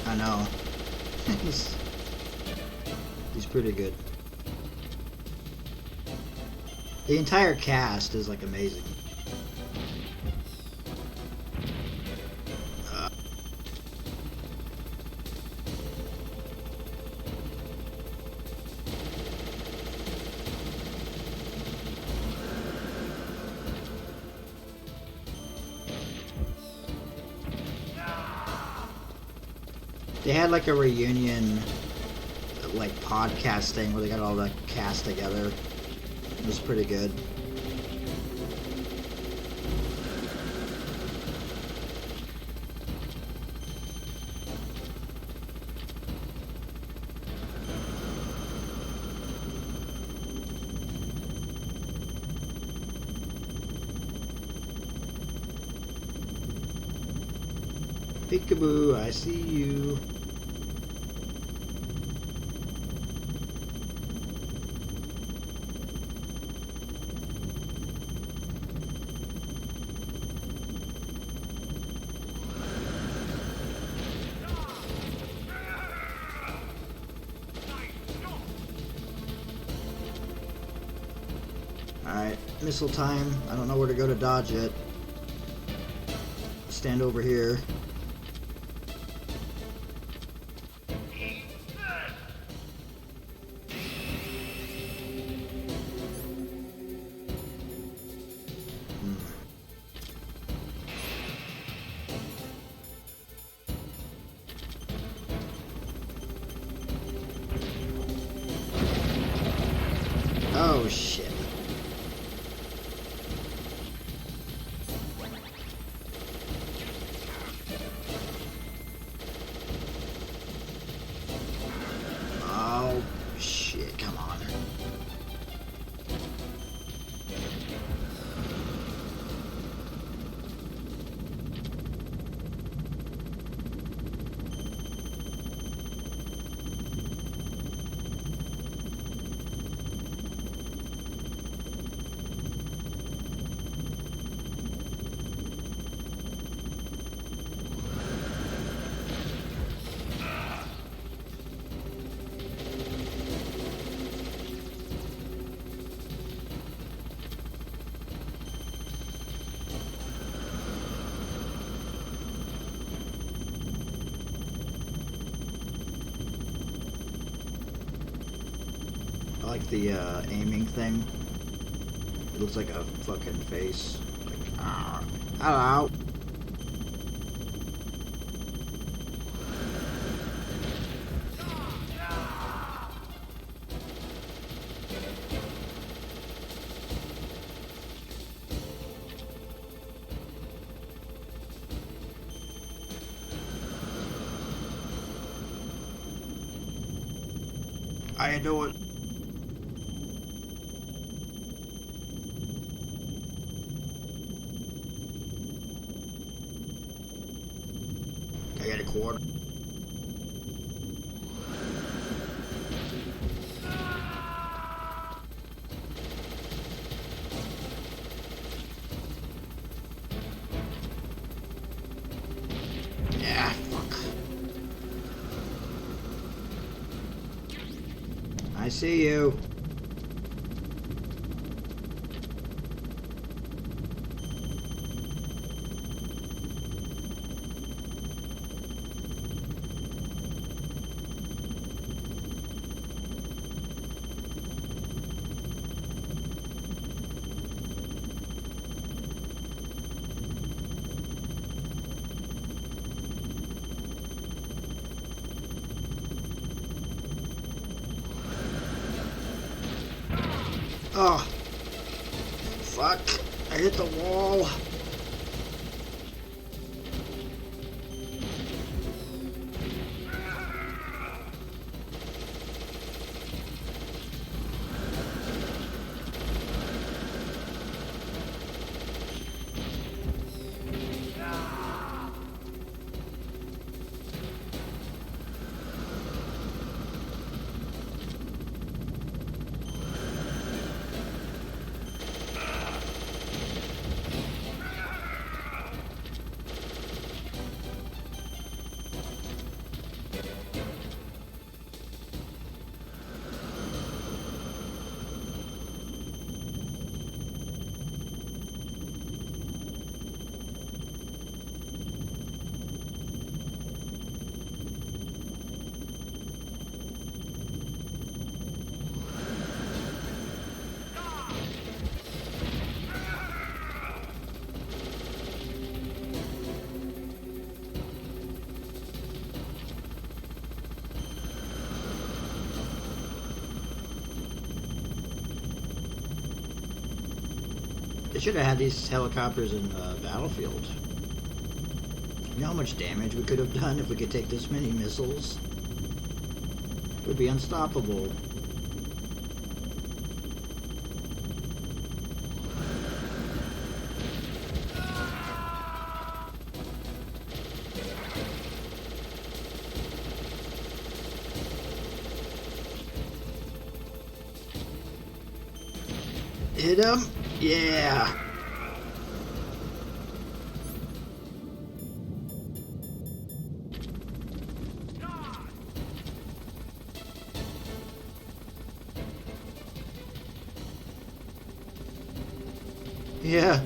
[SPEAKER 6] I know. He's pretty good. The entire cast is like amazing.
[SPEAKER 4] They had like a reunion, like podcast thing where they got all the cast together. It was pretty good. Peekaboo, I see you. Alright, missile time. I don't know where to go to dodge it. Stand over here. Oh shit. Oh shit, come on. I like the aiming thing. It looks like a fucking face. Like, hello. How you doing? I got a quarter. Yeah, fuck. I see you. Oh, fuck. I hit the wall. They should have had these helicopters in the battlefield. You know how much damage we could have done if we could take this many missiles? It would be unstoppable. Hit him? Yeah. Yeah.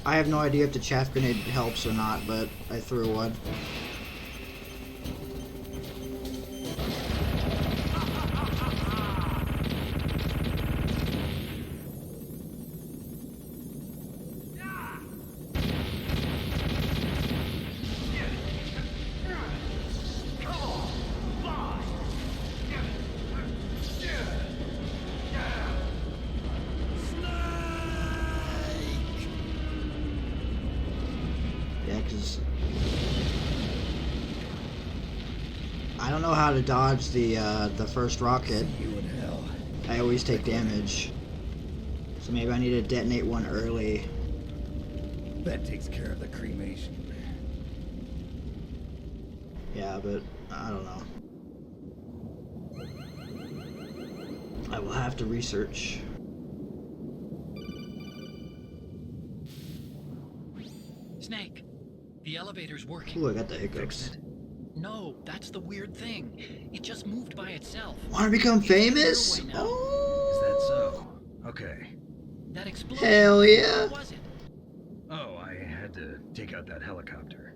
[SPEAKER 4] I have no idea if the chaff grenade helps or not, but I threw one. I don't know how to dodge the first rocket. I always take damage. So maybe I need to detonate one early.
[SPEAKER 8] That takes care of the cremation.
[SPEAKER 4] Yeah, but I don't know. I will have to research.
[SPEAKER 18] Snake, the elevator's working.
[SPEAKER 4] Ooh, I got the hiccups.
[SPEAKER 18] No, that's the weird thing. It just moved by itself.
[SPEAKER 4] Want to become famous?
[SPEAKER 2] Oh. Is that so? Okay.
[SPEAKER 18] That explosion.
[SPEAKER 4] Hell yeah.
[SPEAKER 18] What was it?
[SPEAKER 2] Oh, I had to take out that helicopter.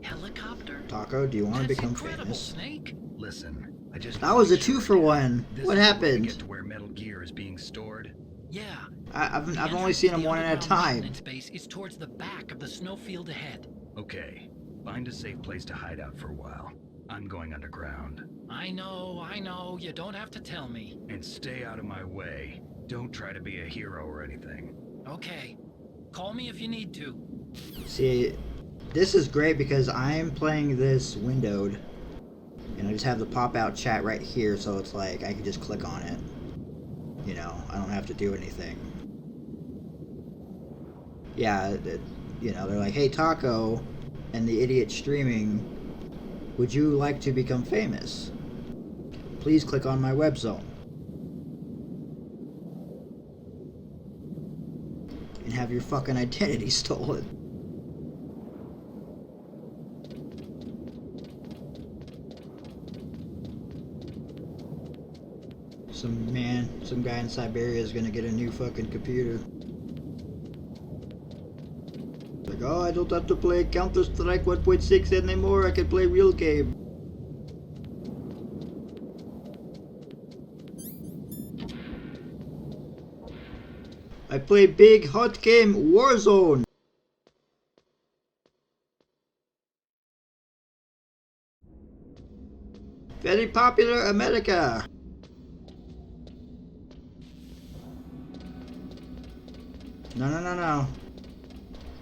[SPEAKER 18] Helicopter?
[SPEAKER 4] Taco, do you want to become
[SPEAKER 18] incredible,
[SPEAKER 4] famous?
[SPEAKER 18] Snake.
[SPEAKER 2] Listen, I just...
[SPEAKER 4] That was a 2-for-1. What happened?
[SPEAKER 2] Get to where Metal Gear is being stored.
[SPEAKER 18] Yeah.
[SPEAKER 4] I've only seen them one at a time.
[SPEAKER 18] Space is towards the back of the snowfield ahead.
[SPEAKER 2] Okay. Find a safe place to hide out for a while. I'm going underground.
[SPEAKER 18] I know. You don't have to tell me.
[SPEAKER 2] And stay out of my way. Don't try to be a hero or anything.
[SPEAKER 18] Okay. Call me if you need to.
[SPEAKER 4] See, this is great because I'm playing this windowed. And I just have the pop-out chat right here, so it's like I can just click on it. You know, I don't have to do anything. Yeah, you know, they're like, hey, Taco, and the idiot streaming, would you like to become famous? Please click on my web zone. And have your fucking identity stolen. Some guy in Siberia is gonna get a new fucking computer. Like, oh, I don't have to play Counter-Strike 1.6 anymore, I can play real game. I play big hot game Warzone. Very popular America. No.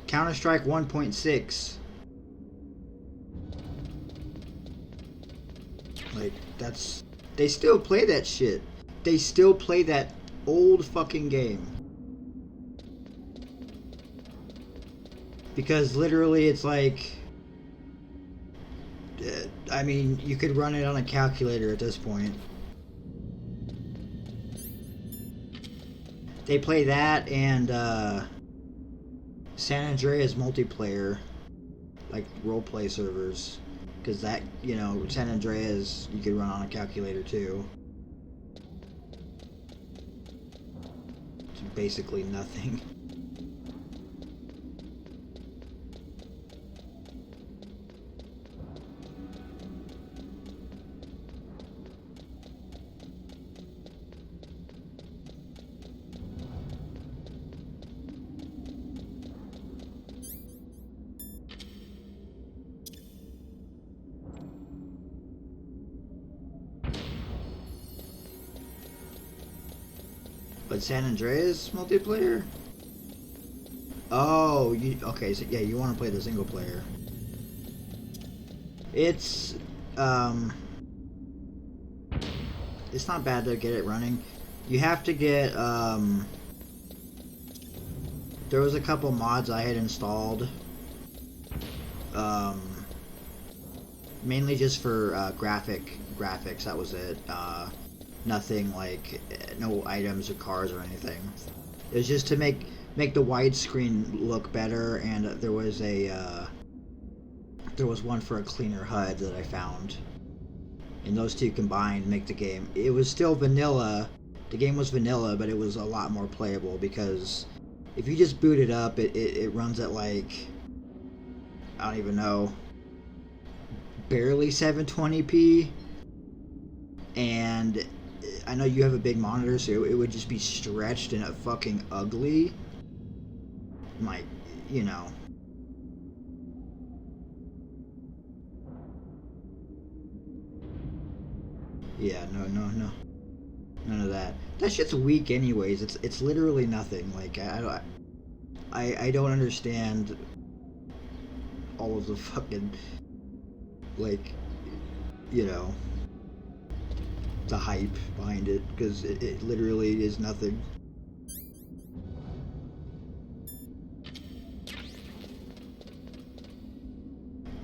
[SPEAKER 4] Counter-Strike 1.6. Like, that's... They still play that shit. They still play that old fucking game. Because literally it's like... I mean, you could run it on a calculator at this point. They play that and San Andreas multiplayer, like roleplay servers, because that, you know, San Andreas you could run on a calculator too. It's basically nothing. But San Andreas multiplayer? Oh, okay, so yeah, you want to play the single player. It's not bad to get it running. You have to get, there was a couple mods I had installed, mainly just for graphics, that was it. Nothing like, no items or cars or anything. It was just to make the widescreen look better, and there was one for a cleaner HUD that I found. And those two combined make the game. It was still vanilla. The game was vanilla, but it was a lot more playable because if you just boot it up, it runs at like, I don't even know, barely 720p. And I know you have a big monitor, so it would just be stretched and fucking ugly. Like, you know. Yeah, no. None of that. That shit's weak anyways. It's literally nothing. Like, I don't understand all of the fucking, like, you know, the hype behind it, because it literally is nothing.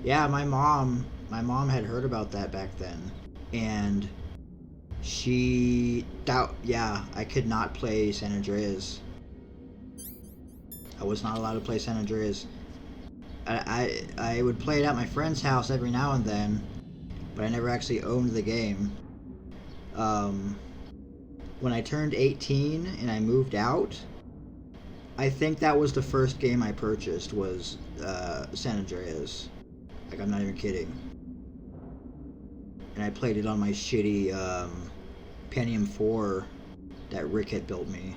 [SPEAKER 4] Yeah, my mom had heard about that back then, and I could not play San Andreas. I was not allowed to play San Andreas. I would play it at my friend's house every now and then, but I never actually owned the game. When I turned 18 and I moved out, I think that was the first game I purchased was San Andreas. Like, I'm not even kidding. And I played it on my shitty Pentium 4 that Rick had built me.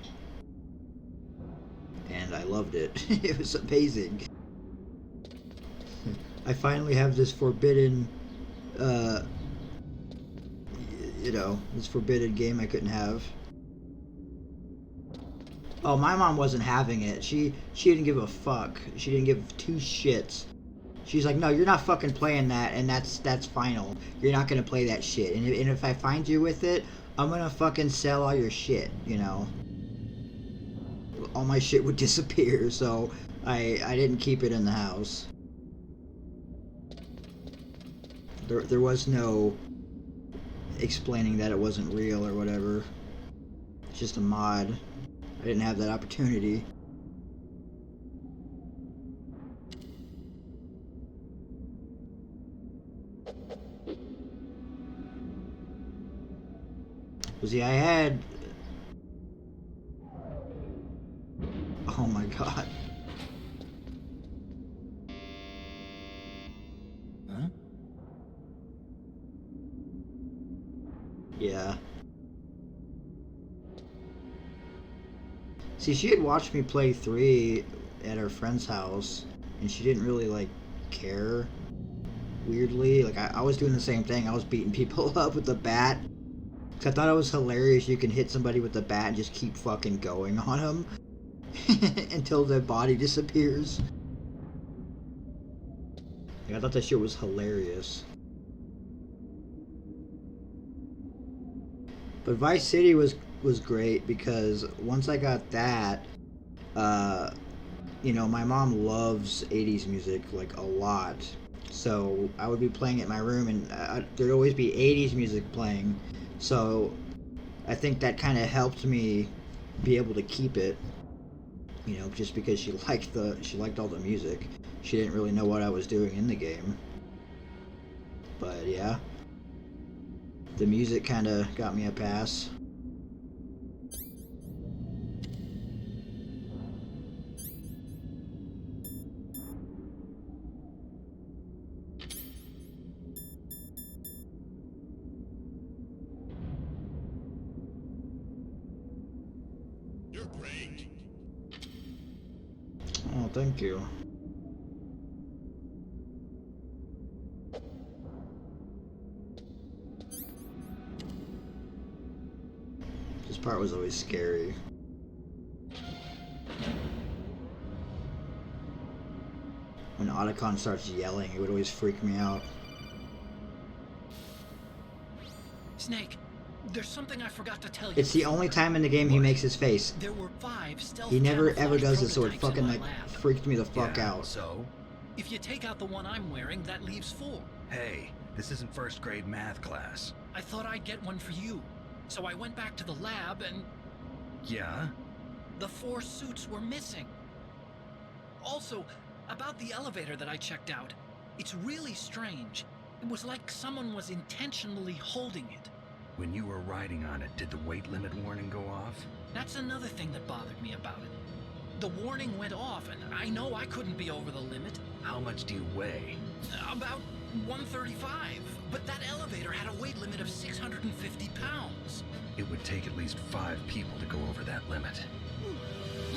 [SPEAKER 4] And I loved it. It was amazing. I finally have this forbidden, this forbidden game I couldn't have. Oh, my mom wasn't having it. She didn't give a fuck. She didn't give two shits. She's like, no, you're not fucking playing that, and that's final. You're not gonna play that shit. And if I find you with it, I'm gonna fucking sell all your shit, you know? All my shit would disappear, so I didn't keep it in the house. There was no explaining that it wasn't real or whatever. It's just a mod. I didn't have that opportunity. Well, see, I had... Oh my god.
[SPEAKER 19] Huh?
[SPEAKER 4] Yeah. See, she had watched me play 3 at her friend's house, and she didn't really, like, care, weirdly. Like, I was doing the same thing. I was beating people up with the bat. Because I thought it was hilarious you can hit somebody with the bat and just keep fucking going on them until their body disappears. Like, I thought that shit was hilarious. But Vice City was great because once I got that, you know, my mom loves 80s music, like, a lot. So I would be playing it in my room, and there'd always be 80s music playing. So I think that kind of helped me be able to keep it, you know, just because she liked all the music. She didn't really know what I was doing in the game. But yeah, the music kind of got me a pass. Oh, thank you. This part was always scary. when Otacon starts yelling. It would always freak me out.
[SPEAKER 18] Snake, there's something I forgot to tell you.
[SPEAKER 4] It's the only time in the game he makes his face.
[SPEAKER 18] There were 5 stealth
[SPEAKER 4] He never ever
[SPEAKER 18] camouflage
[SPEAKER 4] does this, so it
[SPEAKER 18] prototypes in
[SPEAKER 4] fucking
[SPEAKER 18] my
[SPEAKER 4] like
[SPEAKER 18] lab.
[SPEAKER 4] freaked me the fuck out.
[SPEAKER 2] So?
[SPEAKER 18] If you take out the one I'm wearing, that leaves 4.
[SPEAKER 2] Hey, this isn't first grade math class.
[SPEAKER 18] I thought I'd get one for you. So I went back to the lab and
[SPEAKER 2] Yeah?
[SPEAKER 18] the 4 suits were missing. Also, about the elevator that I checked out, it's really strange. It was like someone was intentionally holding it.
[SPEAKER 2] When you were riding on it, did the weight limit warning go off?
[SPEAKER 18] That's another thing that bothered me about it. The warning went off, and I know I couldn't be over the limit.
[SPEAKER 2] How much do you weigh?
[SPEAKER 18] About 135, but that elevator had a weight limit of 650 pounds.
[SPEAKER 2] It would take at least 5 people to go over that limit.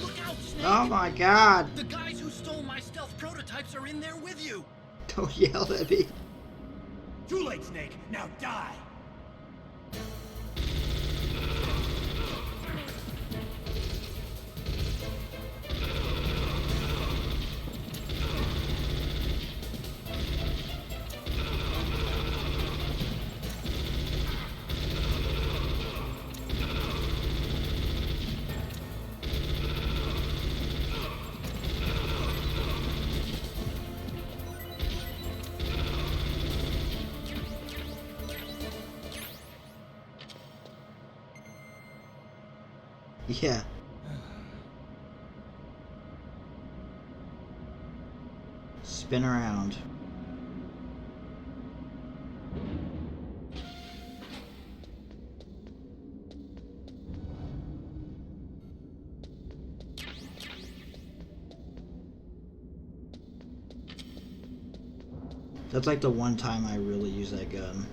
[SPEAKER 18] Look out, Snake!
[SPEAKER 4] Oh my god!
[SPEAKER 18] The guys who stole my stealth prototypes are in there with you!
[SPEAKER 4] Don't yell at me.
[SPEAKER 11] Too late, Snake. Now die.
[SPEAKER 4] Yeah. Spin around. That's like the one time I really use that gun.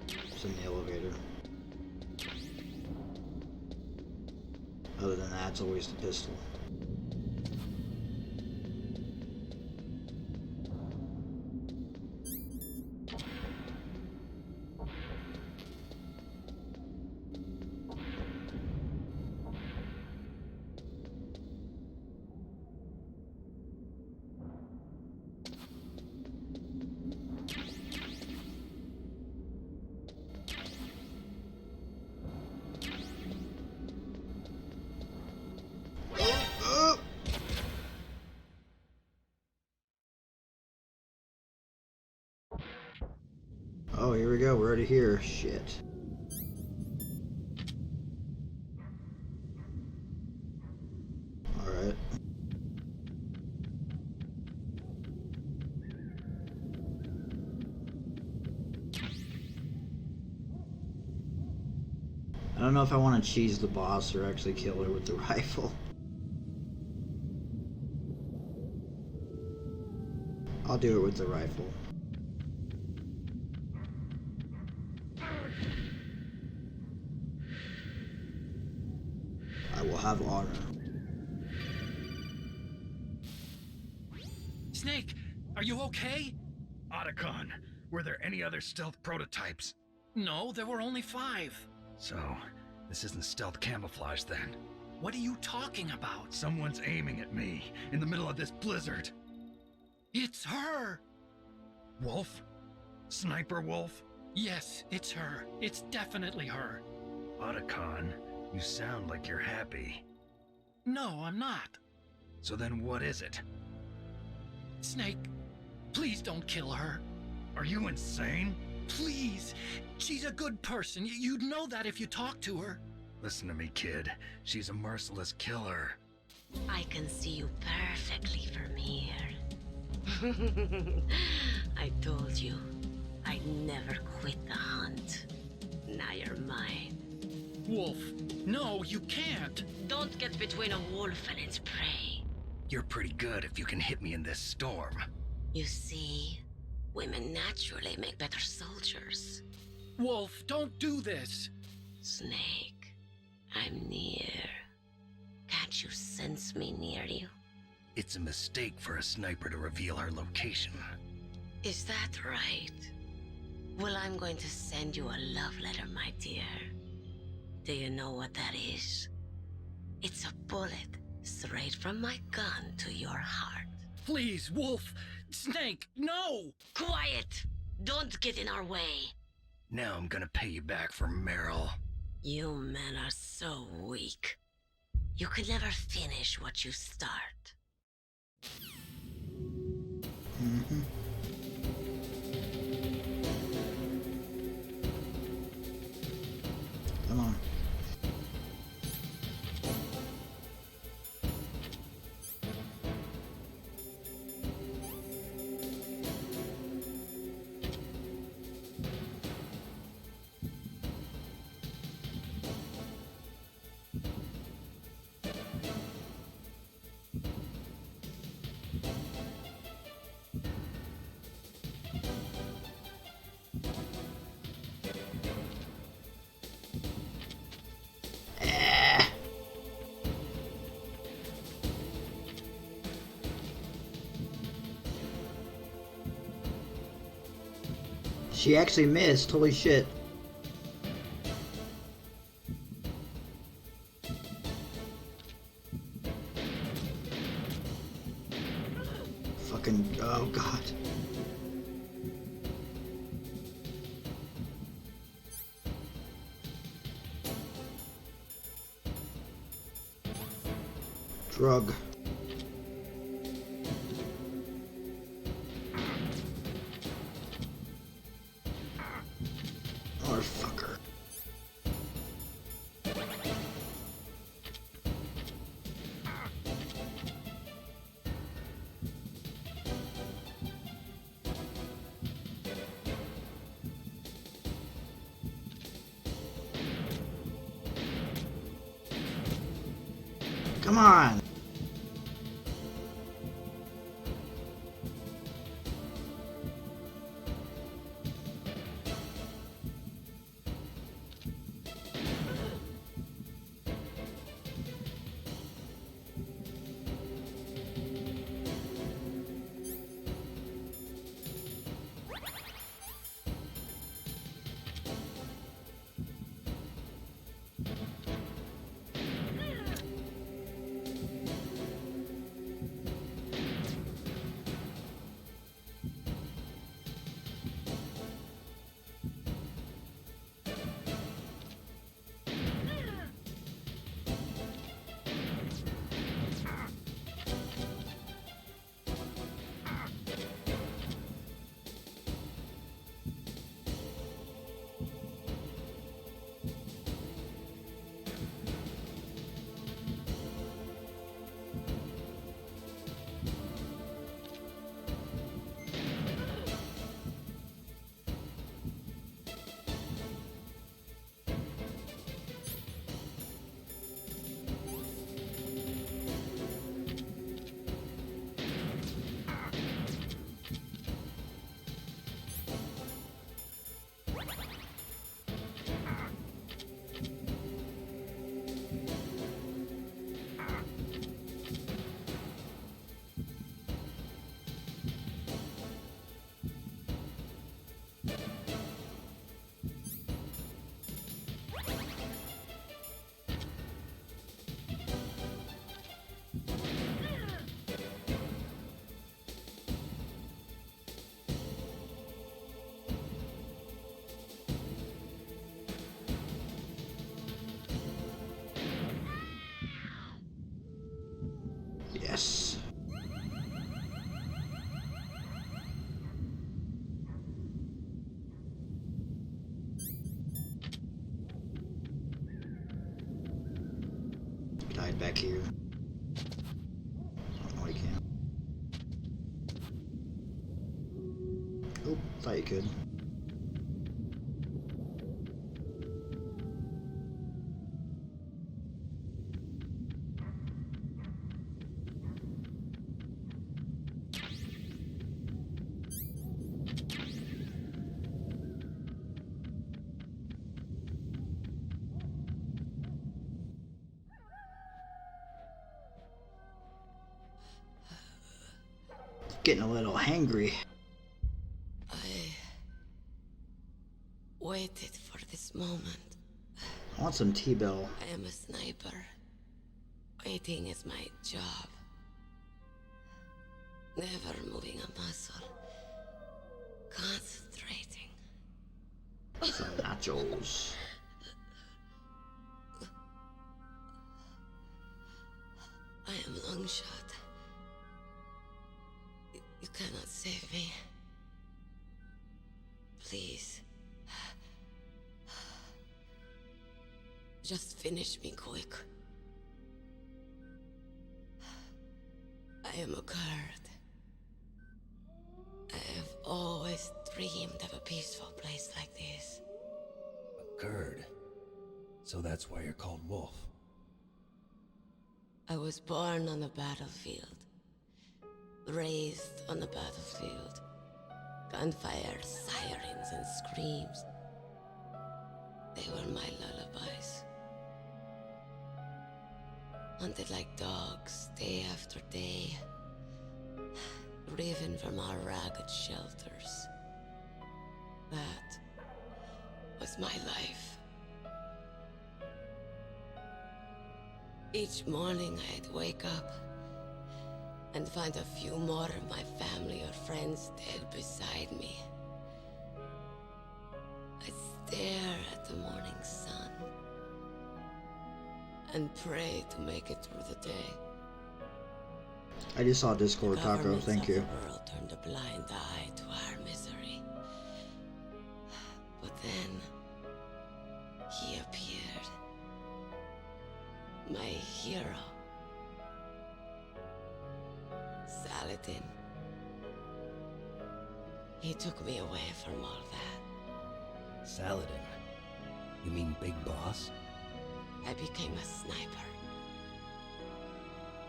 [SPEAKER 4] It's in the elevator. Other than that, it's always the pistol. Oh, here we go. We're already here. Shit. Alright. I don't know if I want to cheese the boss or actually kill her with the rifle. I'll do it with the rifle. I will have honor.
[SPEAKER 18] Snake, are you okay?
[SPEAKER 2] Otacon, were there any other stealth prototypes?
[SPEAKER 18] No, there were only 5.
[SPEAKER 2] So, this isn't stealth camouflage then?
[SPEAKER 18] What are you talking about?
[SPEAKER 2] Someone's aiming at me in the middle of this blizzard.
[SPEAKER 18] It's her!
[SPEAKER 2] Wolf? Sniper Wolf?
[SPEAKER 18] Yes, it's her. It's definitely her.
[SPEAKER 2] Otacon, you sound like you're happy.
[SPEAKER 18] No, I'm not.
[SPEAKER 2] So then what is it?
[SPEAKER 18] Snake, please don't kill her.
[SPEAKER 2] Are you insane?
[SPEAKER 18] Please. She's a good person. You'd know that if you talked to her.
[SPEAKER 2] Listen to me, kid. She's a merciless killer.
[SPEAKER 10] I can see you perfectly from here. I told you, I'd never quit the hunt. Now you're mine.
[SPEAKER 18] Wolf, no, you can't.
[SPEAKER 10] Don't get between a wolf and its prey.
[SPEAKER 2] You're pretty good if you can hit me in this storm.
[SPEAKER 10] You see, women naturally make better soldiers.
[SPEAKER 18] Wolf, don't do this.
[SPEAKER 10] Snake, I'm near. Can't you sense me near you?
[SPEAKER 2] It's a mistake for a sniper to reveal her location.
[SPEAKER 10] Is that right? Well, I'm going to send you a love letter, my dear. Do you know what that is? It's a bullet straight from my gun to your heart.
[SPEAKER 18] Please, Wolf! Snake, no!
[SPEAKER 10] Quiet! Don't get in our way.
[SPEAKER 2] Now I'm gonna pay you back for Meryl.
[SPEAKER 10] You men are so weak. You could never finish what you start.
[SPEAKER 4] Mm-hmm. Come on. She actually missed. Holy shit. Fucking, oh god. Drug. Motherfucker. Come on. Yes. Can I hide back here? Oh, I can't. Oh, thought you could. Getting a little hangry.
[SPEAKER 10] I waited for this moment.
[SPEAKER 4] I want some T-Bell.
[SPEAKER 10] I am a sniper. Waiting is my job. Never moving a muscle. Concentrating.
[SPEAKER 4] Some nachos.
[SPEAKER 10] I am long shot. You cannot save me. Please. Just finish me quick. I am a Kurd. I have always dreamed of a peaceful place like this.
[SPEAKER 19] A Kurd. So that's why you're called Wolf.
[SPEAKER 10] I was born on the battlefield. Raised on the battlefield. Gunfire, sirens, and screams. They were my lullabies. Hunted like dogs, day after day. Driven from our ragged shelters. That was my life. Each morning I'd wake up and find a few more of my family or friends dead beside me. I'd stare at the morning sun and pray to make it through the day.
[SPEAKER 4] I just saw Discord Taco, thank you.
[SPEAKER 10] The world turned a blind eye to our misery. But then he appeared. My hero. Saladin. He took me away from all that.
[SPEAKER 19] Saladin? You mean Big Boss?
[SPEAKER 10] I became a sniper.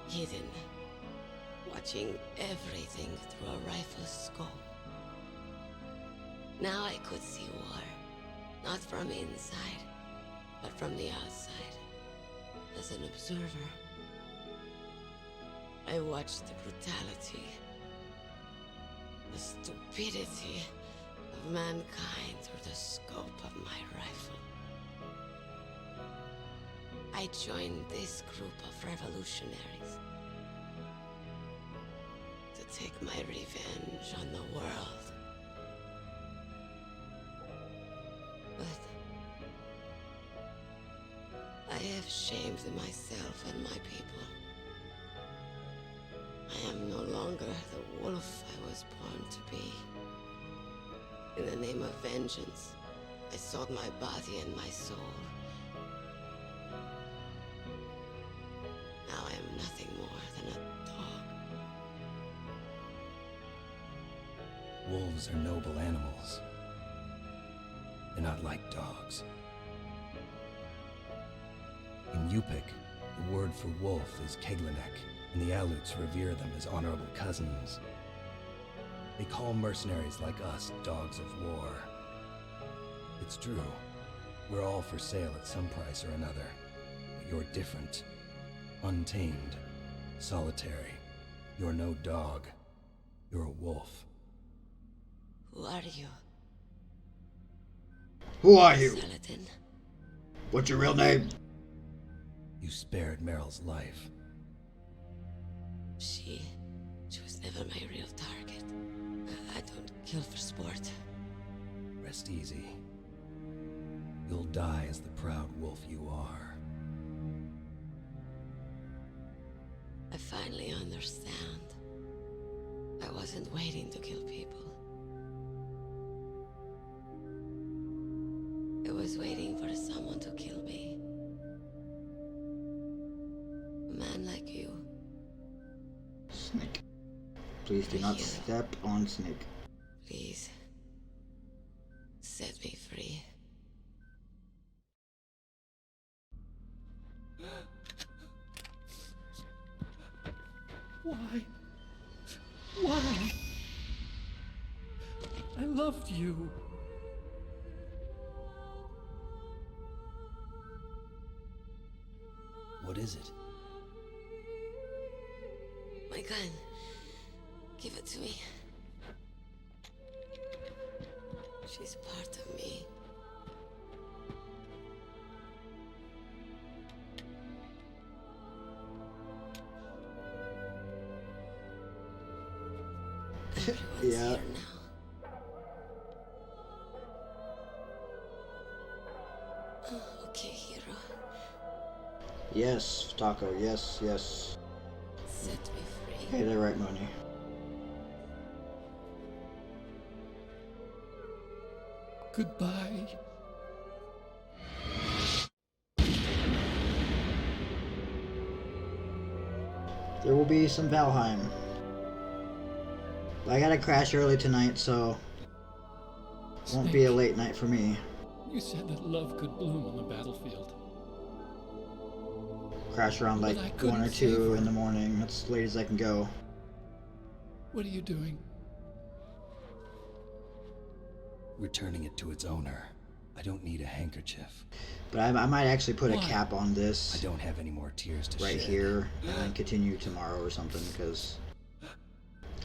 [SPEAKER 10] Hidden. Watching everything through a rifle's scope. Now I could see war. Not from inside, but from the outside. As an observer. I watched the brutality, the stupidity of mankind through the scope of my rifle. I joined this group of revolutionaries to take my revenge on the world. But I have shamed myself and my people. I am no longer the wolf I was born to be. In the name of vengeance, I sold my body and my soul. Now I am nothing more than a dog.
[SPEAKER 19] Wolves are noble animals. They're not like dogs. In Yupik, the word for wolf is Keglanek, and the Aleuts revere them as honorable cousins. They call mercenaries like us dogs of war. It's true. We're all for sale at some price or another. But you're different. Untamed. Solitary. You're no dog. You're a wolf.
[SPEAKER 10] Who are you?
[SPEAKER 4] Who are you?
[SPEAKER 10] Saladin.
[SPEAKER 4] What's your real name?
[SPEAKER 19] You spared Meryl's life.
[SPEAKER 10] She was never my real target. I don't kill for sport.
[SPEAKER 19] Rest easy. You'll die as the proud wolf you are.
[SPEAKER 10] I finally understand. I wasn't waiting to kill people. I was waiting for someone to kill me. A man like you.
[SPEAKER 4] Snake. Please do not step on Snake.
[SPEAKER 10] Please. Set me free.
[SPEAKER 20] Why? Why? I loved you.
[SPEAKER 19] What is it?
[SPEAKER 10] My gun. Give it to me. She's part of me.
[SPEAKER 4] Yeah.
[SPEAKER 10] Okay, hero.
[SPEAKER 4] Yes, Taco. Yes, yes.
[SPEAKER 10] Set me free.
[SPEAKER 4] Pay the right money.
[SPEAKER 21] Goodbye.
[SPEAKER 4] There will be some Valheim. But I gotta crash early tonight, so it won't be a late night for me.
[SPEAKER 20] You said that love could bloom on the battlefield.
[SPEAKER 4] Crash around like 1 or 2 in the morning. That's as late as I can go.
[SPEAKER 20] What are you doing?
[SPEAKER 19] Returning it to its owner. I don't need a handkerchief.
[SPEAKER 4] But I might actually put
[SPEAKER 19] Why?
[SPEAKER 4] a cap on this.
[SPEAKER 19] I don't have any more tears to
[SPEAKER 4] right
[SPEAKER 19] shed.
[SPEAKER 4] here, and then continue tomorrow or something, because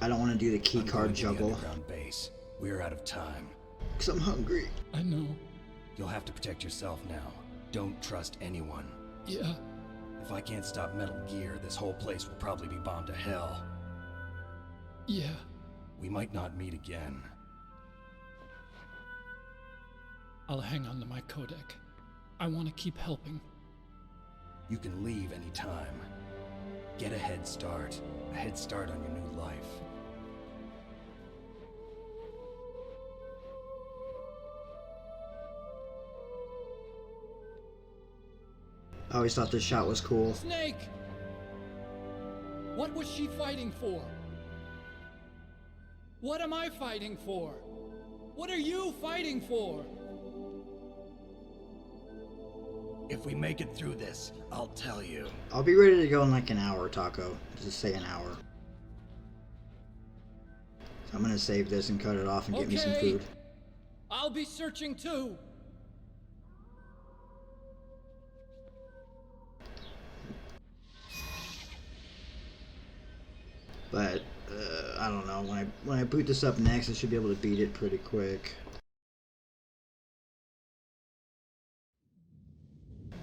[SPEAKER 4] I don't want to do the key
[SPEAKER 19] I'm
[SPEAKER 4] card
[SPEAKER 19] going to the
[SPEAKER 4] juggle.
[SPEAKER 19] underground base. We're out of time.
[SPEAKER 4] Because I'm hungry.
[SPEAKER 20] I know.
[SPEAKER 19] You'll have to protect yourself now. Don't trust anyone.
[SPEAKER 20] Yeah.
[SPEAKER 19] If I can't stop Metal Gear, this whole place will probably be bombed to hell.
[SPEAKER 20] Yeah.
[SPEAKER 19] We might not meet again.
[SPEAKER 20] I'll hang on to my codec. I want to keep helping.
[SPEAKER 19] You can leave any time. Get a head start. A head start on your new life.
[SPEAKER 4] I always thought this shot was cool.
[SPEAKER 20] Snake! What was she fighting for? What am I fighting for? What are you fighting for?
[SPEAKER 19] If we make it through this, I'll tell you.
[SPEAKER 4] I'll be ready to go in like an hour, Taco. Just say an hour. So I'm gonna save this and cut it off and get me some food.
[SPEAKER 20] I'll be searching too.
[SPEAKER 4] But I don't know. When I boot this up next, I should be able to beat it pretty quick.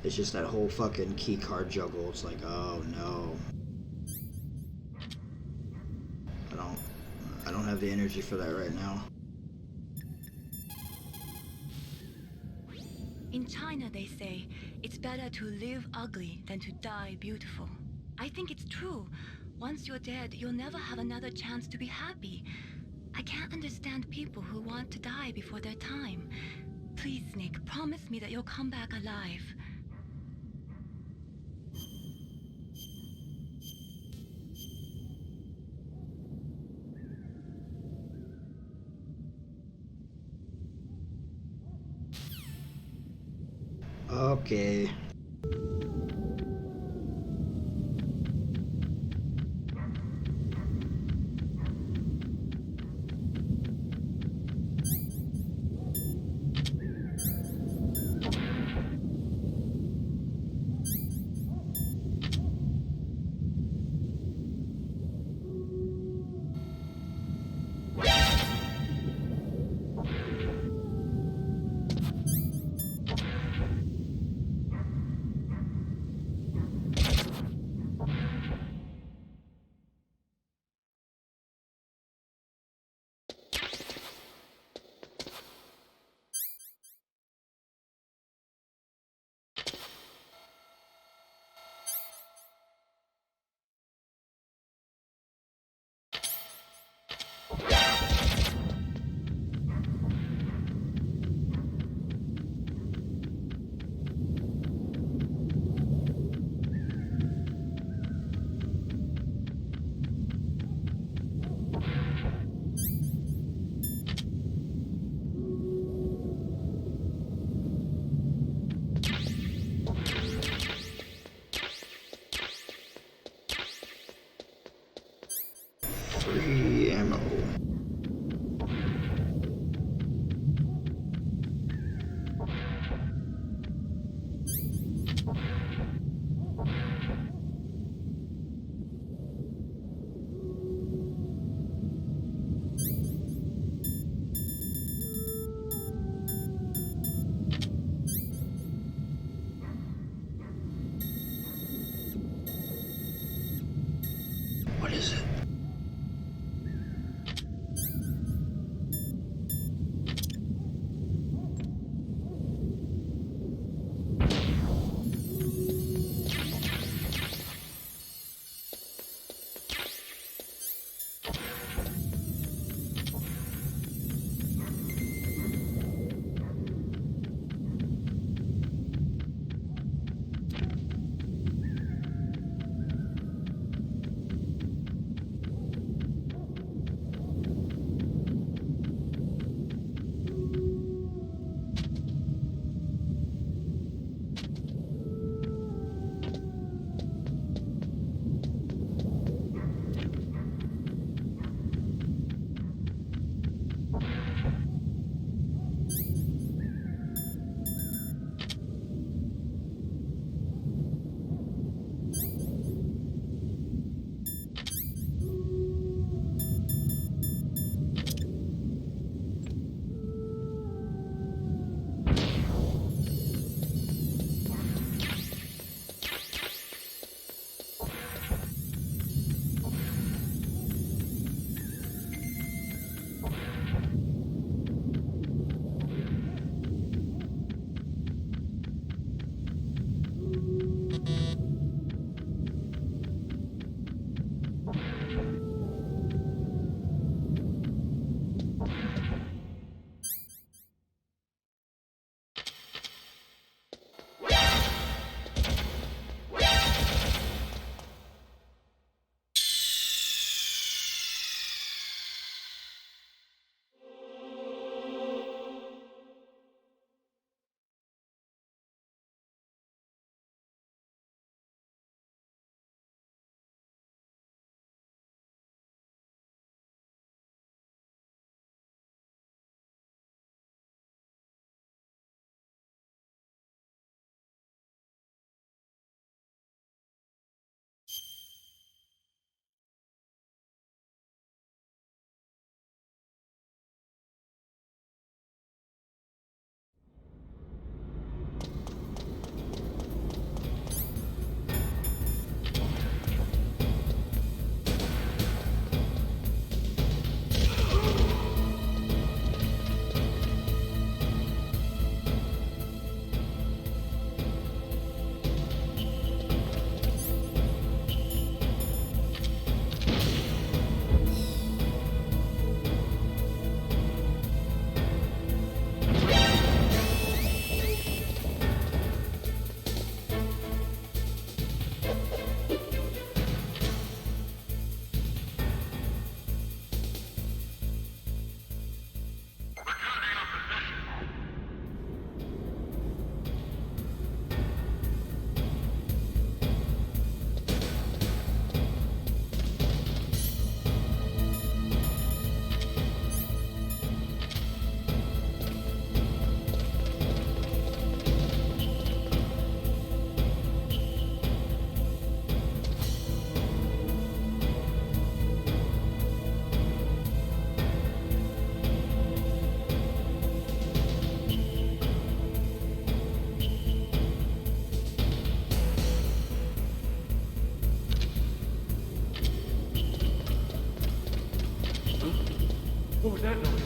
[SPEAKER 4] It's just that whole fucking key card juggle. It's like, oh no. I don't have the energy for that right now.
[SPEAKER 14] In China, they say, it's better to live ugly than to die beautiful. I think it's true. Once you're dead, you'll never have another chance to be happy. I can't understand people who want to die before their time. Please, Snake, promise me that you'll come back alive.
[SPEAKER 4] Okay.
[SPEAKER 9] that noise?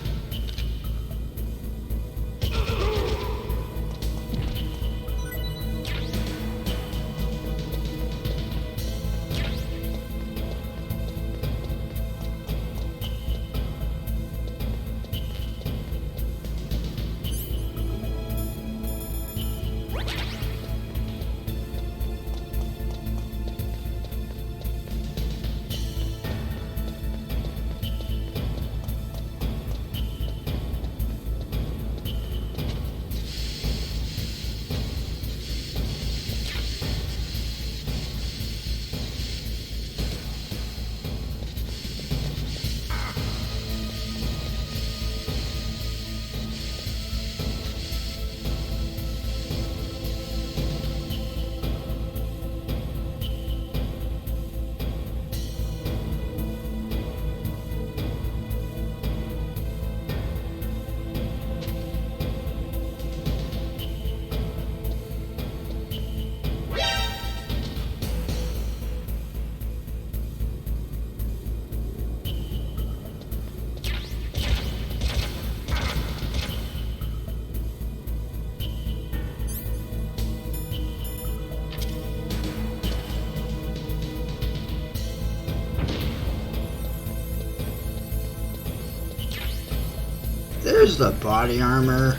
[SPEAKER 4] There's the body armor.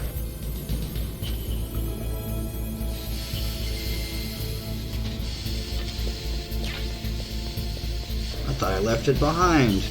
[SPEAKER 4] I thought I left it behind.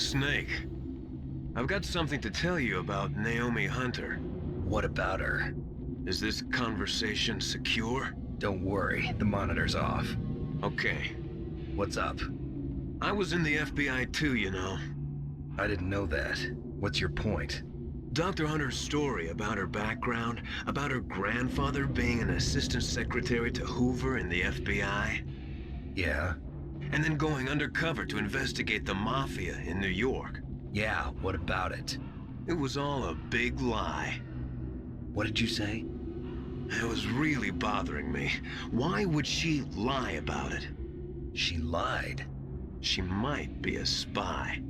[SPEAKER 6] Snake. I've got something to tell you about Naomi Hunter.
[SPEAKER 2] What about her?
[SPEAKER 6] Is this conversation secure?
[SPEAKER 2] Don't worry, the monitor's off.
[SPEAKER 6] Okay.
[SPEAKER 2] What's up?
[SPEAKER 6] I was in the FBI too, you know.
[SPEAKER 2] I didn't know that. What's your point?
[SPEAKER 6] Dr. Hunter's story about her background, about her grandfather being an assistant secretary to Hoover in the FBI.
[SPEAKER 2] Yeah?
[SPEAKER 6] And then going undercover to investigate the Mafia in New York.
[SPEAKER 2] Yeah, what about it?
[SPEAKER 6] It was all a big lie.
[SPEAKER 2] What did you say?
[SPEAKER 6] It was really bothering me. Why would she lie about it?
[SPEAKER 2] She lied?
[SPEAKER 6] She might be a spy.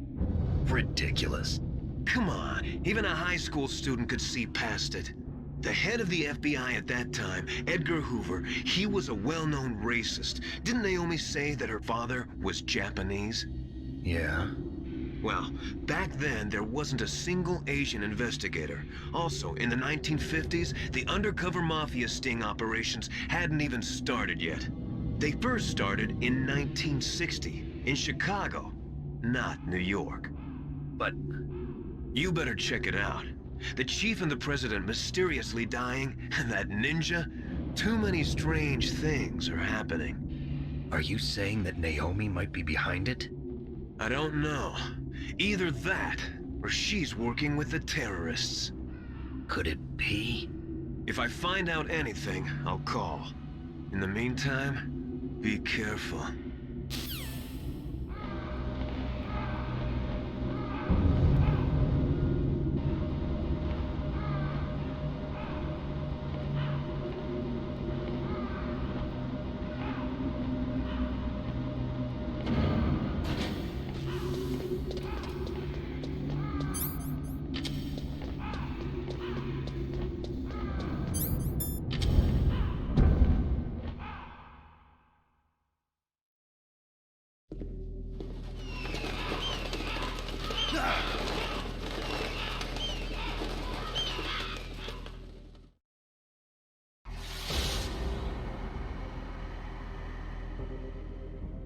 [SPEAKER 2] Ridiculous.
[SPEAKER 6] Come on, even a high school student could see past it. The head of the FBI at that time, Edgar Hoover, he was a well-known racist. Didn't Naomi say that her father was Japanese?
[SPEAKER 2] Yeah.
[SPEAKER 6] Well, back then, there wasn't a single Asian investigator. Also, in the 1950s, the undercover mafia sting operations hadn't even started yet. They first started in 1960, in Chicago, not New York.
[SPEAKER 2] But
[SPEAKER 6] you better check it out. The chief and the president mysteriously dying, and that ninja? Too many strange things are happening.
[SPEAKER 2] Are you saying that Naomi might be behind it?
[SPEAKER 6] I don't know. Either that, or she's working with the terrorists.
[SPEAKER 2] Could it be?
[SPEAKER 6] If I find out anything, I'll call. In the meantime, be careful.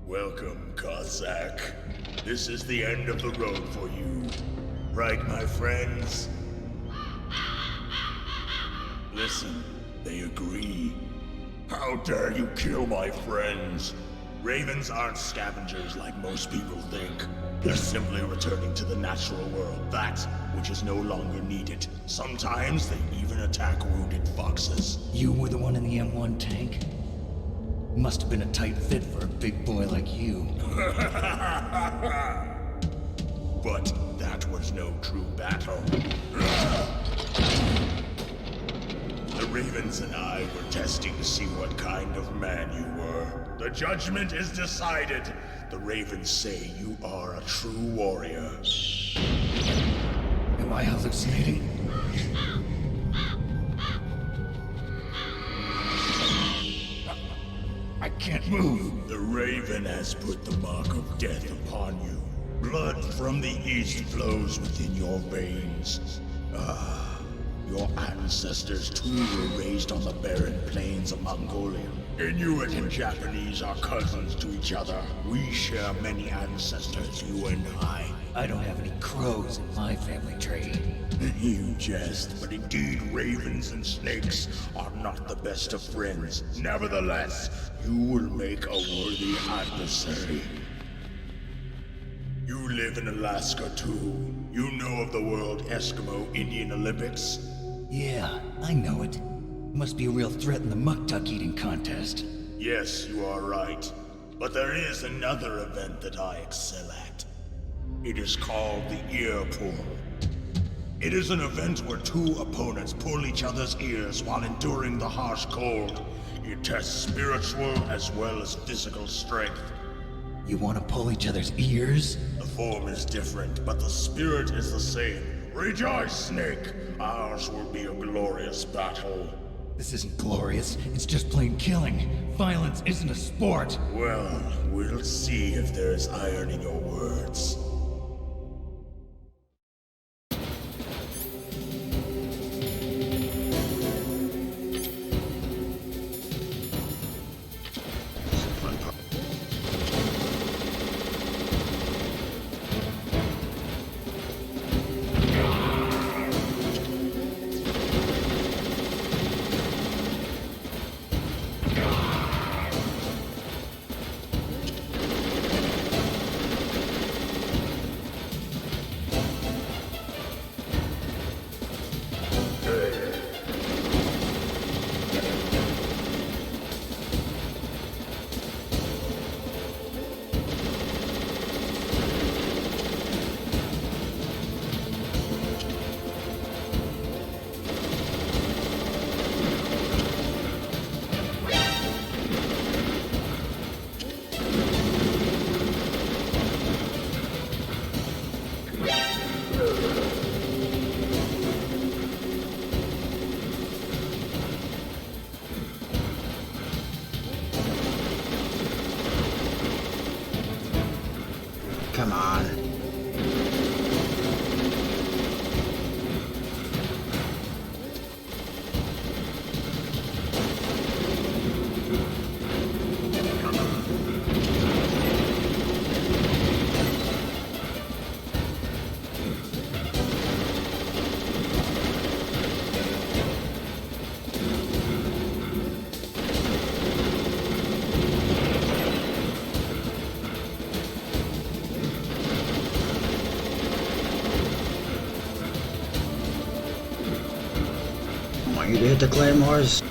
[SPEAKER 16] Welcome, Cossack. This is the end of the road for you. Right, my friends? Listen, they agree. How dare you kill my friends? Ravens aren't scavengers like most people think. They're simply returning to the natural world, that which is no longer needed. Sometimes they even attack wounded foxes.
[SPEAKER 8] You were the one in the M1 tank? Must have been a tight fit for a big boy like you.
[SPEAKER 16] But that was no true battle. The Ravens and I were testing to see what kind of man you were. The judgment is decided. The Ravens say you are a true warrior.
[SPEAKER 8] Am I hallucinating? I can't move.
[SPEAKER 16] The Raven has put the mark of death upon you. Blood from the east flows within your veins. Your ancestors too were raised on the barren plains of Mongolia. Inuit and Japanese are cousins to each other. We share many ancestors, you and I.
[SPEAKER 8] I don't have any crows in my family tree.
[SPEAKER 16] You jest, but indeed ravens and snakes are not the best of friends. Nevertheless, you will make a worthy adversary. You live in Alaska too. You know of the World Eskimo Indian Olympics?
[SPEAKER 8] Yeah, I know it. Must be a real threat in the muck-duck eating contest.
[SPEAKER 16] Yes, you are right. But there is another event that I excel at. It is called the ear pull. It is an event where two opponents pull each other's ears while enduring the harsh cold. It tests spiritual as well as physical strength.
[SPEAKER 8] You want to pull each other's ears?
[SPEAKER 16] The form is different, but the spirit is the same. Rejoice, Snake! Ours will be a glorious battle.
[SPEAKER 8] This isn't glorious, it's just plain killing. Violence isn't a sport.
[SPEAKER 16] Well, we'll see if there's iron in your words.
[SPEAKER 4] want you to hit the claymores.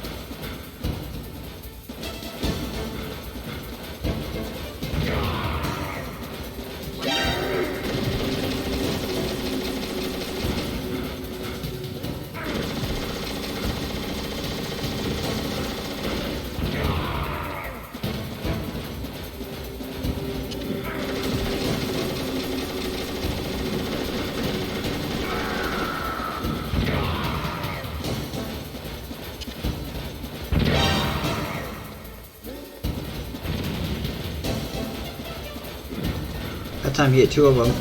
[SPEAKER 4] That time you hit 2 of them.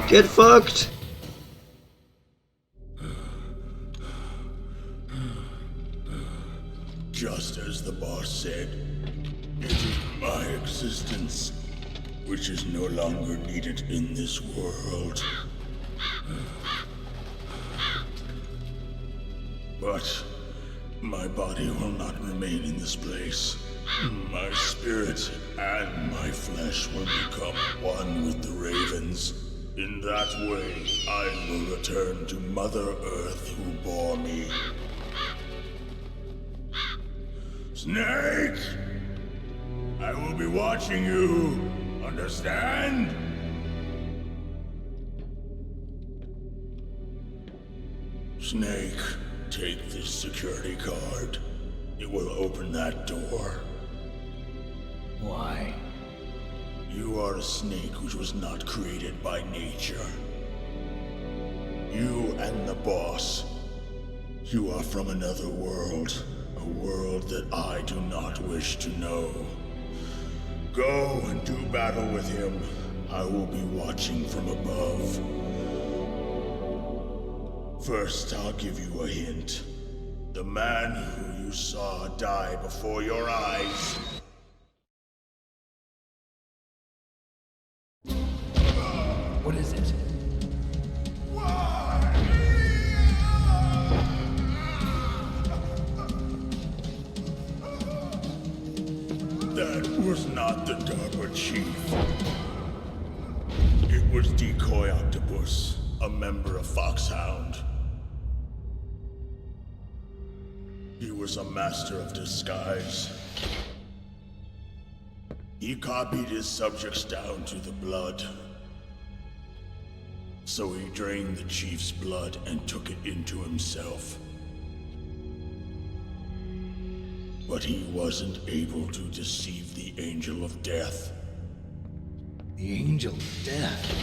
[SPEAKER 4] Get fucked!
[SPEAKER 9] Just as the boss said, it is my existence which is no longer needed in this world. But my body will not remain in this place. My spirit and my flesh will become one with the ravens. In that way, I will return to Mother Earth who bore me. Snake! I will be watching you. Understand? Snake, take this security card. It will open that door.
[SPEAKER 19] Why?
[SPEAKER 9] You are a snake which was not created by nature. You and the boss. You are from another world. A world that I do not wish to know. Go and do battle with him. I will be watching from above. First, I'll give you a hint. The man who you saw die before your eyes.
[SPEAKER 19] What is it?
[SPEAKER 9] That was not the DARPA chief. It was Decoy Octopus, a member of Foxhound. He was a master of disguise. He copied his subjects down to the blood. So he drained the chief's blood and took it into himself. But he wasn't able to deceive the Angel of Death.
[SPEAKER 19] The Angel of Death?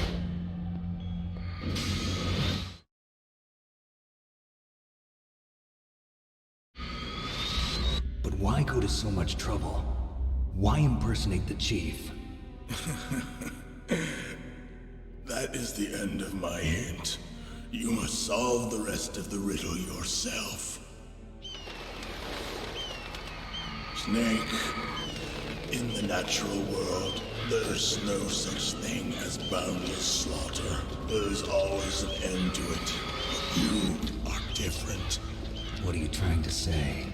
[SPEAKER 19] But why go to so much trouble? Why impersonate the chief?
[SPEAKER 9] That is the end of my hint. You must solve the rest of the riddle yourself. Snake, in the natural world, there's no such thing as boundless slaughter. There is always an end to it. But you are different.
[SPEAKER 19] What are you trying to say?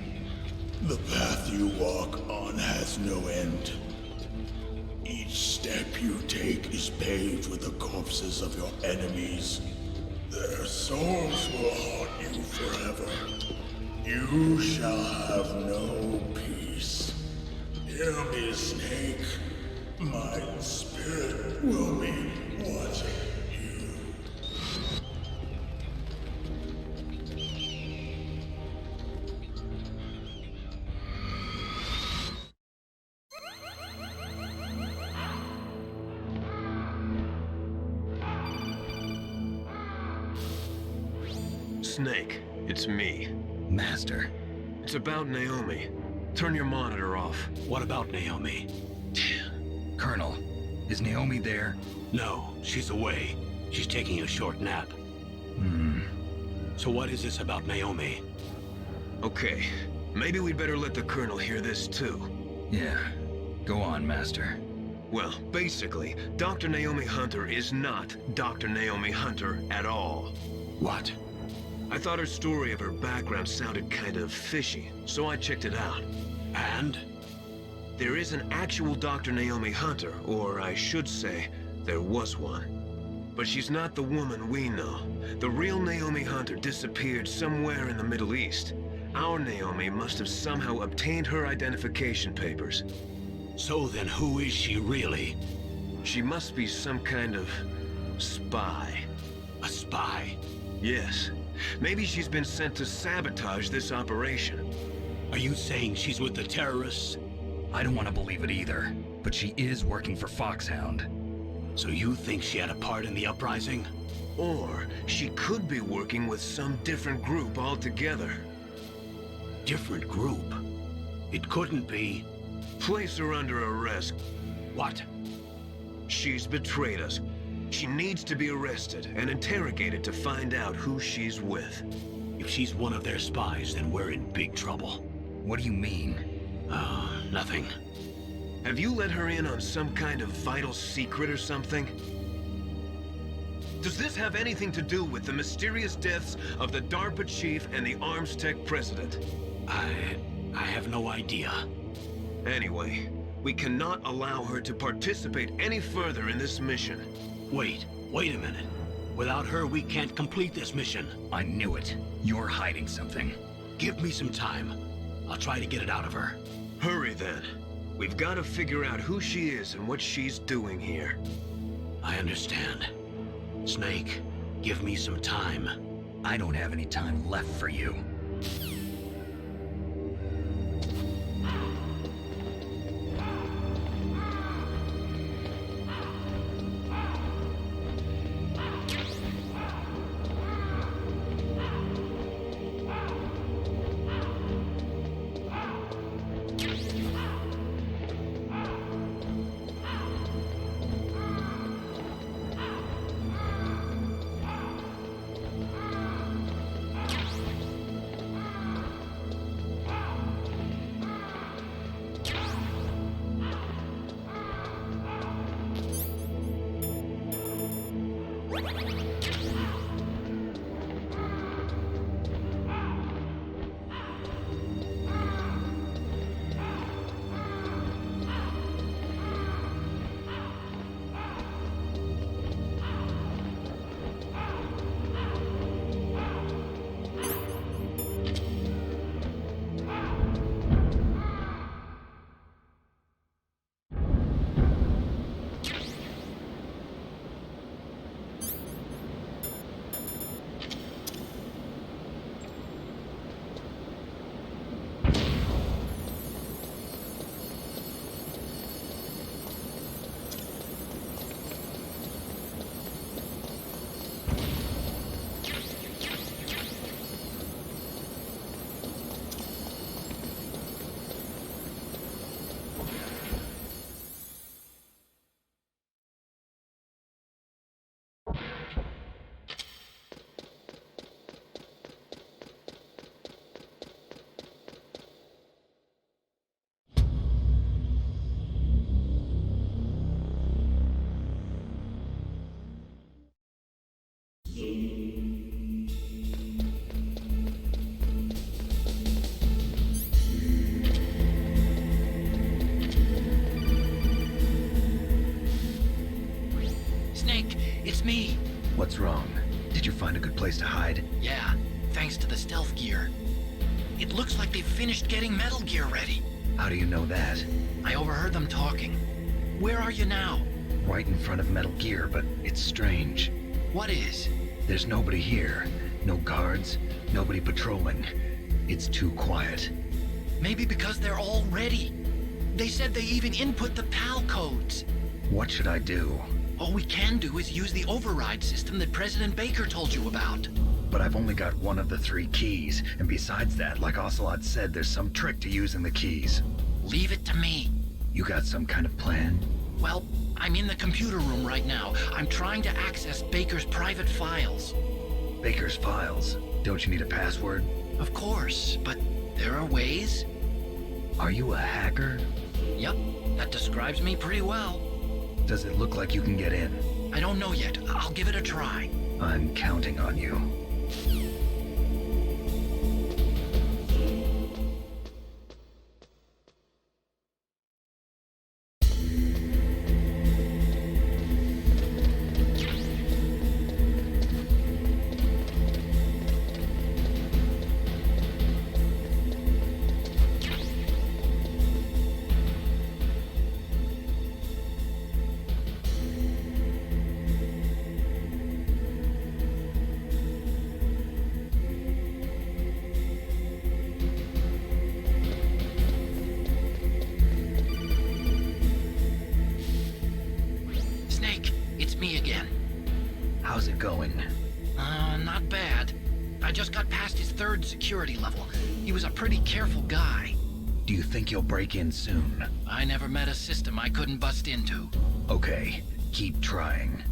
[SPEAKER 9] The path you walk on has no end. Each step you take is paved with the corpses of your enemies. Their souls will haunt you forever. You shall have no peace. Hear me, Snake. My spirit will be watching you.
[SPEAKER 6] Snake, it's me.
[SPEAKER 2] Master.
[SPEAKER 6] It's about Naomi. Turn your monitor off.
[SPEAKER 1] What about Naomi?
[SPEAKER 2] Colonel, is Naomi there?
[SPEAKER 1] No, she's away. She's taking a short nap. So what is this about Naomi?
[SPEAKER 6] Okay, maybe we'd better let the Colonel hear this too.
[SPEAKER 2] Yeah, go on, Master.
[SPEAKER 6] Well, basically, Dr. Naomi Hunter is not Dr. Naomi Hunter at all.
[SPEAKER 1] What?
[SPEAKER 6] I thought her story of her background sounded kind of fishy, so I checked it out.
[SPEAKER 1] And?
[SPEAKER 6] There is an actual Dr. Naomi Hunter, or I should say, there was one. But she's not the woman we know. The real Naomi Hunter disappeared somewhere in the Middle East. Our Naomi must have somehow obtained her identification papers.
[SPEAKER 1] So then who is she really?
[SPEAKER 6] She must be some kind of spy.
[SPEAKER 1] A spy?
[SPEAKER 6] Yes. Maybe she's been sent to sabotage this operation.
[SPEAKER 1] Are you saying she's with the terrorists?
[SPEAKER 2] I don't want to believe it either, but she is working for Foxhound.
[SPEAKER 1] So you think she had a part in the uprising?
[SPEAKER 6] Or she could be working with some different group altogether.
[SPEAKER 1] Different group? It couldn't be.
[SPEAKER 6] Place her under arrest.
[SPEAKER 1] What?
[SPEAKER 6] She's betrayed us. She needs to be arrested and interrogated to find out who she's with.
[SPEAKER 1] If she's one of their spies, then we're in big trouble.
[SPEAKER 2] What do you mean?
[SPEAKER 1] Nothing.
[SPEAKER 6] Have you let her in on some kind of vital secret or something? Does this have anything to do with the mysterious deaths of the DARPA chief and the Arms Tech president?
[SPEAKER 1] I have no idea.
[SPEAKER 6] Anyway, we cannot allow her to participate any further in this mission.
[SPEAKER 1] Wait a minute. Without her, we can't complete this mission.
[SPEAKER 2] I knew it. You're hiding something.
[SPEAKER 1] Give me some time. I'll try to get it out of her.
[SPEAKER 6] Hurry then. We've got to figure out who she is and what she's doing here.
[SPEAKER 1] I understand. Snake, give me some time.
[SPEAKER 2] I don't have any time left for you.
[SPEAKER 18] Snake, it's me.
[SPEAKER 2] What's wrong? Did you find a good place to hide?
[SPEAKER 18] Yeah, thanks to the stealth gear. It looks like they've finished getting Metal Gear ready.
[SPEAKER 2] How do you know that?
[SPEAKER 18] I overheard them talking. Where are you now?
[SPEAKER 2] Right in front of Metal Gear, but it's strange.
[SPEAKER 18] What is?
[SPEAKER 2] There's nobody here. No guards, nobody patrolling. It's too quiet.
[SPEAKER 18] Maybe because they're all ready. They said they even input the PAL codes.
[SPEAKER 2] What should I do?
[SPEAKER 18] All we can do is use the override system that President Baker told you about.
[SPEAKER 2] But I've only got one of the 3 keys, and besides that, like Ocelot said, there's some trick to using the keys.
[SPEAKER 18] Leave it to me.
[SPEAKER 2] You got some kind of plan?
[SPEAKER 18] Well, I'm in the computer room right now. I'm trying to access Baker's private files.
[SPEAKER 2] Baker's files? Don't you need a password?
[SPEAKER 18] Of course, but there are ways.
[SPEAKER 2] Are you a hacker?
[SPEAKER 18] Yep, that describes me pretty well.
[SPEAKER 2] Does it look like you can get in?
[SPEAKER 18] I don't know yet. I'll give it a try.
[SPEAKER 2] I'm counting on you.
[SPEAKER 18] Snake, it's me again.
[SPEAKER 2] How's it going?
[SPEAKER 18] Not bad. I just got past his 3rd security level. He was a pretty careful guy.
[SPEAKER 2] Do you think you'll break in soon?
[SPEAKER 18] I never met a system I couldn't bust into.
[SPEAKER 2] Okay, keep trying.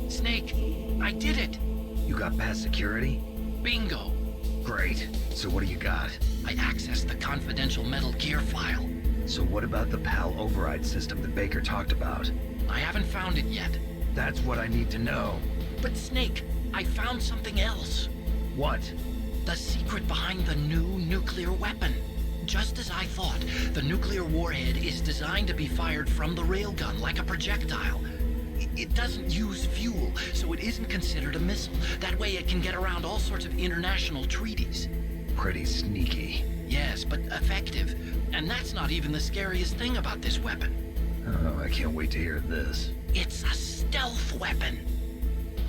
[SPEAKER 18] Snake, I did it!
[SPEAKER 2] You got past security?
[SPEAKER 18] Bingo!
[SPEAKER 2] Great. So what do you got?
[SPEAKER 18] I accessed the confidential Metal Gear file.
[SPEAKER 2] So what about the PAL override system that Baker talked about?
[SPEAKER 18] I haven't found it yet.
[SPEAKER 2] That's what I need to know.
[SPEAKER 18] But Snake, I found something else.
[SPEAKER 2] What?
[SPEAKER 18] The secret behind the new nuclear weapon. Just as I thought, the nuclear warhead is designed to be fired from the railgun like a projectile. It doesn't use fuel, so it isn't considered a missile. That way it can get around all sorts of international treaties.
[SPEAKER 2] Pretty sneaky.
[SPEAKER 18] Yes, but effective. And that's not even the scariest thing about this weapon.
[SPEAKER 2] Oh, I can't wait to hear this.
[SPEAKER 18] It's a stealth weapon.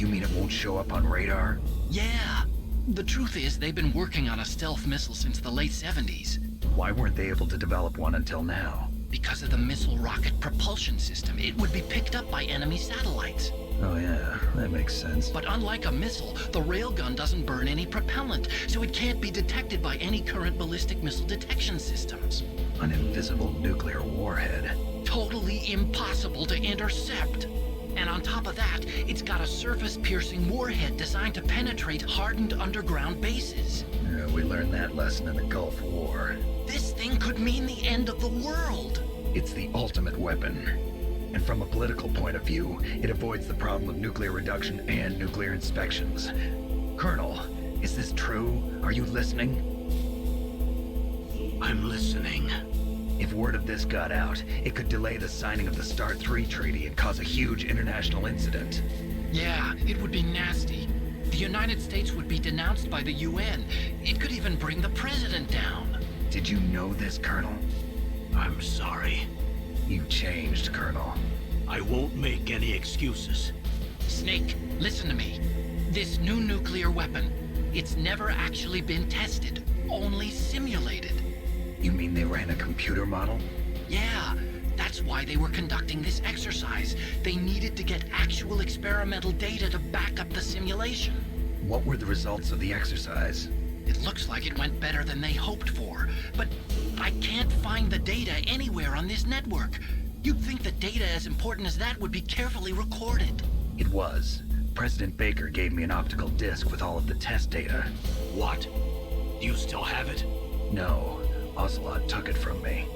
[SPEAKER 2] You mean it won't show up on radar?
[SPEAKER 18] Yeah. The truth is, they've been working on a stealth missile since the late 70s.
[SPEAKER 2] Why weren't they able to develop one until now?
[SPEAKER 18] Because of the missile rocket propulsion system. It would be picked up by enemy satellites.
[SPEAKER 2] Oh yeah, that makes sense.
[SPEAKER 18] But unlike a missile, the railgun doesn't burn any propellant, so it can't be detected by any current ballistic missile detection systems.
[SPEAKER 2] An invisible nuclear warhead.
[SPEAKER 18] Totally impossible to intercept. And on top of that, it's got a surface-piercing warhead designed to penetrate hardened underground bases.
[SPEAKER 2] Yeah, we learned that lesson in the Gulf War.
[SPEAKER 18] This thing could mean the end of the world.
[SPEAKER 2] It's the ultimate weapon. And from a political point of view, it avoids the problem of nuclear reduction and nuclear inspections. Colonel, is this true? Are you listening?
[SPEAKER 1] I'm listening.
[SPEAKER 2] If word of this got out, it could delay the signing of the START 3 treaty and cause a huge international incident.
[SPEAKER 18] Yeah, it would be nasty. The United States would be denounced by the UN. It could even bring the president down.
[SPEAKER 2] Did you know this, Colonel?
[SPEAKER 1] I'm sorry.
[SPEAKER 2] You changed, Colonel.
[SPEAKER 1] I won't make any excuses.
[SPEAKER 18] Snake, listen to me. This new nuclear weapon, it's never actually been tested, only simulated.
[SPEAKER 2] You mean they ran a computer model?
[SPEAKER 18] Yeah, that's why they were conducting this exercise. They needed to get actual experimental data to back up the simulation.
[SPEAKER 2] What were the results of the exercise?
[SPEAKER 7] It looks like it went better than they hoped for, but I can't find the data anywhere on this network. You'd think the data as important as that would be carefully recorded.
[SPEAKER 2] It was. President Baker gave me an optical disc with all of the test data.
[SPEAKER 1] What? Do you still have it?
[SPEAKER 2] No. Ocelot took it from me.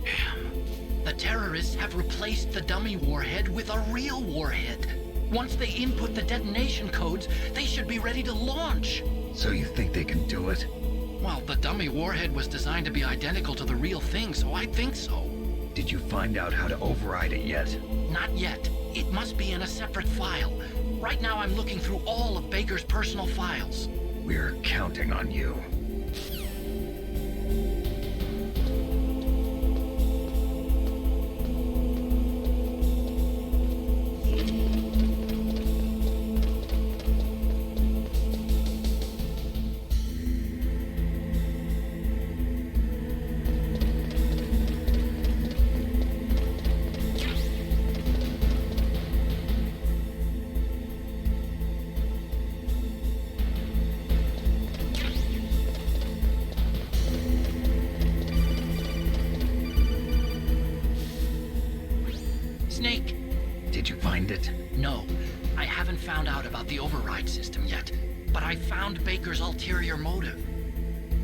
[SPEAKER 7] Damn. The terrorists have replaced the dummy warhead with a real warhead. Once they input the detonation codes, they should be ready to launch.
[SPEAKER 2] So you think they can do it?
[SPEAKER 7] Well, the dummy warhead was designed to be identical to the real thing, so I think so.
[SPEAKER 2] Did you find out how to override it yet?
[SPEAKER 7] Not yet. It must be in a separate file. Right now I'm looking through all of Baker's personal files.
[SPEAKER 2] We're counting on you.
[SPEAKER 7] Snake!
[SPEAKER 2] Did you find it?
[SPEAKER 7] No. I haven't found out about the override system yet, but I found Baker's ulterior motive.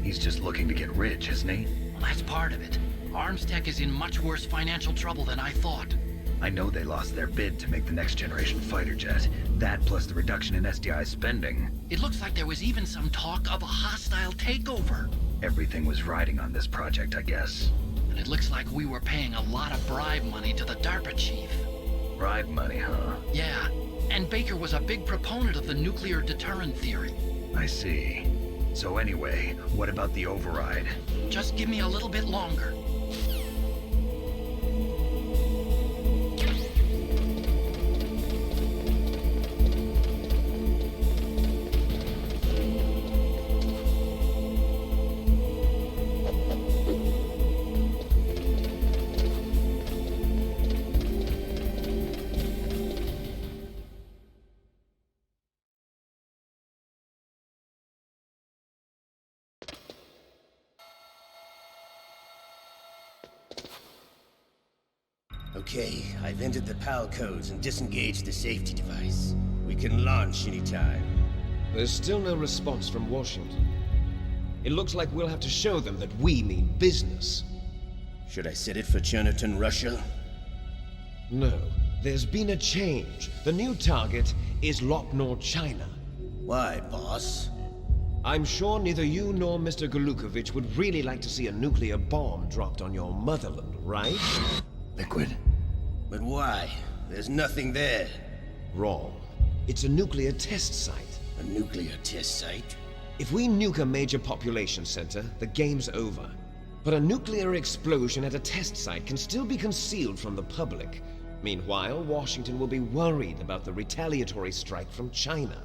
[SPEAKER 2] He's just looking to get rich, isn't he?
[SPEAKER 7] Well, that's part of it. Armstech is in much worse financial trouble than I thought.
[SPEAKER 2] I know they lost their bid to make the next generation fighter jet. That plus the reduction in SDI spending.
[SPEAKER 7] It looks like there was even some talk of a hostile takeover.
[SPEAKER 2] Everything was riding on this project, I guess.
[SPEAKER 7] And it looks like we were paying a lot of bribe money to the DARPA chief.
[SPEAKER 2] Bribe money, huh?
[SPEAKER 7] Yeah, and Baker was a big proponent of the nuclear deterrent theory.
[SPEAKER 2] I see. So anyway, what about the override?
[SPEAKER 7] Just give me a little bit longer.
[SPEAKER 12] Okay, I've entered the PAL codes and disengaged the safety device. We can launch anytime.
[SPEAKER 15] There's still no response from Washington. It looks like we'll have to show them that we mean business.
[SPEAKER 12] Should I set it for Cherniton, Russia?
[SPEAKER 15] No. There's been a change. The new target is Lopnor, China.
[SPEAKER 12] Why, boss?
[SPEAKER 15] I'm sure neither you nor Mr. Golukovich would really like to see a nuclear bomb dropped on your motherland, right?
[SPEAKER 12] Liquid. But why? There's nothing there.
[SPEAKER 15] Wrong. It's a nuclear test site.
[SPEAKER 12] A nuclear test site?
[SPEAKER 15] If we nuke a major population center, the game's over. But a nuclear explosion at a test site can still be concealed from the public. Meanwhile, Washington will be worried about the retaliatory strike from China.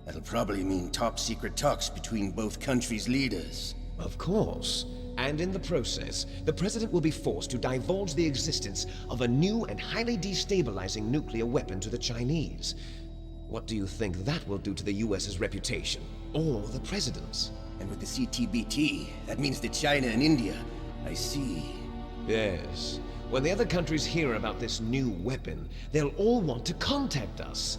[SPEAKER 12] That'll probably mean top-secret talks between both countries' leaders.
[SPEAKER 15] Of course. And in the process, the President will be forced to divulge the existence of a new and highly destabilizing nuclear weapon to the Chinese. What do you think that will do to the US's reputation? Or the President's?
[SPEAKER 12] And with the CTBT, that means that China and India... I see.
[SPEAKER 15] Yes. When the other countries hear about this new weapon, they'll all want to contact us.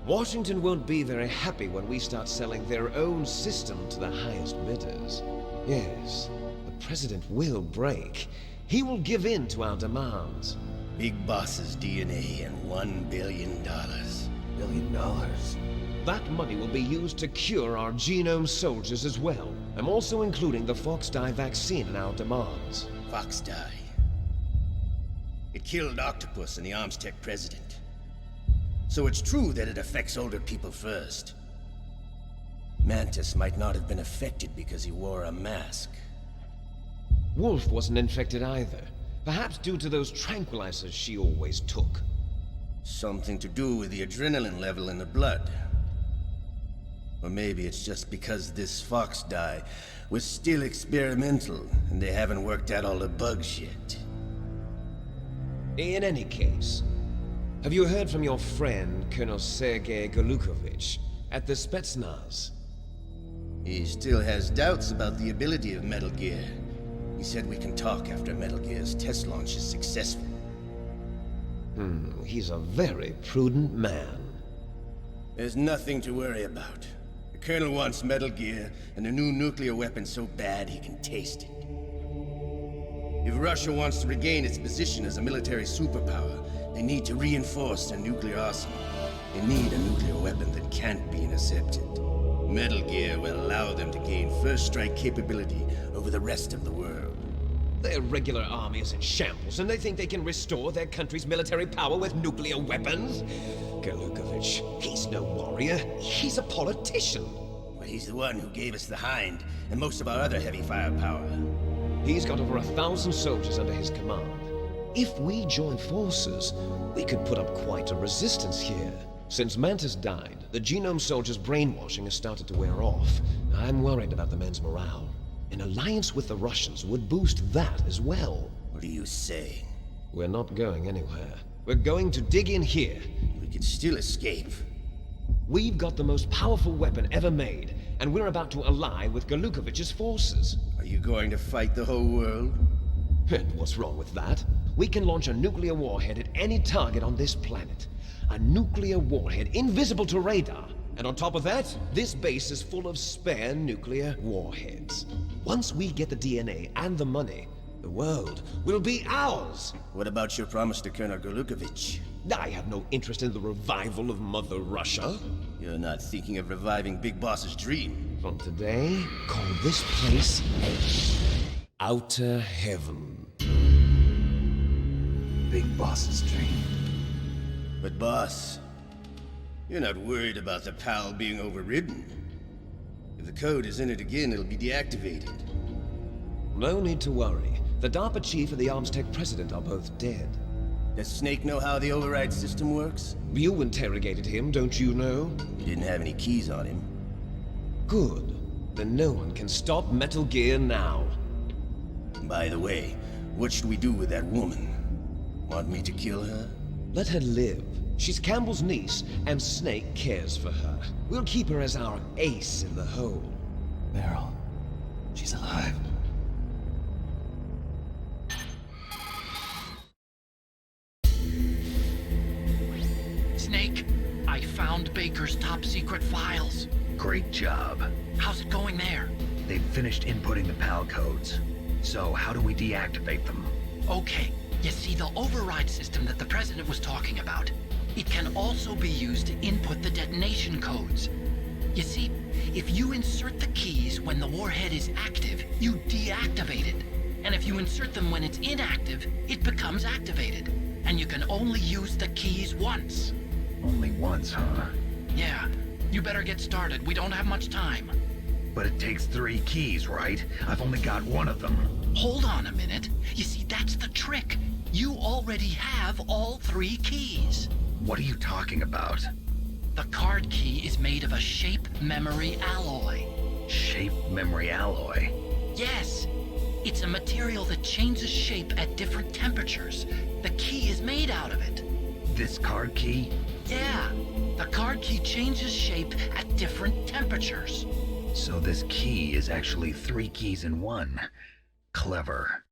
[SPEAKER 15] Washington won't be very happy when we start selling their own system to the highest bidders. Yes, the President will break. He will give in to our demands.
[SPEAKER 12] Big Boss's DNA and $1 billion. $1
[SPEAKER 15] billion? That money will be used to cure our genome soldiers as well. I'm also including the Fox-Die vaccine in our demands.
[SPEAKER 12] Fox-Die? It killed Octopus and the Armstech president. So it's true that it affects older people first. Mantis might not have been affected because he wore a mask.
[SPEAKER 15] Wolf wasn't infected either. Perhaps due to those tranquilizers she always took.
[SPEAKER 12] Something to do with the adrenaline level in the blood. Or maybe it's just because this Fox-Die was still experimental and they haven't worked out all the bugs yet.
[SPEAKER 15] In any case, have you heard from your friend, Colonel Sergei Golukovich? at the Spetsnaz.
[SPEAKER 12] He still has doubts about the ability of Metal Gear. He said we can talk after Metal Gear's test launch is successful.
[SPEAKER 15] He's a very prudent man.
[SPEAKER 12] There's nothing to worry about. The Colonel wants Metal Gear and a new nuclear weapon so bad he can taste it. If Russia wants to regain its position as a military superpower, they need to reinforce their nuclear arsenal. They need a nuclear weapon that can't be intercepted. Metal Gear will allow them to gain first strike capability over the rest of the world.
[SPEAKER 15] Their regular army is in shambles, and they think they can restore their country's military power with nuclear weapons? Galukovich, he's no warrior. He's a politician.
[SPEAKER 12] Well, he's the one who gave us the Hind and most of our other heavy firepower.
[SPEAKER 15] He's got over 1,000 soldiers under his command. If we join forces, we could put up quite a resistance here. Since Mantis died, the Genome Soldiers' brainwashing has started to wear off. I'm worried about the men's morale. An alliance with the Russians would boost that as well.
[SPEAKER 12] What are you saying?
[SPEAKER 15] We're not going anywhere. We're going to dig in here.
[SPEAKER 12] We could still escape.
[SPEAKER 15] We've got the most powerful weapon ever made, and we're about to ally with Galukovich's forces.
[SPEAKER 12] Are you going to fight the whole world?
[SPEAKER 15] And what's wrong with that? We can launch a nuclear warhead at any target on this planet. A nuclear warhead invisible to radar. And on top of that, this base is full of spare nuclear warheads. Once we get the DNA and the money, the world will be ours.
[SPEAKER 12] What about your promise to Colonel Galukovich?
[SPEAKER 15] I have no interest in the revival of Mother Russia.
[SPEAKER 12] You're not thinking of reviving Big Boss's dream.
[SPEAKER 15] From today, call this place Outer Heaven.
[SPEAKER 8] Big Boss's dream.
[SPEAKER 12] But boss, you're not worried about the PAL being overridden. If the code is entered again, it'll be deactivated.
[SPEAKER 15] No need to worry. The DARPA chief and the Arms Tech president are both dead.
[SPEAKER 12] Does Snake know how the override system works?
[SPEAKER 15] You interrogated him, don't you know?
[SPEAKER 12] He didn't have any keys on him.
[SPEAKER 15] Good. Then no one can stop Metal Gear now.
[SPEAKER 12] By the way, what should we do with that woman? Want me to kill her?
[SPEAKER 15] Let her live. She's Campbell's niece, and Snake cares for her. We'll keep her as our ace in the hole.
[SPEAKER 8] Meryl, she's alive.
[SPEAKER 7] Snake, I found Baker's top secret files.
[SPEAKER 2] Great job.
[SPEAKER 7] How's it going there?
[SPEAKER 2] They've finished inputting the PAL codes. So how do we deactivate them?
[SPEAKER 7] Okay, you see the override system that the President was talking about? It can also be used to input the detonation codes. You see, if you insert the keys when the warhead is active, you deactivate it. And if you insert them when it's inactive, it becomes activated. And you can only use the keys once.
[SPEAKER 2] Only once, huh?
[SPEAKER 7] Yeah, you better get started. We don't have much time.
[SPEAKER 2] But it takes 3 keys, right? I've only got 1 of them.
[SPEAKER 7] Hold on a minute. You see, that's the trick. You already have all 3 keys.
[SPEAKER 2] What are you talking about?
[SPEAKER 7] The card key is made of a shape memory alloy.
[SPEAKER 2] Shape memory alloy?
[SPEAKER 7] Yes. It's a material that changes shape at different temperatures. The key is made out of it.
[SPEAKER 2] This card key?
[SPEAKER 7] Yeah. The card key changes shape at different temperatures.
[SPEAKER 2] So this key is actually 3 keys in 1. Clever.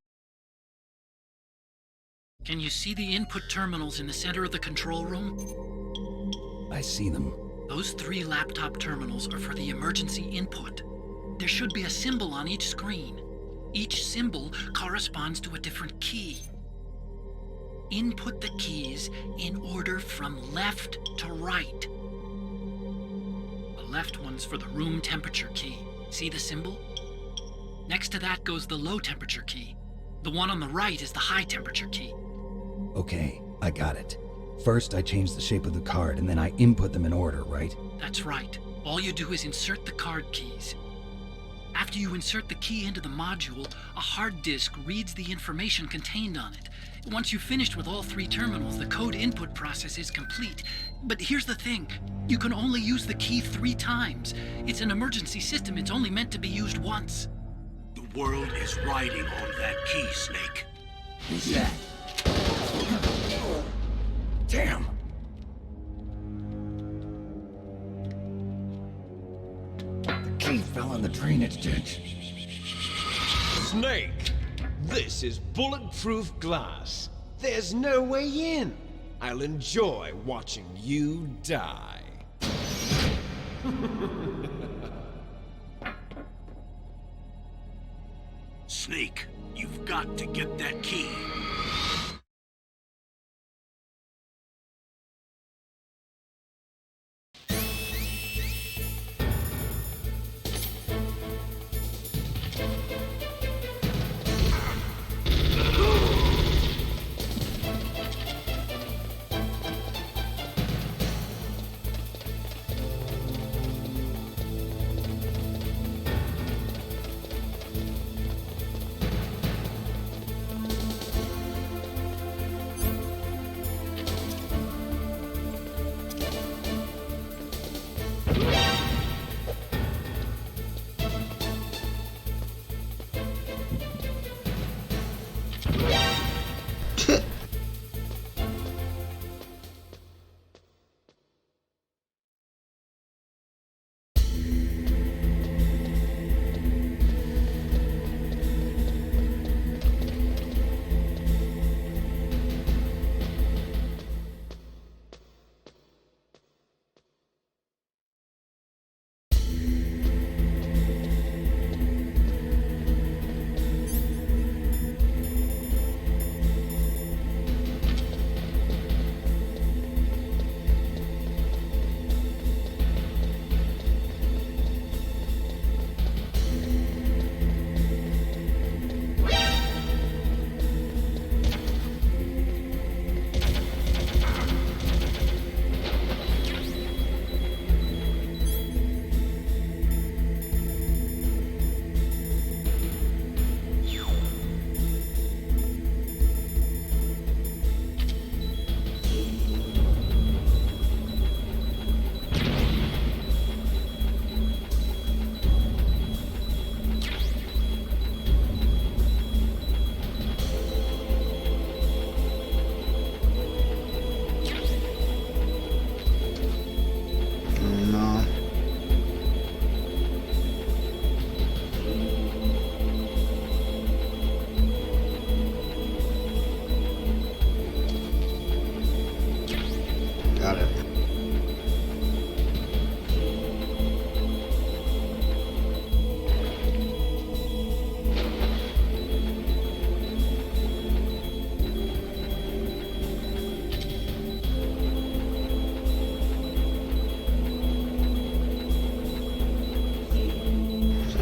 [SPEAKER 7] Can you see the input terminals in the center of the control room?
[SPEAKER 8] I see them.
[SPEAKER 7] Those 3 laptop terminals are for the emergency input. There should be a symbol on each screen. Each symbol corresponds to a different key. Input the keys in order from left to right. The left one's for the room temperature key. See the symbol? Next to that goes the low temperature key. The one on the right is the high temperature key.
[SPEAKER 8] Okay, I got it. First, I change the shape of the card, and then I input them in order, right?
[SPEAKER 7] That's right. All you do is insert the card keys. After you insert the key into the module, a hard disk reads the information contained on it. Once you've finished with all 3 terminals, the code input process is complete. But here's the thing. You can only use the key 3 times. It's an emergency system. It's only meant to be used once.
[SPEAKER 1] The world is riding on that key, Snake.
[SPEAKER 12] Who's that?
[SPEAKER 8] Damn! chief fell on the drainage ditch.
[SPEAKER 15] Snake! This is bulletproof glass. There's no way in. I'll enjoy watching you die.
[SPEAKER 1] Snake, you've got to get that key.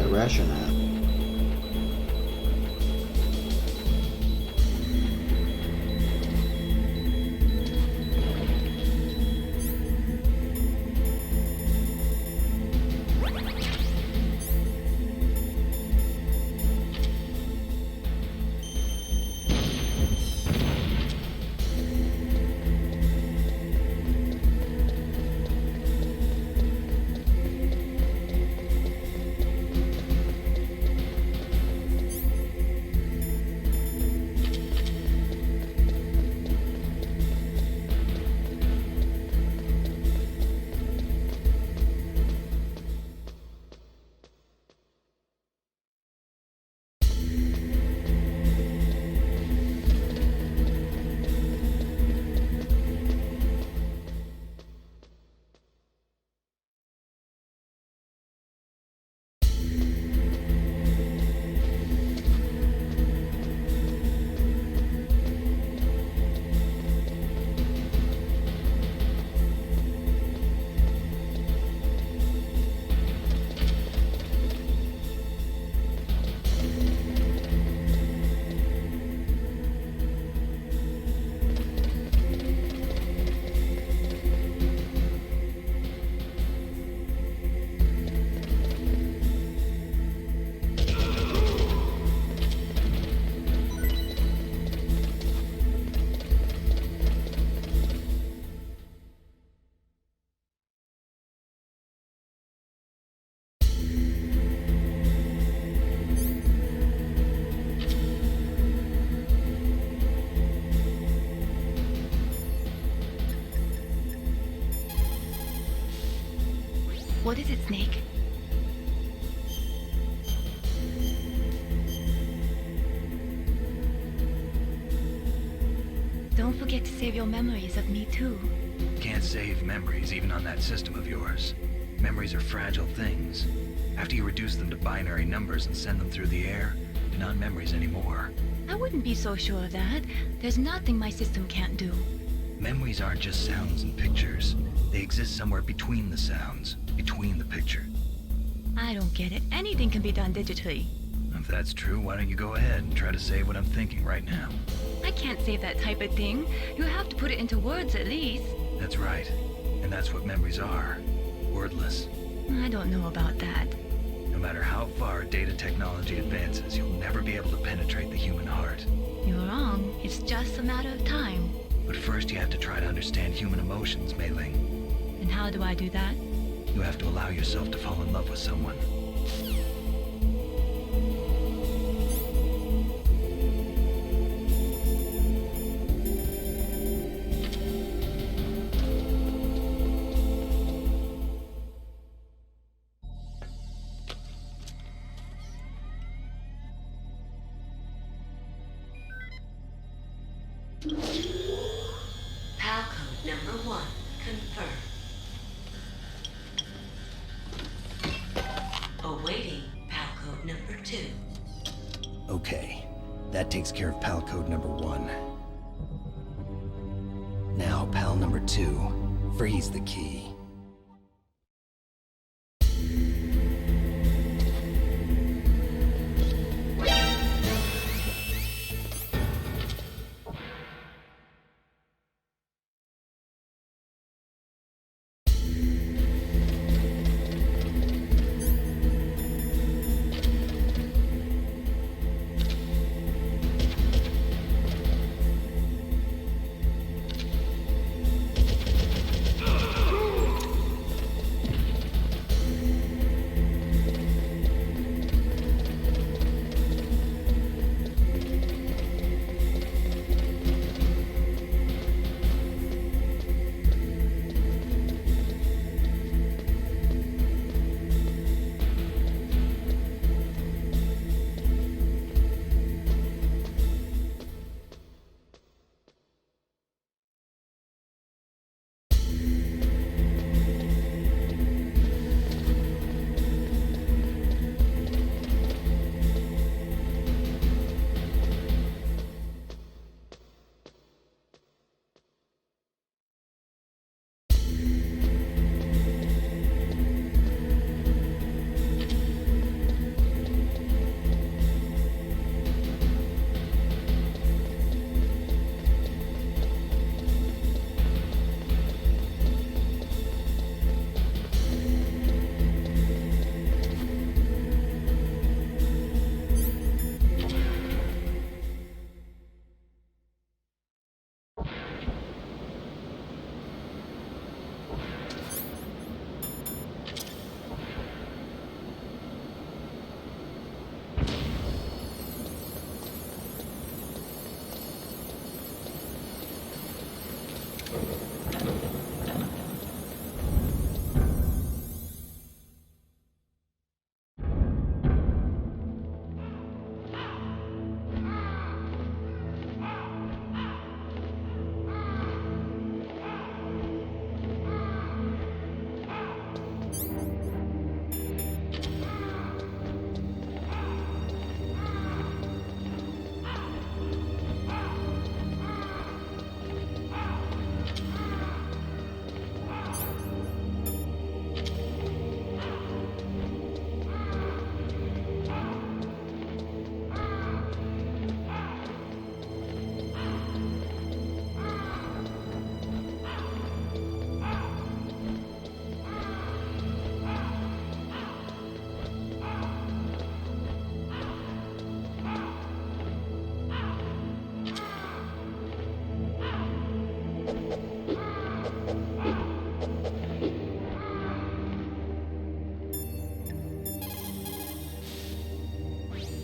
[SPEAKER 4] Ration at?
[SPEAKER 14] What is it, Snake? don't forget to save your memories of me too.
[SPEAKER 2] Can't save memories even on that system of yours. Memories are fragile things. After you reduce them to binary numbers and send them through the air, they're not memories anymore.
[SPEAKER 14] I wouldn't be so sure of that. There's nothing my system can't do.
[SPEAKER 2] Memories aren't just sounds and pictures. They exist somewhere between the sounds, between the picture.
[SPEAKER 14] I don't get it. Anything can be done digitally.
[SPEAKER 2] If that's true, why don't you go ahead and try to say what I'm thinking right now?
[SPEAKER 14] I can't save that type of thing. You have to put it into words at least.
[SPEAKER 2] That's right. And that's what memories are. Wordless.
[SPEAKER 14] I don't know about that.
[SPEAKER 2] No matter how far data technology advances, you'll never be able to penetrate the human heart.
[SPEAKER 14] You're wrong. It's just a matter of time.
[SPEAKER 2] But first you have to try to understand human emotions, Mei Ling.
[SPEAKER 14] And how do I do that?
[SPEAKER 2] You have to allow yourself to fall in love with someone.
[SPEAKER 10] PAL code number 1 confirmed. Awaiting PAL code number 2.
[SPEAKER 19] Okay, that takes care of PAL code number 1. Now, PAL number 2, freeze the key.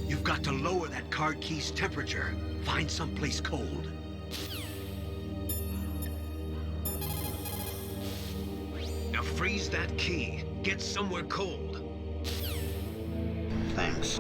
[SPEAKER 1] You've got to lower that card key's temperature. Find someplace cold.
[SPEAKER 6] Now freeze that key. Get somewhere cold.
[SPEAKER 1] Thanks.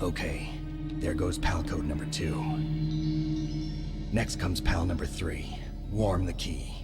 [SPEAKER 19] Okay, there goes pal code number 2. Next comes pal number 3. Warm the key.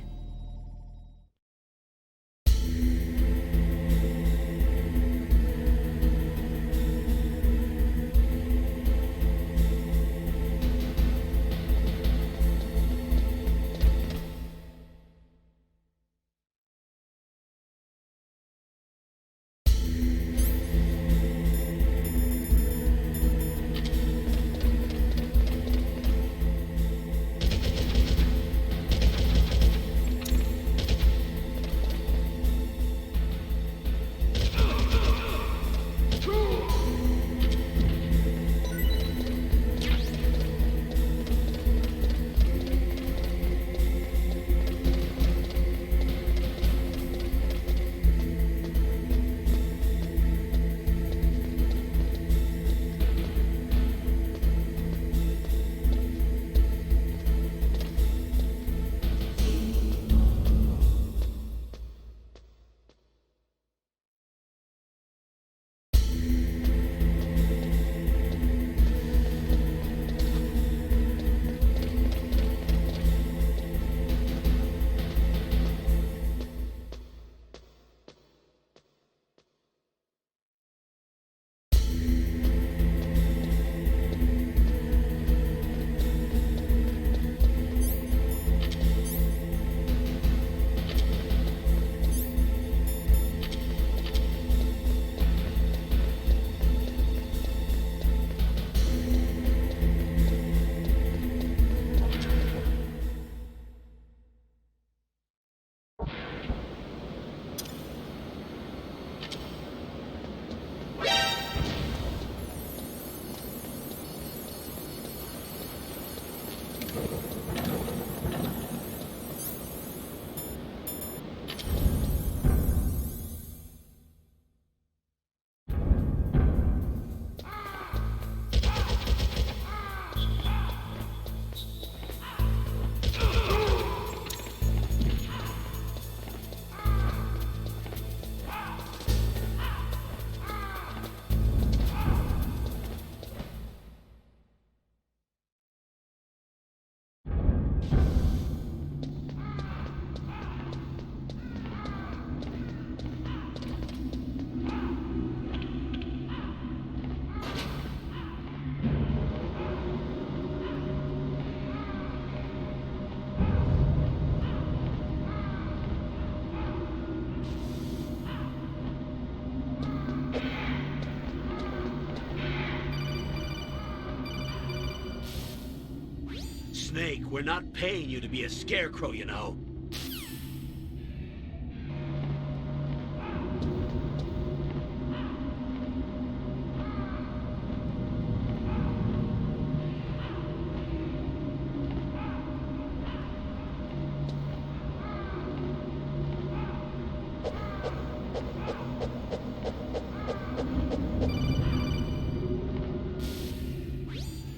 [SPEAKER 1] Snake, we're not paying you to be a scarecrow, you know.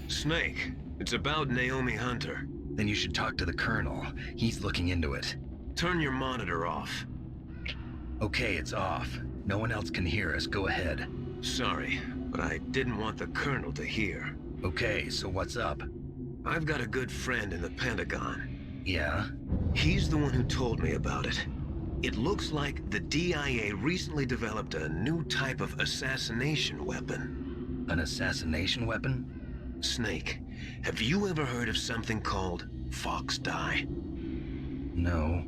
[SPEAKER 6] Snake, it's about Naomi Hunter.
[SPEAKER 2] Then you should talk to the Colonel. He's looking into it.
[SPEAKER 6] Turn your monitor off.
[SPEAKER 2] Okay, it's off. No one else can hear us. Go ahead.
[SPEAKER 6] Sorry, but I didn't want the Colonel to hear.
[SPEAKER 2] Okay, so what's up?
[SPEAKER 6] I've got a good friend in the Pentagon.
[SPEAKER 2] Yeah?
[SPEAKER 6] He's the one who told me about it. It looks like the DIA recently developed a new type of assassination weapon.
[SPEAKER 2] An assassination weapon?
[SPEAKER 6] Snake, have you ever heard of something called Fox Dye?
[SPEAKER 2] No.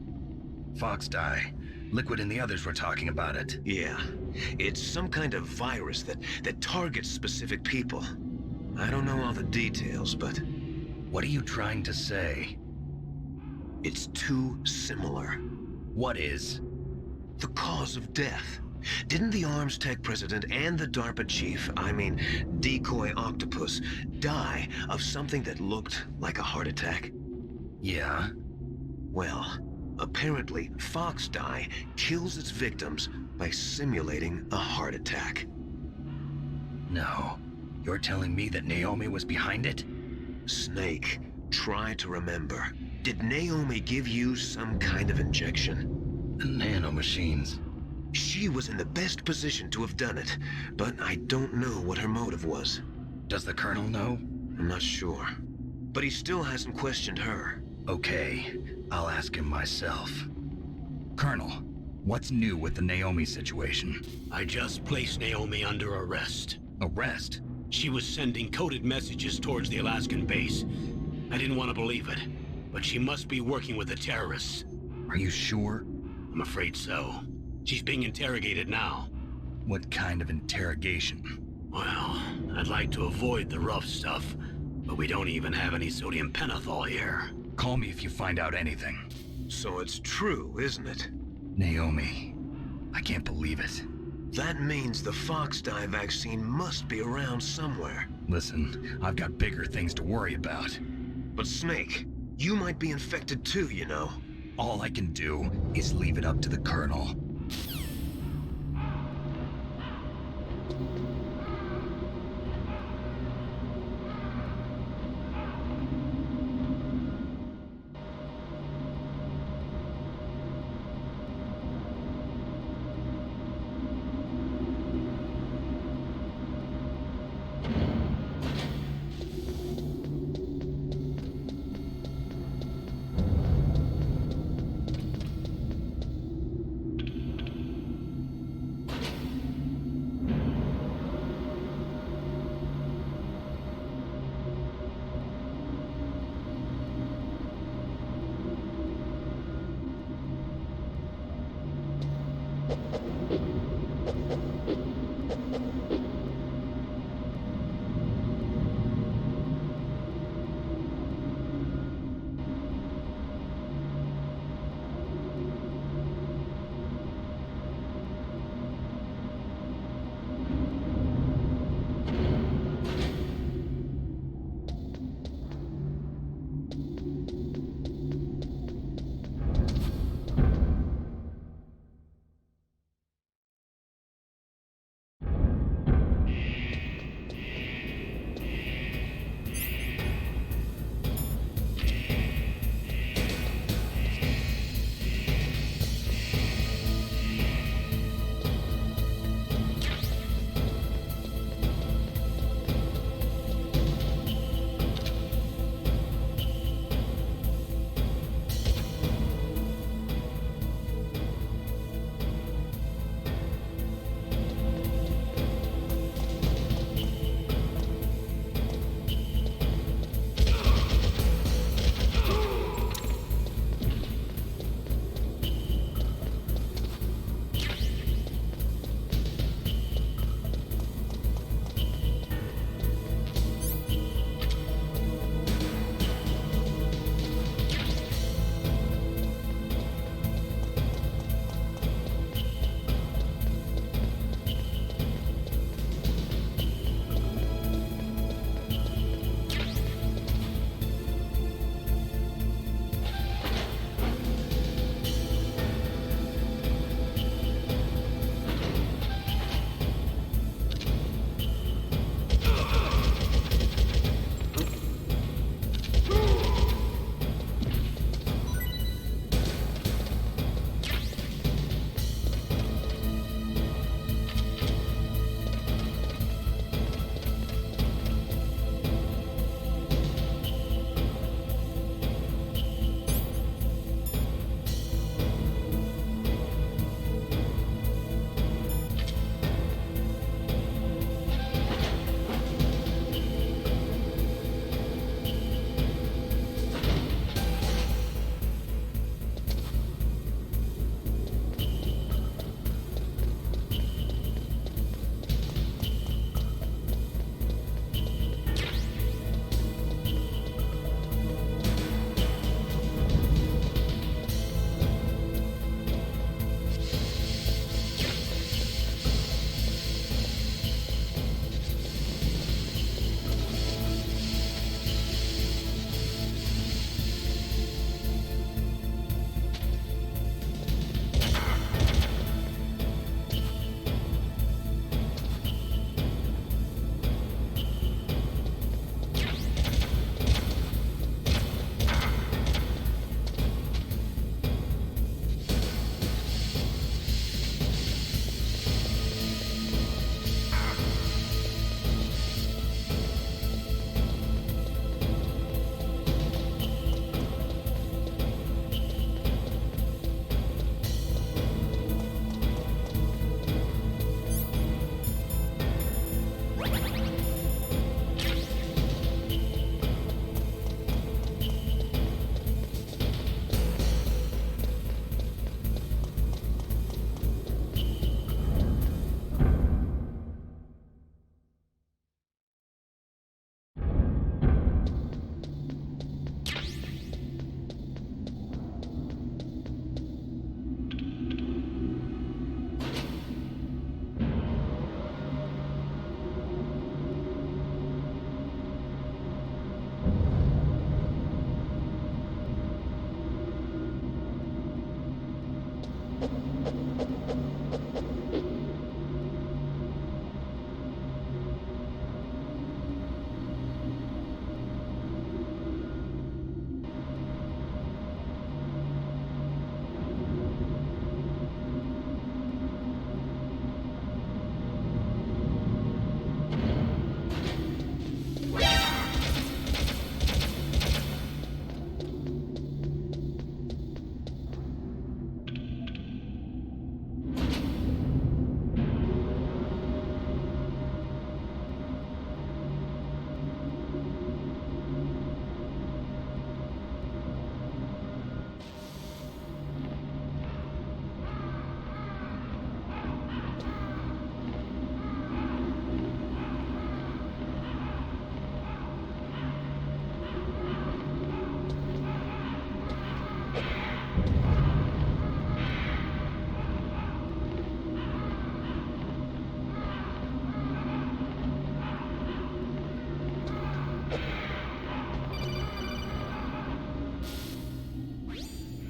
[SPEAKER 2] Fox Dye. Liquid and the others were talking about it.
[SPEAKER 6] Yeah. It's some kind of virus that targets specific people. I don't know all the details, but...
[SPEAKER 2] What are you trying to say?
[SPEAKER 6] It's too similar.
[SPEAKER 2] What is?
[SPEAKER 6] The cause of death. Didn't the Arms Tech president and the DARPA chief, Decoy Octopus, die of something that looked like a heart attack?
[SPEAKER 2] Yeah?
[SPEAKER 6] Well, apparently Fox Dye kills its victims by simulating a heart attack.
[SPEAKER 2] No. You're telling me that Naomi was behind it?
[SPEAKER 6] Snake, try to remember. Did Naomi give you some kind of injection?
[SPEAKER 2] The nanomachines.
[SPEAKER 6] She was in the best position to have done it, but I don't know what her motive was.
[SPEAKER 2] Does the Colonel know?
[SPEAKER 6] I'm not sure. But he still hasn't questioned her.
[SPEAKER 2] Okay, I'll ask him myself. Colonel, what's new with the Naomi situation?
[SPEAKER 1] I just placed Naomi under arrest.
[SPEAKER 2] Arrest?
[SPEAKER 1] She was sending coded messages towards the Alaskan base. I didn't want to believe it, but she must be working with the terrorists.
[SPEAKER 2] Are you sure?
[SPEAKER 1] I'm afraid so. She's being interrogated now.
[SPEAKER 2] What kind of interrogation?
[SPEAKER 1] Well, I'd like to avoid the rough stuff, but we don't even have any sodium pentothal here.
[SPEAKER 2] Call me if you find out anything.
[SPEAKER 6] So it's true, isn't it?
[SPEAKER 2] Naomi, I can't believe it.
[SPEAKER 6] That means the Fox dye vaccine must be around somewhere.
[SPEAKER 2] Listen, I've got bigger things to worry about.
[SPEAKER 6] But Snake, you might be infected too, you know.
[SPEAKER 2] All I can do is leave it up to the Colonel.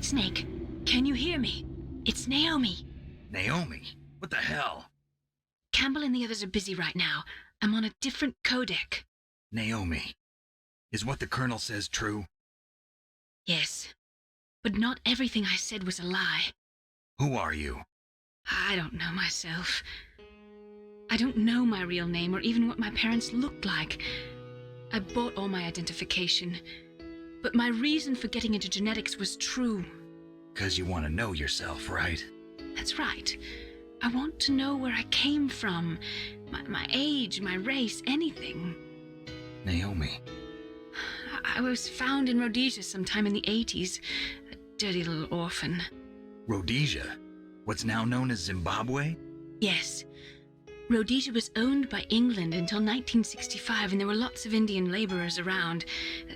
[SPEAKER 14] Snake, can you hear me? It's Naomi.
[SPEAKER 2] Naomi? What the hell?
[SPEAKER 14] Campbell and the others are busy right now. I'm on a different codec.
[SPEAKER 2] Naomi, is what the Colonel says true?
[SPEAKER 14] Yes, but not everything I said was a lie.
[SPEAKER 2] Who are you?
[SPEAKER 14] I don't know myself. I don't know my real name or even what my parents looked like. I bought all my identification, but my reason for getting into genetics was true.
[SPEAKER 2] 'Cause you want to know yourself, right?
[SPEAKER 14] That's right. I want to know where I came from, my age, my race, anything.
[SPEAKER 2] Naomi.
[SPEAKER 14] I was found in Rhodesia sometime in the 80s, a dirty little orphan.
[SPEAKER 2] Rhodesia? What's now known as Zimbabwe?
[SPEAKER 14] Yes. Rhodesia was owned by England until 1965, and there were lots of Indian laborers around.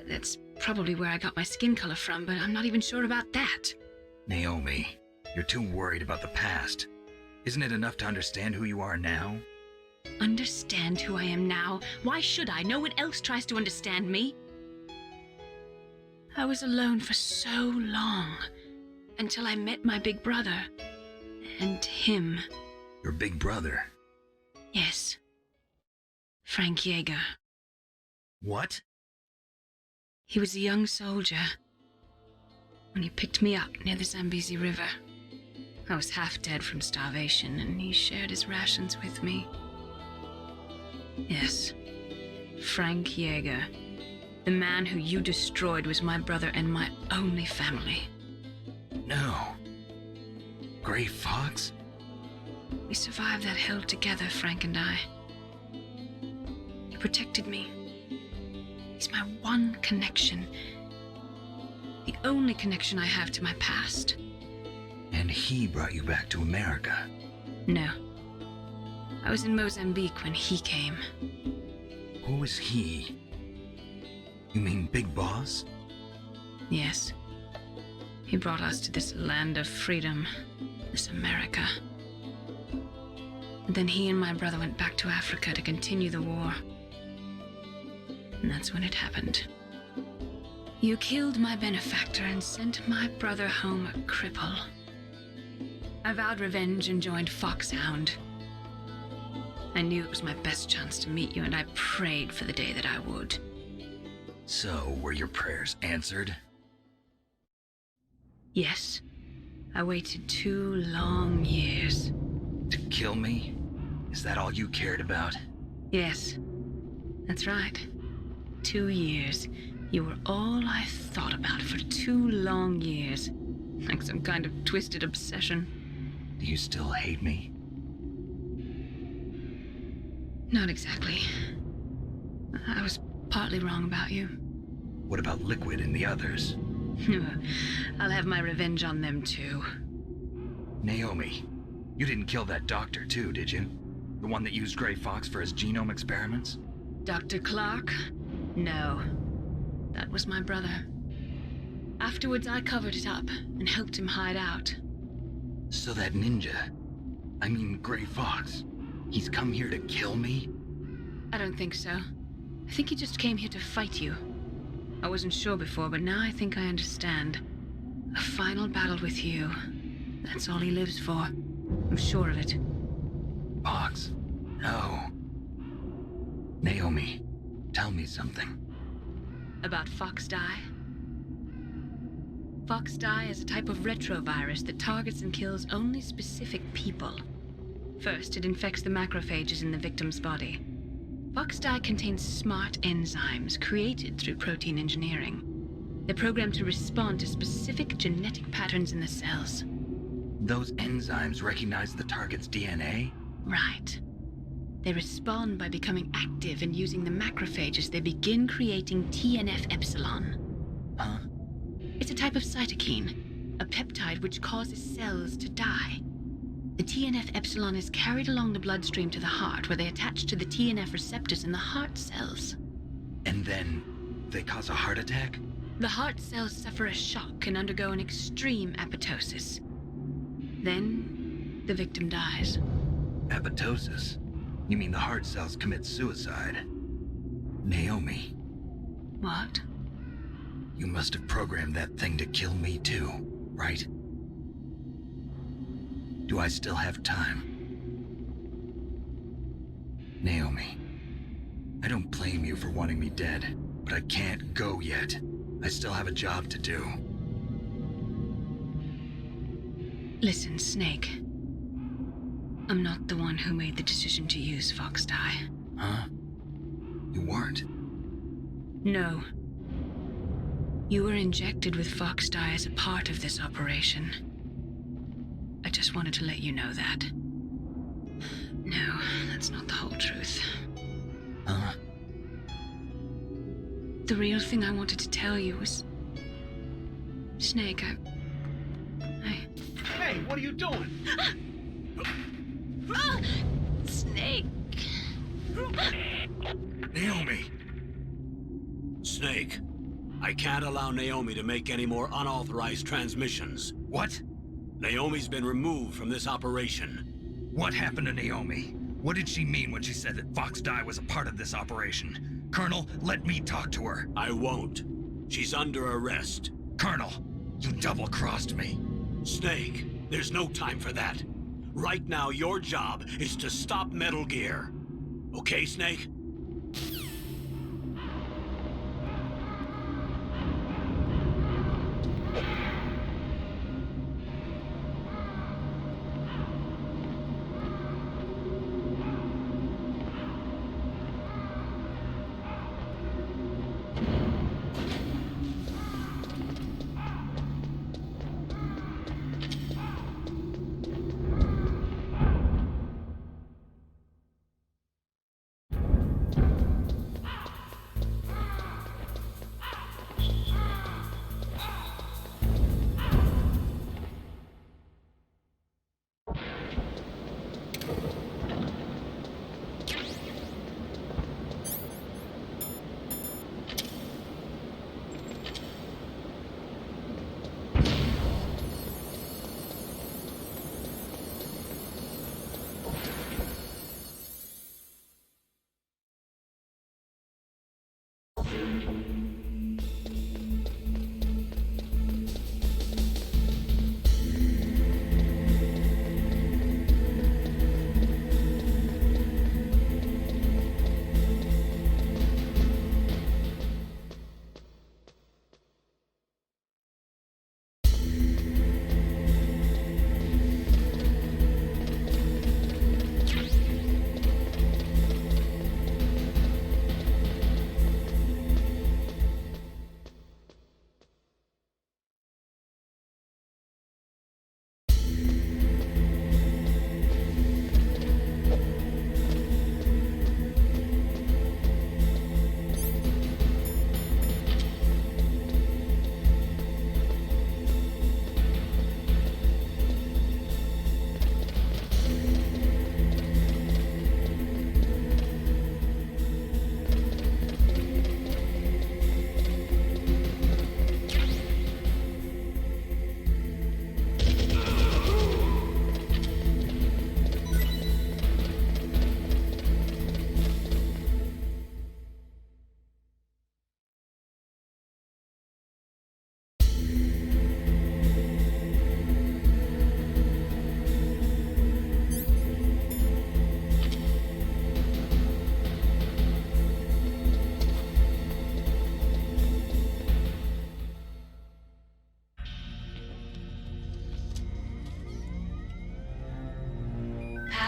[SPEAKER 14] That's probably where I got my skin color from, but I'm not even sure about that.
[SPEAKER 2] Naomi, you're too worried about the past. Isn't it enough to understand who you are now?
[SPEAKER 14] Understand who I am now? Why should I? No one else tries to understand me. I was alone for so long, until I met my big brother. And him.
[SPEAKER 2] Your big brother?
[SPEAKER 14] Yes. Frank Yeager.
[SPEAKER 2] What?
[SPEAKER 14] He was a young soldier when he picked me up near the Zambezi River. I was half dead from starvation, and he shared his rations with me. Yes, Frank Yeager. The man who you destroyed was my brother and my only family.
[SPEAKER 2] No. Gray Fox?
[SPEAKER 14] We survived that hell together, Frank and I. He protected me. He's my one connection. The only connection I have to my past.
[SPEAKER 2] And he brought you back to America?
[SPEAKER 14] No. I was in Mozambique when he came.
[SPEAKER 2] Who is he? You mean Big Boss?
[SPEAKER 14] Yes. He brought us to this land of freedom, this America. And then he and my brother went back to Africa to continue the war. And that's when it happened. You killed my benefactor and sent my brother home a cripple. I vowed revenge and joined Foxhound. I knew it was my best chance to meet you, and I prayed for the day that I would.
[SPEAKER 2] So, were your prayers answered?
[SPEAKER 14] Yes. I waited 2 long years.
[SPEAKER 2] To kill me? Is that all you cared about?
[SPEAKER 14] Yes. That's right. 2 years. You were all I thought about for 2 long years. Like some kind of twisted obsession.
[SPEAKER 2] Do you still hate me?
[SPEAKER 14] Not exactly. I was partly wrong about you.
[SPEAKER 2] What about Liquid and the others?
[SPEAKER 14] I'll have my revenge on them too.
[SPEAKER 2] Naomi, you didn't kill that doctor too, did you? The one that used Gray Fox for his genome experiments?
[SPEAKER 14] Dr. Clark? No. That was my brother. Afterwards, I covered it up and helped him hide out.
[SPEAKER 2] So that ninja, I mean Gray Fox, he's come here to kill me?
[SPEAKER 14] I don't think so. I think he just came here to fight you. I wasn't sure before, but now I think I understand. A final battle with you. That's all he lives for.
[SPEAKER 3] I'm sure of it.
[SPEAKER 2] Fox, no. Naomi, tell me something.
[SPEAKER 3] About Fox Die? Fox Die is a type of retrovirus that targets and kills only specific people. First, it infects the macrophages in the victim's body. Fox Die contains smart enzymes created through protein engineering. They're programmed to respond to specific genetic patterns in the cells.
[SPEAKER 2] Those enzymes recognize the target's DNA?
[SPEAKER 3] Right. They respond by becoming active and using the macrophages. They begin creating TNF-epsilon.
[SPEAKER 2] Huh?
[SPEAKER 3] It's a type of cytokine, a peptide which causes cells to die. The TNF-epsilon is carried along the bloodstream to the heart, where they attach to the TNF receptors in the heart cells.
[SPEAKER 2] And then they cause a heart attack?
[SPEAKER 3] The heart cells suffer a shock and undergo an extreme apoptosis. Then, the victim dies.
[SPEAKER 2] Apoptosis? You mean the heart cells commit suicide? Naomi.
[SPEAKER 3] What?
[SPEAKER 2] You must have programmed that thing to kill me too, right? Do I still have time? Naomi, I don't blame you for wanting me dead, but I can't go yet. I still have a job to do.
[SPEAKER 3] Listen, Snake. I'm not the one who made the decision to use Fox Die.
[SPEAKER 2] Huh? You weren't?
[SPEAKER 3] No. You were injected with Fox Die as a part of this operation. I just wanted to let you know that. No, that's not the whole truth.
[SPEAKER 2] Huh?
[SPEAKER 3] The real thing I wanted to tell you was... Snake, I...
[SPEAKER 5] Hey, what are you doing?
[SPEAKER 3] Snake!
[SPEAKER 2] Naomi!
[SPEAKER 1] Snake, I can't allow Naomi to make any more unauthorized transmissions.
[SPEAKER 2] What?
[SPEAKER 1] Naomi's been removed from this operation.
[SPEAKER 2] What happened to Naomi? What did she mean when she said that Fox Die was a part of this operation? Colonel, let me talk to her.
[SPEAKER 1] I won't. She's under arrest.
[SPEAKER 2] Colonel, you double-crossed me.
[SPEAKER 1] Snake, there's no time for that. Right now, your job is to stop Metal Gear. Okay, Snake?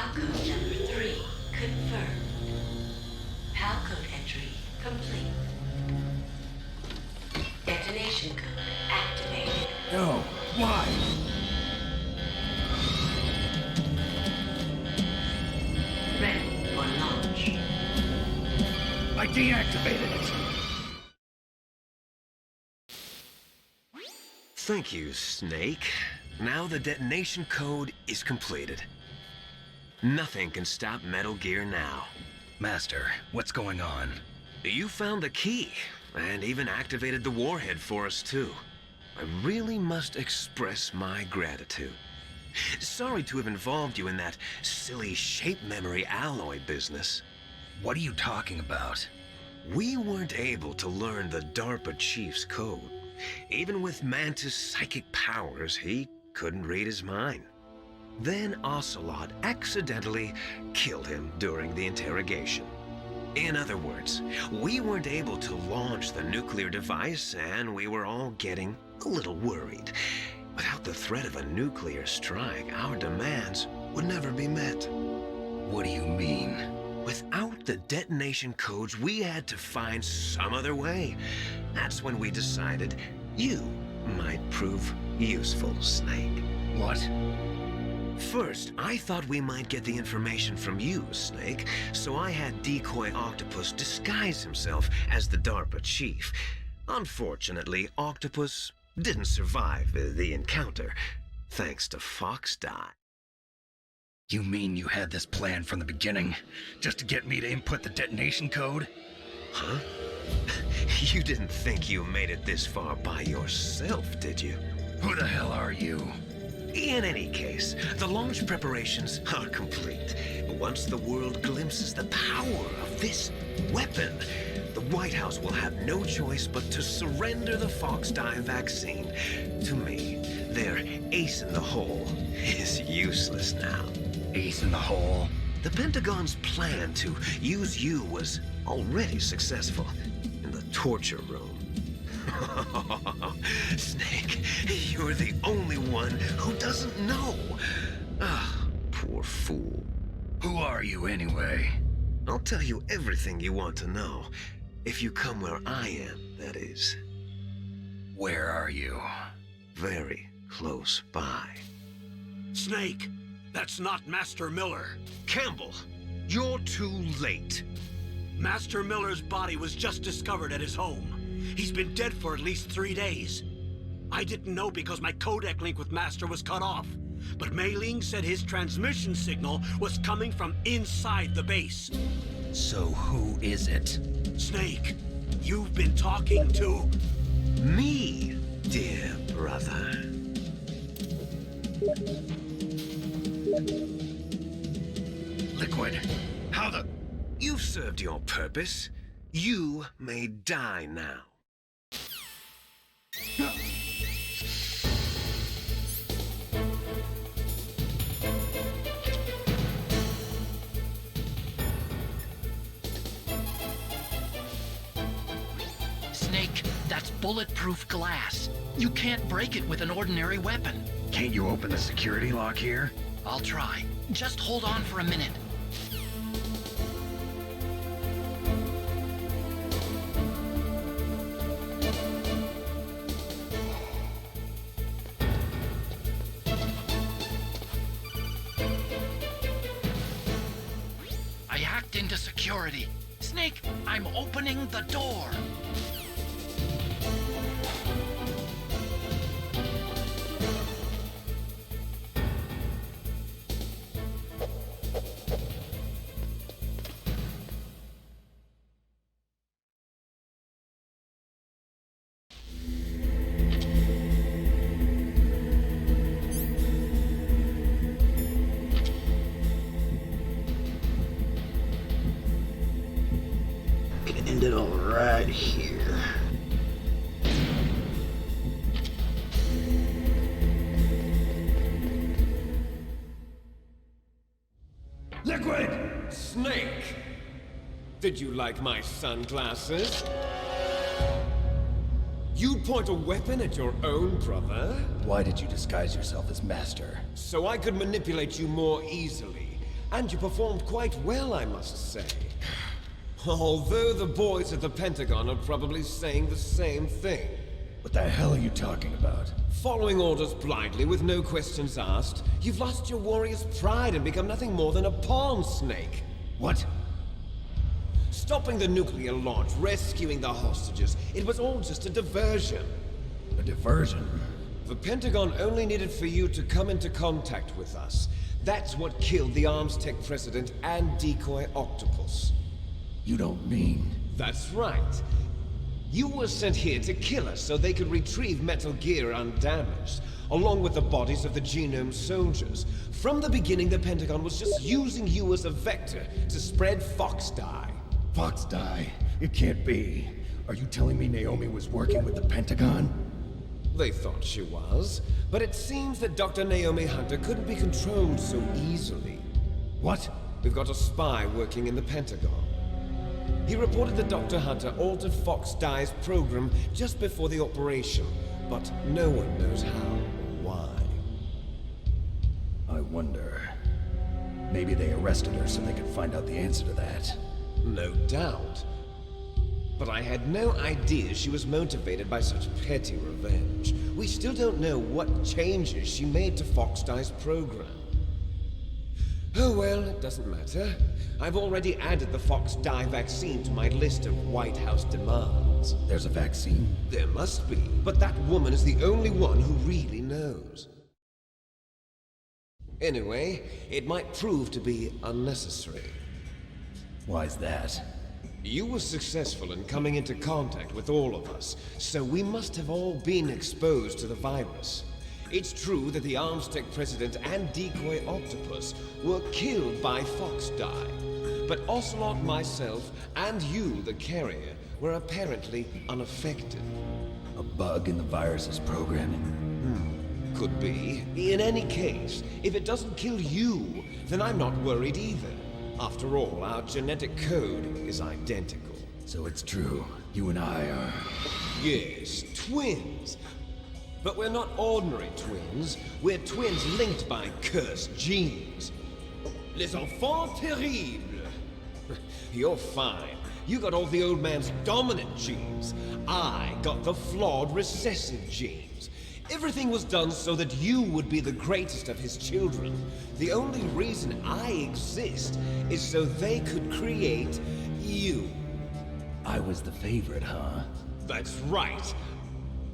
[SPEAKER 10] Halcode number 3 confirmed. Halcode entry complete. Detonation code activated.
[SPEAKER 8] No, why?
[SPEAKER 10] Ready for launch.
[SPEAKER 8] I deactivated it.
[SPEAKER 15] Thank you, Snake. Now the detonation code is completed. Nothing can stop Metal Gear now.
[SPEAKER 2] Master, what's going on?
[SPEAKER 15] You found the key, and even activated the warhead for us, too. I really must express my gratitude. Sorry to have involved you in that silly shape memory alloy business.
[SPEAKER 2] What are you talking about?
[SPEAKER 15] We weren't able to learn the DARPA chief's code. Even with Mantis' psychic powers, he couldn't read his mind. Then Ocelot accidentally killed him during the interrogation. In other words, we weren't able to launch the nuclear device, and we were all getting a little worried. Without the threat of a nuclear strike, our demands would never be met.
[SPEAKER 2] What do you mean?
[SPEAKER 15] Without the detonation codes, we had to find some other way. That's when we decided you might prove useful, Snake.
[SPEAKER 2] What?
[SPEAKER 15] First, I thought we might get the information from you, Snake, so I had Decoy Octopus disguise himself as the DARPA chief. Unfortunately, Octopus didn't survive the encounter, thanks to Fox Die.
[SPEAKER 2] You mean you had this plan from the beginning, just to get me to input the detonation code?
[SPEAKER 15] Huh? You didn't think you made it this far by yourself, did you?
[SPEAKER 2] Who the hell are you?
[SPEAKER 15] In any case, the launch preparations are complete. Once the world glimpses the power of this weapon, the White House will have no choice but to surrender the Fox Die vaccine to me. Their ace in the hole is useless now.
[SPEAKER 2] Ace in the hole?
[SPEAKER 15] The Pentagon's plan to use you was already successful in the torture room. Snake, you're the only one who doesn't know. Ah, poor fool.
[SPEAKER 2] Who are you anyway?
[SPEAKER 15] I'll tell you everything you want to know. If you come where I am, that is.
[SPEAKER 2] Where are you?
[SPEAKER 15] Very close by.
[SPEAKER 1] Snake, that's not Master Miller.
[SPEAKER 15] Campbell, you're too late.
[SPEAKER 1] Master Miller's body was just discovered at his home. He's been dead for at least 3 days. I didn't know because my codec link with Master was cut off. But Mei Ling said his transmission signal was coming from inside the base.
[SPEAKER 2] So who is it?
[SPEAKER 1] Snake, you've been talking to...
[SPEAKER 15] me, dear brother.
[SPEAKER 2] Liquid, how the...
[SPEAKER 15] You've served your purpose. You may die now.
[SPEAKER 7] Snake, that's bulletproof glass. You can't break it with an ordinary weapon.
[SPEAKER 2] Can't you open the security lock here?
[SPEAKER 7] I'll try. Just hold on for a minute. I hacked into security. Snake, I'm opening the door.
[SPEAKER 4] End it all right here.
[SPEAKER 8] Liquid!
[SPEAKER 17] Snake! Did you like my sunglasses? You point a weapon at your own brother?
[SPEAKER 19] Why did you disguise yourself as Master?
[SPEAKER 17] So I could manipulate you more easily.
[SPEAKER 15] And you performed quite well, I must say. Although the boys at the Pentagon are probably saying the same thing.
[SPEAKER 8] What the hell are you talking about?
[SPEAKER 15] Following orders blindly with no questions asked, you've lost your warrior's pride and become nothing more than a pawn, Snake.
[SPEAKER 8] What?
[SPEAKER 15] Stopping the nuclear launch, rescuing the hostages, it was all just a diversion.
[SPEAKER 8] A diversion?
[SPEAKER 15] The Pentagon only needed for you to come into contact with us. That's what killed the Arms Tech president and decoy Octopus.
[SPEAKER 8] You don't mean...
[SPEAKER 15] That's right. You were sent here to kill us so they could retrieve Metal Gear undamaged, along with the bodies of the Genome soldiers. From the beginning, the Pentagon was just using you as a vector to spread Fox dye.
[SPEAKER 8] Fox dye? It can't be. Are you telling me Naomi was working with the Pentagon?
[SPEAKER 15] They thought she was, but it seems that Dr. Naomi Hunter couldn't be controlled so easily.
[SPEAKER 8] What?
[SPEAKER 15] We've got a spy working in the Pentagon. He reported that Dr. Hunter altered Fox Dye's program just before the operation, but no one knows how or why.
[SPEAKER 8] I wonder... Maybe they arrested her so they could find out the answer to that.
[SPEAKER 15] No doubt. But I had no idea she was motivated by such petty revenge. We still don't know what changes she made to Fox Dye's program. Oh well, it doesn't matter. I've already added the Fox Dye vaccine to my list of White House demands.
[SPEAKER 8] There's a vaccine?
[SPEAKER 15] There must be, but that woman is the only one who really knows. Anyway, it might prove to be unnecessary.
[SPEAKER 8] Why's that?
[SPEAKER 15] You were successful in coming into contact with all of us, so we must have all been exposed to the virus. It's true that the Arms Tech president and decoy Octopus were killed by Fox Dye, but Ocelot, myself, and you, the carrier, were apparently unaffected.
[SPEAKER 8] A bug in the virus's programming?
[SPEAKER 15] Could be. In any case, if it doesn't kill you, then I'm not worried either. After all, our genetic code is identical.
[SPEAKER 8] So it's true. You and I are...
[SPEAKER 15] Yes, twins. But we're not ordinary twins. We're twins linked by cursed genes. Les enfants terribles. You're fine. You got all the old man's dominant genes. I got the flawed recessive genes. Everything was done so that you would be the greatest of his children. The only reason I exist is so they could create you.
[SPEAKER 8] I was the favorite, huh?
[SPEAKER 15] That's right.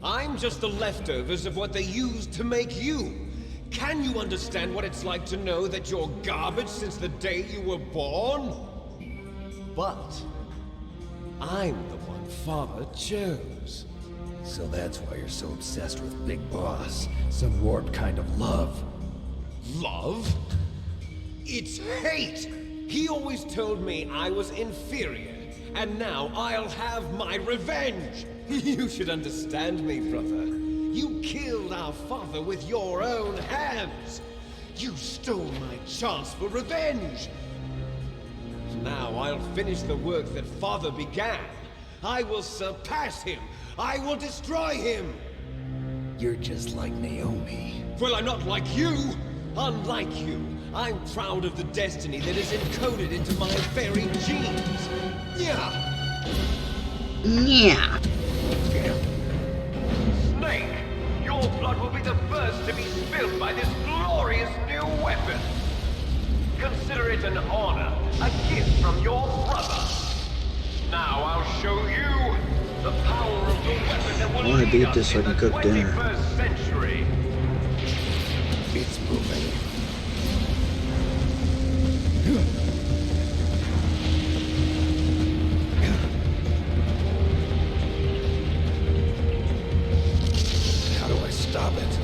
[SPEAKER 15] I'm just the leftovers of what they used to make you. Can you understand what it's like to know that you're garbage since the day you were born? But I'm the one Father chose.
[SPEAKER 8] So that's why you're so obsessed with Big Boss. Some warped kind of love.
[SPEAKER 15] Love? It's hate! He always told me I was inferior, and now I'll have my revenge! You should understand me, brother. You killed our father with your own hands! You stole my chance for revenge! Now I'll finish the work that Father began. I will surpass him! I will destroy him!
[SPEAKER 8] You're just like Naomi.
[SPEAKER 15] Well, I'm not like you! Unlike you, I'm proud of the destiny that is encoded into my very genes! Yeah!
[SPEAKER 4] Yeah!
[SPEAKER 6] Snake, your blood will be the first to be spilled by this glorious new weapon! Consider it an honor, a gift from your brother! Now I'll show you the power of the weapon that will lead us
[SPEAKER 4] this so I
[SPEAKER 6] in
[SPEAKER 4] can
[SPEAKER 6] the
[SPEAKER 4] cook dinner.
[SPEAKER 6] 21st century!
[SPEAKER 8] It's moving. How do I stop it?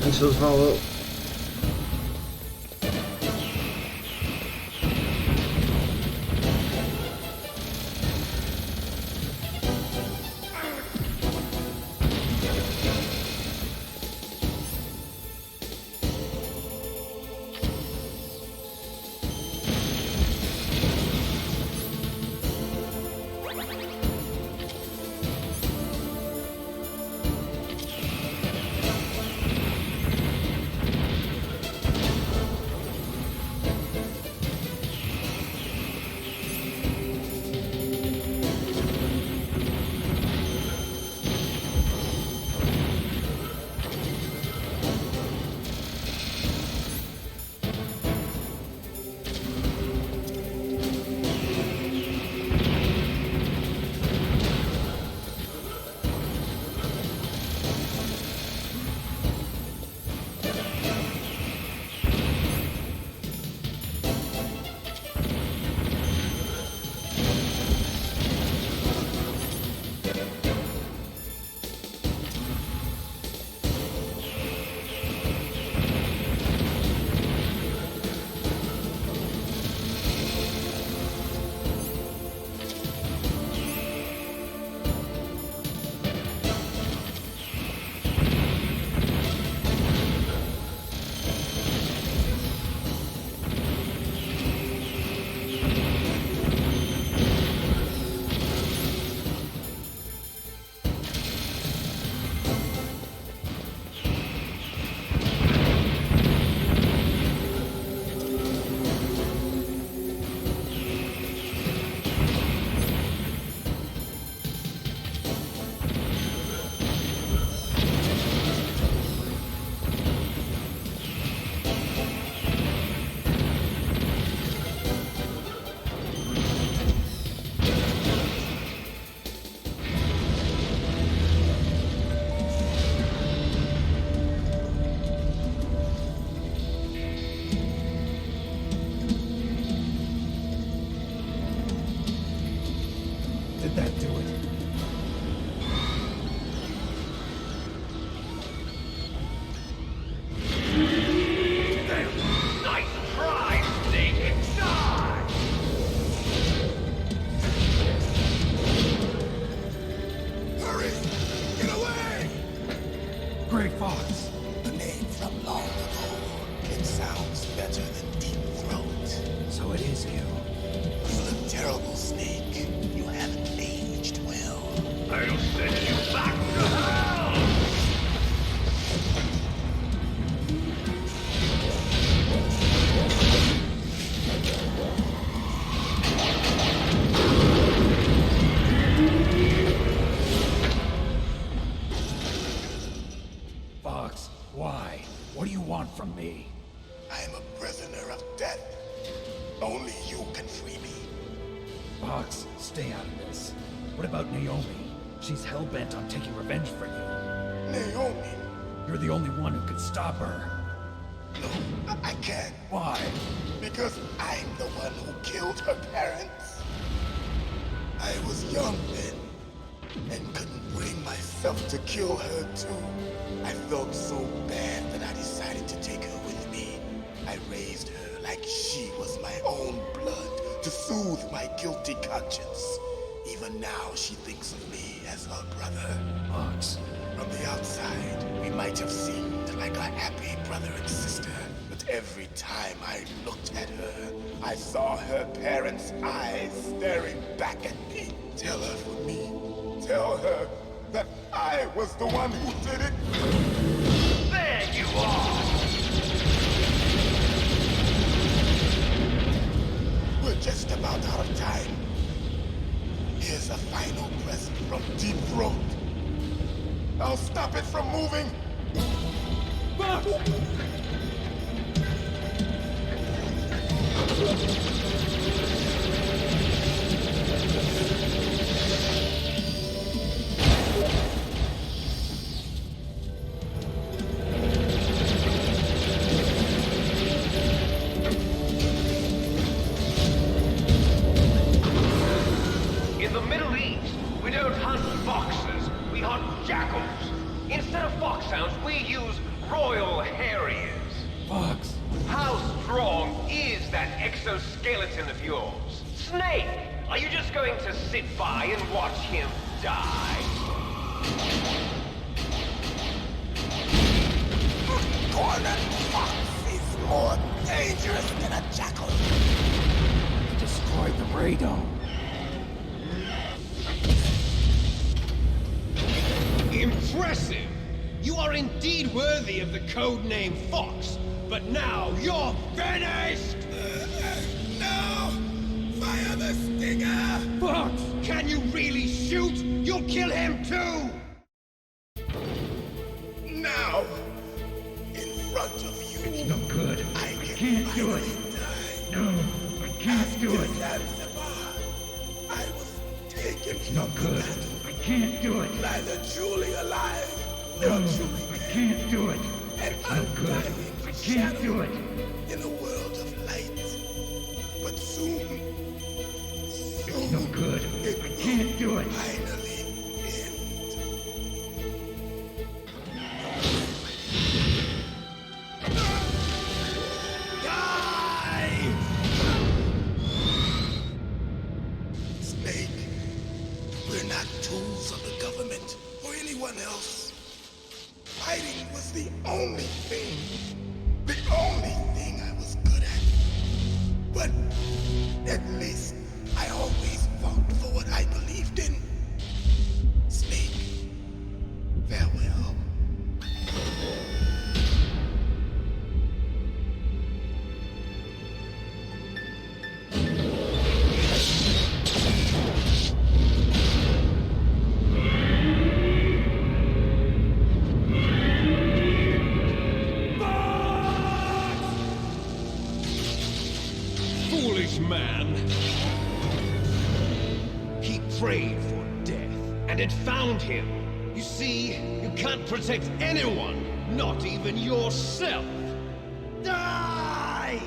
[SPEAKER 13] Thanks for the follow.
[SPEAKER 8] Did that do it?
[SPEAKER 16] Nice try, Snake! Die!
[SPEAKER 9] Hurry! Get away!
[SPEAKER 8] Great Fox!
[SPEAKER 9] A name from long ago. It sounds better than Deep Throat.
[SPEAKER 8] So it is you.
[SPEAKER 9] You look terrible, Snake. You haven't aged well.
[SPEAKER 16] I'll send you back to hell!
[SPEAKER 8] Fox, why? What do you want from me?
[SPEAKER 9] I am a prisoner of death. Only you can free me.
[SPEAKER 8] Fox, stay out of this. What about Naomi? She's hell-bent on taking revenge for you.
[SPEAKER 9] Naomi?
[SPEAKER 8] You're the only one who could stop her.
[SPEAKER 9] No, I can't.
[SPEAKER 8] Why?
[SPEAKER 9] Because I'm the one who killed her parents. I was young then, and couldn't bring myself to kill her too. I felt so bad that I decided to take her with me. I raised her like she was my own blood to soothe my guilty conscience. Even now, she thinks of me as her brother.
[SPEAKER 8] Fox.
[SPEAKER 9] From the outside, we might have seemed like a happy brother and sister, but every time I looked at her, I saw her parents' eyes staring back at me. Tell her for me. Tell her that I was the one who did it.
[SPEAKER 16] There you are!
[SPEAKER 9] We're just about out of time. Here's a final present from Deep Throat. I'll stop it from moving.
[SPEAKER 16] In the Middle East, we don't hunt foxes, we hunt jackals. Instead of foxhounds, we use
[SPEAKER 17] royal Harriers.
[SPEAKER 8] Fox!
[SPEAKER 17] How strong is that exoskeleton of yours? Snake, are you just going to sit by and watch him die?
[SPEAKER 9] Cornered fox is more dangerous than a jackal.
[SPEAKER 8] He destroyed the radome.
[SPEAKER 15] Impressive! You are indeed worthy of the codename Fox, but now you're finished!
[SPEAKER 9] No! Fire the stinger!
[SPEAKER 15] Fox! Can you really shoot? You'll kill him too!
[SPEAKER 9] Now! In front of you!
[SPEAKER 8] It's no good.
[SPEAKER 9] I
[SPEAKER 8] can't do it.
[SPEAKER 9] Die.
[SPEAKER 8] No, I can't do it.
[SPEAKER 9] I was taken
[SPEAKER 8] It's no good. I can't do it.
[SPEAKER 9] neither truly alive
[SPEAKER 8] No,
[SPEAKER 9] nor truly
[SPEAKER 8] I can't do it.
[SPEAKER 9] and
[SPEAKER 8] It's no good. I can't do it.
[SPEAKER 9] in a world of light. But soon,
[SPEAKER 8] It's no good. I can't do it.
[SPEAKER 9] finally Die! Snake, we're not tools of the government or anyone else. Fighting was the only thing I was good at. But at least I always fought for what I believed in. Snake, farewell.
[SPEAKER 15] Foolish man! He prayed for death, and it found him. You see, you can't protect anyone, not even yourself. Die!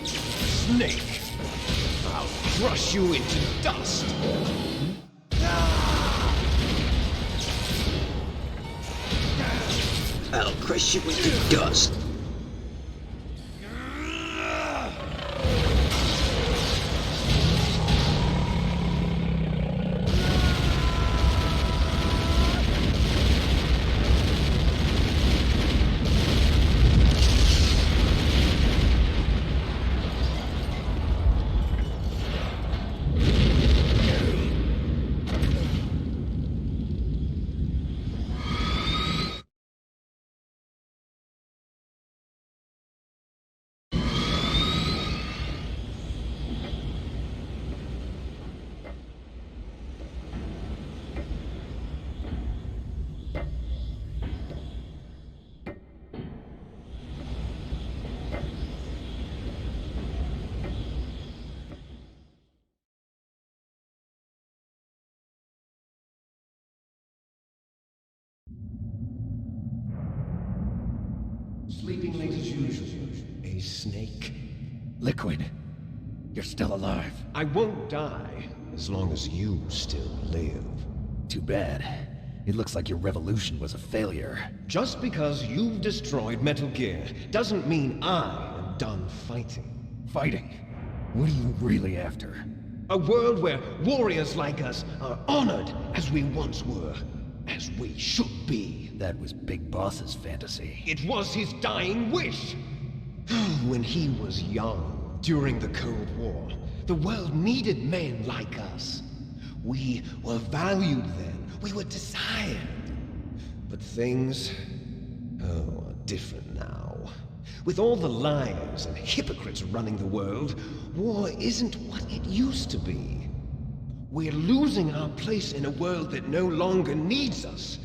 [SPEAKER 15] Snake! I'll crush you into dust!
[SPEAKER 13] I'll crush you into dust.
[SPEAKER 15] Sleeping late as usual, eh, Snake?
[SPEAKER 8] Liquid, you're still alive.
[SPEAKER 15] I won't die as long as you still live.
[SPEAKER 8] Too bad. It looks like your revolution was a failure.
[SPEAKER 15] Just because you've destroyed Metal Gear doesn't mean I am done fighting.
[SPEAKER 8] Fighting? What are you really after?
[SPEAKER 15] A world where warriors like us are honored as we once were, as we should be.
[SPEAKER 8] That was Big Boss's fantasy.
[SPEAKER 15] It was his dying wish. When he was young, during the Cold War, the world needed men like us. We were valued then. We were desired. But things, are different now. With all the liars and hypocrites running the world, war isn't what it used to be. We're losing our place in a world that no longer needs us.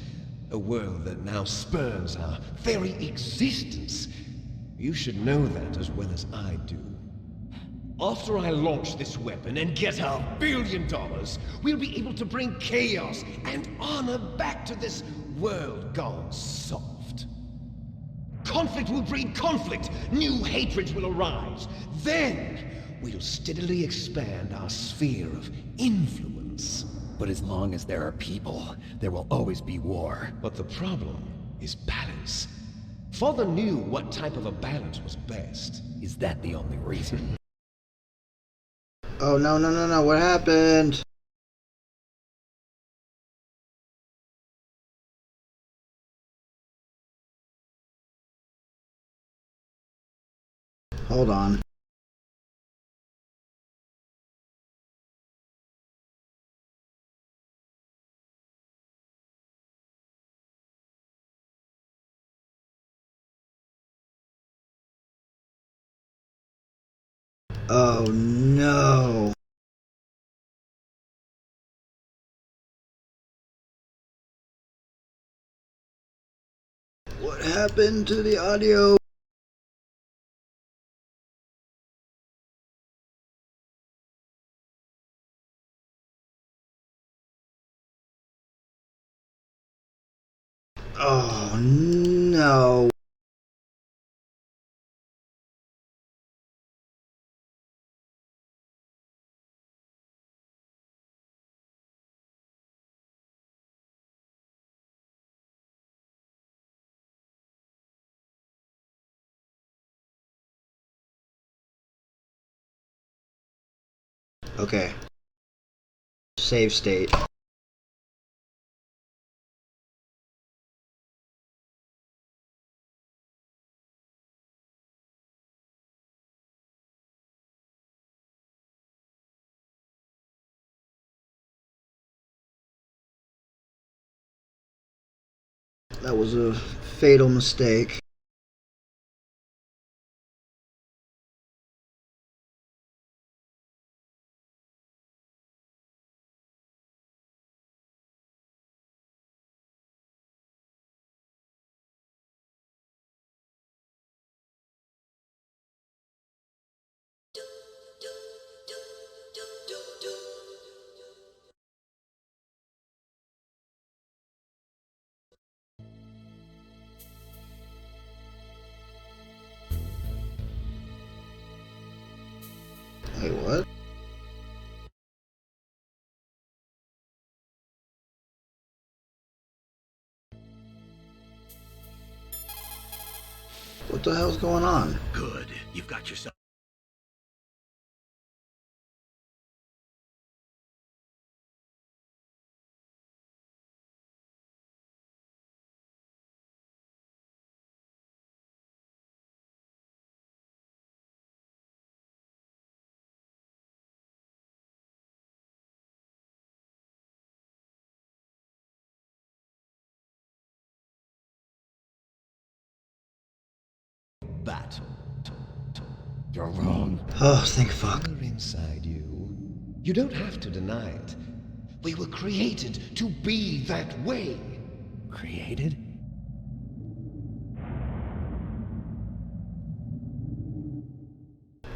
[SPEAKER 15] A world that now spurns our very existence. You should know that as well as I do. After I launch this weapon and get our $1 billion, we'll be able to bring chaos and honor back to this world gone soft. Conflict will breed conflict. New hatreds will arise. Then we'll steadily expand our sphere of influence.
[SPEAKER 8] But as long as there are people, there will always be war.
[SPEAKER 15] But the problem is balance. Father knew what type of a balance was best.
[SPEAKER 8] Is that the only reason?
[SPEAKER 4] Oh, no, no, no, no. What happened? Hold on. Oh, no. What happened to the audio? Oh, no. Okay. Save state. That was a fatal mistake. Wait, what? What the hell's going on?
[SPEAKER 1] Good. You've got yourself...
[SPEAKER 15] Battle.
[SPEAKER 8] You're wrong.
[SPEAKER 4] Oh, thank fuck.
[SPEAKER 15] We're inside you. You don't have to deny it. We were created to be that way.
[SPEAKER 8] Created?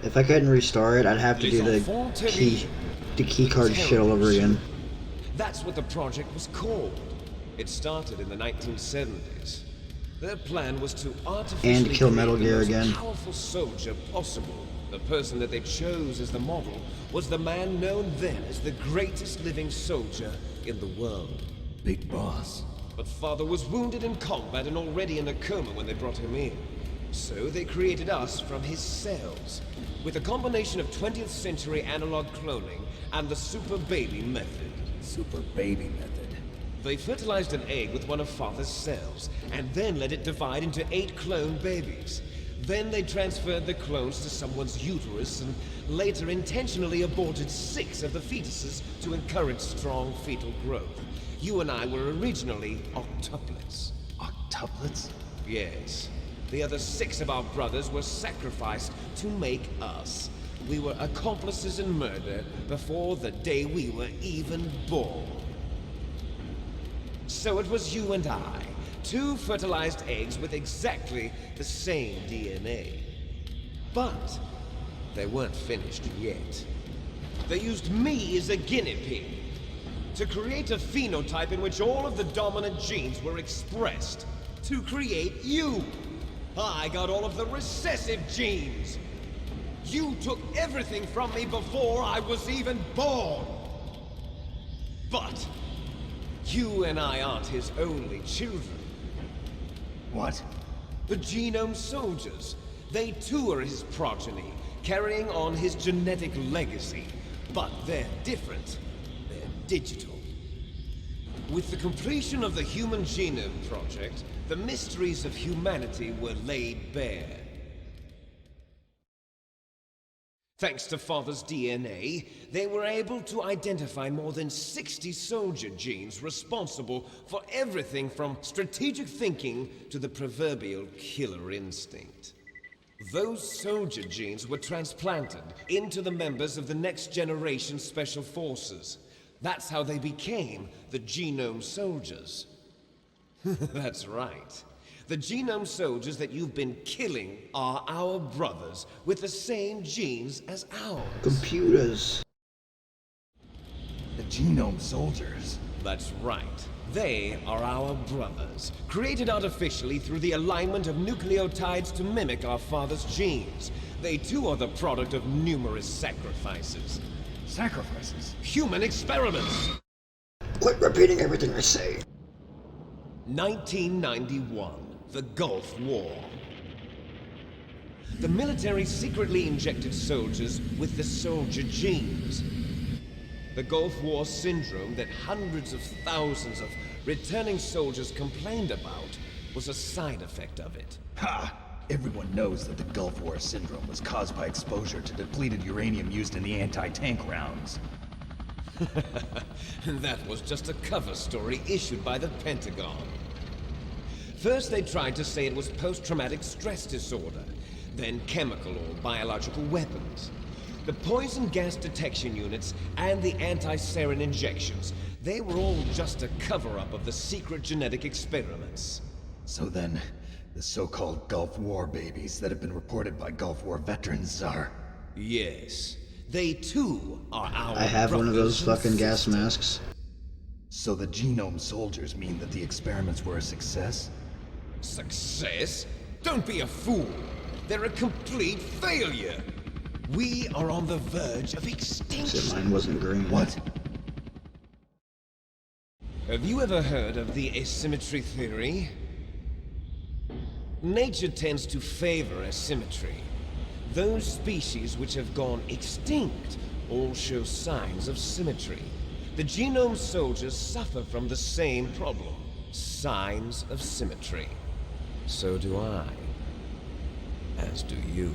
[SPEAKER 4] If I couldn't restore it, I'd have to do the key card shit all over again.
[SPEAKER 15] That's what the project was called. It started in the 1970s. Their plan was to artificially
[SPEAKER 4] kill
[SPEAKER 15] create
[SPEAKER 4] Metal
[SPEAKER 15] the
[SPEAKER 4] Gear
[SPEAKER 15] most
[SPEAKER 4] again.
[SPEAKER 15] powerful soldier possible. The person that they chose as the model was the man known then as the greatest living soldier in the world.
[SPEAKER 8] Big Boss.
[SPEAKER 15] But Father was wounded in combat and already in a coma when they brought him in. So they created us from his cells, with a combination of 20th century analog cloning and the super baby method.
[SPEAKER 8] Super baby method.
[SPEAKER 15] They fertilized an egg with one of Father's cells, and then let it divide into 8 clone babies. Then they transferred the clones to someone's uterus and later intentionally aborted 6 of the fetuses to encourage strong fetal growth. You and I were originally octuplets.
[SPEAKER 8] Octuplets?
[SPEAKER 15] Yes. The other 6 of our brothers were sacrificed to make us. We were accomplices in murder before the day we were even born. So it was you and I, 2 fertilized eggs with exactly the same DNA. But they weren't finished yet. They used me as a guinea pig to create a phenotype in which all of the dominant genes were expressed. To create you. I got all of the recessive genes. You took everything from me before I was even born. But you and I aren't his only children.
[SPEAKER 8] What?
[SPEAKER 15] The Genome Soldiers. They too are his progeny, carrying on his genetic legacy. But they're different. They're digital. With the completion of the Human Genome Project, the mysteries of humanity were laid bare. Thanks to Father's DNA, they were able to identify more than 60 soldier genes responsible for everything from strategic thinking to the proverbial killer instinct. Those soldier genes were transplanted into the members of the next generation Special Forces. That's how they became the Genome Soldiers. That's right. The Genome Soldiers that you've been killing are our brothers with the same genes as ours.
[SPEAKER 4] Computers.
[SPEAKER 8] The Genome Soldiers?
[SPEAKER 15] That's right. They are our brothers, created artificially through the alignment of nucleotides to mimic our father's genes. They too are the product of numerous sacrifices.
[SPEAKER 8] Sacrifices?
[SPEAKER 15] Human experiments!
[SPEAKER 4] Quit repeating everything I say.
[SPEAKER 15] 1991, the Gulf War. The military secretly injected soldiers with the soldier genes. The Gulf War syndrome that hundreds of thousands of returning soldiers complained about was a side effect of it.
[SPEAKER 8] Ha! Everyone knows that the Gulf War syndrome was caused by exposure to depleted uranium used in the anti-tank rounds.
[SPEAKER 15] That was just a cover story issued by the Pentagon. First they tried to say it was post-traumatic stress disorder, then chemical or biological weapons. The poison gas detection units and the anti-sarin injections, they were all just a cover-up of the secret genetic experiments.
[SPEAKER 8] So then, the so-called Gulf War babies that have been reported by Gulf War veterans are...
[SPEAKER 15] Yes. They too are our
[SPEAKER 4] I have one of those
[SPEAKER 15] brothers
[SPEAKER 4] fucking
[SPEAKER 15] and
[SPEAKER 4] gas
[SPEAKER 15] sisters.
[SPEAKER 4] masks.
[SPEAKER 8] So the Genome Soldiers mean that the experiments were a success?
[SPEAKER 15] Success? Don't be a fool. They're a complete failure. We are on the verge of extinction.
[SPEAKER 4] So mine wasn't green.
[SPEAKER 8] What?
[SPEAKER 15] Have you ever heard of the asymmetry theory? Nature tends to favor asymmetry. Those species which have gone extinct all show signs of symmetry. The Genome Soldiers suffer from the same problem. Signs of symmetry. So do I. As do you.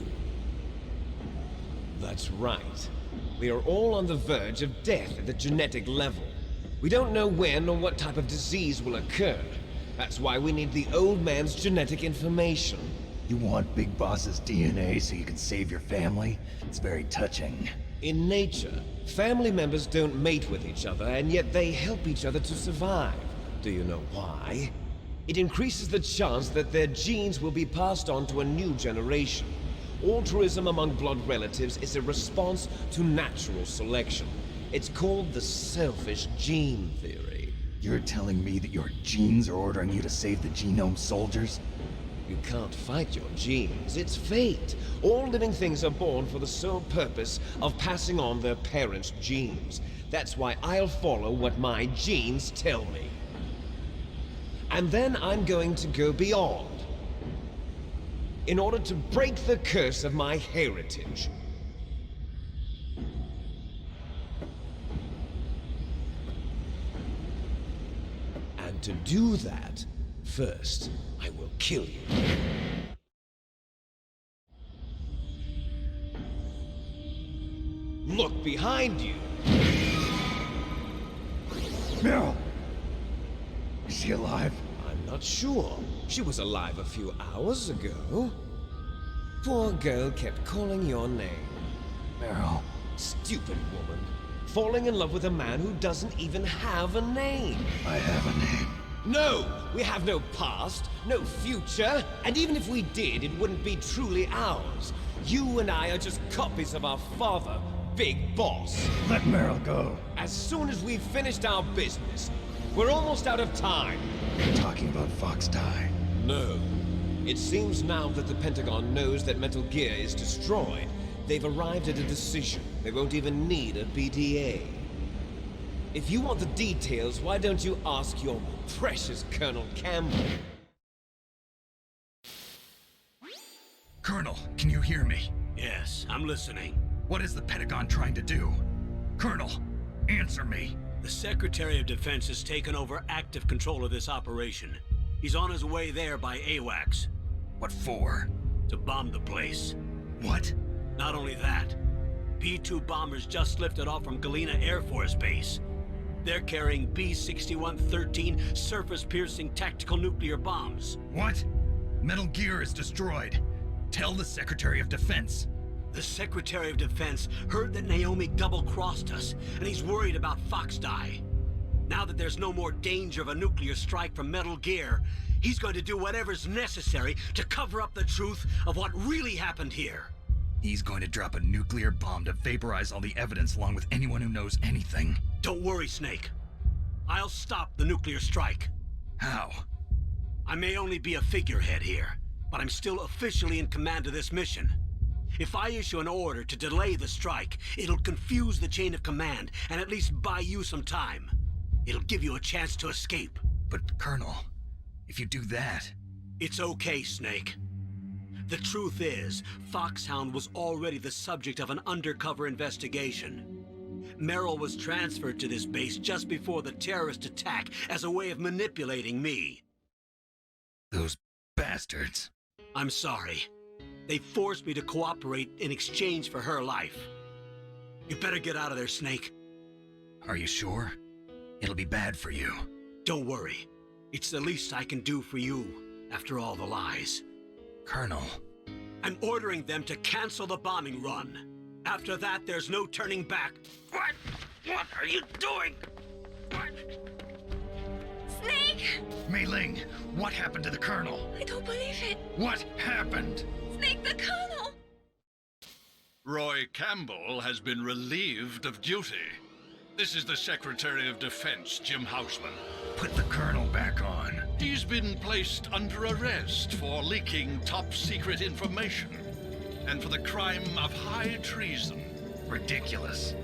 [SPEAKER 15] That's right. We are all on the verge of death at the genetic level. We don't know when or what type of disease will occur. That's why we need the old man's genetic information.
[SPEAKER 8] You want Big Boss's DNA so you can save your family? It's very touching.
[SPEAKER 15] In nature, family members don't mate with each other, and yet they help each other to survive. Do you know why? It increases the chance that their genes will be passed on to a new generation. Altruism among blood relatives is a response to natural selection. It's called the selfish gene theory.
[SPEAKER 8] You're telling me that your genes are ordering you to save the Genome Soldiers?
[SPEAKER 15] You can't fight your genes. It's fate. All living things are born for the sole purpose of passing on their parents' genes. That's why I'll follow what my genes tell me. And then I'm going to go beyond. In order to break the curse of my heritage. And to do that, first, I will kill you. Look behind you!
[SPEAKER 8] Meryl! Is she alive?
[SPEAKER 15] I'm not sure. She was alive a few hours ago. Poor girl kept calling your name.
[SPEAKER 8] Meryl.
[SPEAKER 15] Stupid woman. Falling in love with a man who doesn't even have a name.
[SPEAKER 8] I have a name.
[SPEAKER 15] No! We have no past, no future, and even if we did, it wouldn't be truly ours. You and I are just copies of our father, Big Boss.
[SPEAKER 8] Let Meryl go.
[SPEAKER 15] As soon as we've finished our business, we're almost out of time.
[SPEAKER 8] You're talking about Fox Die.
[SPEAKER 15] No. It seems now that the Pentagon knows that Metal Gear is destroyed. They've arrived at a decision. They won't even need a BDA. If you want the details, why don't you ask your precious Colonel Campbell?
[SPEAKER 2] Colonel, can you hear me?
[SPEAKER 1] Yes, I'm listening.
[SPEAKER 2] What is the Pentagon trying to do? Colonel, answer me.
[SPEAKER 1] The Secretary of Defense has taken over active control of this operation. He's on his way there by AWACS.
[SPEAKER 2] What for?
[SPEAKER 1] To bomb the place.
[SPEAKER 2] What?
[SPEAKER 1] Not only that, P-2 bombers just lifted off from Galena Air Force Base. They're carrying B-6113 surface-piercing tactical nuclear bombs.
[SPEAKER 2] What? Metal Gear is destroyed. Tell the Secretary of Defense.
[SPEAKER 1] The Secretary of Defense heard that Naomi double-crossed us, and he's worried about Fox Die. Now that there's no more danger of a nuclear strike from Metal Gear, he's going to do whatever's necessary to cover up the truth of what really happened here.
[SPEAKER 2] He's going to drop a nuclear bomb to vaporize all the evidence along with anyone who knows anything.
[SPEAKER 1] Don't worry, Snake. I'll stop the nuclear strike.
[SPEAKER 2] How?
[SPEAKER 1] I may only be a figurehead here, but I'm still officially in command of this mission. If I issue an order to delay the strike, it'll confuse the chain of command and at least buy you some time. It'll give you a chance to escape.
[SPEAKER 2] But, Colonel, if you do that...
[SPEAKER 1] It's okay, Snake. The truth is, Foxhound was already the subject of an undercover investigation. Meryl was transferred to this base just before the terrorist attack as a way of manipulating me.
[SPEAKER 2] Those bastards.
[SPEAKER 1] I'm sorry. They forced me to cooperate in exchange for her life. You better get out of there, Snake.
[SPEAKER 2] Are you sure? It'll be bad for you.
[SPEAKER 1] Don't worry. It's the least I can do for you, after all the lies.
[SPEAKER 2] Colonel.
[SPEAKER 1] I'm ordering them to cancel the bombing run. After that, there's no turning back. What? What are you doing? What?
[SPEAKER 14] Snake!
[SPEAKER 2] Mei Ling, what happened to the Colonel?
[SPEAKER 14] I don't believe it.
[SPEAKER 2] What happened?
[SPEAKER 14] Snake, the Colonel!
[SPEAKER 11] Roy Campbell has been relieved of duty. This is the Secretary of Defense, Jim Houseman.
[SPEAKER 2] Put the Colonel back on.
[SPEAKER 11] He's been placed under arrest for leaking top-secret information and for the crime of high treason.
[SPEAKER 2] Ridiculous.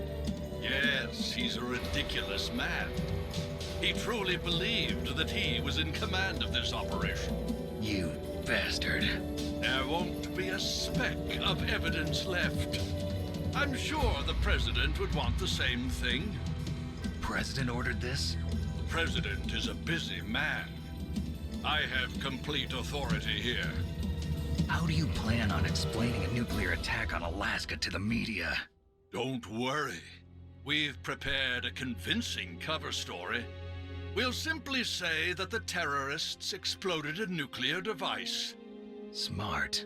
[SPEAKER 11] Yes, he's a ridiculous man. He truly believed that he was in command of this operation.
[SPEAKER 2] You bastard.
[SPEAKER 11] There won't be a speck of evidence left. I'm sure the President would want the same thing.
[SPEAKER 2] President ordered this?
[SPEAKER 11] The President is a busy man. I have complete authority here.
[SPEAKER 2] How do you plan on explaining a nuclear attack on Alaska to the media?
[SPEAKER 11] Don't worry. We've prepared a convincing cover story. We'll simply say that the terrorists exploded a nuclear device.
[SPEAKER 2] Smart.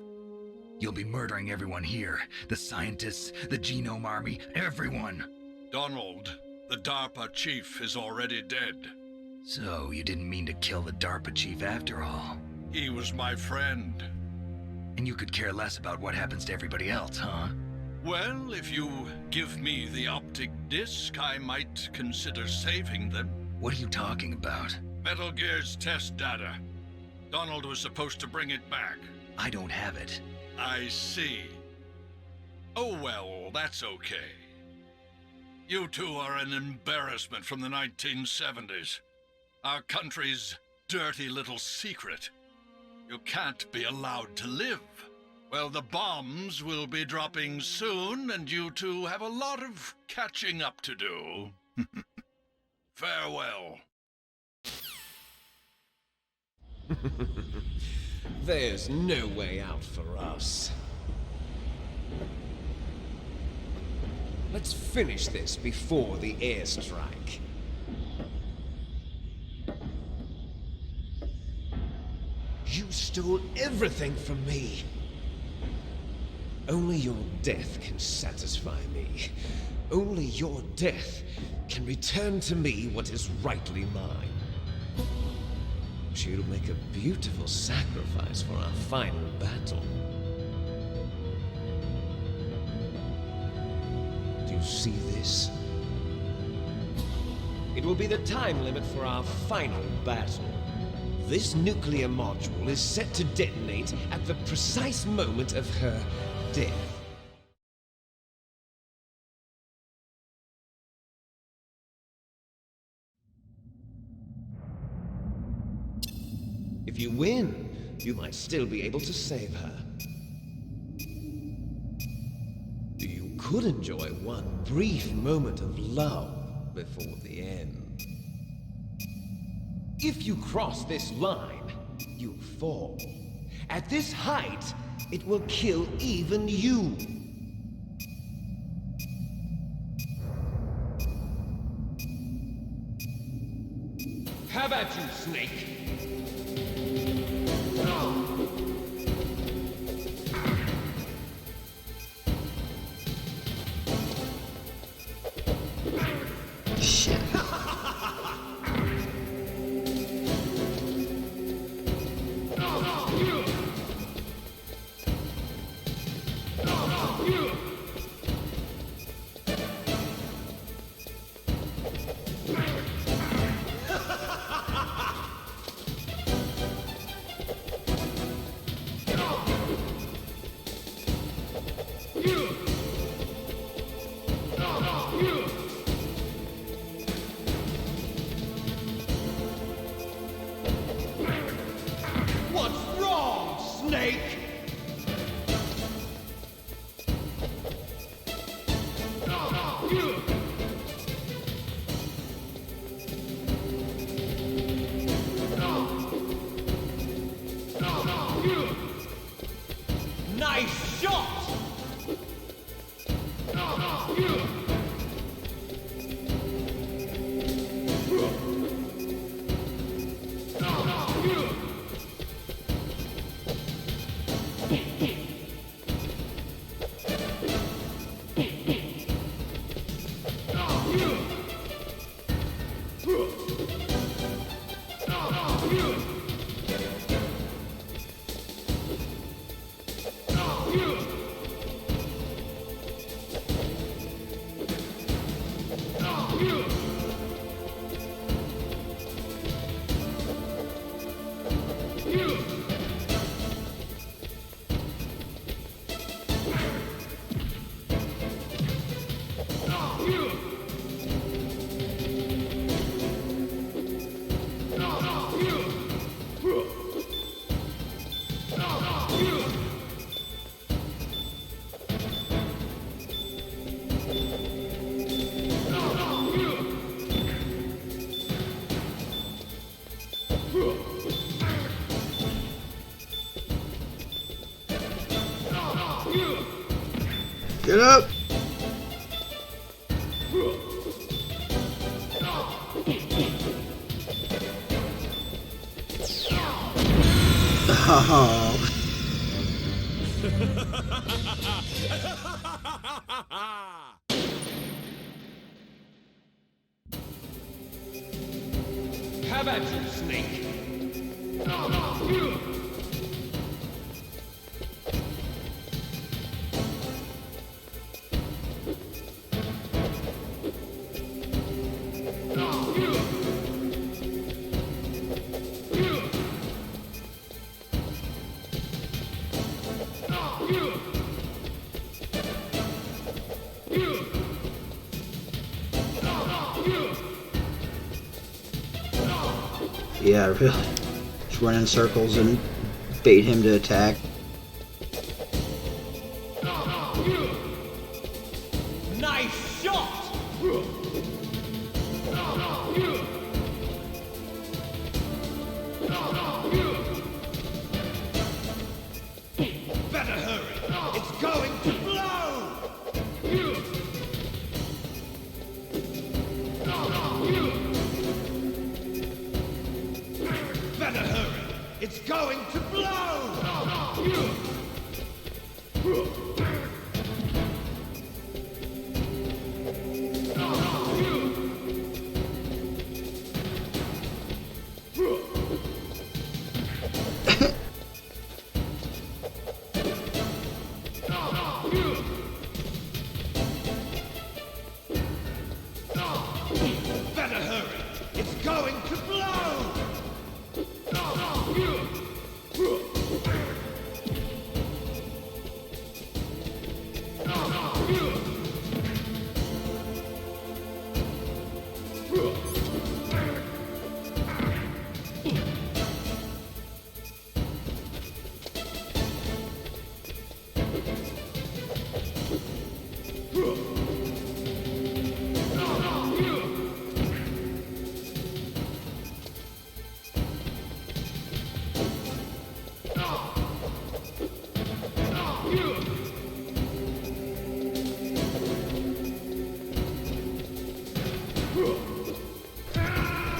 [SPEAKER 2] You'll be murdering everyone here. The scientists, the Genome Army, everyone.
[SPEAKER 11] Donald, the DARPA chief, is already dead.
[SPEAKER 2] So you didn't mean to kill the DARPA chief after all?
[SPEAKER 11] He was my friend.
[SPEAKER 2] And you could care less about what happens to everybody else, huh?
[SPEAKER 11] Well, if you give me the optic disc, I might consider saving them.
[SPEAKER 2] What are you talking about?
[SPEAKER 11] Metal Gear's test data. Donald was supposed to bring it back.
[SPEAKER 2] I don't have it.
[SPEAKER 11] I see. Oh well, that's okay. You two are an embarrassment from the 1970s. Our country's dirty little secret. You can't be allowed to live. Well, the bombs will be dropping soon, and you two have a lot of catching up to do. Farewell.
[SPEAKER 15] There's no way out for us. Let's finish this before the airstrike. You stole everything from me. Only your death can satisfy me. Only your death can return to me what is rightly mine. She'll make a beautiful sacrifice for our final battle. Do you see this? It will be the time limit for our final battle. This nuclear module is set to detonate at the precise moment of her death. If you win, you might still be able to save her. You could enjoy one brief moment of love before the end. If you cross this line, you fall. At this height, it will kill even you. How about you, Snake?
[SPEAKER 4] Shit.
[SPEAKER 15] What's wrong, Snake? Nice shot!
[SPEAKER 4] Get up! Oh.
[SPEAKER 15] How about you, Snake?
[SPEAKER 4] Yeah, really. Just run in circles and bait him to attack.
[SPEAKER 12] Nice shot! Better hurry! It's going to blow! Better hurry! It's going to blow! Better hurry! It's going to blow!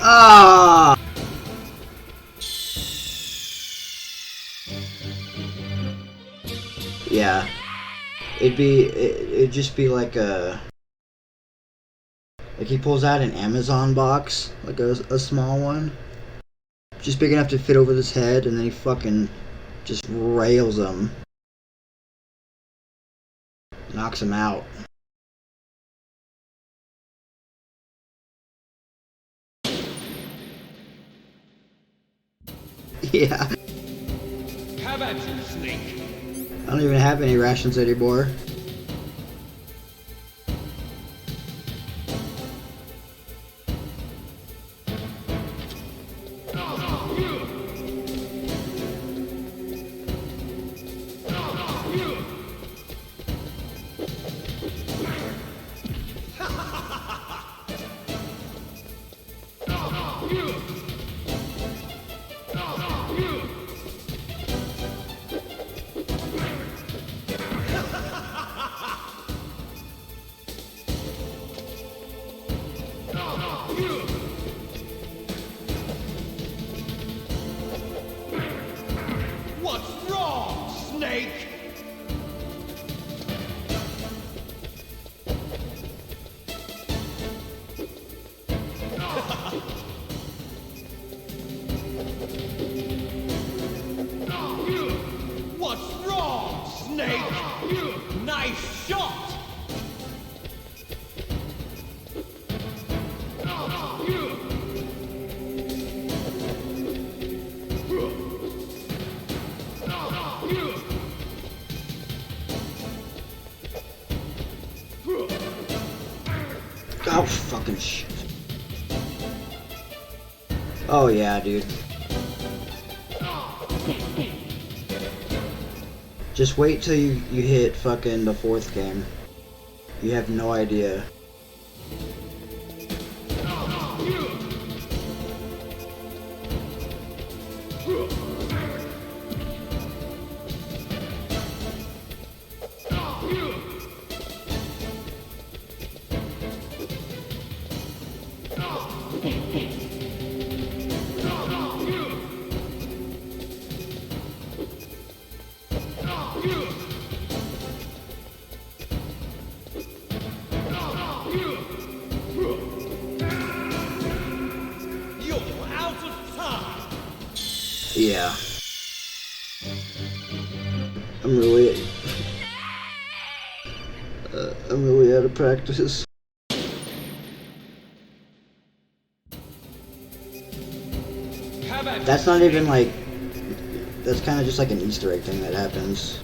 [SPEAKER 4] Ah! Yeah. It'd just be like a... Like he pulls out an Amazon box, like a small one. Just big enough to fit over his head, and then he fucking just rails him. Knocks him out. Yeah.
[SPEAKER 12] How about you, Snake?
[SPEAKER 4] I don't even have any rations anymore.
[SPEAKER 12] What's wrong, Snake? What's wrong, Snake? Nice shot!
[SPEAKER 4] Oh, fucking shit. Oh, yeah, dude. Just wait till you hit fucking the 4th game. You have no idea. Yeah. I'm really out of practice. That's not even like... That's kind of just like an Easter egg thing that happens.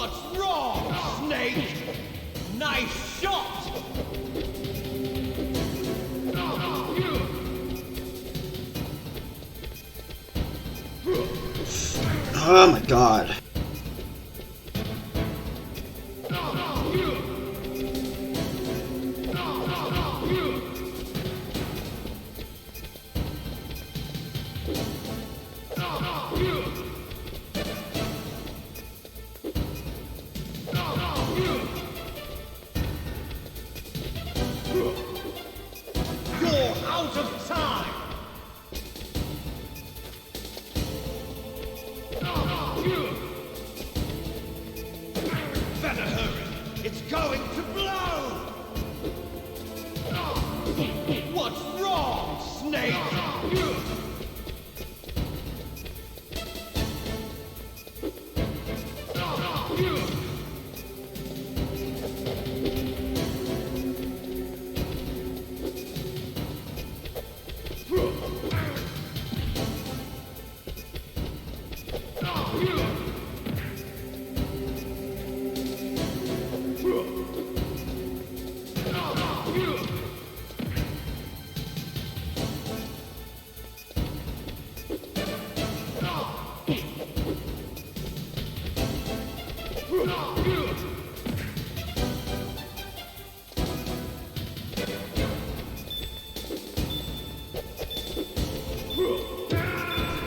[SPEAKER 12] What's wrong, Snake? Nice shot!
[SPEAKER 4] Oh my god.
[SPEAKER 12] You're out of time! Better hurry! It's going to blow! What's wrong, Snake?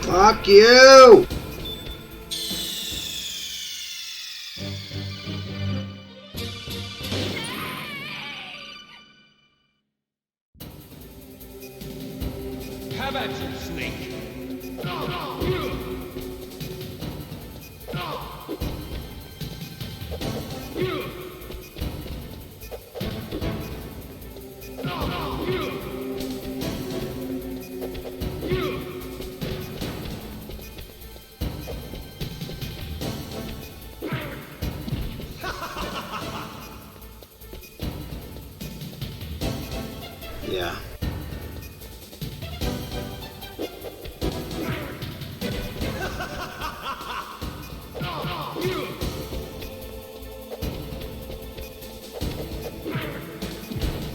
[SPEAKER 4] Fuck you!
[SPEAKER 12] Have at you, Snake!
[SPEAKER 4] Yeah.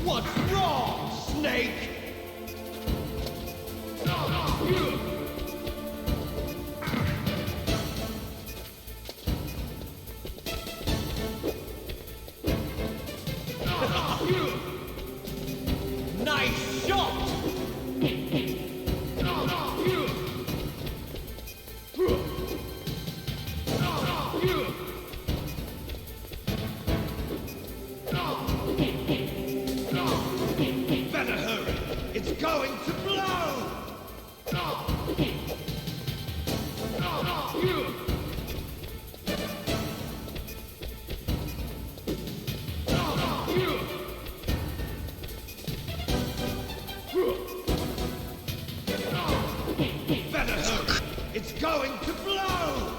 [SPEAKER 12] What's wrong, Snake? Nice shot! Better hurry! It's going to blow! Better hurry! It's going to blow!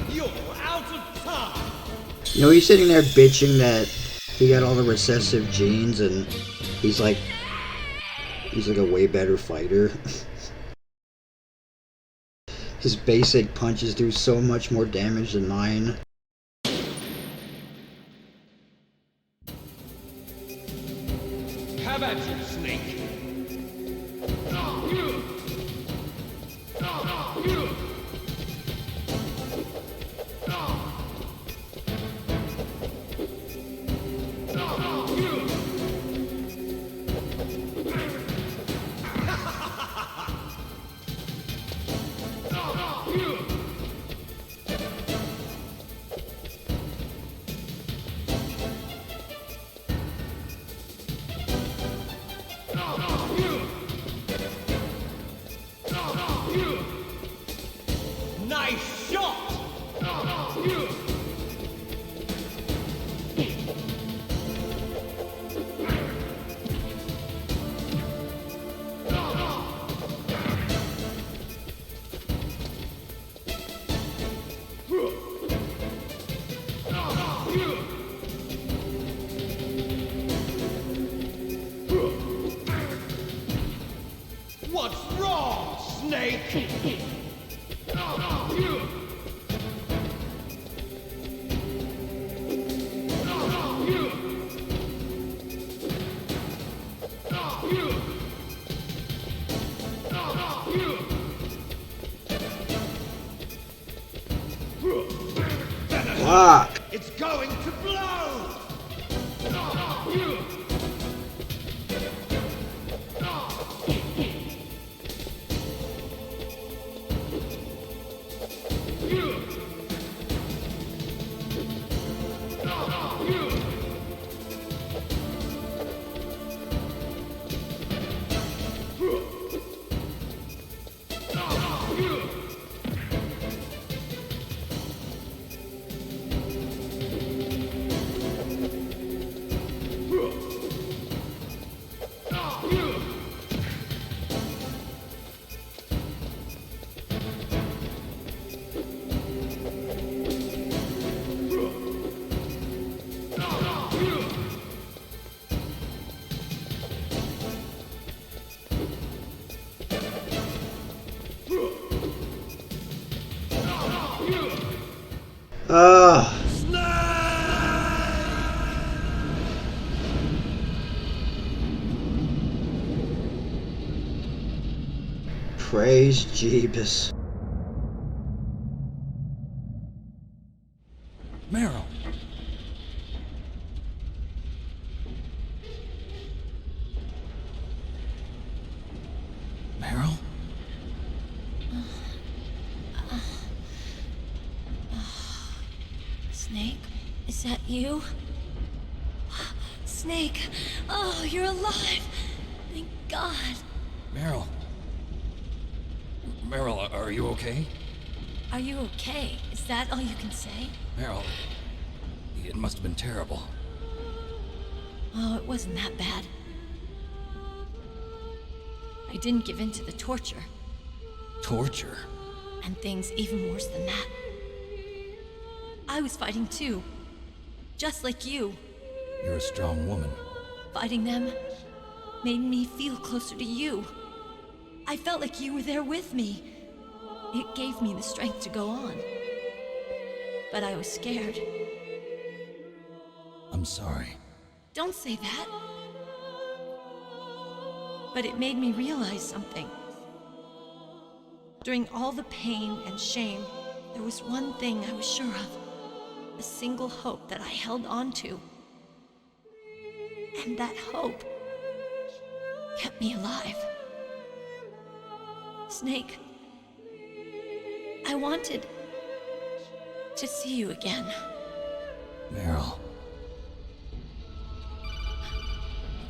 [SPEAKER 12] You're out of time!
[SPEAKER 4] You know, he's sitting there bitching that he got all the recessive genes and he's like a way better fighter. His basic punches do so much more damage than mine.
[SPEAKER 12] Have at you, Snake!
[SPEAKER 4] Fuck.
[SPEAKER 12] It's going to blow!
[SPEAKER 4] Praise Jeebus.
[SPEAKER 19] Meryl. Meryl?
[SPEAKER 14] Snake, is that you? Snake, oh, you're alive. Thank God.
[SPEAKER 19] Meryl. Meryl, are you okay?
[SPEAKER 14] Are you okay? Is that all you can say?
[SPEAKER 19] Meryl, it must have been terrible.
[SPEAKER 14] Oh, it wasn't that bad. I didn't give in to the torture.
[SPEAKER 19] Torture?
[SPEAKER 14] And things even worse than that. I was fighting too. Just like you.
[SPEAKER 19] You're a strong woman.
[SPEAKER 14] Fighting them made me feel closer to you. I felt like you were there with me. It gave me the strength to go on. But I was scared.
[SPEAKER 19] I'm sorry.
[SPEAKER 14] Don't say that. But it made me realize something. During all the pain and shame, there was one thing I was sure of. A single hope that I held on to. And that hope kept me alive. Snake, I wanted to see you again.
[SPEAKER 19] Meryl.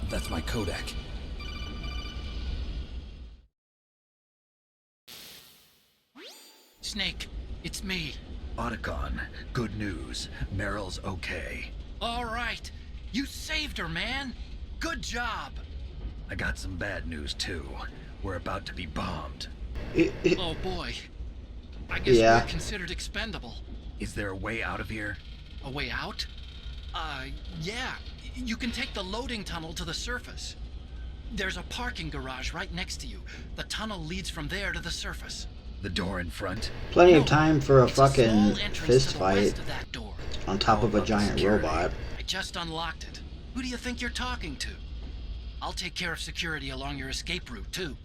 [SPEAKER 19] That's my Kodak.
[SPEAKER 7] Snake, it's me.
[SPEAKER 2] Otacon, good news. Meryl's okay.
[SPEAKER 7] All right. You saved her, man. Good job.
[SPEAKER 2] I got some bad news, too. We're about to be bombed.
[SPEAKER 7] Oh, boy. I guess we're considered expendable.
[SPEAKER 2] Is there a way out of here?
[SPEAKER 7] A way out? Yeah. You can take the loading tunnel to the surface. There's a parking garage right next to you. The tunnel leads from there to the surface.
[SPEAKER 2] The door in front?
[SPEAKER 4] Plenty of time for a fucking fist fight on top of a giant robot.
[SPEAKER 7] I just unlocked it. Who do you think you're talking to? I'll take care of security along your escape route, too.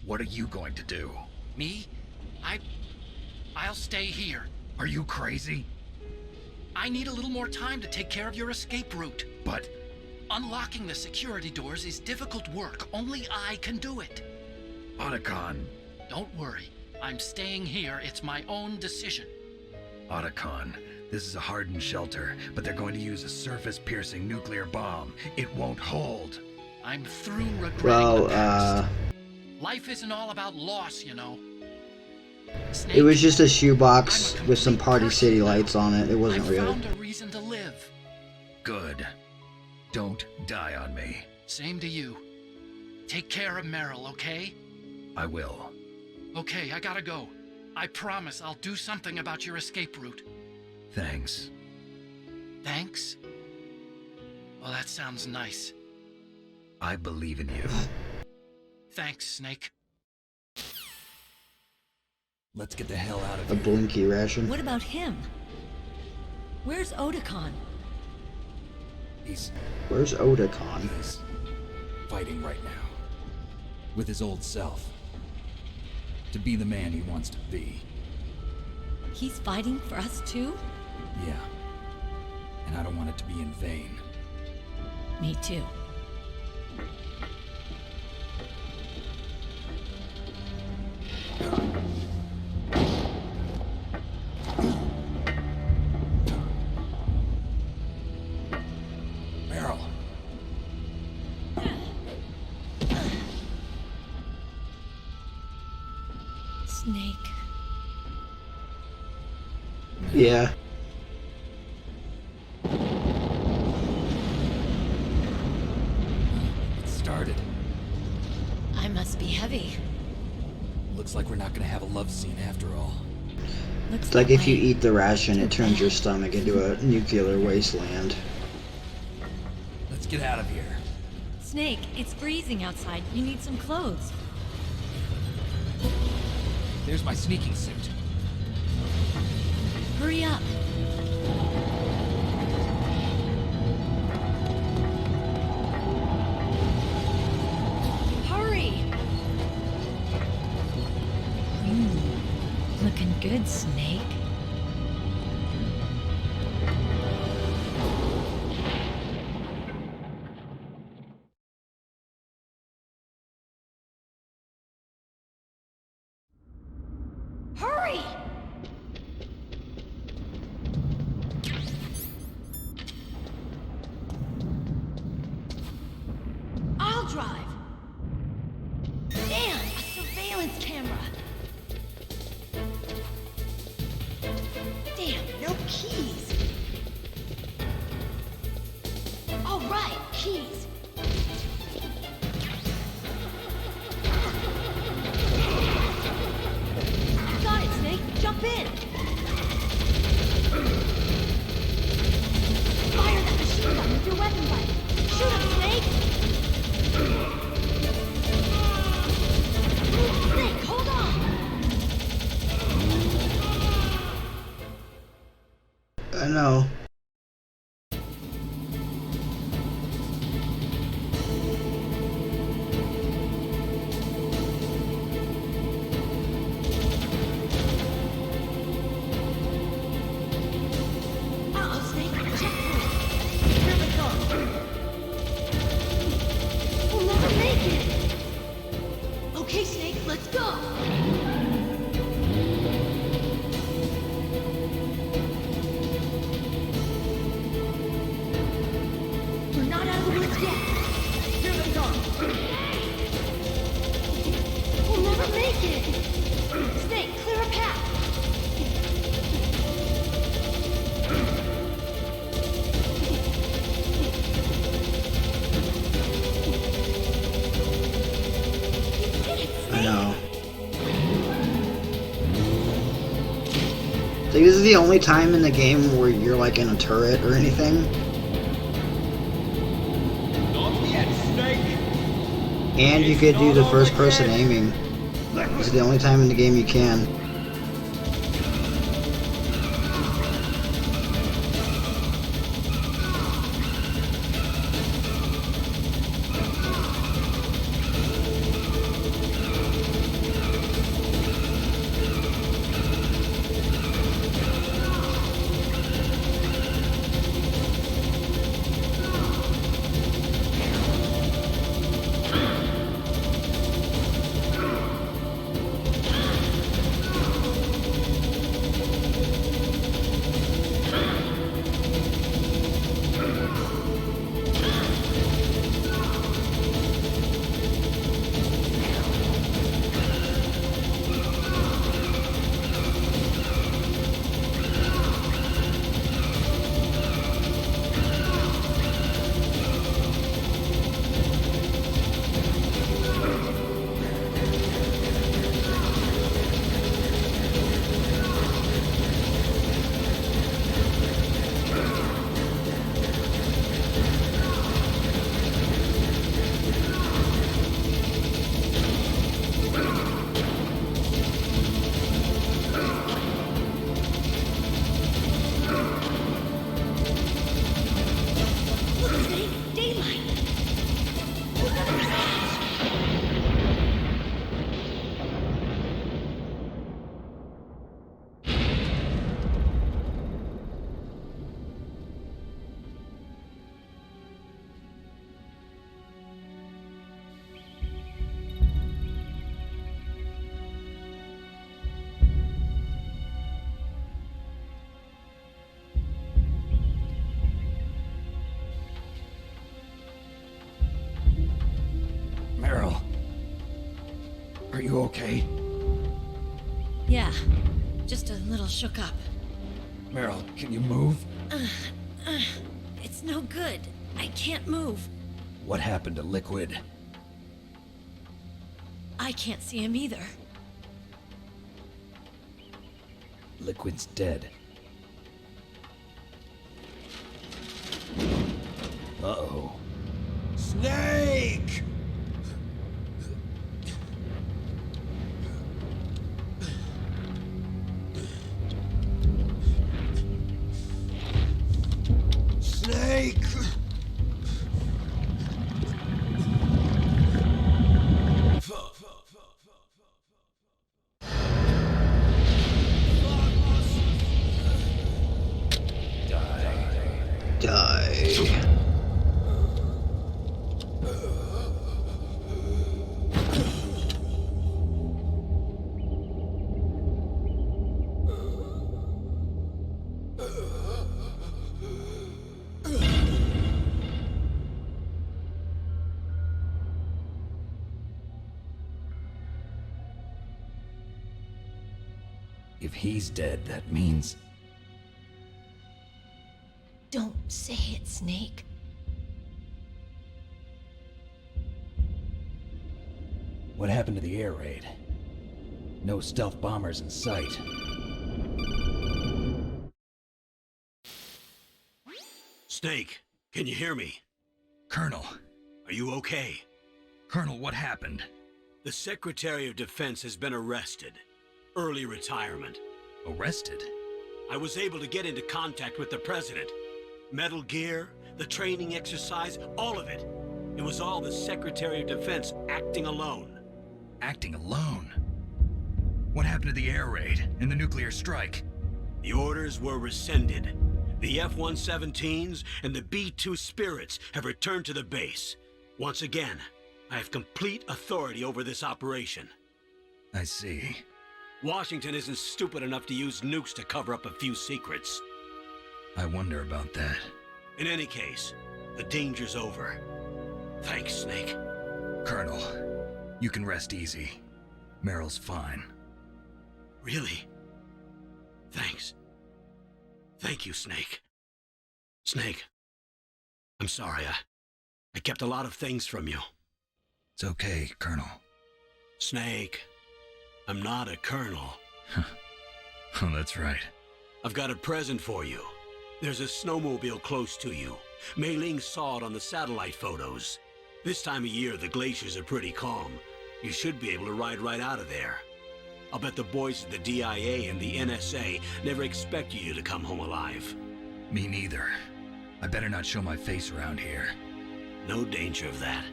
[SPEAKER 2] What are you going to do?
[SPEAKER 7] Me? I'll stay here.
[SPEAKER 2] Are you crazy?
[SPEAKER 7] I need a little more time to take care of your escape route.
[SPEAKER 2] But...
[SPEAKER 7] unlocking the security doors is difficult work. Only I can do it.
[SPEAKER 2] Otacon.
[SPEAKER 7] Don't worry. I'm staying here. It's my own decision.
[SPEAKER 2] Otacon, this is a hardened shelter, but they're going to use a surface-piercing nuclear bomb. It won't hold.
[SPEAKER 7] I'm through regretting the past. Life isn't all about loss, you know. Snake,
[SPEAKER 4] it was just a shoebox with some Party City lights on it. It wasn't real.
[SPEAKER 7] I found a reason to live.
[SPEAKER 2] Good. Don't die on me.
[SPEAKER 7] Same to you. Take care of Meryl, okay?
[SPEAKER 2] I will.
[SPEAKER 7] Okay, I gotta go. I promise I'll do something about your escape route.
[SPEAKER 2] Thanks.
[SPEAKER 7] Thanks? Well, that sounds nice.
[SPEAKER 2] I believe in you.
[SPEAKER 7] Thanks, Snake.
[SPEAKER 19] Let's get the hell out of
[SPEAKER 4] A
[SPEAKER 19] here.
[SPEAKER 4] blinky ration.
[SPEAKER 2] What about him? Where's Otakon?
[SPEAKER 4] Where's Otakon?
[SPEAKER 19] He's fighting right now. With his old self. To be the man he wants to be.
[SPEAKER 2] He's fighting for us too?
[SPEAKER 19] Yeah. And I don't want it to be in vain.
[SPEAKER 2] Me too.
[SPEAKER 19] Meryl.
[SPEAKER 2] Snake.
[SPEAKER 4] Yeah.
[SPEAKER 19] It started.
[SPEAKER 2] I must be heavy.
[SPEAKER 19] Looks like we're not gonna have a love scene after all.
[SPEAKER 4] It's like if you eat the ration, it turns your stomach into a nuclear wasteland.
[SPEAKER 19] Let's get out of here.
[SPEAKER 2] Snake, it's freezing outside. You need some clothes.
[SPEAKER 19] There's my sneaking suit.
[SPEAKER 2] Hurry up. Hurry! Looking good, Snake. Hurry! I'll drive. Damn, a surveillance camera. Damn, no keys. All right, keys. Got it, Snake. Jump in. Fire that machine gun with your weapon light. Shoot him, Snake. Snake, hold on.
[SPEAKER 4] I know.
[SPEAKER 2] Uh-oh, Snake. Check through. Here we go. We'll never make it. Okay, Snake, let's go. We're not out of the woods yet. Here they come. We'll never make it. Snake, clear a path.
[SPEAKER 4] I know. I think this is the only time in the game where you're like in a turret or anything.
[SPEAKER 17] Not yet, Snake!
[SPEAKER 4] And you could do the first person aiming. This is the only time in the game you can.
[SPEAKER 8] You okay?
[SPEAKER 2] Yeah, just a little shook up.
[SPEAKER 8] Meryl, can you move?
[SPEAKER 2] It's no good. I can't move.
[SPEAKER 8] What happened to Liquid?
[SPEAKER 2] I can't see him either.
[SPEAKER 8] Liquid's dead. Uh-oh.
[SPEAKER 12] Snake! Snake!
[SPEAKER 4] Die.
[SPEAKER 8] If he's dead, that means...
[SPEAKER 2] Don't say it, Snake.
[SPEAKER 8] What happened to the air raid? No stealth bombers in sight.
[SPEAKER 1] Snake, can you hear me?
[SPEAKER 2] Colonel.
[SPEAKER 1] Are you okay?
[SPEAKER 2] Colonel, what happened?
[SPEAKER 1] The Secretary of Defense has been arrested. Early retirement.
[SPEAKER 2] Arrested?
[SPEAKER 1] I was able to get into contact with the President. Metal Gear, the training exercise, all of it. It was all the Secretary of Defense acting alone.
[SPEAKER 2] Acting alone? What happened to the air raid and the nuclear strike?
[SPEAKER 1] The orders were rescinded. The F-117s and the B-2 Spirits have returned to the base. Once again, I have complete authority over this operation.
[SPEAKER 2] I see.
[SPEAKER 1] Washington isn't stupid enough to use nukes to cover up a few secrets.
[SPEAKER 2] I wonder about that.
[SPEAKER 1] In any case, the danger's over. Thanks, Snake.
[SPEAKER 2] Colonel, you can rest easy. Meryl's fine.
[SPEAKER 1] Really? Thanks. Thank you, Snake. Snake, I'm sorry. I kept a lot of things from you.
[SPEAKER 2] It's okay, Colonel.
[SPEAKER 1] Snake, I'm not a colonel.
[SPEAKER 2] Oh, that's right.
[SPEAKER 1] I've got a present for you. There's a snowmobile close to you. Mei Ling saw it on the satellite photos. This time of year, the glaciers are pretty calm. You should be able to ride right out of there. I'll bet the boys at the DIA and the NSA never expected you to come home alive.
[SPEAKER 2] Me neither. I better not show my face around here.
[SPEAKER 1] No danger of that.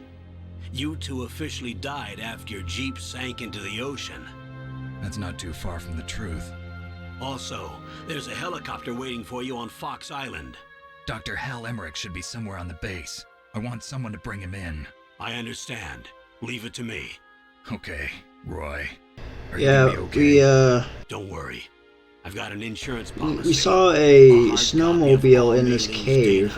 [SPEAKER 1] You two officially died after your Jeep sank into the ocean.
[SPEAKER 2] That's not too far from the truth.
[SPEAKER 1] Also, there's a helicopter waiting for you on Fox Island.
[SPEAKER 2] Dr. Hal Emmerich should be somewhere on the base. I want someone to bring him in.
[SPEAKER 1] I understand. Leave it to me.
[SPEAKER 2] Okay, Roy. Are
[SPEAKER 4] Yeah,
[SPEAKER 2] you gonna be okay?
[SPEAKER 1] Don't worry. I've got an insurance policy.
[SPEAKER 4] We saw a snowmobile in this cave.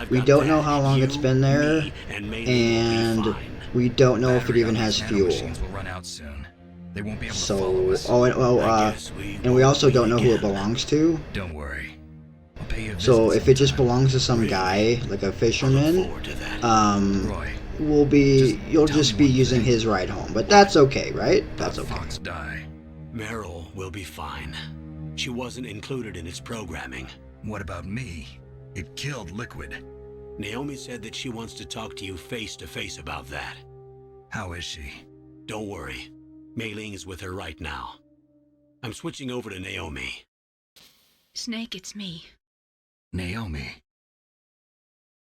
[SPEAKER 4] We don't know how long it's been there, and we don't know if it even has fuel.
[SPEAKER 2] Will run out soon. They won't be able to
[SPEAKER 4] So,
[SPEAKER 2] follow us.
[SPEAKER 4] and we also don't know who it belongs to.
[SPEAKER 2] Don't worry. I'll pay you a visit
[SPEAKER 4] So if it just
[SPEAKER 2] sometime.
[SPEAKER 4] belongs to some guy, like a fisherman,
[SPEAKER 2] Roy,
[SPEAKER 4] you'll just be using his ride home. But that's okay, right? That's okay.
[SPEAKER 2] Fox die.
[SPEAKER 1] Meryl will be fine. She wasn't included in its programming.
[SPEAKER 2] What about me? It killed Liquid.
[SPEAKER 1] Naomi said that she wants to talk to you face to face about that.
[SPEAKER 2] How is she?
[SPEAKER 1] Don't worry. Mei Ling is with her right now. I'm switching over to Naomi.
[SPEAKER 14] Snake, it's me.
[SPEAKER 2] Naomi.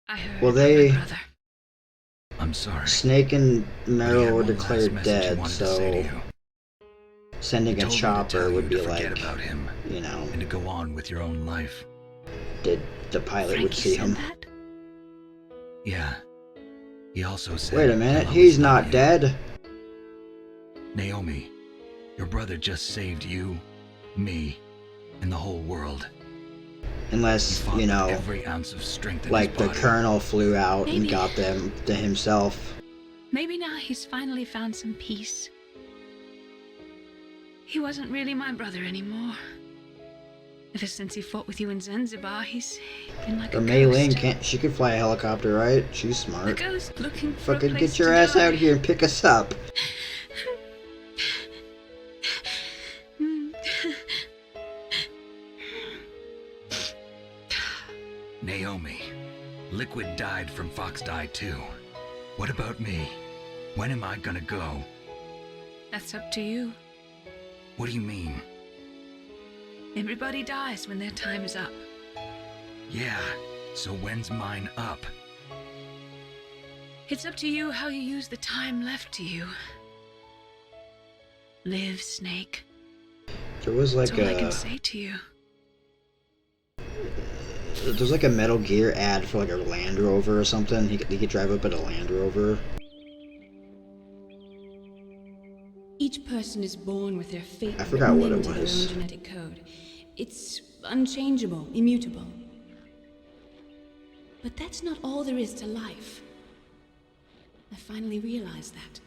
[SPEAKER 14] I heard
[SPEAKER 4] Well,
[SPEAKER 14] about my brother.
[SPEAKER 2] I'm sorry.
[SPEAKER 4] Snake and Meryl were
[SPEAKER 2] one last
[SPEAKER 4] declared
[SPEAKER 2] message I
[SPEAKER 4] dead,
[SPEAKER 2] wanted to say to
[SPEAKER 4] so
[SPEAKER 2] you.
[SPEAKER 4] sending a
[SPEAKER 2] Told me to
[SPEAKER 4] chopper
[SPEAKER 2] tell
[SPEAKER 4] would
[SPEAKER 2] you
[SPEAKER 4] be
[SPEAKER 2] to forget
[SPEAKER 4] like,
[SPEAKER 2] about him,
[SPEAKER 4] you know,
[SPEAKER 2] and to go on with your own life.
[SPEAKER 4] the pilot would see him.
[SPEAKER 2] Yeah. He also said.
[SPEAKER 4] Wait a minute,
[SPEAKER 2] "I'll
[SPEAKER 4] he's
[SPEAKER 2] always love
[SPEAKER 4] not
[SPEAKER 2] you."
[SPEAKER 4] dead.
[SPEAKER 2] Naomi, your brother just saved you, me, and the whole world.
[SPEAKER 4] Unless,
[SPEAKER 2] He fought
[SPEAKER 4] you know,
[SPEAKER 2] with every ounce of strength in
[SPEAKER 4] like
[SPEAKER 2] his
[SPEAKER 4] the
[SPEAKER 2] body.
[SPEAKER 4] colonel flew out and
[SPEAKER 14] Maybe.
[SPEAKER 4] got them to himself.
[SPEAKER 14] Maybe now he's finally found some peace.
[SPEAKER 3] He wasn't really my brother anymore. Ever since he fought with you in Zanzibar, he's been like
[SPEAKER 4] Or
[SPEAKER 3] a
[SPEAKER 4] Mei Ling
[SPEAKER 3] ghost.
[SPEAKER 4] can't. She could fly a helicopter, right? She's
[SPEAKER 3] A
[SPEAKER 4] smart.
[SPEAKER 3] ghost looking for a
[SPEAKER 4] Fucking
[SPEAKER 3] place
[SPEAKER 4] get your
[SPEAKER 3] to
[SPEAKER 4] ass
[SPEAKER 3] die.
[SPEAKER 4] out here and pick us up.
[SPEAKER 2] Naomi, Liquid died from Fox died too. What about me? When am I gonna go?
[SPEAKER 3] That's up to you.
[SPEAKER 2] What do you mean?
[SPEAKER 3] Everybody dies when their time is up.
[SPEAKER 2] Yeah, so when's mine up?
[SPEAKER 3] It's up to you how you use the time left to you. Live, Snake.
[SPEAKER 4] There was like
[SPEAKER 3] That's all I can say to you.
[SPEAKER 4] There's like a Metal Gear ad for like a Land Rover or something. He could drive up in a Land Rover.
[SPEAKER 3] Each person is born with their fate
[SPEAKER 4] I forgot
[SPEAKER 3] written
[SPEAKER 4] what it
[SPEAKER 3] into their
[SPEAKER 4] was.
[SPEAKER 3] own genetic code. It's unchangeable, immutable. But that's not all there is to life. I finally realized that.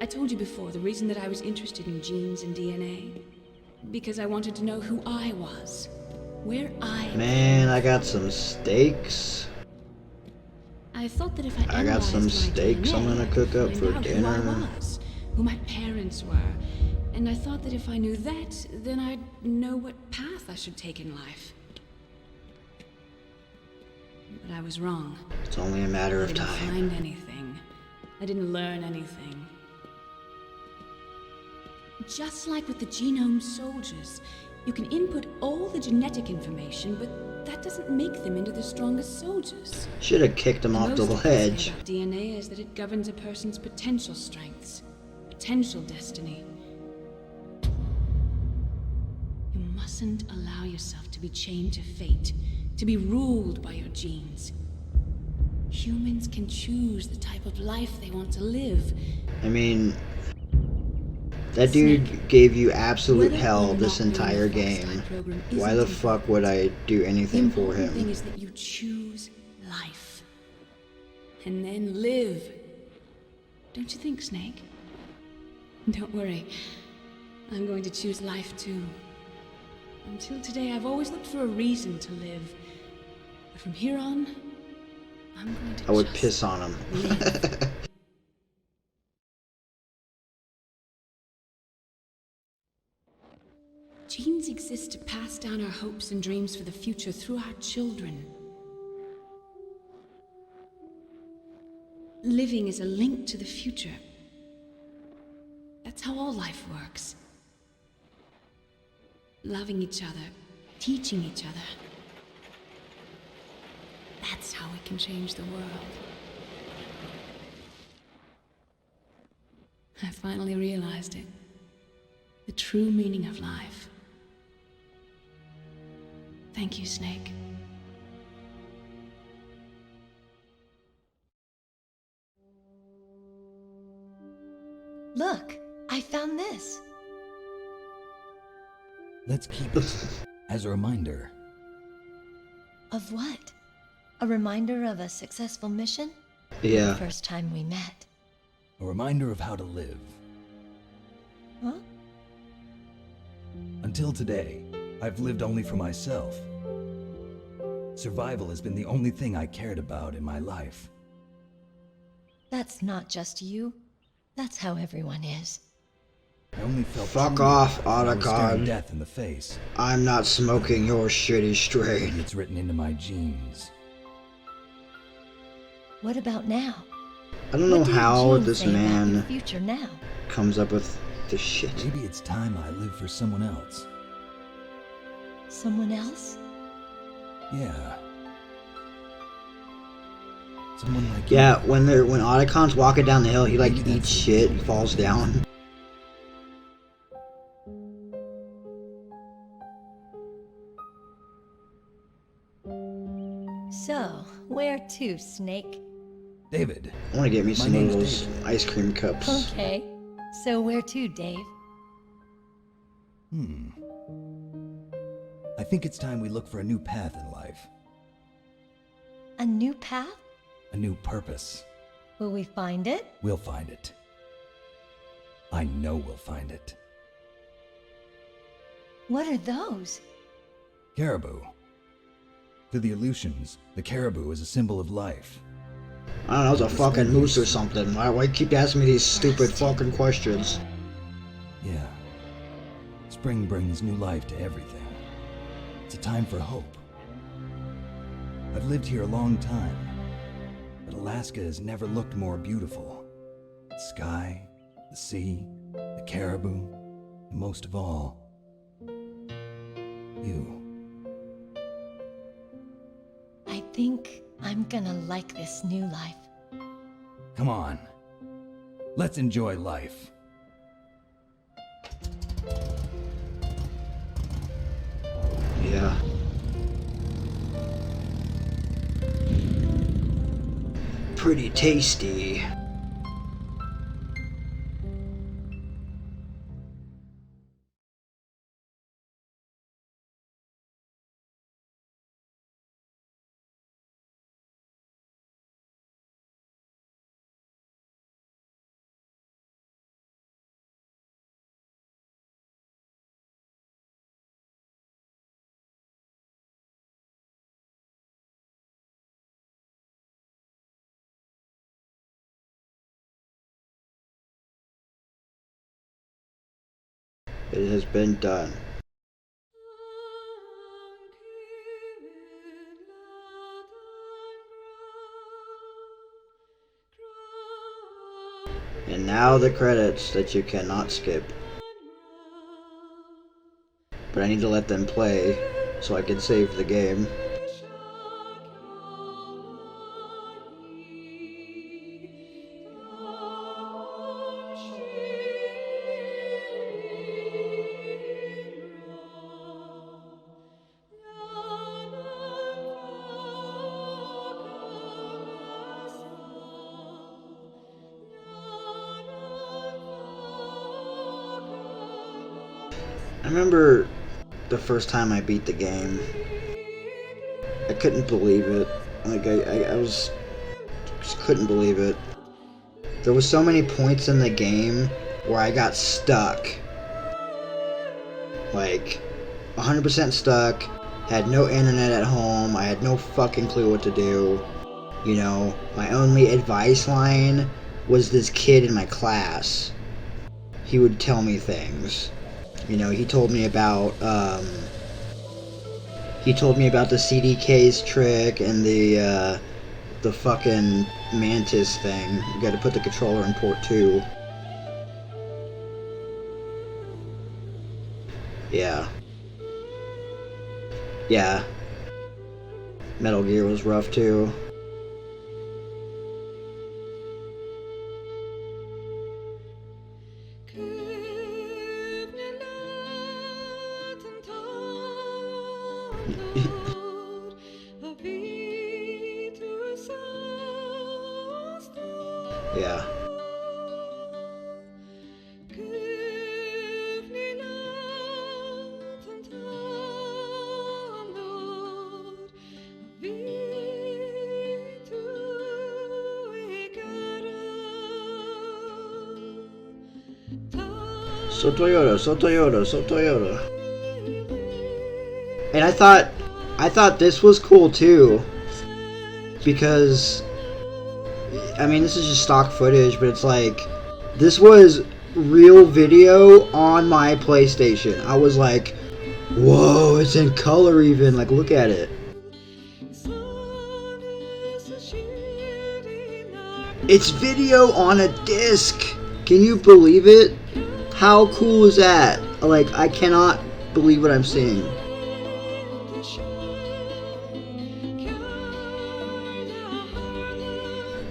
[SPEAKER 3] I told you before the reason that I was interested in genes and DNA. Because I wanted to know who I was. Where I
[SPEAKER 4] Man, I got some steaks.
[SPEAKER 3] I thought that if
[SPEAKER 4] I got some steaks I'm gonna cook up for dinner.
[SPEAKER 3] Who I was, who my parents were, and I thought that if I knew that, then I'd know what path I should take in life. But I was wrong.
[SPEAKER 4] It's only a matter of
[SPEAKER 3] I didn't
[SPEAKER 4] time.
[SPEAKER 3] find anything. I didn't learn anything. Just like with the genome soldiers, you can input all the genetic information, but that doesn't make them into the strongest soldiers.
[SPEAKER 4] Should have kicked him off the
[SPEAKER 3] Most people say
[SPEAKER 4] ledge.
[SPEAKER 3] about DNA is that it governs a person's potential strengths, potential destiny. You mustn't allow yourself to be chained to fate, to be ruled by your genes. Humans can choose the type of life they want to live.
[SPEAKER 4] I mean, that dude gave you absolute hell this entire game. Why the fuck would I do anything for
[SPEAKER 3] The thing
[SPEAKER 4] him?
[SPEAKER 3] is that you choose life. And then live. Don't you think, Snake? Don't worry. I'm going to choose life too. Until today, I've always looked for a reason to live. But from here on, I'm going to
[SPEAKER 4] I would
[SPEAKER 3] just
[SPEAKER 4] piss on him.
[SPEAKER 3] live. Genes exist to pass down our hopes and dreams for the future through our children. Living is a link to the future. That's how all life works. Loving each other, teaching each other. That's how we can change the world. I finally realized it. The true meaning of life. Thank you, Snake.
[SPEAKER 21] Look, I found this.
[SPEAKER 19] Let's keep it as a reminder.
[SPEAKER 21] Of what? A reminder of a successful mission?
[SPEAKER 4] Yeah.
[SPEAKER 21] The first time we met.
[SPEAKER 19] A reminder of how to live.
[SPEAKER 21] Huh?
[SPEAKER 19] Until today, I've lived only for myself. Survival has been the only thing I cared about in my life.
[SPEAKER 21] That's not just you. That's how everyone is.
[SPEAKER 19] I only felt
[SPEAKER 4] Fuck
[SPEAKER 19] true
[SPEAKER 4] off,
[SPEAKER 19] when I was staring
[SPEAKER 4] Otacon.
[SPEAKER 19] death in the face.
[SPEAKER 4] I'm not smoking your shitty strain.
[SPEAKER 19] It's written into my genes.
[SPEAKER 21] What about now?
[SPEAKER 4] I don't know
[SPEAKER 21] What do your
[SPEAKER 4] how
[SPEAKER 21] genes
[SPEAKER 4] this
[SPEAKER 21] say about your
[SPEAKER 4] man
[SPEAKER 21] future now.
[SPEAKER 4] comes up with this shit.
[SPEAKER 19] Maybe it's time I live for someone else.
[SPEAKER 21] Someone else?
[SPEAKER 19] Yeah. Someone like
[SPEAKER 4] Yeah, when Otacon's walking down the hill, he like eats shit and falls down.
[SPEAKER 21] So, where to, Snake?
[SPEAKER 19] David.
[SPEAKER 4] I want to get me
[SPEAKER 19] My
[SPEAKER 4] some of
[SPEAKER 19] name's
[SPEAKER 4] those
[SPEAKER 19] David.
[SPEAKER 4] ice cream cups.
[SPEAKER 21] Okay. So where to, Dave?
[SPEAKER 19] I think it's time we look for a new path in life.
[SPEAKER 21] A new path?
[SPEAKER 19] A new purpose.
[SPEAKER 21] Will we find it?
[SPEAKER 19] We'll find it. I know we'll find it.
[SPEAKER 21] What are those?
[SPEAKER 19] Caribou. To the Aleutians, the caribou is a symbol of life.
[SPEAKER 4] I don't know, it's a fucking moose or something. Why you keep asking me these stupid fucking questions?
[SPEAKER 19] Yeah. Spring brings new life to everything. It's a time for hope. I've lived here a long time, but Alaska has never looked more beautiful. The sky, the sea, the caribou, and most of all, you.
[SPEAKER 21] I think I'm gonna like this new life.
[SPEAKER 19] Come on. Let's enjoy life.
[SPEAKER 4] Yeah. Pretty tasty. It has been done. And now the credits that you cannot skip. But I need to let them play so I can save the game. I remember the first time I beat the game. I couldn't believe it. Like, I just couldn't believe it. There was so many points in the game where I got stuck. Like, 100% stuck, had no internet at home, I had no fucking clue what to do. You know, my only advice line was this kid in my class. He would tell me things. You know, he told me about the CDK's trick and the fucking mantis thing. You gotta put the controller in port 2. Yeah. Yeah. Metal Gear was rough too. Yeah. So Toyota. And I thought this was cool too, because, I mean, this is just stock footage, but it's like, this was real video on my PlayStation. I was like, whoa, it's in color even, like, look at it. It's video on a disc. Can you believe it? How cool is that? Like, I cannot believe what I'm seeing.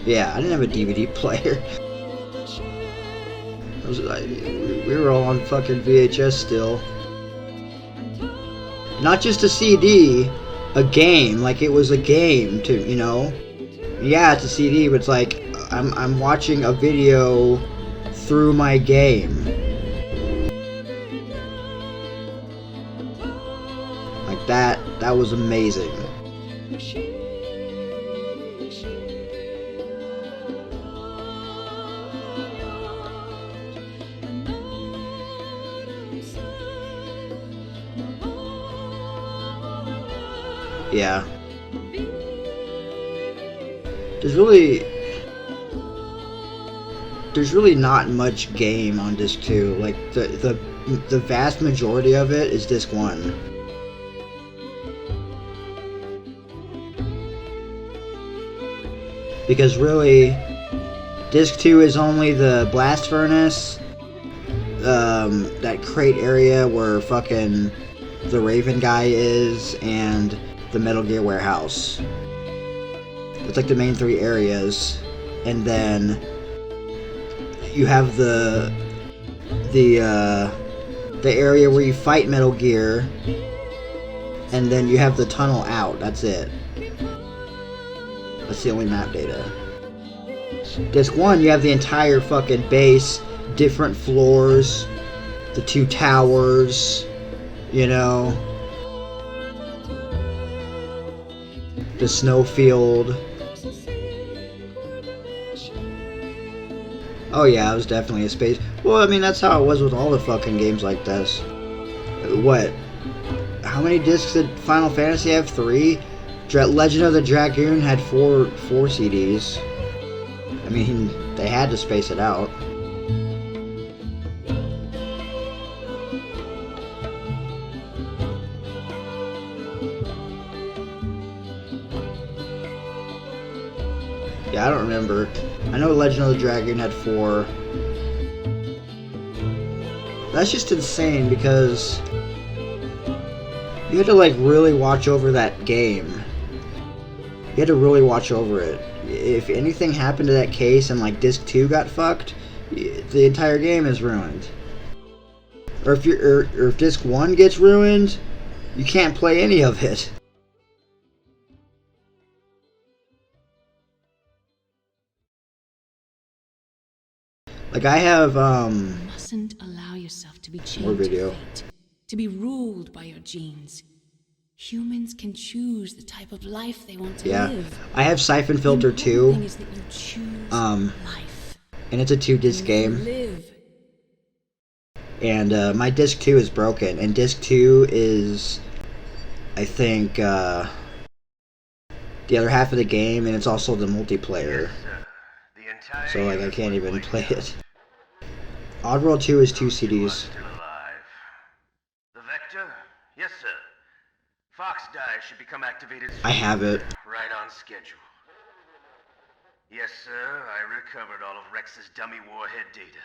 [SPEAKER 4] Yeah, I didn't have a DVD player. We were all on fucking VHS still. Not just a CD, a game. Like, it was a game to, you know. Yeah, it's a CD, but it's like I'm watching a video through my game. Like that was amazing. Yeah. There's really not much game on disc 2. Like the vast majority of it is disc 1. Because really, disc 2 is only the blast furnace, that crate area where fucking the Raven guy is, and the Metal Gear warehouse. It's like the main 3 areas, and then you have the area where you fight Metal Gear, and then you have the tunnel out. That's it. That's the only map data. Disc 1, you have the entire fucking base, different floors, the 2 towers, you know, the snowfield. Oh yeah, it was definitely a space. Well, I mean, that's how it was with all the fucking games like this. What? How many discs did Final Fantasy have? 3? Legend of the Dragoon had 4 CDs. I mean, they had to space it out. Yeah, I don't remember. I know Legend of the Dragoon had 4. That's just insane because you had to like really watch over that game. You had to really watch over it. If anything happened to that case and like disc 2 got fucked, the entire game is ruined. Or if disc 1 gets ruined, you can't play any of it. Like I have
[SPEAKER 3] You mustn't allow yourself to be chained
[SPEAKER 4] more video.
[SPEAKER 3] to fate, to be ruled by your genes. Humans can choose the type of life they want to live.
[SPEAKER 4] I have Siphon Filter
[SPEAKER 3] The
[SPEAKER 4] 2.
[SPEAKER 3] thing is that you choose life.
[SPEAKER 4] And it's a 2-disc game.
[SPEAKER 3] Live.
[SPEAKER 4] And my disc 2 is broken, and disc 2 is, I think, the other half of the game, and it's also the multiplayer. So like I can't even play it. Oddworld 2 is 2 CDs.
[SPEAKER 17] The Vector? Yes, sir. Fox die should become activated soon.
[SPEAKER 4] I have it.
[SPEAKER 17] Right on schedule. Yes, sir. I recovered all of Rex's dummy warhead data.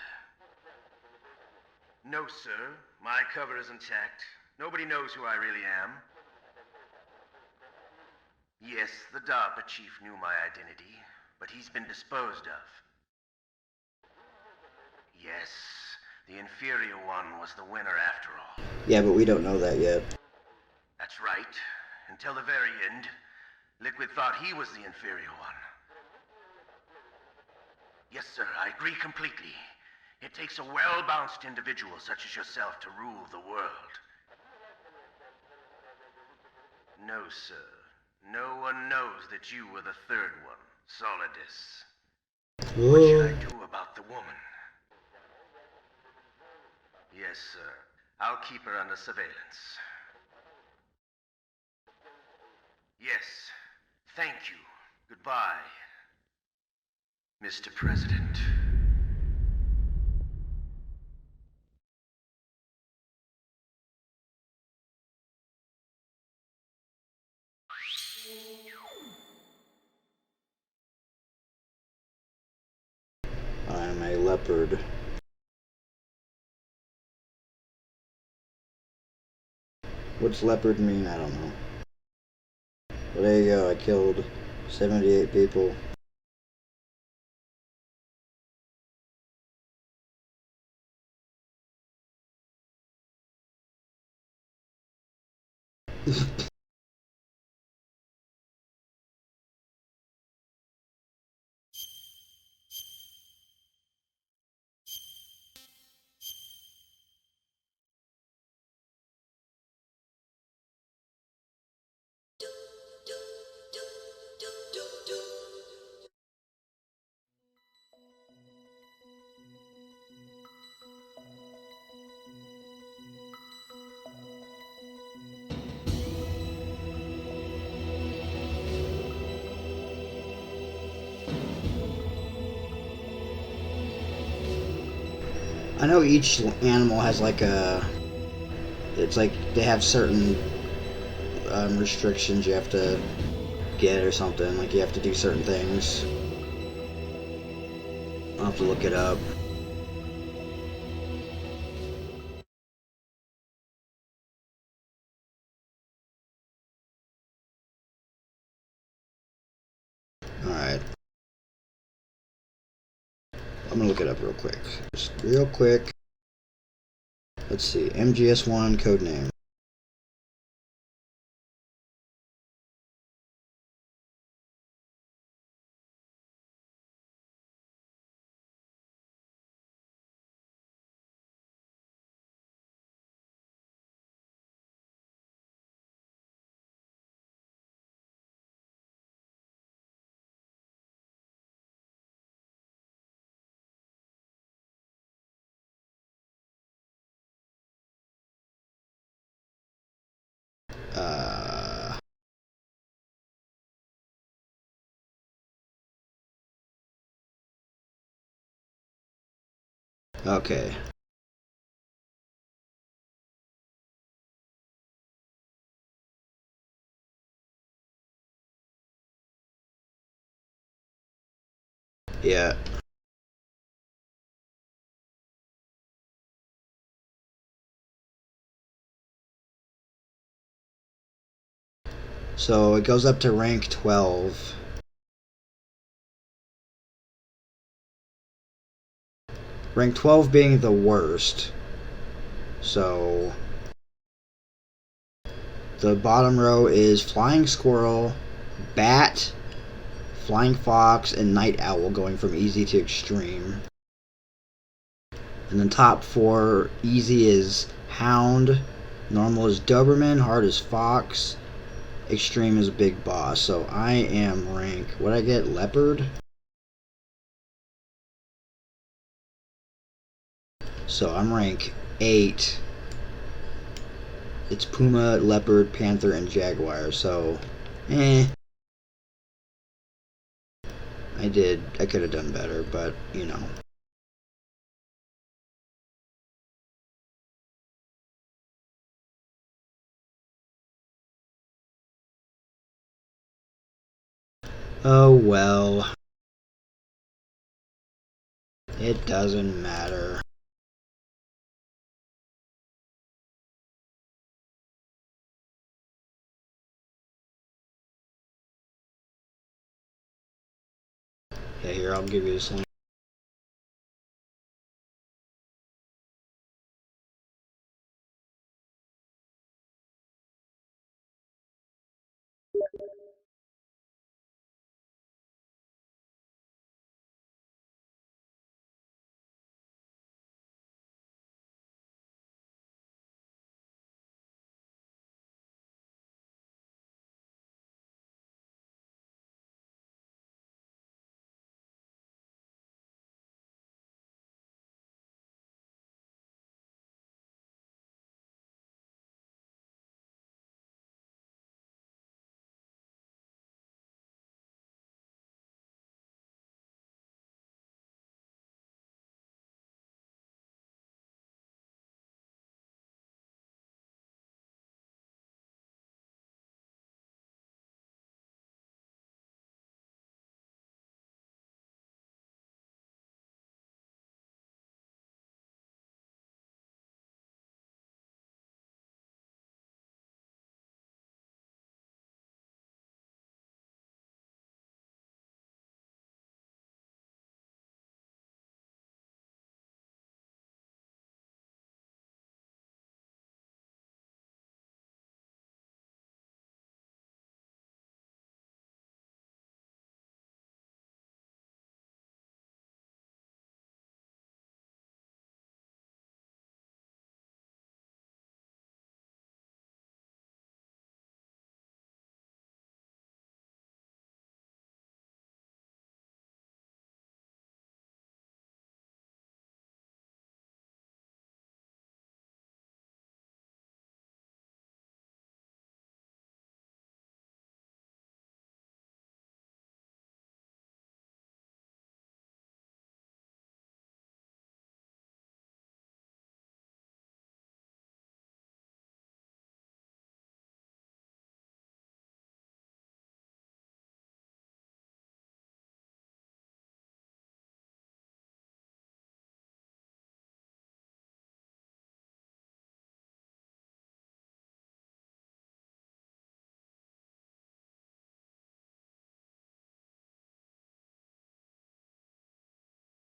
[SPEAKER 17] No, sir. My cover is intact. Nobody knows who I really am. Yes, the DARPA chief knew my identity, but he's been disposed of. Yes, the inferior one was the winner after all.
[SPEAKER 4] Yeah, but we don't know that yet.
[SPEAKER 17] That's right. Until the very end, Liquid thought he was the inferior one. Yes, sir, I agree completely. It takes a well-balanced individual such as yourself to rule the world. No, sir. No one knows that you were the third one, Solidus. What should I do about the woman? Yes, sir. I'll keep her under surveillance. Yes. Thank you. Goodbye, Mr. President.
[SPEAKER 4] I'm a leopard. What's leopard mean? I don't know. But there you go, I killed 78 people. I know each animal has like a... It's like they have certain restrictions you have to get or something. Like you have to do certain things. I'll have to look it up. Alright. I'm gonna look it up real quick. Just real quick. Let's see. MGS1 codename. Okay. Yeah. So it goes up to rank 12. Rank 12 being the worst. So the bottom row is Flying Squirrel, Bat, Flying Fox, and Night Owl, going from easy to extreme. And then top 4, easy is Hound, normal is Doberman, hard is Fox, extreme is Big Boss. So I am rank, what I get, Leopard? So I'm rank 8. It's Puma, Leopard, Panther, and Jaguar, so I could have done better, but you know. Oh well. It doesn't matter. Yeah, here, I'll give you this link.